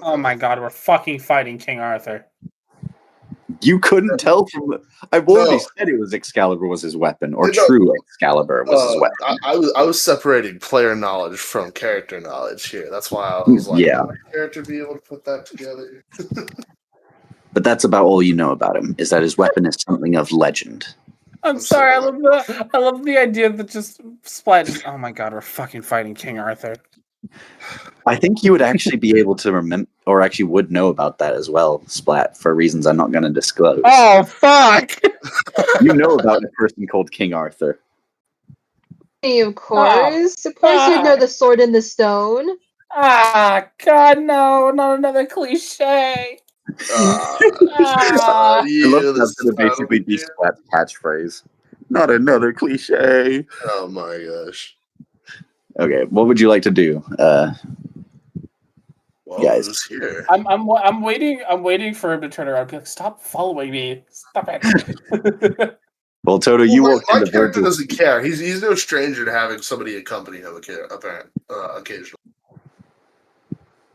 Speaker 11: Oh my god, we're fucking fighting King Arthur.
Speaker 1: You couldn't tell from the... I've already
Speaker 6: No.
Speaker 1: said it was Excalibur was his weapon, or
Speaker 6: No.
Speaker 1: true Excalibur was his weapon.
Speaker 6: I was separating player knowledge from character knowledge here. That's why I was like,
Speaker 1: Yeah.
Speaker 6: would my character be able to put that together?
Speaker 1: But that's about all you know about him, is that his weapon is something of legend.
Speaker 11: I'm sorry, I love the idea that just Splat just, oh my god, we're fucking fighting King Arthur.
Speaker 1: I think you would actually be able to remember, or actually would know about that as well, Splat, for reasons I'm not going to disclose.
Speaker 11: Oh, fuck!
Speaker 1: You know about a person called King Arthur.
Speaker 2: Of course. Of course you know the sword in the stone.
Speaker 11: Ah, god, no, not another cliche.
Speaker 1: I love
Speaker 6: Yeah,
Speaker 1: that's going to basically be Splat's catchphrase. Not another cliche.
Speaker 6: Oh my gosh.
Speaker 1: Okay, what would you like to do,
Speaker 6: Well,
Speaker 1: guys?
Speaker 6: who's here?
Speaker 11: I'm waiting for him to turn around and be like, stop following me. Stop it.
Speaker 1: Well, Toto, you walked
Speaker 6: my
Speaker 1: into
Speaker 6: character
Speaker 1: Virgil.
Speaker 6: doesn't care. He's no stranger to having somebody accompany him occasionally.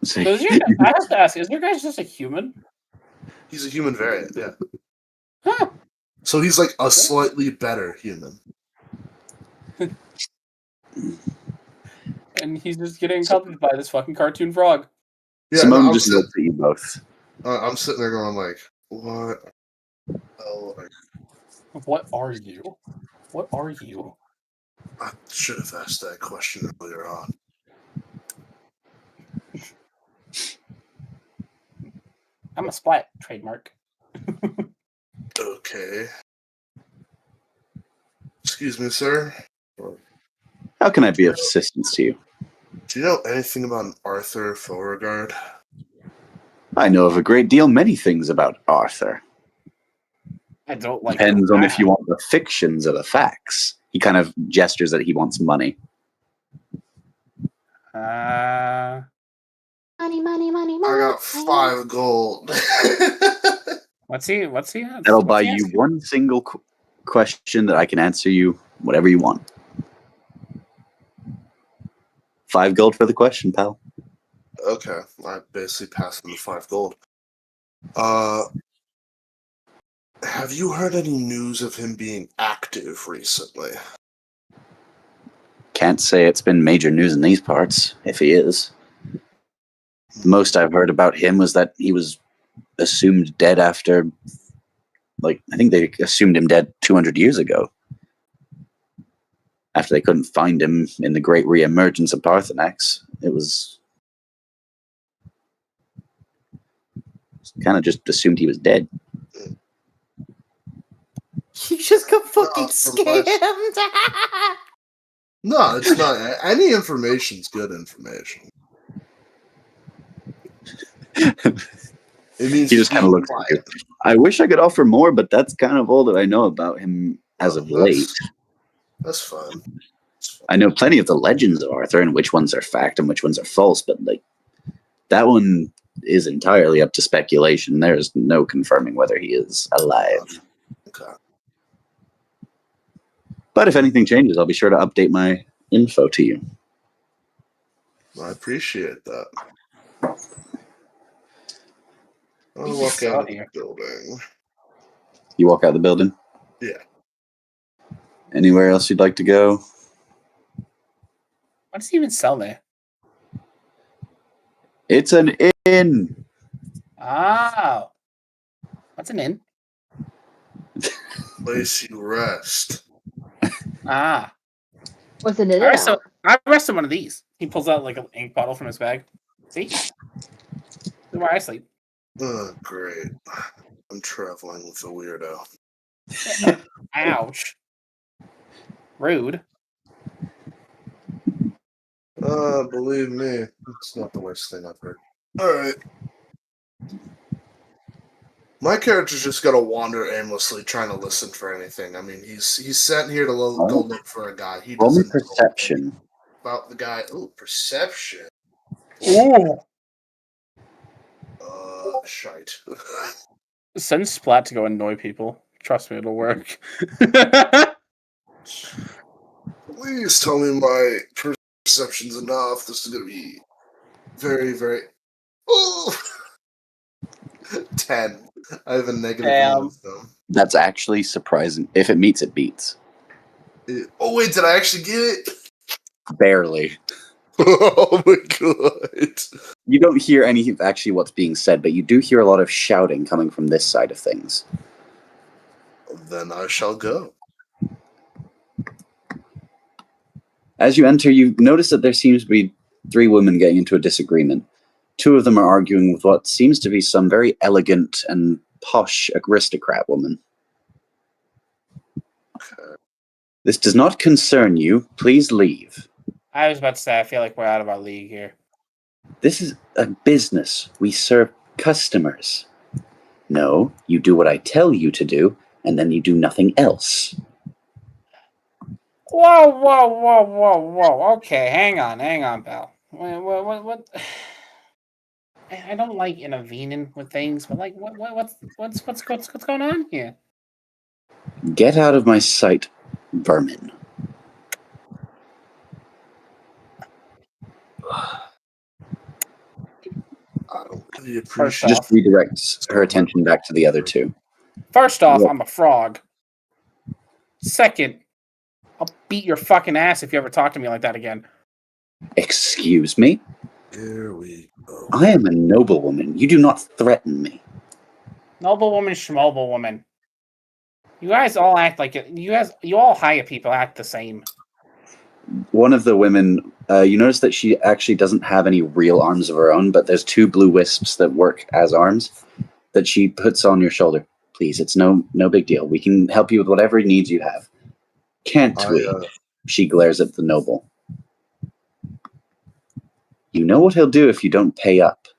Speaker 1: See,
Speaker 11: I have to ask, is your guy just a human?
Speaker 6: He's a human variant, yeah.
Speaker 11: Huh.
Speaker 6: So he's like a slightly better human.
Speaker 11: And he's just getting accompanied by this fucking cartoon frog.
Speaker 6: Yeah,
Speaker 1: Simone
Speaker 6: no,
Speaker 1: just looked at you both.
Speaker 6: I'm sitting there going like, what? Oh,
Speaker 11: What are you? What are you?
Speaker 6: I should have asked that question earlier on.
Speaker 11: I'm a Splat trademark.
Speaker 6: Okay. Excuse me, sir.
Speaker 1: How can I be of assistance to you?
Speaker 6: Do you know anything about an Arthur Beauregard?
Speaker 1: I know of a great deal, many things about Arthur.
Speaker 11: I don't like
Speaker 1: Depends on if you want the fictions or the facts. He kind of gestures that he wants money.
Speaker 2: money, money, money,
Speaker 6: I
Speaker 2: money.
Speaker 6: got 5 gold.
Speaker 5: What's he?
Speaker 1: That'll buy you one single question that I can answer you whatever you want. 5 gold for the question, pal.
Speaker 6: Okay, I basically passed him the 5 gold. Have you heard any news of him being active recently?
Speaker 1: Can't say it's been major news in these parts, if he is. The most I've heard about him was that he was assumed dead after, I think they assumed him dead 200 years ago. After they couldn't find him in the great re-emergence of Parthenax. It was kind of just assumed he was dead.
Speaker 9: You just got fucking scammed.
Speaker 6: No, it's not. Any information's good information. It means
Speaker 1: He just kind of looks at you. I wish I could offer more, but that's kind of all that I know about him as of late.
Speaker 6: That's fine.
Speaker 1: I know plenty of the legends of Arthur and which ones are fact and which ones are false, but that one is entirely up to speculation. There is no confirming whether he is alive.
Speaker 6: Okay.
Speaker 1: But if anything changes, I'll be sure to update my info to you.
Speaker 6: I appreciate that. I'll walk out of the building.
Speaker 1: You walk out the building?
Speaker 6: Yeah.
Speaker 1: Anywhere else you'd like to go?
Speaker 5: What does he even sell there?
Speaker 1: It's an inn.
Speaker 5: Oh. What's an inn?
Speaker 6: Place you rest.
Speaker 5: Ah.
Speaker 2: What's in it?
Speaker 5: I rested one of these. He pulls out an ink bottle from his bag. See? This is where I sleep.
Speaker 6: Oh, great. I'm traveling with a weirdo.
Speaker 5: Ouch. Rude.
Speaker 6: Believe me, it's not the worst thing I've heard. Alright. My character's just gotta wander aimlessly trying to listen for anything. I mean, he's sent here to go look for a guy. He
Speaker 1: Roll me
Speaker 6: doesn't
Speaker 1: perception.
Speaker 6: know about the guy. Ooh, perception.
Speaker 5: Ooh.
Speaker 6: Shite.
Speaker 5: Send Splat to go annoy people. Trust me, it'll work.
Speaker 6: Please tell me my perception's enough. This is gonna be very, very. Oh! 10. I have a negative in wisdom.
Speaker 1: That's actually surprising. If it meets, it beats.
Speaker 6: Oh wait, did I actually get it?
Speaker 1: Barely.
Speaker 6: Oh my god.
Speaker 1: You don't hear any of actually what's being said, but you do hear a lot of shouting coming from this side of things.
Speaker 6: Then I shall go.
Speaker 1: As you enter, you notice that there seems to be 3 women getting into a disagreement. 2 of them are arguing with what seems to be some very elegant and posh aristocrat woman.
Speaker 6: Okay.
Speaker 1: This does not concern you. Please leave.
Speaker 5: I was about to say, I feel like we're out of our league here.
Speaker 1: This is a business. We serve customers. No, you do what I tell you to do, and then you do nothing else.
Speaker 5: Whoa. Okay, hang on, pal. What? I don't like intervening with things, but what's going on here?
Speaker 1: Get out of my sight, vermin.
Speaker 6: I don't really
Speaker 5: First
Speaker 6: appreciate.
Speaker 5: off,
Speaker 1: Just redirects her attention back to the other 2.
Speaker 5: First off,
Speaker 1: Yeah.
Speaker 5: I'm a frog. Second, I'll beat your fucking ass if you ever talk to me like that again.
Speaker 1: Excuse me?
Speaker 6: Here we go.
Speaker 1: I am a noblewoman. You do not threaten me.
Speaker 5: Noblewoman, schmoblewoman. You guys all act like it. You all hire people act the same.
Speaker 1: One of the women, you notice that she actually doesn't have any real arms of her own, but there's 2 blue wisps that work as arms that she puts on your shoulder. Please, it's no big deal. We can help you with whatever needs you have. Can't we? She glares at the noble. You know what he'll do if you don't pay up.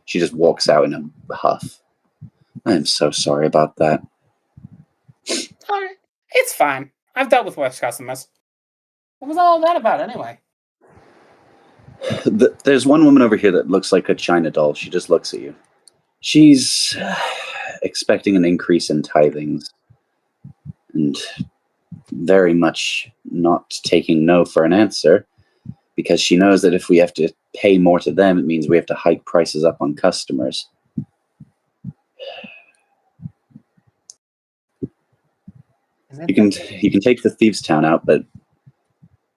Speaker 1: She just walks out in a huff. I am so sorry about that.
Speaker 5: It's fine. I've dealt with worse customers. What was all that about anyway?
Speaker 1: There's one woman over here that looks like a China doll. She just looks at you. She's expecting an increase in tithings and very much not taking no for an answer because she knows that if we have to pay more to them, it means we have to hike prices up on customers. You can take the thieves' town out, but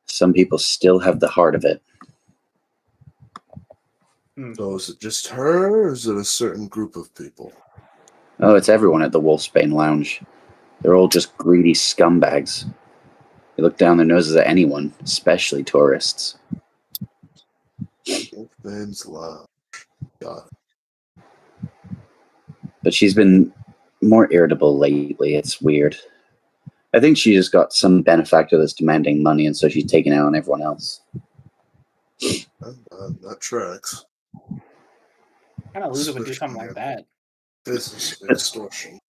Speaker 1: some people still have the heart of it.
Speaker 6: So is it just her, or is it a certain group of people?
Speaker 1: Oh, it's everyone at the Wolfsbane Lounge. They're all just greedy scumbags. They look down their noses at anyone, especially tourists.
Speaker 6: Wolfbane's Lounge. Got it.
Speaker 1: But she's been more irritable lately. It's weird. I think she just got some benefactor that's demanding money, and so she's taking it out on everyone else.
Speaker 6: That tracks.
Speaker 11: Kind of loser would do something like that.
Speaker 6: Business extortion.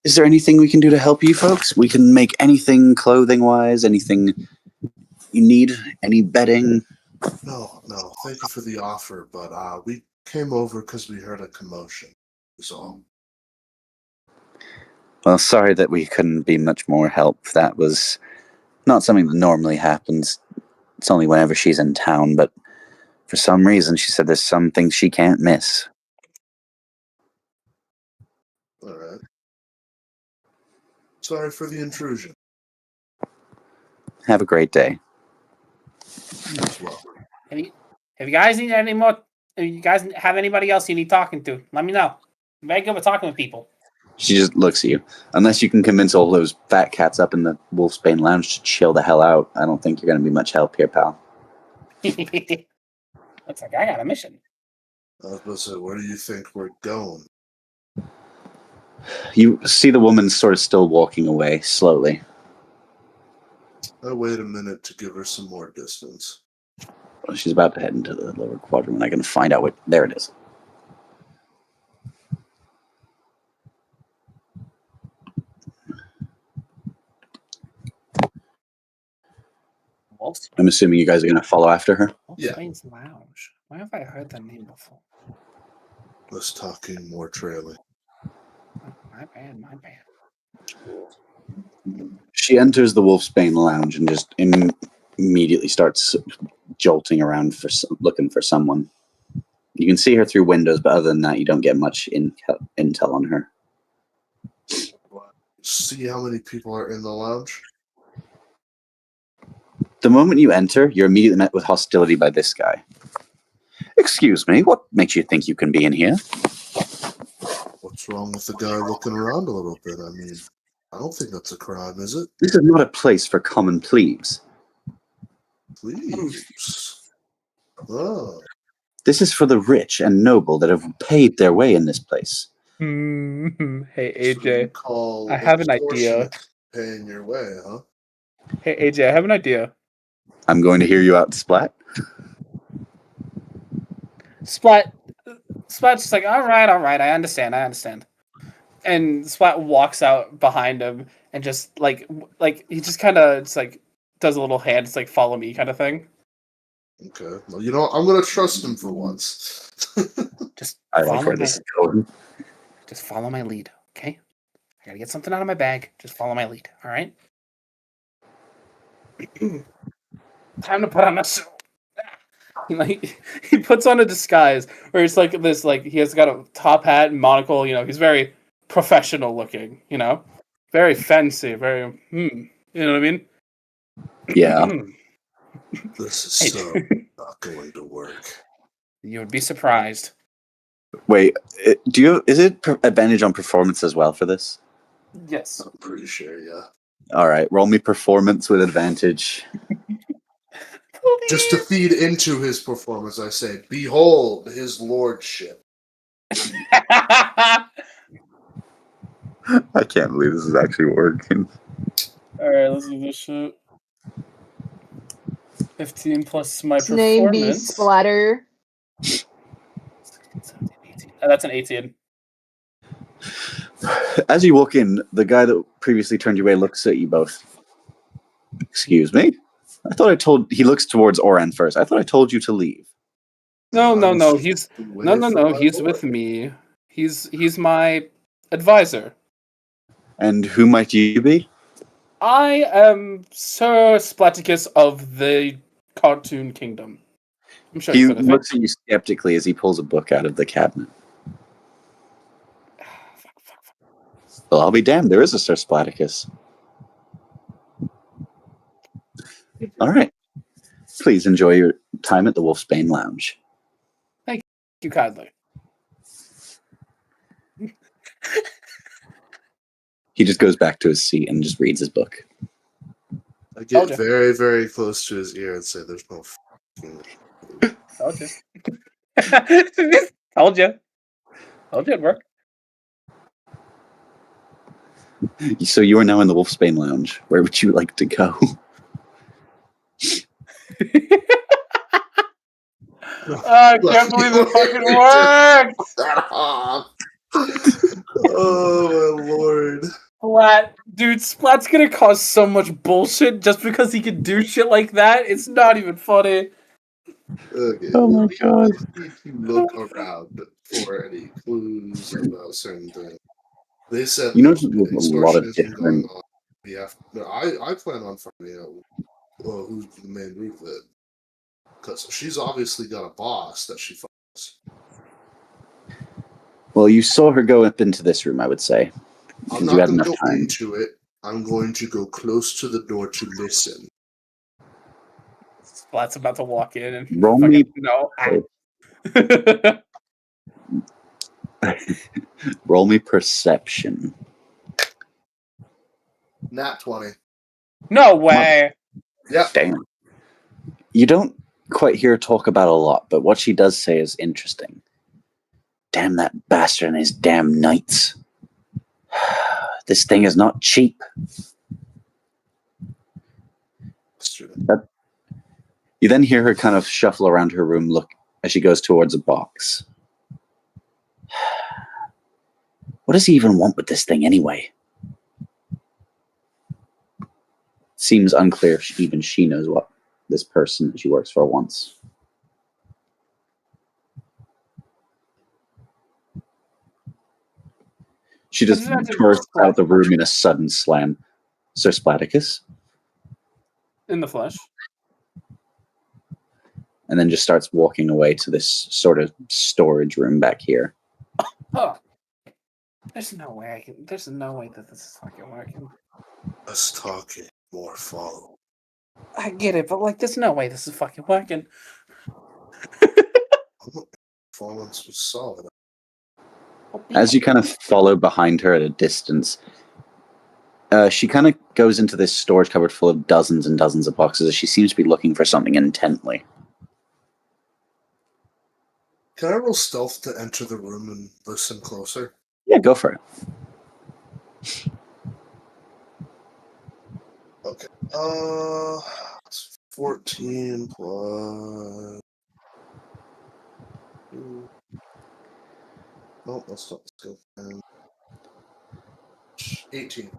Speaker 1: Is there anything we can do to help you folks? We can make anything clothing-wise, anything you need, any bedding.
Speaker 6: No. Thank you for the offer, but we came over because we heard a commotion. That's all.
Speaker 1: Well, sorry that we couldn't be much more help. That was not something that normally happens. It's only whenever she's in town, but for some reason she said there's some things she can't miss.
Speaker 6: All right. Sorry for the intrusion.
Speaker 1: Have a great day.
Speaker 6: You as well.
Speaker 11: If you guys need any more, if you guys have anybody else you need talking to, let me know. I'm very good with talking with people.
Speaker 1: She just looks at you. Unless you can convince all those fat cats up in the Wolfsbane Lounge to chill the hell out, I don't think you're going to be much help here, pal.
Speaker 11: Looks like I got a mission.
Speaker 6: I was going to say, where do you think we're going?
Speaker 1: You see the woman sort of still walking away, slowly.
Speaker 6: I wait a minute to give her some more distance.
Speaker 1: Well, she's about to head into the lower quadrant. I'm going to find out what... There it is. I'm assuming you guys are going to follow after her?
Speaker 6: Yeah.
Speaker 11: Wolfsbane's Lounge. Why have I heard that name before?
Speaker 6: Less talking, more trailing.
Speaker 11: Oh, my bad.
Speaker 1: She enters the Wolfsbane Lounge and just immediately starts jolting around looking for someone. You can see her through windows, but other than that, you don't get much intel on her.
Speaker 6: See how many people are in the lounge?
Speaker 1: The moment you enter, you're immediately met with hostility by this guy. Excuse me, what makes you think you can be in here?
Speaker 6: What's wrong with the guy looking around a little bit? I mean, I don't think that's a crime, is it?
Speaker 1: This is not a place for common plebes.
Speaker 6: Plebes? Oh.
Speaker 1: This is for the rich and noble that have paid their way in this place.
Speaker 11: Hey,
Speaker 6: So you call
Speaker 11: I have an idea.
Speaker 6: Paying your way, huh?
Speaker 11: Hey, AJ, I have an idea.
Speaker 1: I'm going to hear you out, Splat.
Speaker 11: Splat's just like, all right, I understand. And Splat walks out behind him and just like he just kind of just like does a little hand, it's like follow me kind of thing.
Speaker 6: Okay. Well, you know, I'm gonna trust him for once.
Speaker 11: Just
Speaker 1: I like where this is going.
Speaker 11: Just follow my lead, okay? I gotta get something out of my bag. Just follow my lead, all right? Time to put on a suit. He puts on a disguise where it's like this, like he has got a top hat and monocle. You know, he's very professional looking. You know, very fancy. Very, you know what I mean?
Speaker 1: Yeah.
Speaker 6: This is so not going to work.
Speaker 11: You would be surprised.
Speaker 1: Wait, is it advantage on performance as well for this?
Speaker 11: Yes.
Speaker 6: I'm pretty sure, yeah.
Speaker 1: All right, roll me performance with advantage.
Speaker 6: Just to feed into his performance, I say, behold his lordship.
Speaker 1: I can't believe this is actually working.
Speaker 11: Alright, let's do this shit. 15 plus my
Speaker 2: His name be
Speaker 11: performance.
Speaker 2: Splatter.
Speaker 11: 16, 17, 18. Oh, that's an 18.
Speaker 1: As you walk in, the guy that previously turned you away looks at you both. Excuse me? I thought I told. He looks towards Oran first. I thought I told you to leave.
Speaker 11: No,
Speaker 6: I was
Speaker 11: he's
Speaker 6: away
Speaker 11: no.
Speaker 6: from my
Speaker 11: He's
Speaker 6: board.
Speaker 11: with me. He's my advisor.
Speaker 1: And who might you be?
Speaker 11: I am Sir Splaticus of the Cartoon Kingdom. I'm sure
Speaker 1: He
Speaker 11: you said it.
Speaker 1: looks at you skeptically as he pulls a book out of the cabinet. Well, I'll be damned. There is a Sir Splaticus. All right. Please enjoy your time at the Wolfsbane Lounge.
Speaker 11: Thank you kindly.
Speaker 1: He just goes back to his seat and just reads his book.
Speaker 6: I get
Speaker 11: Told ya.
Speaker 6: very, very close to his ear and say, "There's no fucking."
Speaker 11: Told you. Told you. Told you it'd work.
Speaker 1: So you are now in the Wolfsbane Lounge. Where would you like to go?
Speaker 11: I can't believe it fucking worked!
Speaker 6: Stop. Oh my lord!
Speaker 11: Splat. Dude, Splat's gonna cause so much bullshit just because he can do shit like that. It's not even funny.
Speaker 6: Okay.
Speaker 1: Oh my god.
Speaker 6: We need to look around for any clues about certain things. They said
Speaker 1: You know,
Speaker 6: there's
Speaker 1: there's a lot of
Speaker 6: extortionism going
Speaker 1: different.
Speaker 6: on. We have. No, I plan on finding out who's the main root of it, because she's obviously got a boss that she follows.
Speaker 1: Well, you saw her go up into this room, I would say.
Speaker 6: I'm
Speaker 1: Because you
Speaker 6: not
Speaker 1: had
Speaker 6: going to
Speaker 1: enough
Speaker 6: go
Speaker 1: time.
Speaker 6: into it. I'm going to go close to the door to listen.
Speaker 11: Splat's about to walk in and
Speaker 1: Roll
Speaker 11: fucking
Speaker 1: me.
Speaker 11: no.
Speaker 1: Roll me perception.
Speaker 6: Nat 20.
Speaker 11: No way.
Speaker 6: Yep.
Speaker 1: Damn. You don't quite hear her talk about a lot, but what she does say is interesting. Damn that bastard and his damn knights. This thing is not cheap. You then hear her kind of shuffle around her room, look as she goes towards a box. What does he even want with this thing anyway? Seems unclear if even she knows what this person that she works for wants. She just bursts out the room in a sudden slam. Sir Splaticus?
Speaker 11: In the flesh.
Speaker 1: And then just starts walking away to this sort of storage room back here.
Speaker 11: Oh. There's no way there's no way that this is fucking working.
Speaker 6: Less talking, more follow.
Speaker 11: I get it, but like there's no way this is fucking working.
Speaker 6: Performance was solid.
Speaker 1: As you kind of follow behind her at a distance, she kind of goes into this storage cupboard full of dozens and dozens of boxes as she seems to be looking for something intently.
Speaker 6: Can I roll stealth to enter the room and listen closer?
Speaker 1: Yeah, go for it.
Speaker 6: Okay. It's 14 plus. Nope, that's not the skill. 18.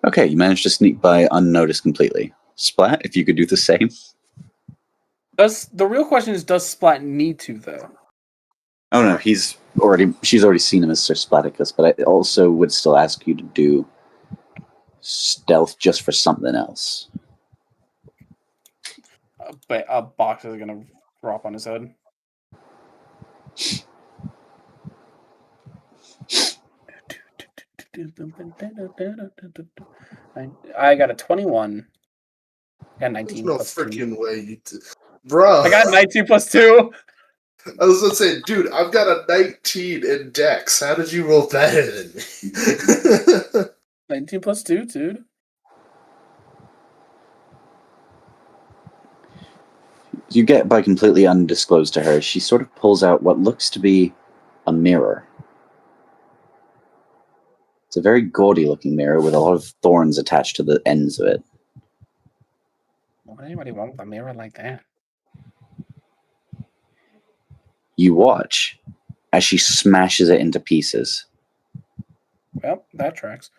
Speaker 1: Okay, you managed to sneak by unnoticed completely. Splat, if you could do the same.
Speaker 11: The real question is, does Splat need to though?
Speaker 1: Oh no, she's already seen him as Sir Splaticus, but I also would still ask you to do stealth just for something else.
Speaker 11: But a box is gonna drop on his head. I got a 21. I got 19
Speaker 6: There's no
Speaker 11: plus
Speaker 6: freaking
Speaker 11: 2.
Speaker 6: way you Bro.
Speaker 11: I got 19 plus 2.
Speaker 6: I was gonna say, dude, I've got a 19 in Dex. How did you roll better than me?
Speaker 11: 19 plus 2, dude.
Speaker 1: You get by completely undisclosed to her. She sort of pulls out what looks to be a mirror. It's a very gaudy looking mirror with a lot of thorns attached to the ends of it.
Speaker 11: Why would anybody want a mirror like that?
Speaker 1: You watch as she smashes it into pieces.
Speaker 11: Well, that tracks.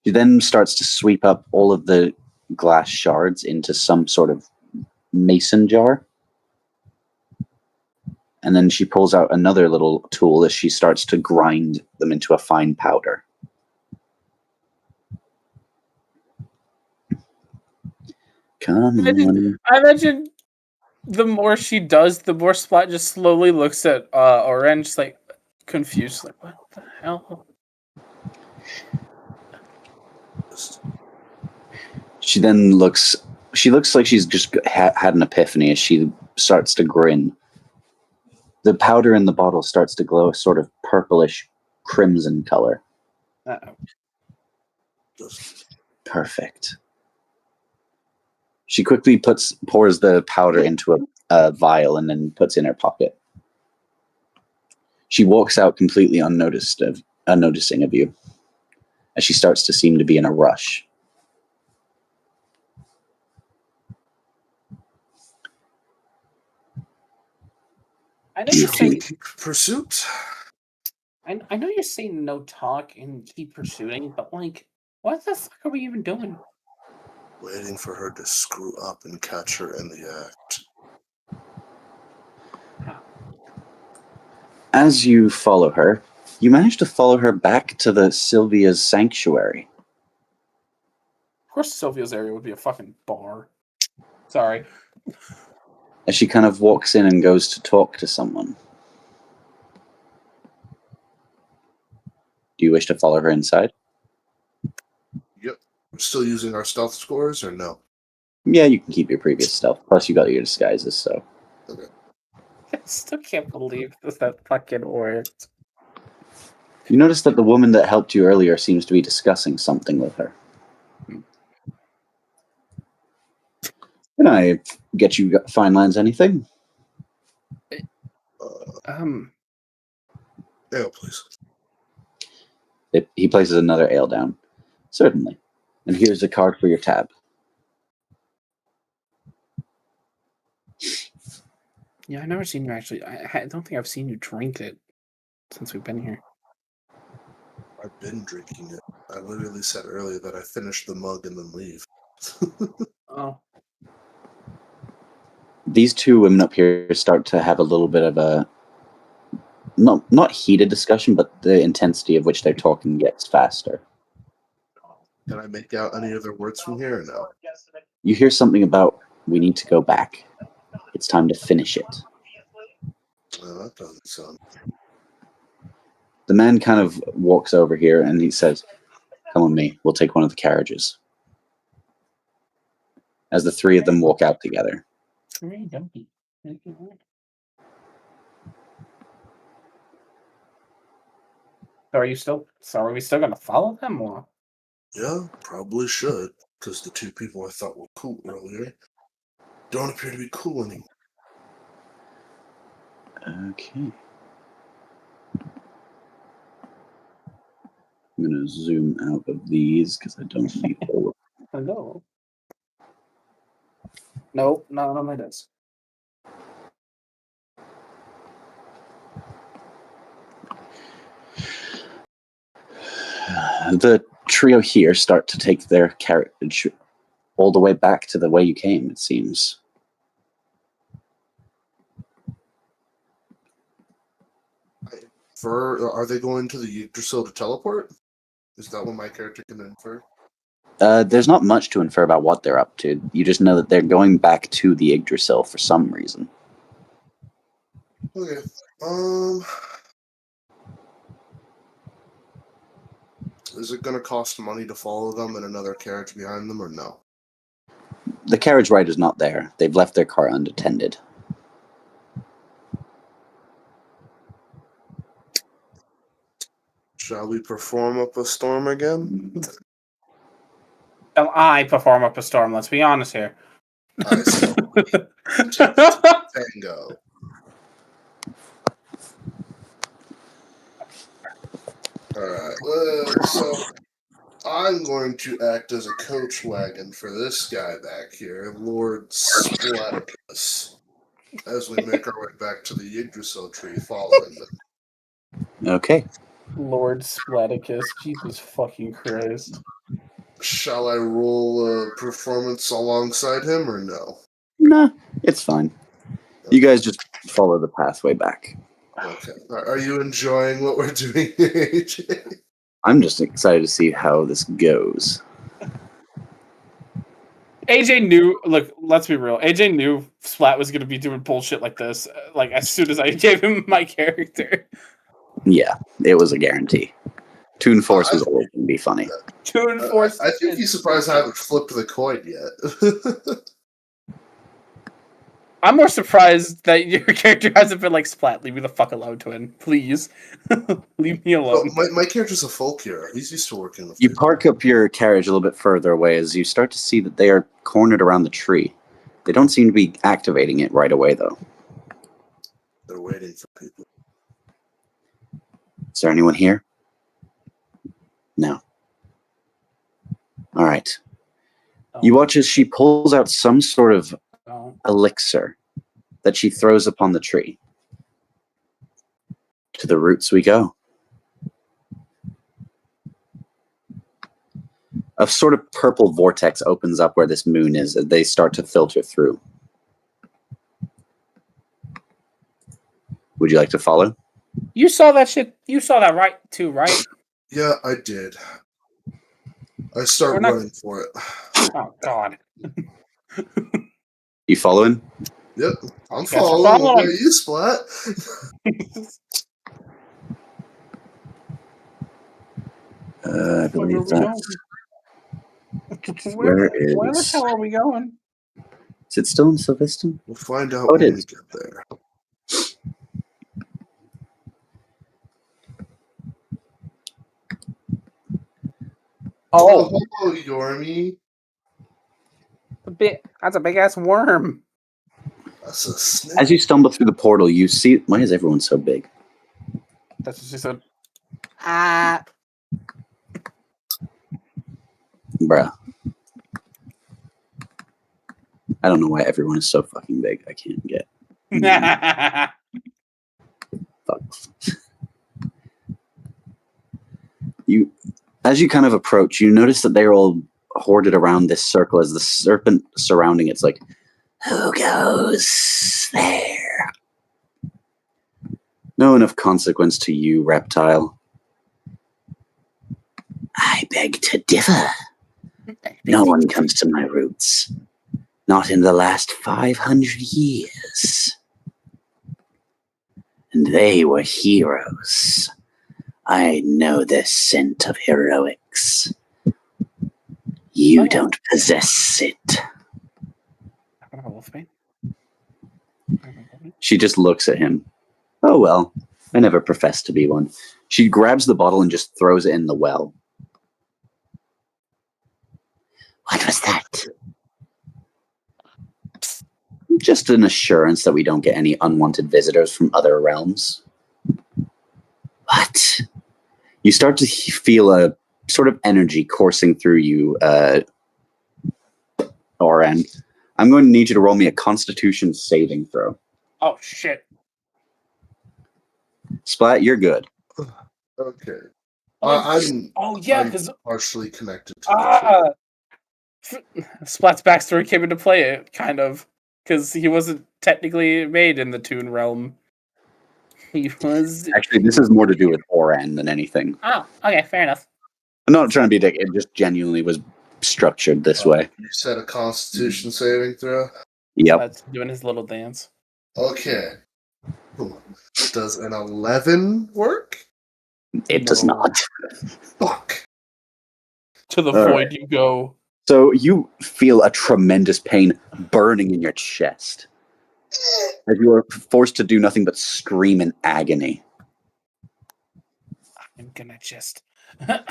Speaker 1: She then starts to sweep up all of the glass shards into some sort of mason jar. And then she pulls out another little tool as she starts to grind them into a fine powder. Come on.
Speaker 5: I imagine the more she does, the more Splat just slowly looks at Orange, like confused, like what the hell?
Speaker 1: She then looks. She looks like she's just had an epiphany as she starts to grin. The powder in the bottle starts to glow a sort of purplish crimson color.
Speaker 5: Uh-oh.
Speaker 1: Perfect. She quickly pours the powder into a vial and then puts it in her pocket. She walks out completely unnoticing of you, as she starts to seem to be in a rush.
Speaker 5: I know you're saying
Speaker 6: Pursuit?
Speaker 5: I know you're saying no talk and keep pursuing, but like, what the fuck are we even doing?
Speaker 6: Waiting for her to screw up and catch her in the act.
Speaker 1: As you follow her, you manage to follow her back to the Sylvia's sanctuary.
Speaker 5: Of course, Sylvia's area would be a fucking bar. Sorry.
Speaker 1: As she kind of walks in and goes to talk to someone. Do you wish to follow her inside?
Speaker 6: Yep. We're still using our stealth scores, or no?
Speaker 1: Yeah, you can keep your previous stealth. Plus, you got your disguises, so.
Speaker 6: Okay.
Speaker 5: I still can't believe that fucking worked.
Speaker 1: You notice that the woman that helped you earlier seems to be discussing something with her. Can I get you fine lines anything?
Speaker 6: Ale, please.
Speaker 1: He places another ale down. Certainly. And here's a card for your tab.
Speaker 5: Yeah, I've never seen you actually. I don't think I've seen you drink it since we've been here.
Speaker 6: I've been drinking it. I literally said earlier that I finished the mug and then leave.
Speaker 5: Oh.
Speaker 1: These two women up here start to have a little bit of a not heated discussion, but the intensity of which they're talking gets faster.
Speaker 6: Can I make out any other words from here or no?
Speaker 1: You hear something about, we need to go back. It's time to finish it.
Speaker 6: Well, that doesn't sound...
Speaker 1: The man kind of walks over here and he says, come with me, we'll take one of the carriages. As the three of them walk out together.
Speaker 5: Are we still gonna follow them or?
Speaker 6: Yeah, probably should, because the two people I thought were cool earlier don't appear to be cool anymore.
Speaker 1: Okay. I'm going to zoom out of these because I don't need all of them.
Speaker 5: Hello. Nope, not on my desk.
Speaker 1: The trio here start to take their carriage all the way back to the way you came, it seems.
Speaker 6: Are they going to the Yggdrasil to teleport? Is that what my character can infer?
Speaker 1: There's not much to infer about what they're up to. You just know that they're going back to the Yggdrasil for some reason.
Speaker 6: Okay. Is it going to cost money to follow them and another carriage behind them, or no?
Speaker 1: The carriage ride is not there. They've left their car unattended.
Speaker 6: Shall we perform up a storm again?
Speaker 5: Shall I perform up a storm? Let's be honest here.
Speaker 6: I say tango. Alright, so I'm going to act as a coach wagon for this guy back here, Lord Splaticus, as we make our way back to the Yggdrasil tree following them.
Speaker 1: Okay.
Speaker 5: Lord Splaticus, Jesus fucking Christ.
Speaker 6: Shall I roll a performance alongside him or no?
Speaker 1: Nah, it's fine. You guys just follow the pathway back.
Speaker 6: Okay. Are you enjoying what we're doing here, AJ?
Speaker 1: I'm just excited to see how this goes.
Speaker 11: AJ knew. Look, let's be real. AJ knew Splat was going to be doing bullshit like this. Like as soon as I gave him my character.
Speaker 1: Yeah, it was a guarantee. Toon Force was always going to be funny.
Speaker 11: Toon Force.
Speaker 6: I think he's surprised I haven't flipped the coin yet.
Speaker 11: I'm more surprised that your character hasn't been like Splat. Leave me the fuck alone, twin. Please, leave me
Speaker 6: Well,
Speaker 11: alone.
Speaker 6: my character's a folk hero. He's used to working with
Speaker 1: You
Speaker 6: people.
Speaker 1: park up your carriage a little bit further away as you start to see that they are cornered around the tree. They don't seem to be activating it right away, though.
Speaker 6: They're waiting for people.
Speaker 1: Is there anyone here? No. All right. You watch as she pulls out some sort of elixir that she throws upon the tree. To the roots we go. A sort of purple vortex opens up where this moon is as they start to filter through. Would you like to follow?
Speaker 11: You saw that shit. You saw that right too, right?
Speaker 6: Yeah, I did. I start running for it.
Speaker 11: Oh God.
Speaker 1: You following?
Speaker 6: Yep, I'm
Speaker 11: Guess we're
Speaker 6: following.
Speaker 11: following.
Speaker 6: What about you, Splat?
Speaker 1: I believe that's...
Speaker 11: Where
Speaker 1: is...
Speaker 11: Where the hell are we going?
Speaker 1: Is it still in Sylvester?
Speaker 6: We'll find out
Speaker 1: Oh, it
Speaker 6: when we
Speaker 1: is.
Speaker 6: get there.
Speaker 11: Oh,
Speaker 6: hello, Yormi.
Speaker 11: that's a big ass worm.
Speaker 6: That's a snake.
Speaker 1: As you stumble through the portal, you see... Why is everyone so big?
Speaker 11: That's what she said.
Speaker 1: Bruh. I don't know why everyone is so fucking big. I can't get... Fuck. As you kind of approach, you notice that they're all hoarded around this circle as the serpent surrounding it's like, who goes there? No one of consequence to you, reptile. I beg to differ. No one comes to my roots. Not in the last 500 years. And they were heroes. I know the scent of heroics. You don't possess it. She just looks at him. Oh well, I never professed to be one. She grabs the bottle and just throws it in the well. What was that? Just an assurance that we don't get any unwanted visitors from other realms. What? You start to feel a sort of energy coursing through you, Oren. I'm going to need you to roll me a Constitution saving throw.
Speaker 11: Oh shit.
Speaker 1: Splat, you're good.
Speaker 6: Okay.
Speaker 11: I'm because
Speaker 6: partially connected to
Speaker 11: Splat's backstory came into play, kind of, because he wasn't technically made in the Toon realm. He was...
Speaker 1: Actually, this is more to do with Oran than anything.
Speaker 11: Oh, okay, fair enough.
Speaker 1: I'm not trying to be a dick. It just genuinely was structured this way.
Speaker 6: You said a Constitution saving throw?
Speaker 1: Yep.
Speaker 11: That's doing his little dance.
Speaker 6: Okay. Does an 11 work?
Speaker 1: It does not.
Speaker 6: Fuck.
Speaker 11: To the
Speaker 1: All
Speaker 11: void
Speaker 1: right.
Speaker 11: you go.
Speaker 1: So you feel a tremendous pain burning in your chest as you are forced to do nothing but scream in agony.
Speaker 11: I'm gonna just...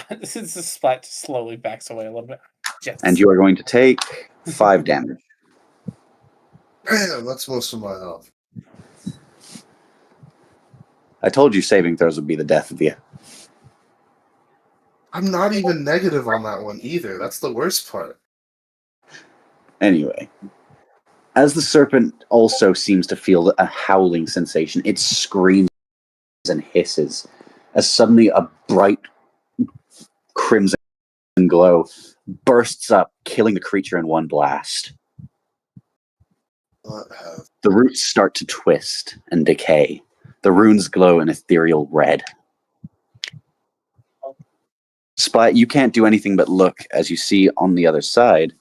Speaker 11: This is the Splat just slowly backs away a little bit. Just...
Speaker 1: And you are going to take 5 damage.
Speaker 6: Damn, that's most of my health.
Speaker 1: I told you saving throws would be the death of you.
Speaker 6: I'm not even negative on that one either. That's the worst part.
Speaker 1: Anyway, as the serpent also seems to feel a howling sensation, it screams and hisses as suddenly a bright crimson glow bursts up, killing the creature in one blast.
Speaker 6: What have
Speaker 1: The roots start to twist and decay. The runes glow an ethereal red. Splat, you can't do anything but look as you see on the other side.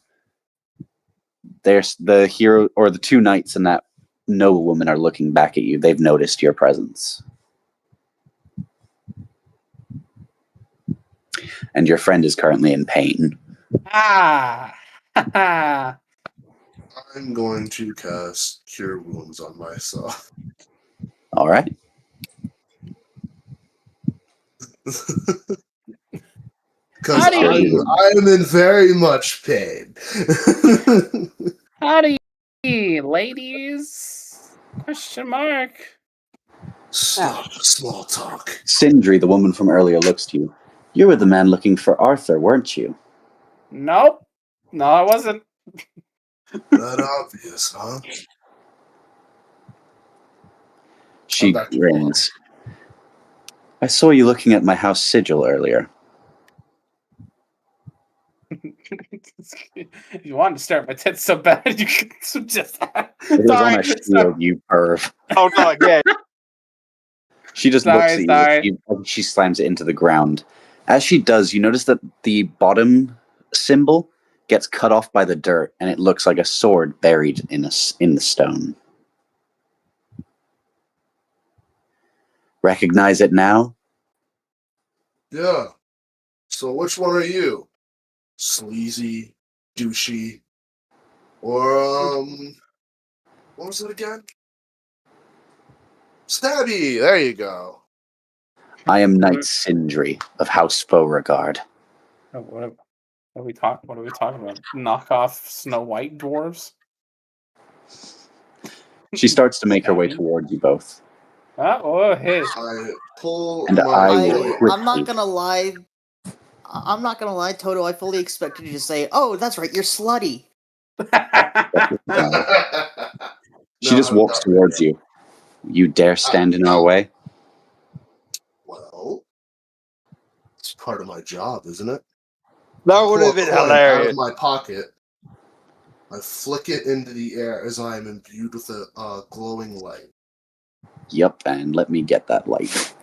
Speaker 1: There's the hero, or the two knights and that noble woman are looking back at you. They've noticed your presence. And your friend is currently in pain.
Speaker 11: Ah! Ha
Speaker 6: I'm going to cast Cure Wounds on myself.
Speaker 1: All right.
Speaker 6: Because
Speaker 11: How do you-
Speaker 6: I'm in very much pain.
Speaker 11: Howdy, ladies? Question mark.
Speaker 6: Stop small talk.
Speaker 1: Sindri, the woman from earlier, looks to you. You were the man looking for Arthur, weren't you?
Speaker 11: Nope. No, I wasn't.
Speaker 6: That obvious, huh?
Speaker 1: She
Speaker 6: back to
Speaker 1: grins. I saw you looking at my house sigil earlier.
Speaker 11: If you wanted to stare at my tits so bad, you could suggest that.
Speaker 1: It was on
Speaker 11: Sorry,
Speaker 1: a shield, you perv.
Speaker 4: Oh, no, again.
Speaker 1: She just looks at you. She slams it into the ground. As she does, you notice that the bottom symbol gets cut off by the dirt, and it looks like a sword buried in the stone. Recognize it now?
Speaker 6: Yeah. So which one are you? Sleazy, douchey, or what was it again? Stabby. There you go.
Speaker 1: I am Knight Sindri of House Beauregard.
Speaker 11: Oh, what are we talking about? Knockoff Snow White dwarves?
Speaker 1: She starts to make her way towards you both.
Speaker 11: Hey.
Speaker 6: I pull
Speaker 1: And
Speaker 6: my.
Speaker 9: I'm not gonna lie. I'm not gonna lie, Toto. I fully expected you to say, "Oh, that's right, you're slutty."
Speaker 1: She just walks towards you. You dare stand in our way?
Speaker 6: Well, it's part of my job, isn't it?
Speaker 4: That would have been
Speaker 6: Pull a coin
Speaker 4: hilarious.
Speaker 6: out of my pocket. I flick it into the air as I am imbued with a glowing light.
Speaker 1: Yep, and let me get that light.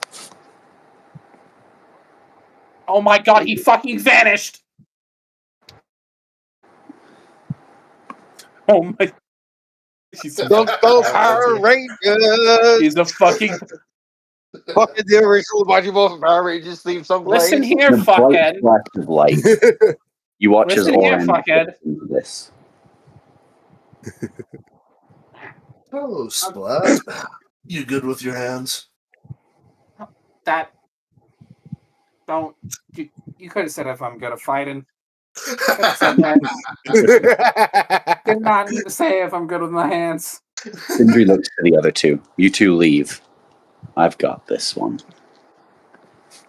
Speaker 11: Oh my god, he fucking vanished! Oh my...
Speaker 4: Go Power Rangers!
Speaker 11: He's a fucking...
Speaker 4: Fucking the original Mighty Morphin Power Rangers theme song.
Speaker 11: Listen
Speaker 4: plays.
Speaker 11: here,
Speaker 1: The bright
Speaker 11: fuckhead.
Speaker 1: flash of light. You watch as
Speaker 11: Listen here,
Speaker 1: Oren
Speaker 11: fuckhead.
Speaker 1: looks into this.
Speaker 6: Oh, Splat. You good with your hands?
Speaker 11: That... Don't... You could have said if I'm good at fighting. Could have said that. Did not need to say if I'm good with my hands.
Speaker 1: Sindri looks to the other two. You two leave. I've got this one.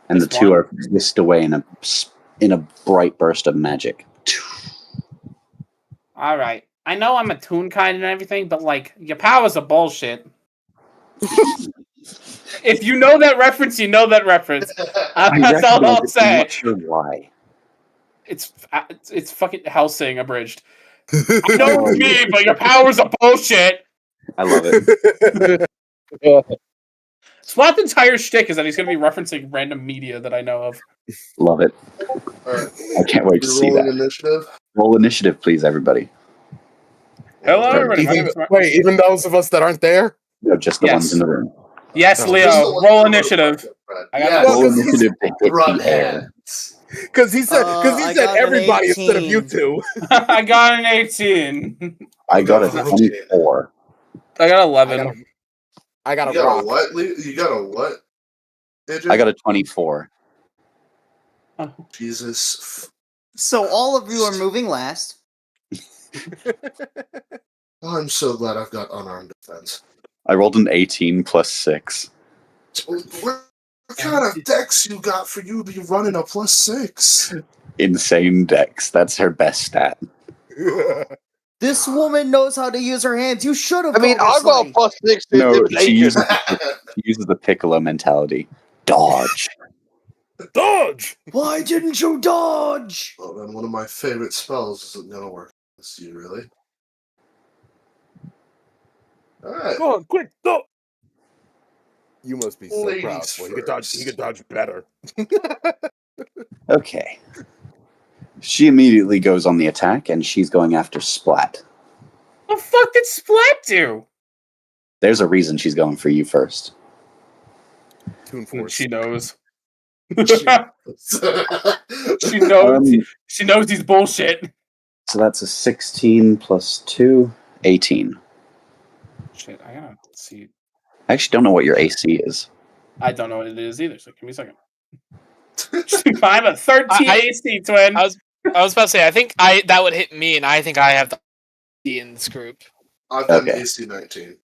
Speaker 1: And
Speaker 11: This
Speaker 1: the two
Speaker 11: one?
Speaker 1: are whisked away in a bright burst of magic.
Speaker 11: Alright. I know I'm a toon kind and everything, but like, your powers are bullshit. If you know that reference, you know that reference. That's all I'll
Speaker 1: I'm
Speaker 11: say.
Speaker 1: not sure why.
Speaker 11: It's fucking Helsing abridged. I know it's me, but your powers are bullshit.
Speaker 1: I love it.
Speaker 11: Splat's entire shtick is that he's going to be referencing random media that I know of.
Speaker 1: Love it.
Speaker 6: Alright.
Speaker 1: I can't wait to see that.
Speaker 6: Initiative?
Speaker 1: Roll initiative, please, everybody.
Speaker 11: Hello, everybody. My
Speaker 8: Even,
Speaker 11: name's
Speaker 8: wait, even those of us that aren't there?
Speaker 1: No, just the
Speaker 11: Yes.
Speaker 1: ones in the room.
Speaker 11: Yes,
Speaker 8: Oh,
Speaker 11: Leo.
Speaker 6: Just the one
Speaker 11: Roll
Speaker 6: in the
Speaker 11: initiative.
Speaker 6: room.
Speaker 11: I got
Speaker 6: Yes.
Speaker 1: Roll
Speaker 8: 'cause he's-
Speaker 1: initiative to hit
Speaker 6: Run
Speaker 1: the air.
Speaker 6: hands.
Speaker 8: Because he said
Speaker 9: I got an
Speaker 8: everybody instead of you
Speaker 9: 18.
Speaker 8: two.
Speaker 11: I got an 18.
Speaker 1: I got a
Speaker 6: Okay.
Speaker 1: 24.
Speaker 11: I got 11.
Speaker 8: I got
Speaker 6: You
Speaker 8: a
Speaker 6: got
Speaker 8: rock.
Speaker 6: a what? You got a what? AJ?
Speaker 1: I got a 24.
Speaker 6: Jesus.
Speaker 9: So all of you are moving last.
Speaker 6: I'm so glad I've got unarmed defense.
Speaker 1: I rolled an 18 plus 6.
Speaker 6: What kind of dex you got for you to be running a +6?
Speaker 1: Insane dex. That's her best stat.
Speaker 9: This woman knows how to use her hands. You should have.
Speaker 4: I mean,
Speaker 9: called her
Speaker 4: I've got a
Speaker 9: slutty.
Speaker 4: +6 to
Speaker 1: No, she
Speaker 4: intimidation.
Speaker 1: uses the Piccolo mentality. Dodge.
Speaker 8: Dodge!
Speaker 9: Why didn't you dodge?
Speaker 6: Well, then one of my favorite spells isn't gonna work against you, really. Alright.
Speaker 8: Go on, quick, go! You must be so
Speaker 6: Ladies
Speaker 8: proud. Well, he could dodge better.
Speaker 1: Okay. She immediately goes on the attack, and she's going after Splat.
Speaker 11: What the fuck did Splat do?
Speaker 1: There's a reason she's going for you first.
Speaker 8: Toon Force.
Speaker 11: She knows.
Speaker 6: So
Speaker 11: She knows. She knows he's bullshit.
Speaker 1: So that's a 16 plus 2, 18.
Speaker 11: Shit, I gotta see.
Speaker 1: I actually don't know what your AC is.
Speaker 11: I don't know what it is either, so give me a second. I have a 13 AC, twin.
Speaker 7: I was about to say, I think that would hit me, and I think I have the D in this group.
Speaker 6: I've got an
Speaker 1: Okay.
Speaker 6: AC 19.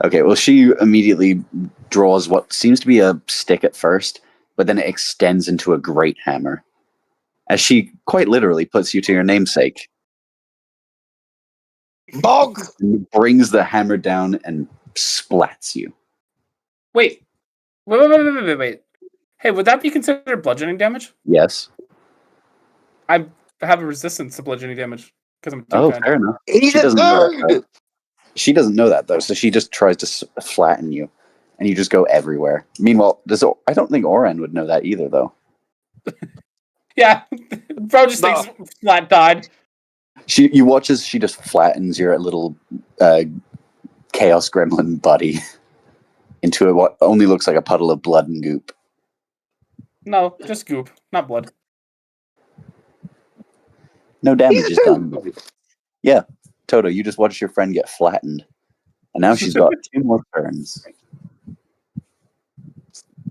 Speaker 1: Okay, well, she immediately draws what seems to be a stick at first, but then it extends into a great hammer, as she quite literally puts you to your namesake.
Speaker 4: Bog!
Speaker 1: And brings the hammer down and splats you.
Speaker 11: Wait. Hey, would that be considered bludgeoning damage?
Speaker 1: Yes.
Speaker 11: I have a resistance to bludgeoning damage because I'm
Speaker 1: Oh,
Speaker 11: fair.
Speaker 1: fair enough.
Speaker 4: He's
Speaker 1: She
Speaker 4: a
Speaker 1: doesn't know that,
Speaker 4: nerd!
Speaker 1: though. She doesn't know that, though, so she just tries to flatten you, and you just go everywhere. Meanwhile, I don't think Oren would know that either, though.
Speaker 11: Yeah, bro just
Speaker 4: No.
Speaker 11: thinks Flat died.
Speaker 1: You watch as she just flattens your little chaos gremlin buddy into what only looks like a puddle of blood and goop.
Speaker 11: No, just goop, not blood.
Speaker 1: No damage is done. Yeah, Toto, you just watched your friend get flattened, and now she's got 2 more turns.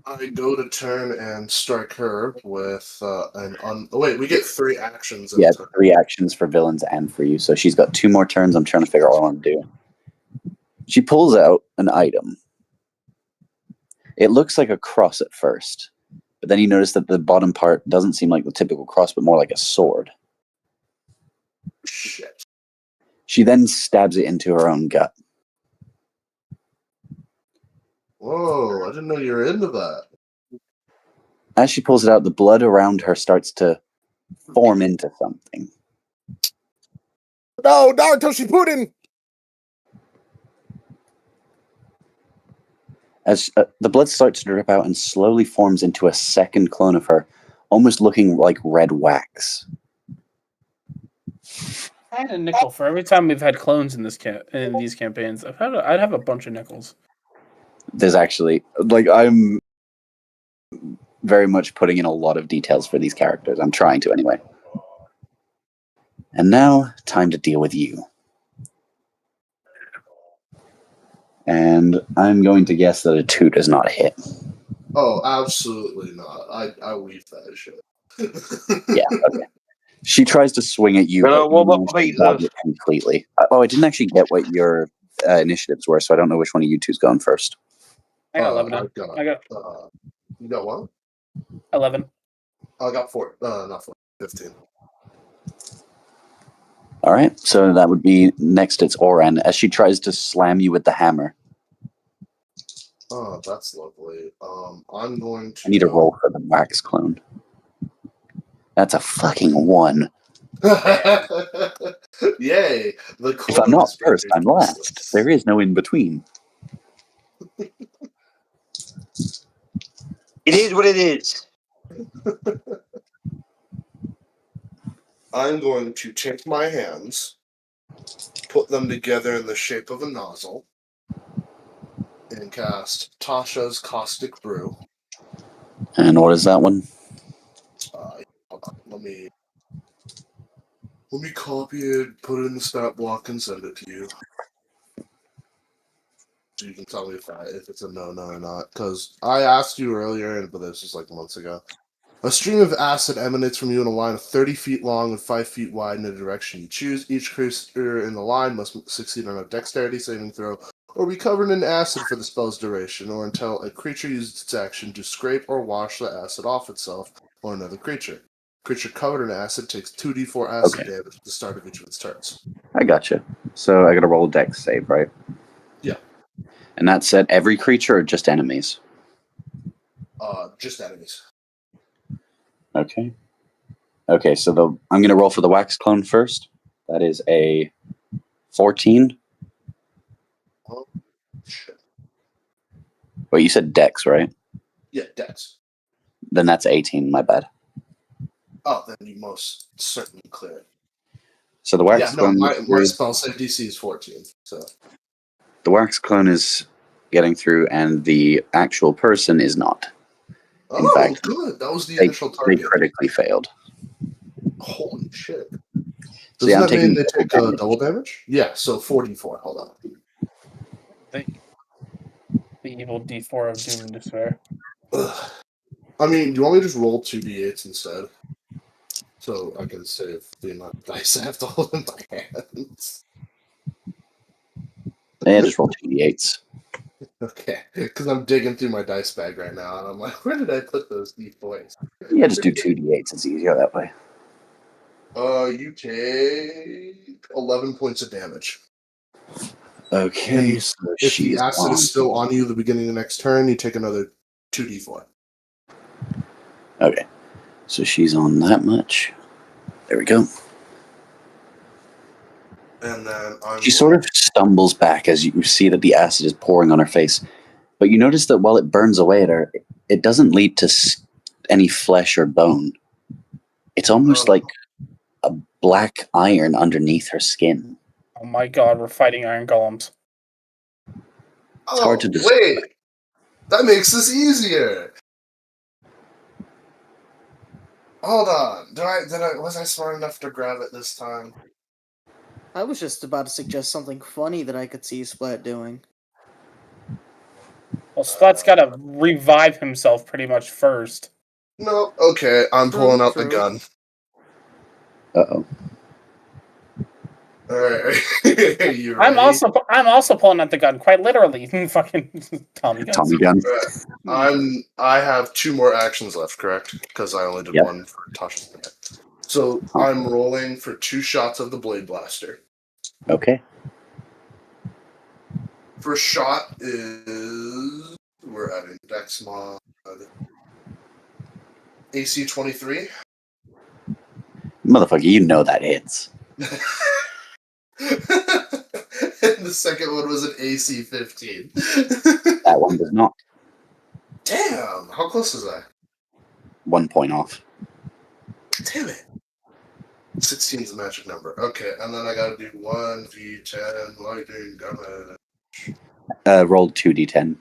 Speaker 6: I go to turn and strike her with wait, we get 3 actions.
Speaker 1: Yeah, 3 actions for villains and for you, so she's got 2 more turns. I'm trying to figure out what I want to do. She pulls out an item. It looks like a cross at first, but then you notice that the bottom part doesn't seem like the typical cross, but more like a sword.
Speaker 6: Shit.
Speaker 1: She then stabs it into her own gut.
Speaker 6: Whoa, I didn't know you were into that.
Speaker 1: As she pulls it out, the blood around her starts to form into something.
Speaker 8: No, Naruto Shippuden!
Speaker 1: As the blood starts to drip out and slowly forms into a second clone of her, almost looking like red wax.
Speaker 11: I had a nickel for every time we've had clones in these campaigns. I'd have a bunch of nickels.
Speaker 1: There's actually, I'm very much putting in a lot of details for these characters. I'm trying to anyway. And now, time to deal with you. And I'm going to guess that a 2 does not hit.
Speaker 6: Oh, absolutely not. I weave that shit.
Speaker 1: Yeah, okay. She tries to swing at you,
Speaker 4: No,
Speaker 1: but
Speaker 4: what
Speaker 1: you
Speaker 4: about
Speaker 1: dodge
Speaker 4: Jesus?
Speaker 1: it completely. Oh, I didn't actually get what your initiatives were, so I don't know which one of you two's going first.
Speaker 11: I got 11.
Speaker 6: I got you got one?
Speaker 11: 11.
Speaker 6: I got 4. Not 4. 15.
Speaker 1: All right, so that would be next. It's Oren as she tries to slam you with the hammer.
Speaker 6: Oh, that's lovely. I'm going to.
Speaker 1: I need a roll for the wax clone. That's a fucking 1.
Speaker 6: Yay!
Speaker 1: If I'm not first, I'm last. There is no in between.
Speaker 4: It is what it is.
Speaker 6: I'm going to take my hands, put them together in the shape of a nozzle, and cast Tasha's Caustic Brew.
Speaker 1: And what is that one?
Speaker 6: Hold on, let me copy it, put it in the stat block, and send it to you. So you can tell me if it's a no or not. Because I asked you earlier, but this was like months ago. A stream of acid emanates from you in a line of 30 feet long and 5 feet wide in the direction you choose. Each creature in the line must succeed on a dexterity saving throw or be covered in acid for the spell's duration, or until a creature uses its action to scrape or wash the acid off itself or another creature. Creature covered in acid takes 2d4 acid damage at the start of each of its turns.
Speaker 1: I gotcha. So I gotta roll a dex save, right?
Speaker 6: Yeah.
Speaker 1: And that's at every creature or just enemies?
Speaker 6: Just enemies.
Speaker 1: Okay. Okay, so I'm going to roll for the wax clone first. That is a 14.
Speaker 6: Oh, shit.
Speaker 1: Wait, you said dex, right?
Speaker 6: Yeah, Dex.
Speaker 1: Then that's 18, my bad.
Speaker 6: Oh, then you most certainly clear it.
Speaker 1: So the wax
Speaker 6: Yeah, no,
Speaker 1: clone
Speaker 6: my spell save DC is 14. So
Speaker 1: the wax clone is getting through, and the actual person is not. In fact,
Speaker 6: good. That was the
Speaker 1: They,
Speaker 6: initial
Speaker 1: they
Speaker 6: target.
Speaker 1: critically failed.
Speaker 6: Holy shit.
Speaker 1: So
Speaker 6: Doesn't
Speaker 1: yeah, I'm
Speaker 6: that
Speaker 1: taking
Speaker 6: mean they take
Speaker 1: damage.
Speaker 6: double damage? Yeah, so 44. Hold on.
Speaker 11: The evil D4 of Doom and Despair.
Speaker 6: Ugh. I mean, do you want me to just roll 2d8s instead? So I can save the amount of dice I have to hold in my hands.
Speaker 1: Yeah, just roll 2d8s.
Speaker 6: Okay, because I'm digging through my dice bag right now, and I'm like, where did I put those d4s?
Speaker 1: Yeah, just do 2d8s. It's easier that way.
Speaker 6: You take 11 points of damage.
Speaker 1: Okay,
Speaker 6: And
Speaker 1: so
Speaker 6: if the
Speaker 1: she's
Speaker 6: acid
Speaker 1: on.
Speaker 6: is still on you at the beginning of the next turn, you take another 2d4.
Speaker 1: Okay, so she's on that much. There we go.
Speaker 6: And then
Speaker 1: She sort of stumbles back as you see that the acid is pouring on her face. But you notice that while it burns away at her, it doesn't lead to any flesh or bone. It's almost like a black iron underneath her skin.
Speaker 11: Oh my god, we're fighting iron golems.
Speaker 1: It's hard to describe.
Speaker 6: Wait! That makes this easier! Hold on. Was I smart enough to grab it this time?
Speaker 10: I was just about to suggest something funny that I could see Splat doing.
Speaker 11: Well, Splat's gotta revive himself pretty much first.
Speaker 6: No, okay, I'm pulling out the gun.
Speaker 1: Uh-oh.
Speaker 6: Alright. You ready?
Speaker 11: I'm also pulling out the gun, quite literally. Fucking Tommy guns.
Speaker 1: Tommy gun.
Speaker 6: I have 2 more actions left, correct? Because I only did one for Tasha's minute. So I'm rolling for 2 shots of the Blade Blaster.
Speaker 1: Okay.
Speaker 6: First shot is we're adding Dex mod AC 23.
Speaker 1: Motherfucker, you know that hits.
Speaker 6: And the second one was an AC 15.
Speaker 1: That one does not.
Speaker 6: Damn, how close is that?
Speaker 1: 1 point off.
Speaker 6: Damn it. 16 is the magic number. Okay, and then I gotta do 1d10 lightning damage.
Speaker 1: Rolled 2d10.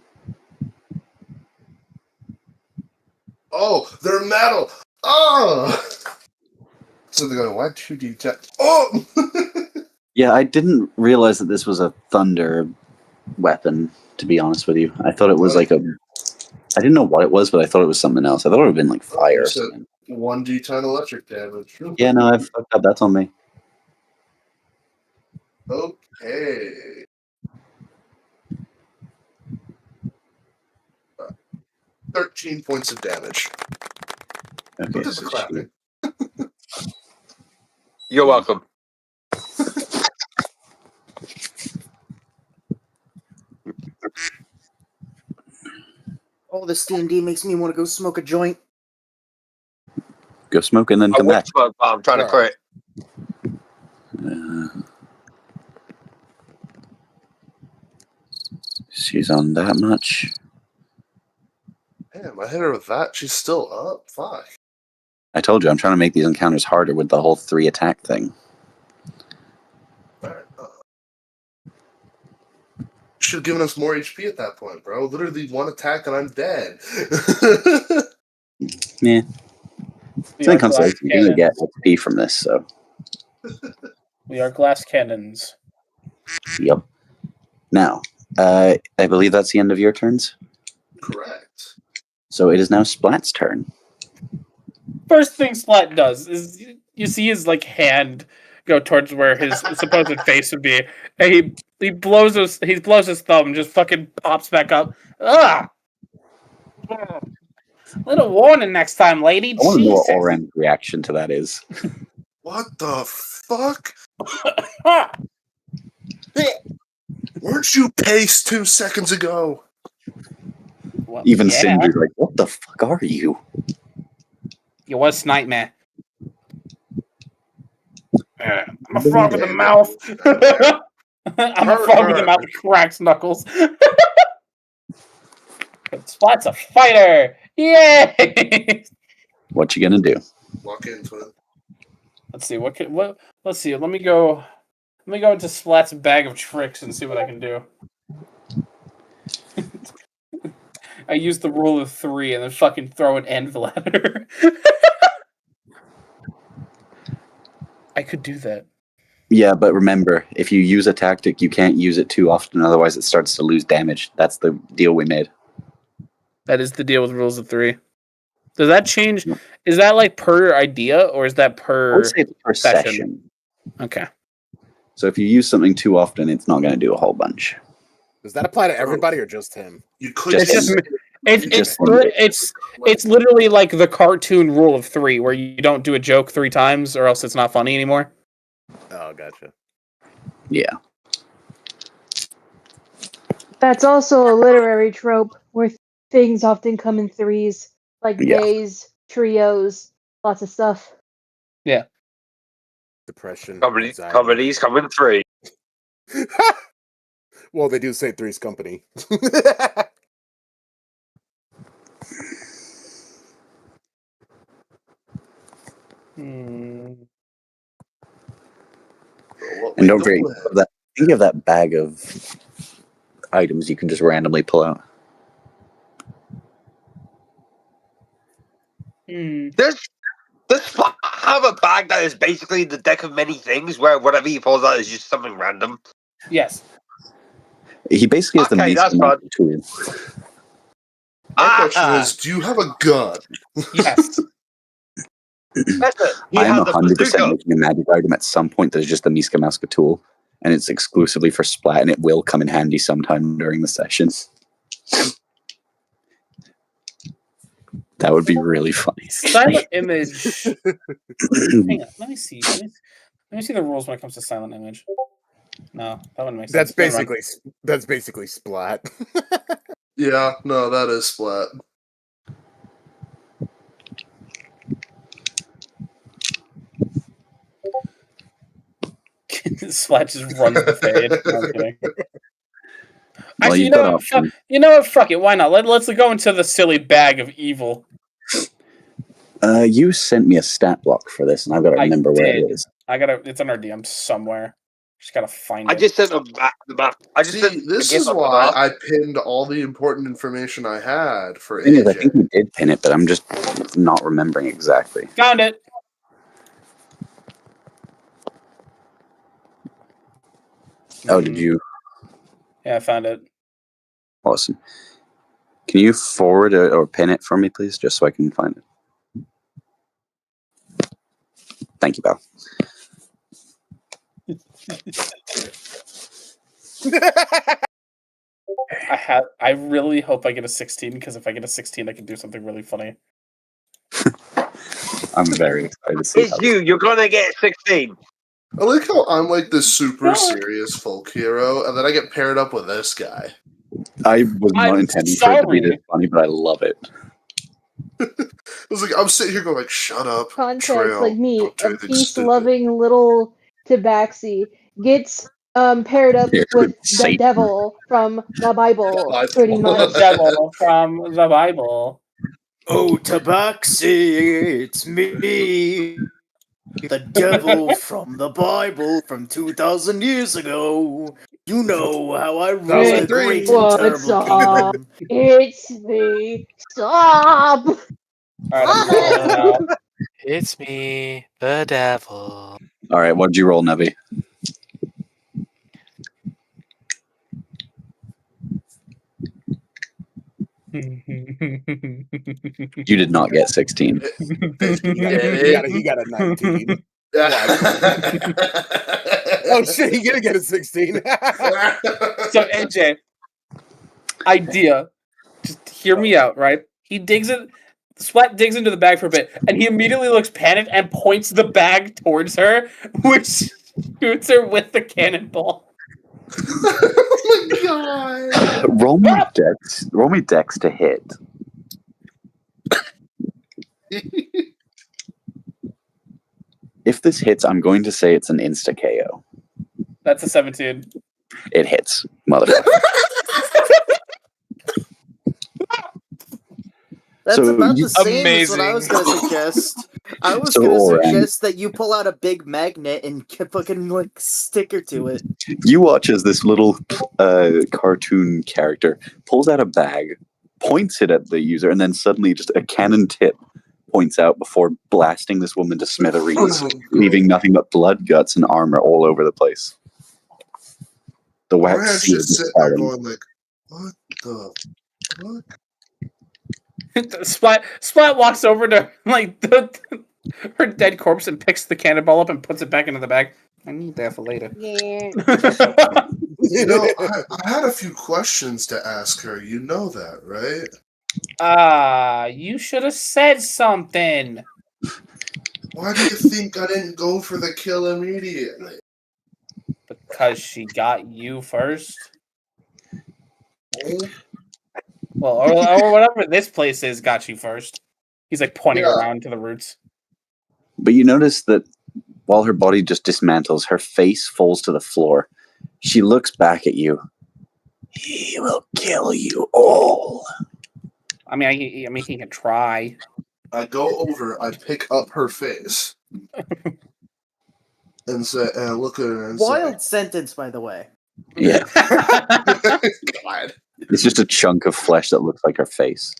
Speaker 6: Oh, they're metal! Oh! So they're going, why 2d10? Oh!
Speaker 1: Yeah, I didn't realize that this was a thunder weapon, to be honest with you. I thought it was like a... I didn't know what it was, but I thought it was something else. I thought it would have been like fire or something.
Speaker 6: 1d10 electric damage.
Speaker 1: Yeah, no, I've fucked up. That's on me.
Speaker 6: Okay. 13 points of damage.
Speaker 1: Okay,
Speaker 6: Look at
Speaker 1: so
Speaker 6: the clapping.
Speaker 4: You're welcome.
Speaker 10: Oh, this D&D makes me want to go smoke a joint.
Speaker 1: Go smoke and then
Speaker 4: I
Speaker 1: come
Speaker 4: would
Speaker 1: back.
Speaker 4: smoke, but I'm trying to quit.
Speaker 1: She's on that much.
Speaker 6: Damn, I hit her with that. She's still up. Fuck.
Speaker 1: I told you, I'm trying to make these encounters harder with the whole 3 attack thing.
Speaker 6: Alright. Should have given us more HP at that point, bro. Literally 1 attack and I'm dead.
Speaker 1: Yeah. It's in consolation. You're going to get XP from this, so.
Speaker 11: We are glass cannons.
Speaker 1: Yep. Now, I believe that's the end of your turns.
Speaker 6: Correct.
Speaker 1: So it is now Splat's turn.
Speaker 11: First thing Splat does is you see his like hand go towards where his supposed face would be, and he blows his thumb, just fucking pops back up. Ugh. Little warning next time, lady.
Speaker 1: I want to know what
Speaker 11: Jesus.
Speaker 1: Oren's reaction to that is.
Speaker 6: What the fuck? Weren't you paced 2 seconds ago?
Speaker 11: Well,
Speaker 1: Even
Speaker 11: yeah.
Speaker 1: Cindy's like, what the fuck are you?
Speaker 5: Your worst nightmare. I'm a frog with a mouth. I'm a frog with a mouth that cracks knuckles. Splat's a fighter. Yay!
Speaker 1: What you gonna do?
Speaker 6: Walk into it.
Speaker 5: Let's see what. Let's see. Let me go into Splat's bag of tricks and see what I can do. I use the rule of 3 and then fucking throw an anvil at her. I could do that.
Speaker 1: Yeah, but remember, if you use a tactic, you can't use it too often, otherwise it starts to lose damage. That's the deal we made.
Speaker 5: That is the deal with rules of 3. Does that change? Is that like per idea or is that
Speaker 1: I would
Speaker 5: per
Speaker 1: say it's per session.
Speaker 5: Okay.
Speaker 1: So if you use something too often, it's not going to do a whole bunch.
Speaker 8: Does that apply to everybody or just him?
Speaker 6: You could
Speaker 5: It's
Speaker 6: just
Speaker 5: just it's literally like the cartoon rule of 3 where you don't do a joke 3 times or else it's not funny anymore.
Speaker 8: Oh, gotcha.
Speaker 1: Yeah.
Speaker 2: That's also a literary trope where things often come in threes, like
Speaker 1: Yeah.
Speaker 2: days, trios, lots of stuff.
Speaker 8: Depression.
Speaker 4: Comedies
Speaker 8: anxiety.
Speaker 4: come in 3.
Speaker 8: Well, they do say Three's Company.
Speaker 1: And don't forget, I think you have that bag of items you can just randomly pull out.
Speaker 4: Does Splat have a bag that is basically the deck of many things, where whatever he pulls out is just something random?
Speaker 5: Yes.
Speaker 1: He basically has the
Speaker 4: Okay,
Speaker 1: least
Speaker 4: that's
Speaker 1: amount of
Speaker 4: fun.
Speaker 1: tools.
Speaker 6: My question is, do you have a gun?
Speaker 5: Yes.
Speaker 4: That's it. He
Speaker 1: I am
Speaker 4: has a
Speaker 1: 100%
Speaker 4: bazooka.
Speaker 1: making a magic item at some point that is just a Miska Maska tool, and it's exclusively for Splat, and it will come in handy sometime during the sessions. That would be really funny.
Speaker 5: Silent image. Hang on. Let me see. Let me see the rules when it comes to silent image. No, that wouldn't make sense.
Speaker 8: That's basically Splat.
Speaker 6: Yeah, no, that is Splat.
Speaker 5: Splat just runs the fade. No, I'm kidding.
Speaker 1: Well,
Speaker 5: Actually,
Speaker 1: you've got options.
Speaker 5: you know what? Fuck it. Why not? Let's go into the silly bag of evil.
Speaker 1: You sent me a stat block for this, and I've got to remember where it is.
Speaker 5: It's on our DM somewhere. Just gotta find it.
Speaker 4: I just sent the map.
Speaker 6: This is why I pinned all the important information I had for
Speaker 1: The thing is, I
Speaker 6: AJ.
Speaker 1: think we did pin it, but I'm just not remembering exactly.
Speaker 5: Found it.
Speaker 1: Oh, did you?
Speaker 5: Yeah, I found it.
Speaker 1: Awesome. Can you forward it or pin it for me, please, just so I can find it? Thank you, pal.
Speaker 5: I really hope I get a 16 because if I get a 16, I can do something really funny.
Speaker 1: I'm very excited to see.
Speaker 4: It's you. You're gonna get 16.
Speaker 6: I like how I'm like this super serious folk hero, and then I get paired up with this guy.
Speaker 1: I was not
Speaker 5: I'm
Speaker 1: intending for it to be
Speaker 5: sorry.
Speaker 1: this funny, but I love it.
Speaker 6: I was like, I'm sitting here going like, shut up,
Speaker 2: Context,
Speaker 6: Trail.
Speaker 2: like me,
Speaker 6: Don't do
Speaker 2: a
Speaker 6: anything
Speaker 2: peace-loving little tabaxi, gets paired up
Speaker 1: Yeah,
Speaker 2: with the
Speaker 1: Satan.
Speaker 2: devil from the Bible,
Speaker 6: Bible.
Speaker 2: pretty much.
Speaker 5: The devil from the Bible.
Speaker 10: Oh, Tabaxi, it's me, the devil from the Bible from 2,000 years ago. You know how I rule a
Speaker 6: 1003.
Speaker 10: great and
Speaker 2: What's
Speaker 10: terrible
Speaker 2: up?
Speaker 10: kingdom.
Speaker 2: It's me. Stop!
Speaker 5: All right, I'm rolling now.
Speaker 7: It's me, the devil.
Speaker 1: All right, what did you roll, Navi? You did not get 16.
Speaker 8: He got a 19. Oh shit, he gonna get a 16.
Speaker 5: So AJ, idea. Just hear me out, right? Splat digs into the bag for a bit, and he immediately looks panicked and points the bag towards her, which shoots her with the cannonball.
Speaker 6: Oh my god!
Speaker 1: Roll me dex. Roll me dex to hit. this hits, I'm going to say it's an insta KO.
Speaker 11: That's a 17.
Speaker 1: It hits, motherfucker.
Speaker 9: That's
Speaker 1: So
Speaker 9: about
Speaker 1: you-
Speaker 9: the same as what I was going to suggest. I was
Speaker 1: So,
Speaker 9: going to
Speaker 1: Oran,
Speaker 9: suggest that you pull out a big magnet and fucking like sticker to it.
Speaker 1: you watch as this little cartoon character pulls out a bag, points it at the user, and then suddenly just a cannon tip points out before blasting this woman to smithereens, leaving nothing but blood, guts, and armor all over the place. The wax
Speaker 6: Oran's
Speaker 1: seal
Speaker 6: just
Speaker 1: is
Speaker 6: sitting there
Speaker 1: falling.
Speaker 6: going like, what the fuck?
Speaker 11: Splat walks over to like her dead corpse and picks the cannonball up and puts it back into the bag. I need that for later.
Speaker 2: Yeah.
Speaker 6: You know, I had a few questions to ask her. You know that, right?
Speaker 11: You should have said something.
Speaker 6: Why do you think I didn't go for the kill immediately?
Speaker 11: Because she got you first.
Speaker 6: Eh?
Speaker 11: Well, or whatever this place is got you first. He's like pointing
Speaker 6: Yeah.
Speaker 11: around to the roots.
Speaker 1: But you notice that while her body just dismantles, her face falls to the floor. She looks back at you. He will kill you all.
Speaker 11: I mean, he can try.
Speaker 6: I go over, I pick up her face, and say, and I look at her and
Speaker 9: Wild sentence, by the way.
Speaker 1: Yeah,
Speaker 6: say, God.
Speaker 1: it's just a chunk of flesh that looks like her face.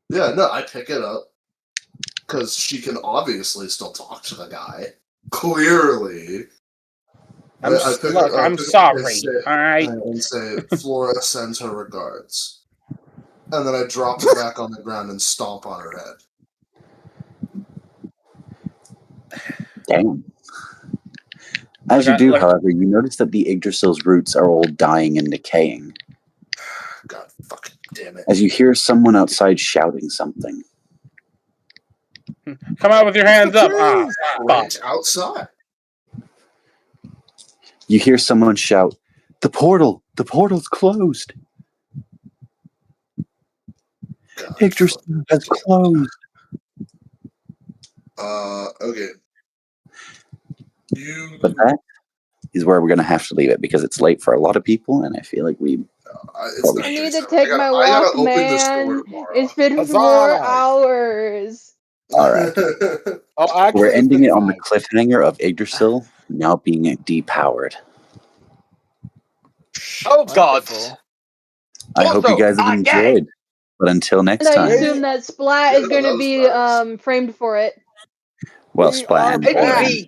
Speaker 6: Yeah, no, I pick it up because she can obviously still talk to the guy. Clearly.
Speaker 11: I'm sorry. All right.
Speaker 6: And say, Flora sends her regards. And then I drop it back on the ground and stomp on her head.
Speaker 1: Damn. As you
Speaker 11: Look,
Speaker 1: do,
Speaker 11: look.
Speaker 1: however, you notice that the Yggdrasil's roots are all dying and decaying.
Speaker 6: God fucking damn it.
Speaker 1: As you hear someone outside shouting something.
Speaker 11: Come out with your hands up. Ah, fuck.
Speaker 6: Right outside.
Speaker 1: You hear someone shout, the portal's closed.
Speaker 6: God,
Speaker 1: Yggdrasil has closed.
Speaker 6: Okay. You.
Speaker 1: But that is where we're going to have to leave it because it's late for a lot of people, and I feel like we.
Speaker 6: It's not
Speaker 2: I need
Speaker 6: getting
Speaker 2: to
Speaker 6: started.
Speaker 2: take my
Speaker 6: I gotta
Speaker 2: walk,
Speaker 6: open this door
Speaker 2: man.
Speaker 6: tomorrow.
Speaker 2: It's been
Speaker 8: Huzzah!
Speaker 2: 4 hours.
Speaker 1: All right.
Speaker 8: Oh, actually,
Speaker 1: We're
Speaker 8: it's
Speaker 1: ending
Speaker 8: been
Speaker 1: it on the
Speaker 8: 5.
Speaker 1: cliffhanger of Yggdrasil now being depowered.
Speaker 4: Oh God!
Speaker 7: Wonderful.
Speaker 1: I hope you guys have
Speaker 4: Also,
Speaker 1: enjoyed. But until next
Speaker 2: And I
Speaker 1: time,
Speaker 2: assume that Splat is going to be framed for it.
Speaker 1: well,
Speaker 8: We
Speaker 1: Splat
Speaker 8: are
Speaker 1: and
Speaker 8: back.
Speaker 1: Oran.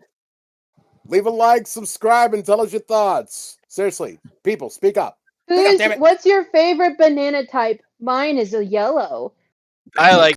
Speaker 8: Leave a like, subscribe, and tell us your thoughts. Seriously, people, speak up.
Speaker 2: Who's?
Speaker 11: damn it.
Speaker 2: What's your favorite banana type? Mine is a yellow.
Speaker 7: I like